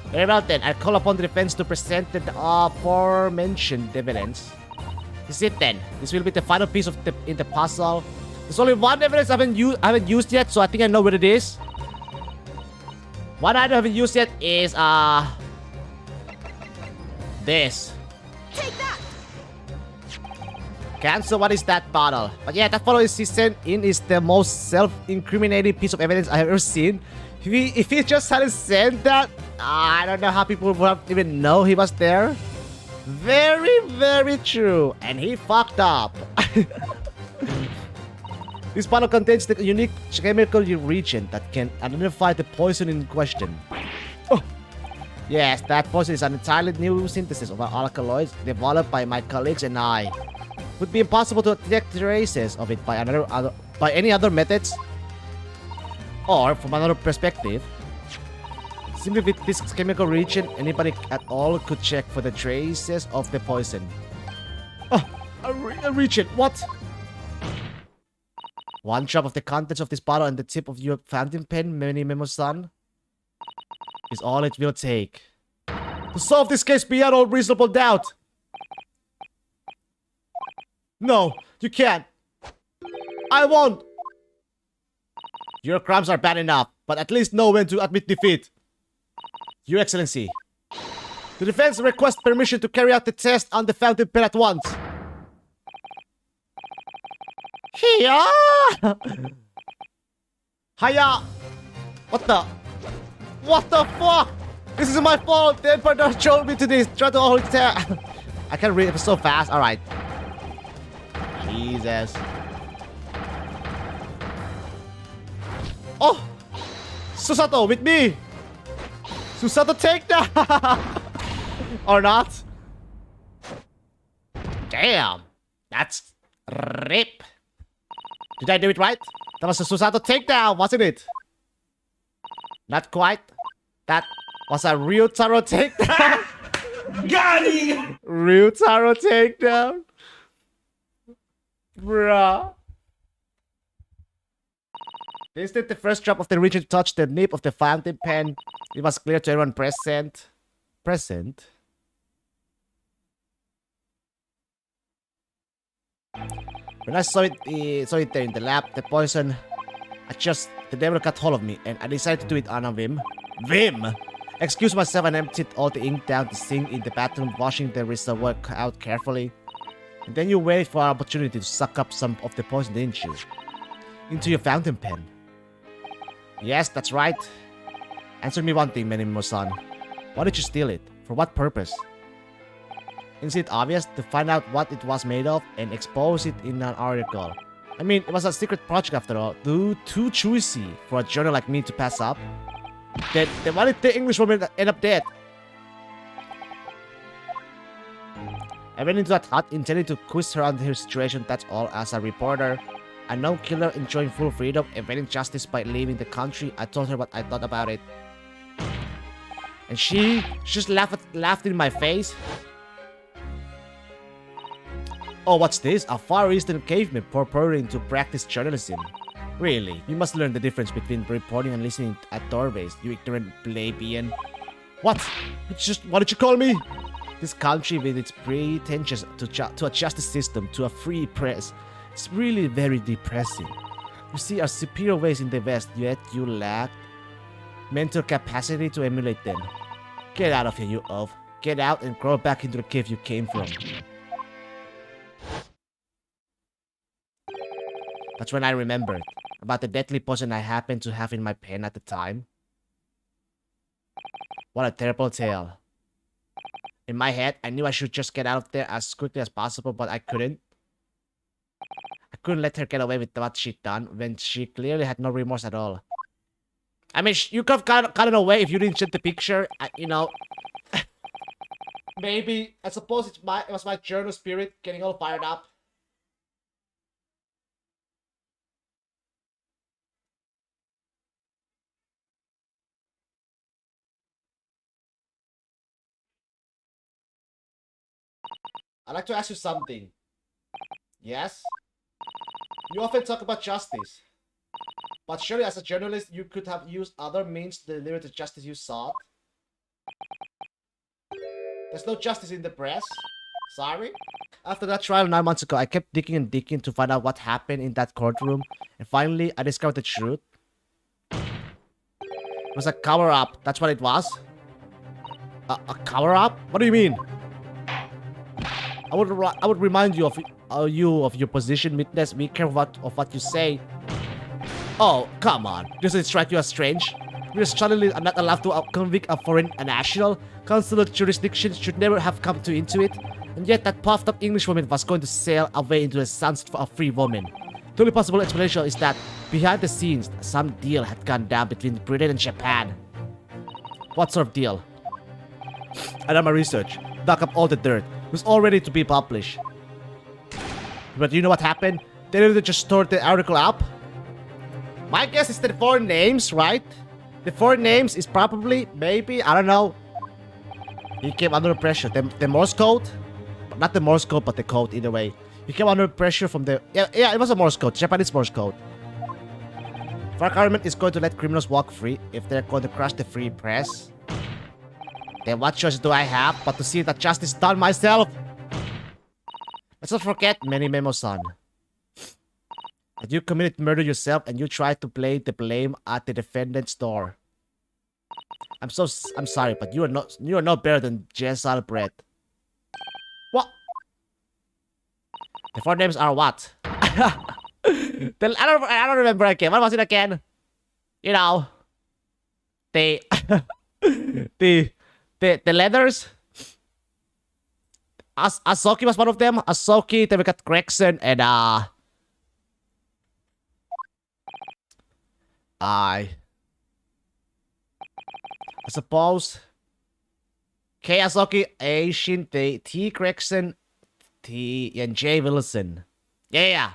Very well then, I call upon the defense to present the aforementioned evidence. This is it then. This will be the final piece of in the puzzle. There's only one evidence I haven't used yet, so I think I know what it is. One item I haven't used yet is this. Take that! Cancel, what is that bottle? But yeah, that bottle is sent in is the most self-incriminating piece of evidence I have ever seen. If he just hadn't sent that, I don't know how people would have even know he was there. Very, very true. And he fucked up. This bottle contains the unique chemical reagent that can identify the poison in question. Oh. Yes, that poison is an entirely new synthesis of alkaloids developed by my colleagues and I. It would be impossible to detect traces of it by any other methods. Or, from another perspective, simply with this chemical reagent, anybody at all could check for the traces of the poison. Oh, a reagent, what? One drop of the contents of this bottle and the tip of your fountain pen, Minimo-san, is all it will take to solve this case beyond all reasonable doubt. No, you can't. I won't. Your crimes are bad enough, but at least know when to admit defeat. Your Excellency, the defense requests permission to carry out the test on the fountain pen at once. Hiya! Hiya! What the fuck? This is my fault. The Emperor showed me to this. Try to hold it. I can't read it so fast. Alright. Jesus. Oh! Susato with me! Susato, take that! Or not? Damn! That's rip! Did I do it right? That was a Susato takedown, wasn't it? Not quite. That was a real Taro takedown. Got him! Real Taro takedown. Bruh. The instant the first drop of the reagent touched the nib of the fountain pen, it was clear to everyone present. When I saw it there in the lab, the poison, the devil got hold of me, and I decided to do it on a whim. Whim! Excused myself and emptied all the ink down the sink in the bathroom, washing the reservoir out carefully. And then you waited for an opportunity to suck up some of the poison, didn't you? Into your fountain pen. Yes, that's right. Answer me one thing, Minimo-san. Why did you steal it? For what purpose? Isn't it obvious? To find out what it was made of and expose it in an article. I mean, it was a secret project after all. Too juicy for a journal like me to pass up. Then why did the English woman end up dead? I went into that hut intending to quiz her on her situation, that's all. As a reporter, a known killer enjoying full freedom, evading justice by leaving the country, I told her what I thought about it. And she just laughed in my face. Oh, what's this? A Far Eastern caveman purporting to practice journalism. Really? You must learn the difference between reporting and listening at doorways, you ignorant plebeian. What? What did you call me? This country with its pretensions to a justice system, to a free press, it's really very depressing. You see our superior ways in the West, yet you lack mental capacity to emulate them. Get out of here, you oaf. Get out and crawl back into the cave you came from. That's when I remembered about the deadly poison I happened to have in my pen at the time. What a terrible tale. In my head, I knew I should just get out of there as quickly as possible, but I couldn't. I couldn't let her get away with what she'd done when she clearly had no remorse at all. I mean, you could have gotten away if you didn't send the picture, you know. Maybe. I suppose it was my journal spirit getting all fired up. I'd like to ask you something. Yes? You often talk about justice. But surely as a journalist, you could have used other means to deliver the justice you sought. There's no justice in the press. Sorry? After that trial 9 months ago, I kept digging and digging to find out what happened in that courtroom. And finally, I discovered the truth. It was a cover-up. That's what it was. A cover-up? What do you mean? I would remind you of your position, witness. Be careful of what you say. Oh, come on. Doesn't it strike you as strange? We suddenly are not allowed to convict a foreign national. Consular jurisdiction should never have come into it. And yet that puffed up Englishwoman was going to sail away into the sunset for a free woman. The only possible explanation is that behind the scenes, some deal had gone down between Britain and Japan. What sort of deal? I done my research. Dug up all the dirt. It was all ready to be published. But you know what happened? They didn't just store the article up. My guess is the 4 names, right? The 4 names is probably, maybe, I don't know. He came under pressure. The Morse code? Not the Morse code, but the code, either way. He came under pressure from the... Yeah, it was a Morse code. Japanese Morse code. If our government is going to let criminals walk free, if they're going to crush the free press, then what choice do I have but to see that justice done myself? Let's not forget, Memo-san, that you committed murder yourself and you tried to play the blame at the defendant's door. I'm sorry, but you are no better than Jesal Bread. What? The 4 names are what? I don't remember again. What was it again? You know, the leathers. Asoki was one of them. Asoki, then we got Gregson, and I suppose K. Asoki, A. Shin, T. Gregson, T. and J. Wilson. Yeah.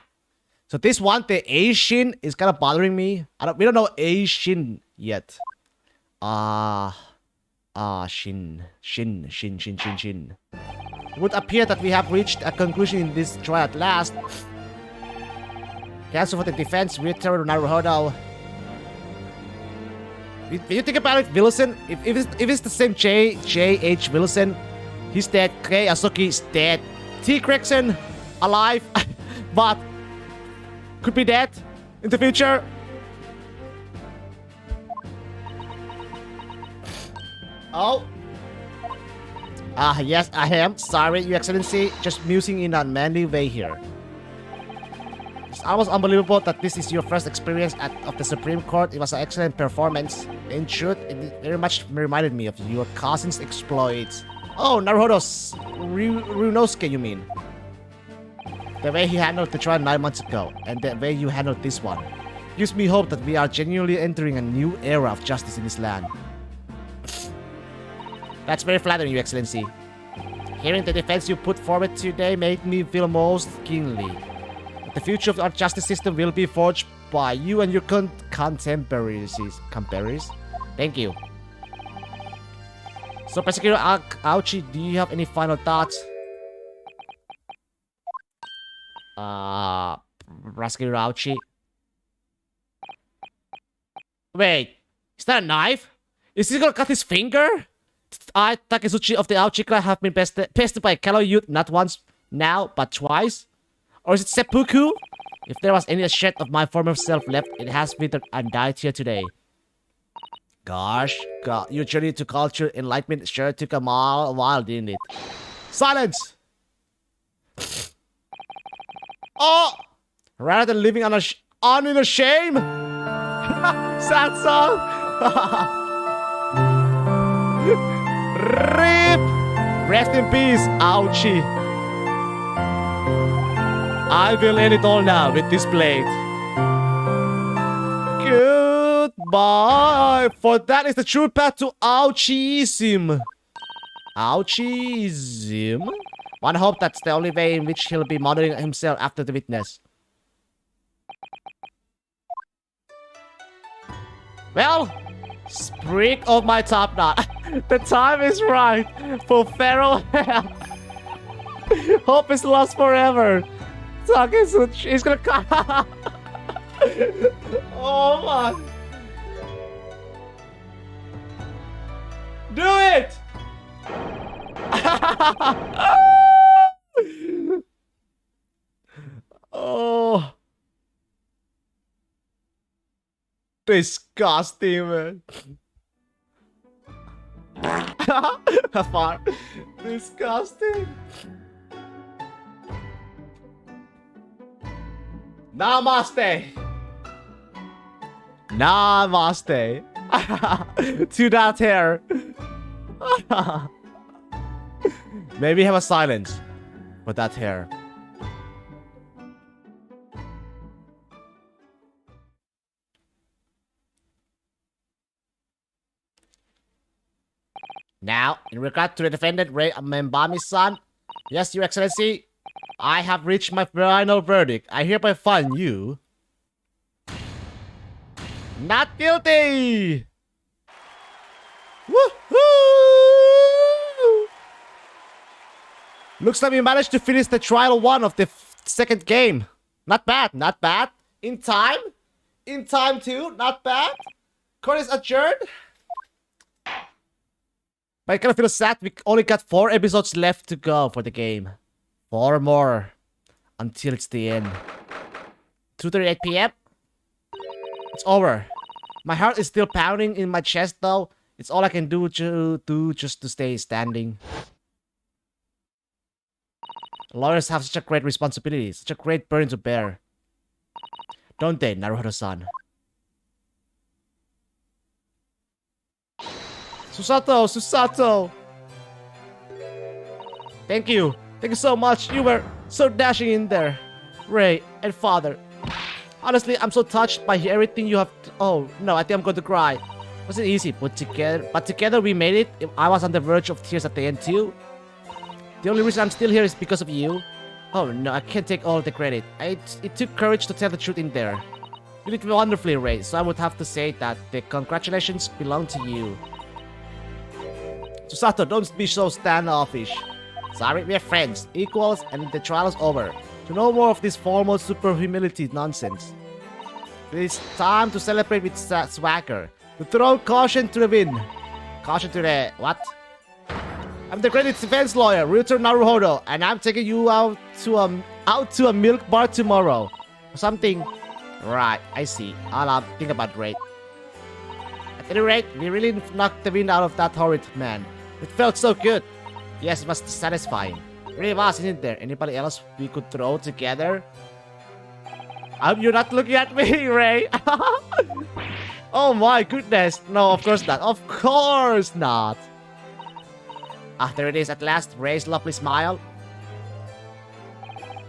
So this one, the A. Shin, is kind of bothering me. We don't know A. Shin yet. Shin. It would appear that we have reached a conclusion in this trial at last. Counsel for the defense, Richard Naruhodo. When you think about it, Wilson, if it's the same J.H. Wilson, he's dead. K. Asoki's dead. T. Gregson, alive, but could be dead in the future. Oh. Yes, I am. Sorry, Your Excellency. Just musing in a manly way here. It's almost unbelievable that this is your first experience of the Supreme Court. It was an excellent performance. In truth, it very much reminded me of your cousin's exploits. Oh, Naruhodo's Runosuke, you mean? The way he handled the trial 9 months ago, and the way you handled this one, gives me hope that we are genuinely entering a new era of justice in this land. That's very flattering, Your Excellency. Hearing the defense you put forward today made me feel most keenly that the future of our justice system will be forged by you and your contemporaries. Thank you. So, Prosecutor Aochi, do you have any final thoughts? Prosecutor Aochi. Wait, is that a knife? Is he gonna cut his finger? I, Takezuchi of the Aochi clan, have been pested by a Kalo youth not once now, but twice? Or is it seppuku? If there was any shred of my former self left, it has withered and died here today. Gosh, God, your journey to culture enlightenment sure took a while, didn't it? Silence! Oh! Rather than living on in a shame! Sad song! RIP! Rest in peace, Aochi. I will end it all now with this blade. Goodbye! For that is the true path to Aochiism. Aochiism? One hope that's the only way in which he'll be modeling himself after the witness. Well, speak of my top knot. The time is right for farewell. Hope is lost forever. Takezuchi is gonna come. Oh my. Do it! Oh. Disgusting, man. Far. Disgusting. Namaste. Namaste. To that hair. Maybe have a silence for that hair. Now, in regard to the defendant Rei Membami-san, yes, Your Excellency, I have reached my final verdict. I hereby find you not guilty. Woohoo! Looks like we managed to finish the trial 1 of the second game. Not bad, not bad. In time? In time too, not bad. Court is adjourned. But I kind of feel sad. We only got 4 episodes left to go for the game. 4 more. Until it's the end. 2:38 PM. It's over. My heart is still pounding in my chest though. It's all I can do just to stay standing. Lawyers have such a great responsibility, such a great burden to bear. Don't they, Naruto-san? Susato! Susato! Thank you. Thank you so much. You were so dashing in there. Rei and father. Honestly, I'm so touched by everything you have... Oh, no, I think I'm going to cry. Wasn't easy, but together we made it. I was on the verge of tears at the end too. The only reason I'm still here is because of you. Oh no, I can't take all the credit. It took courage to tell the truth in there. You did wonderfully, Rei, so I would have to say that the congratulations belong to you. Susato, don't be so standoffish. Sorry, we're friends, equals, and the trial is over. So no more of this formal super humility nonsense. It is time to celebrate with swagger. To throw caution to the wind. Caution to the... what? I'm the great defense lawyer, Ryuto Naruhodo, and I'm taking you out to a milk bar tomorrow. Or something. Right, I see. I'll think about it. At any rate, we really knocked the wind out of that horrid man. It felt so good. Yes, it was satisfying. It really was, isn't there? Anybody else we could throw together? You're not looking at me, Rei. Oh my goodness. No, of course not. Of course not. Ah, there it is at last. Rei's lovely smile.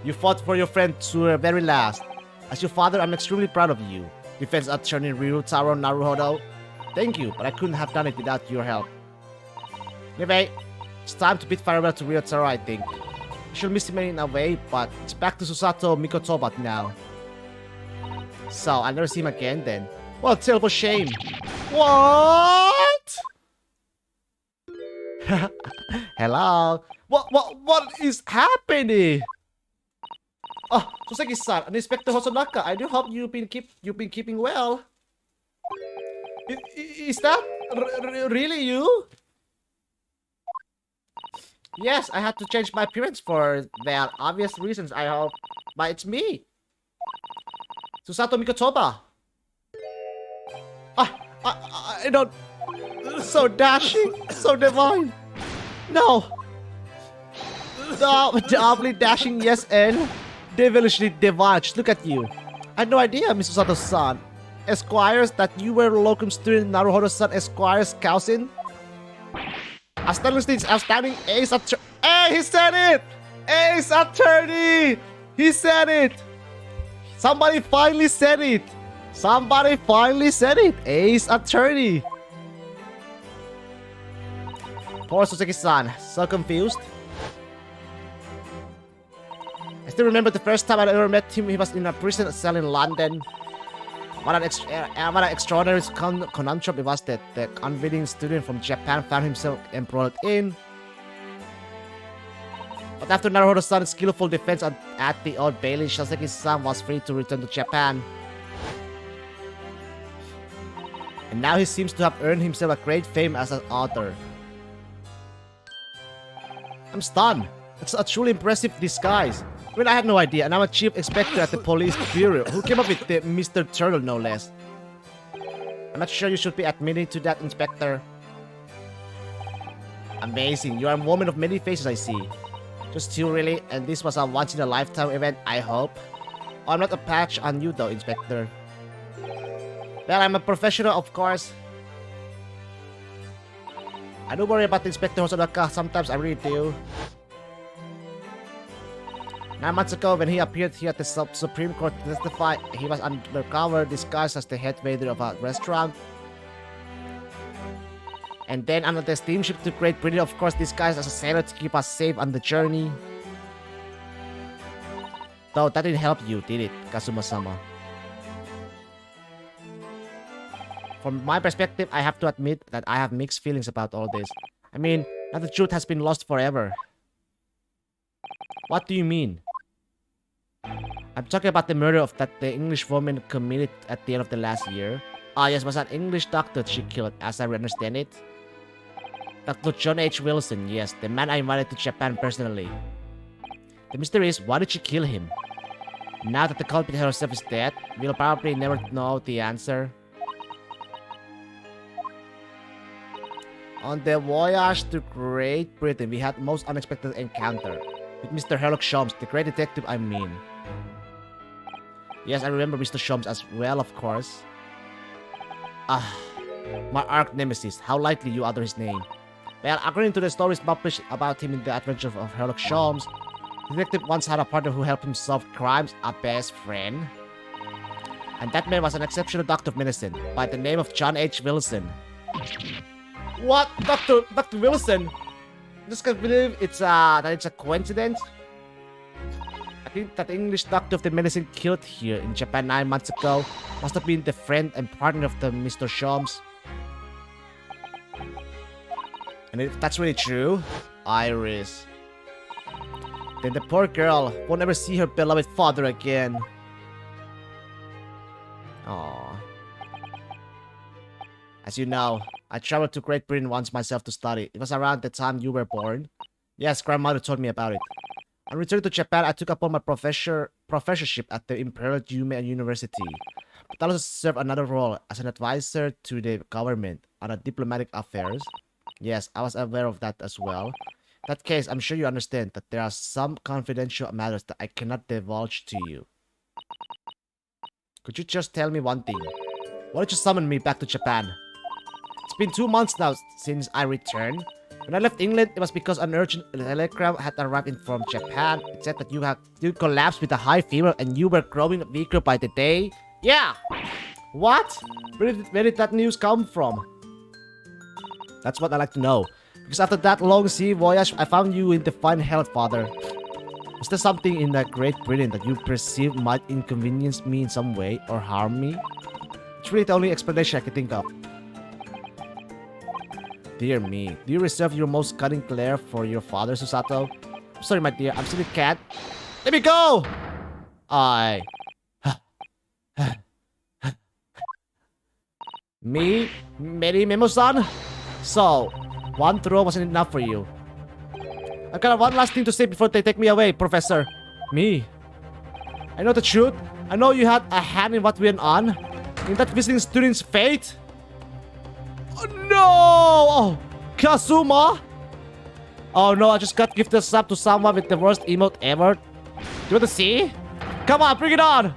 You fought for your friend to the very last. As your father, I'm extremely proud of you. Defense Attorney Ryutaro Naruhodo. Thank you, but I couldn't have done it without your help. Anyway, it's time to bid farewell to Ryutaro, I think. I should miss him in a way, but it's back to Susato Mikotoba now. So, I'll never see him again then. What a terrible shame. What? Hello? What is happening? Oh, Soseki-san and Inspector Hosonaka, I do hope you've been keeping well. Is that really you? Yes, I had to change my appearance for their obvious reasons, I hope. But it's me. Susato Mikotoba. I don't... So dashing, so divine. No. Doubly dashing, yes, and devilishly divine. Just look at you. I had no idea, Mr. Sato-san. Esquires, that you were locum student Naruhodo-san Esquire's cousin? Outstanding ace attorney. Hey, he said it! Ace attorney! He said it! Somebody finally said it! Somebody finally said it! Ace attorney! Poor Soseki-san, so confused. I still remember the first time I ever met him, he was in a prison cell in London. What an extraordinary conundrum it was that the unwitting student from Japan found himself embroiled in. But after Naruhodo-san's skillful defense at the Old Bailey, Soseki-san was free to return to Japan. And now he seems to have earned himself a great fame as an author. I'm stunned. It's a truly impressive disguise. I mean, I had no idea, and I'm a chief inspector at the police bureau who came up with the Mr. Turtle, no less. I'm not sure you should be admitting to that, Inspector. Amazing, you are a woman of many faces, I see. Just two, really, and this was a once-in-a-lifetime event, I hope. Oh, I'm not a patch on you, though, Inspector. Well, I'm a professional, of course. I do worry about Inspector Hosonaka, sometimes I really do. 9 months ago, when he appeared here at the Supreme Court to testify, he was undercover, disguised as the head waiter of a restaurant. And then on the steamship to Great Britain, of course, disguised as a sailor to keep us safe on the journey. Though that didn't help you, did it, Kazuma-sama? From my perspective, I have to admit that I have mixed feelings about all this. I mean, now the truth has been lost forever. What do you mean? I'm talking about the murder of the English woman committed at the end of the last year. Ah, yes, was an English doctor she killed, as I understand it. Dr. John H. Wilson, yes, the man I invited to Japan personally. The mystery is, why did she kill him? Now that the culprit herself is dead, we'll probably never know the answer. On the voyage to Great Britain, we had most unexpected encounter. With Mr. Sherlock Holmes, the great detective, I mean. Yes, I remember Mr. Holmes as well, of course. Ah, my arch nemesis. How lightly you utter his name. Well, according to the stories published about him in the Adventures of Sherlock Holmes, the detective once had a partner who helped him solve crimes, a best friend. And that man was an exceptional doctor of medicine by the name of John H. Wilson. What? Dr. Wilson? I just can't believe that it's a coincidence. I think that the English doctor of the medicine killed here in Japan 9 months ago must have been the friend and partner of the Mr. Holmes. And if that's really true, Iris, then the poor girl won't ever see her beloved father again. Aww. As you know, I traveled to Great Britain once myself to study. It was around the time you were born. Yes, grandmother told me about it. On returning to Japan, I took up on my professorship at the Imperial Yume University. But I also served another role as an advisor to the government on diplomatic affairs. Yes, I was aware of that as well. In that case, I'm sure you understand that there are some confidential matters that I cannot divulge to you. Could you just tell me one thing? Why did you summon me back to Japan? It's been 2 months now since I returned. When I left England, it was because an urgent telegram had arrived in from Japan. It said that you collapsed with a high fever and you were growing weaker by the day. Yeah! What? Where did that news come from? That's what I like to know. Because after that long sea voyage, I found you in fine health, Father. Was there something in Great Britain that you perceive might inconvenience me in some way or harm me? It's really the only explanation I can think of. Dear me, do you reserve your most cunning glare for your father, Susato? I'm sorry, my dear, I'm still a cat. Let me go! Me? Mary Memo-san? So, one throw wasn't enough for you. I've got one last thing to say before they take me away, Professor. Me? I know the truth. I know you had a hand in what went on. In that visiting student's fate. Oh, no! Oh, Kazuma? Oh no, I just got gifted a sub to someone with the worst emote ever. Do you want to see? Come on, bring it on!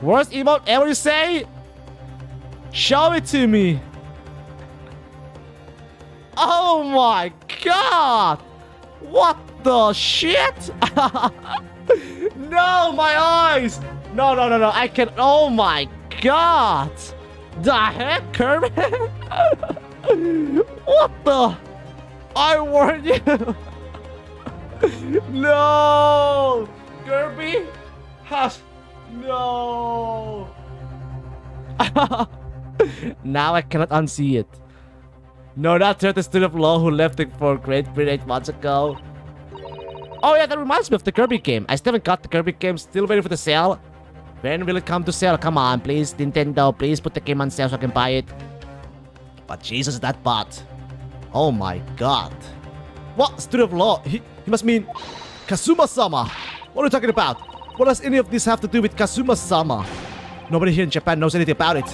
Worst emote ever, you say? Show it to me! Oh my god! What the shit? No, my eyes! No, I can't. Oh my god! The heck, Kermit? What the? I warned you! No! Kirby? Has... No! Now I cannot unsee it. No, not the student of law who left it for Great Britain 8 months ago. Oh yeah, that reminds me of the Kirby game. I still haven't got the Kirby game, still waiting for the sale. When will it come to sale? Come on, please, Nintendo, please put the game on sale so I can buy it. But Jesus, that bot. Oh my god. What? Student of law? He must mean Kazuma-sama. What are you talking about? What does any of this have to do with Kazuma-sama? Nobody here in Japan knows anything about it.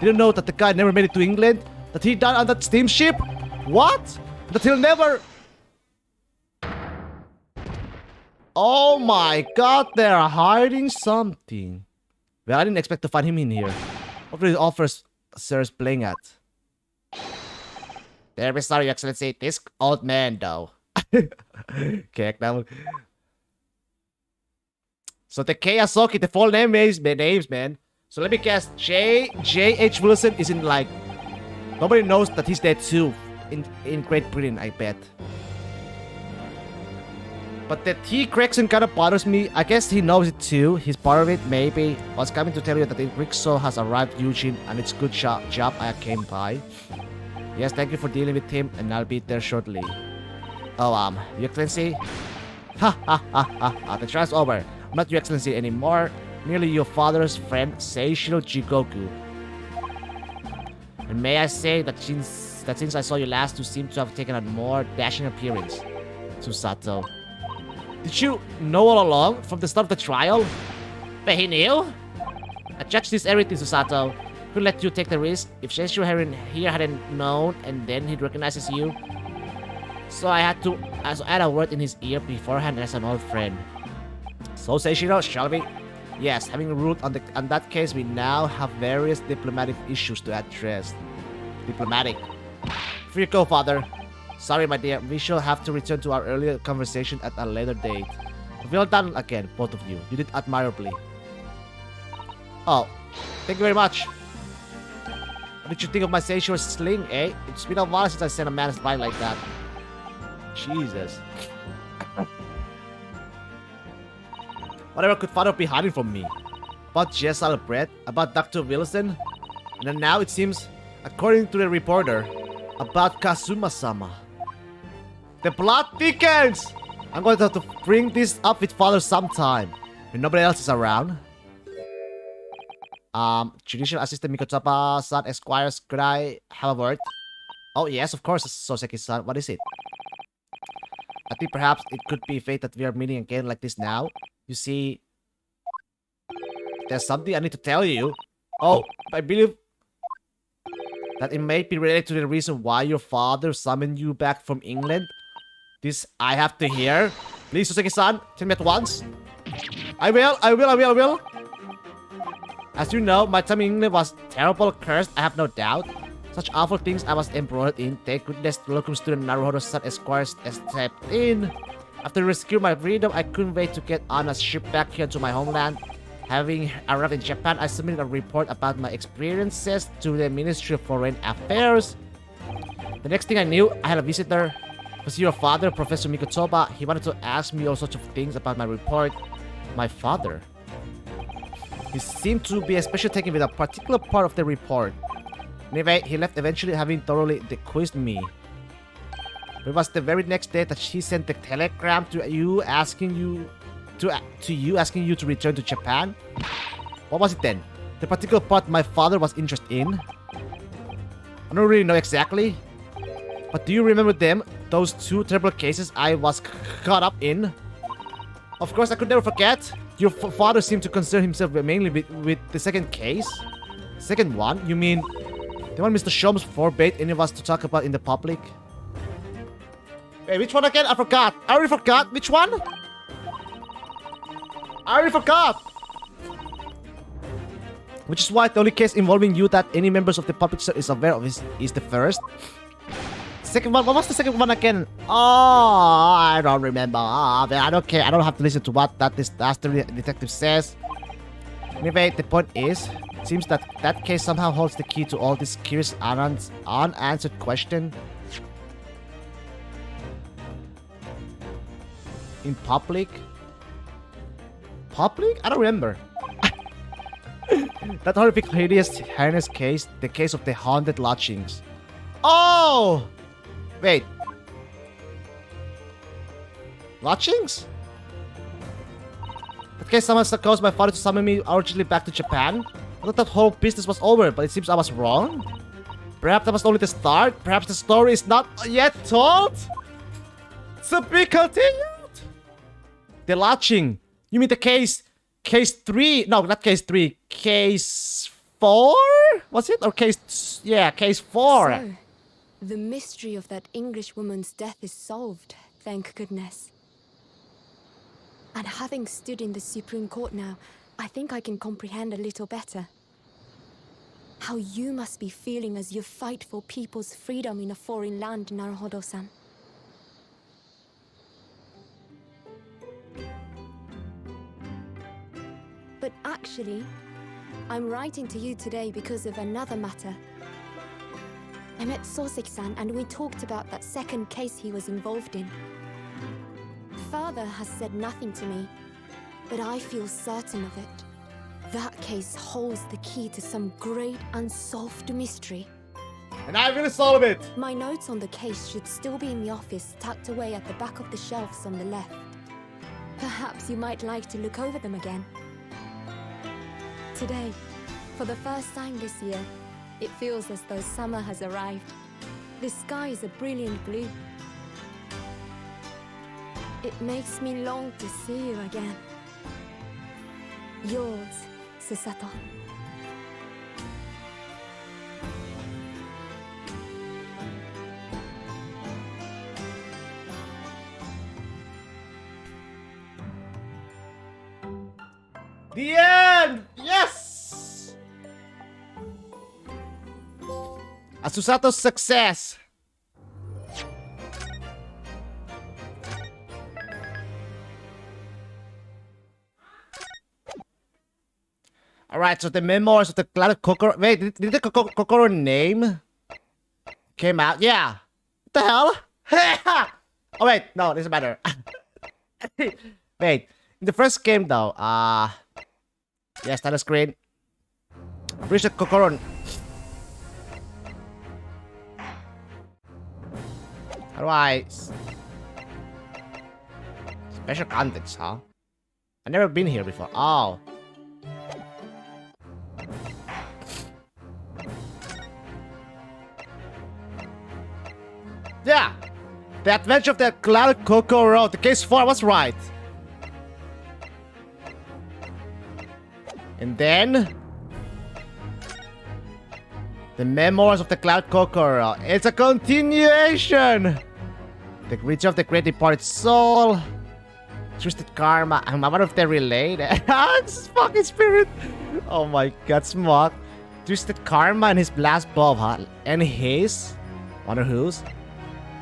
Didn't know that the guy never made it to England? That he died on that steamship? What? That he'll never... Oh my god, they're hiding something. Well, I didn't expect to find him in here. What will the officers playing at? Very sorry, Your Excellency. This old man, though. Okay, now. So the Asoki, the full name is names, man. So let me guess. J.H. Wilson is in like... Nobody knows that he's dead too. In Great Britain, I bet. But the T. Gregson kind of bothers me. I guess he knows it too. He's part of it, maybe. I was coming to tell you that the Rickso has arrived, Eugene, and it's good job I came by. Yes, thank you for dealing with him, and I'll be there shortly. Oh, Your Excellency? Ha ha ha ha ha. The trial's over. I'm not Your Excellency anymore. Merely your father's friend, Seishiro Jigoku. And may I say that since I saw you last, you seem to have taken a more dashing appearance. Susato. Did you know all along, from the start of the trial? But he knew? I judge this everything, Susato. Who let you take the risk? If Seishiro here hadn't known, and then he recognizes you. So I had to add a word in his ear beforehand as an old friend. So Seishiro, shall we? Yes, having ruled on that case, we now have various diplomatic issues to address. Diplomatic. Free you go, father. Sorry, my dear. We shall have to return to our earlier conversation at a later date. Well done again, both of you. You did admirably. Oh, thank you very much. What did you think of my Seishiro sling, eh? It's been a while since I sent a man flying like that. Jesus. Whatever could father be hiding from me? About Jessal Brett? About Dr. Wilson? And then now it seems, according to the reporter, about Kazuma-sama. The plot thickens! I'm going to have to bring this up with father sometime. When nobody else is around. Judicial Assistant Mikotapa-san, Esquires, could I have a word? Oh yes, of course, Soseki-san. What is it? I think perhaps it could be fate that we are meeting again like this now. You see, there's something I need to tell you. Oh, I believe that it may be related to the reason why your father summoned you back from England. This I have to hear. Please, Soseki-san, tell me at once. I will. As you know, my time in England was terrible, cursed, I have no doubt. Such awful things I was embroiled in. Thank goodness the local student Naruhodo-san Esquires stepped in. After rescuing my freedom, I couldn't wait to get on a ship back here to my homeland. Having arrived in Japan, I submitted a report about my experiences to the Ministry of Foreign Affairs. The next thing I knew, I had a visitor. It was your father, Professor Mikotoba. He wanted to ask me all sorts of things about my report. My father? He seemed to be especially taken with a particular part of the report. Anyway, he left eventually, having thoroughly quizzed me. It was the very next day that she sent the telegram to you asking you to return to Japan. What was it then? The particular part my father was interested in. I don't really know exactly. But do you remember them? Those two terrible cases I was caught up in? Of course, I could never forget. Your father seemed to concern himself mainly with the second case. Second one? You mean the one Mr. Sholmes forbade any of us to talk about in the public? Wait, which one again? I forgot. I already forgot. Which one? I already forgot. Which is why the only case involving you that any members of the public is aware of is the first. Second one, what was the second one again? Oh, I don't remember. Oh, I don't care. I don't have to listen to what that disaster detective says. Anyway, the point is, it seems that that case somehow holds the key to all these curious unanswered questions. In public? Public? I don't remember. That horrific, heinous case, the case of the haunted lodgings. Oh! Wait. Lodgings? That case somehow caused my father to summon me urgently back to Japan. I thought that whole business was over, but it seems I was wrong. Perhaps that was only the start. Perhaps the story is not yet told. To be continued. The lodging. You mean the case 3? No, not case 3. Case 4? Was it? Or case... Yeah, case 4. So, the mystery of that English woman's death is solved, thank goodness. And having stood in the Supreme Court now, I think I can comprehend a little better. How you must be feeling as you fight for people's freedom in a foreign land, Naruhodo-san. But actually, I'm writing to you today because of another matter. I met Soseki-san and we talked about that second case he was involved in. Father has said nothing to me, but I feel certain of it. That case holds the key to some great unsolved mystery. And I'm gonna solve it! My notes on the case should still be in the office, tucked away at the back of the shelves on the left. Perhaps you might like to look over them again. Today, for the first time this year, it feels as though summer has arrived. The sky is a brilliant blue. It makes me long to see you again. Yours, Susato. The end! Yes! A Susato's success! Alright, so the memoirs of the Cloud Kokoro... Wait, did the Kokoro name came out? Yeah. What the hell? Oh wait, no, it doesn't matter. Wait, in the first game though, yeah, status screen. Reach the Kokoro. How do I... Special contents, huh? I've never been here before. Oh. Yeah! The Adventure of the Cloud Kokoro. The case 4 was right. And then... The Memoirs of the Cloud Kokoro. It's a continuation! The Return of the Great Departed Soul. Twisted Karma. I wonder if they're related. It's fucking spirit. Oh my god, Smock. Twisted Karma and his Blast Bulb, huh? Any haze? Wonder whose?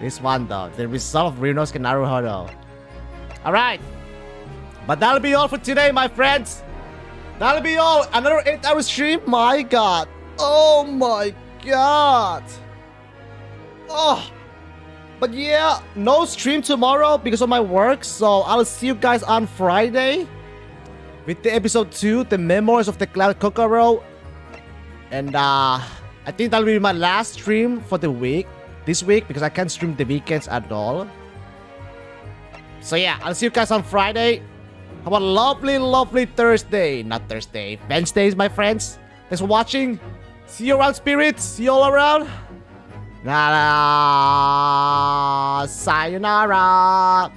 This one though. The result of Ryunosuke Naruhodo. Alright. But that'll be all for today, my friends. That'll be all. Another 8-hour stream? My god. Oh my god. Oh. But yeah, no stream tomorrow because of my work. So I'll see you guys on Friday with the episode 2, the Memoirs of the Cloud Kokoro. And I think that'll be my last stream for the week. This week because I can't stream the weekends at all. So yeah, I'll see you guys on Friday. Have a lovely, lovely Thursday. Not Thursday. Wednesdays, my friends. Thanks for watching. See you around, spirits. See you all around. Sayonara.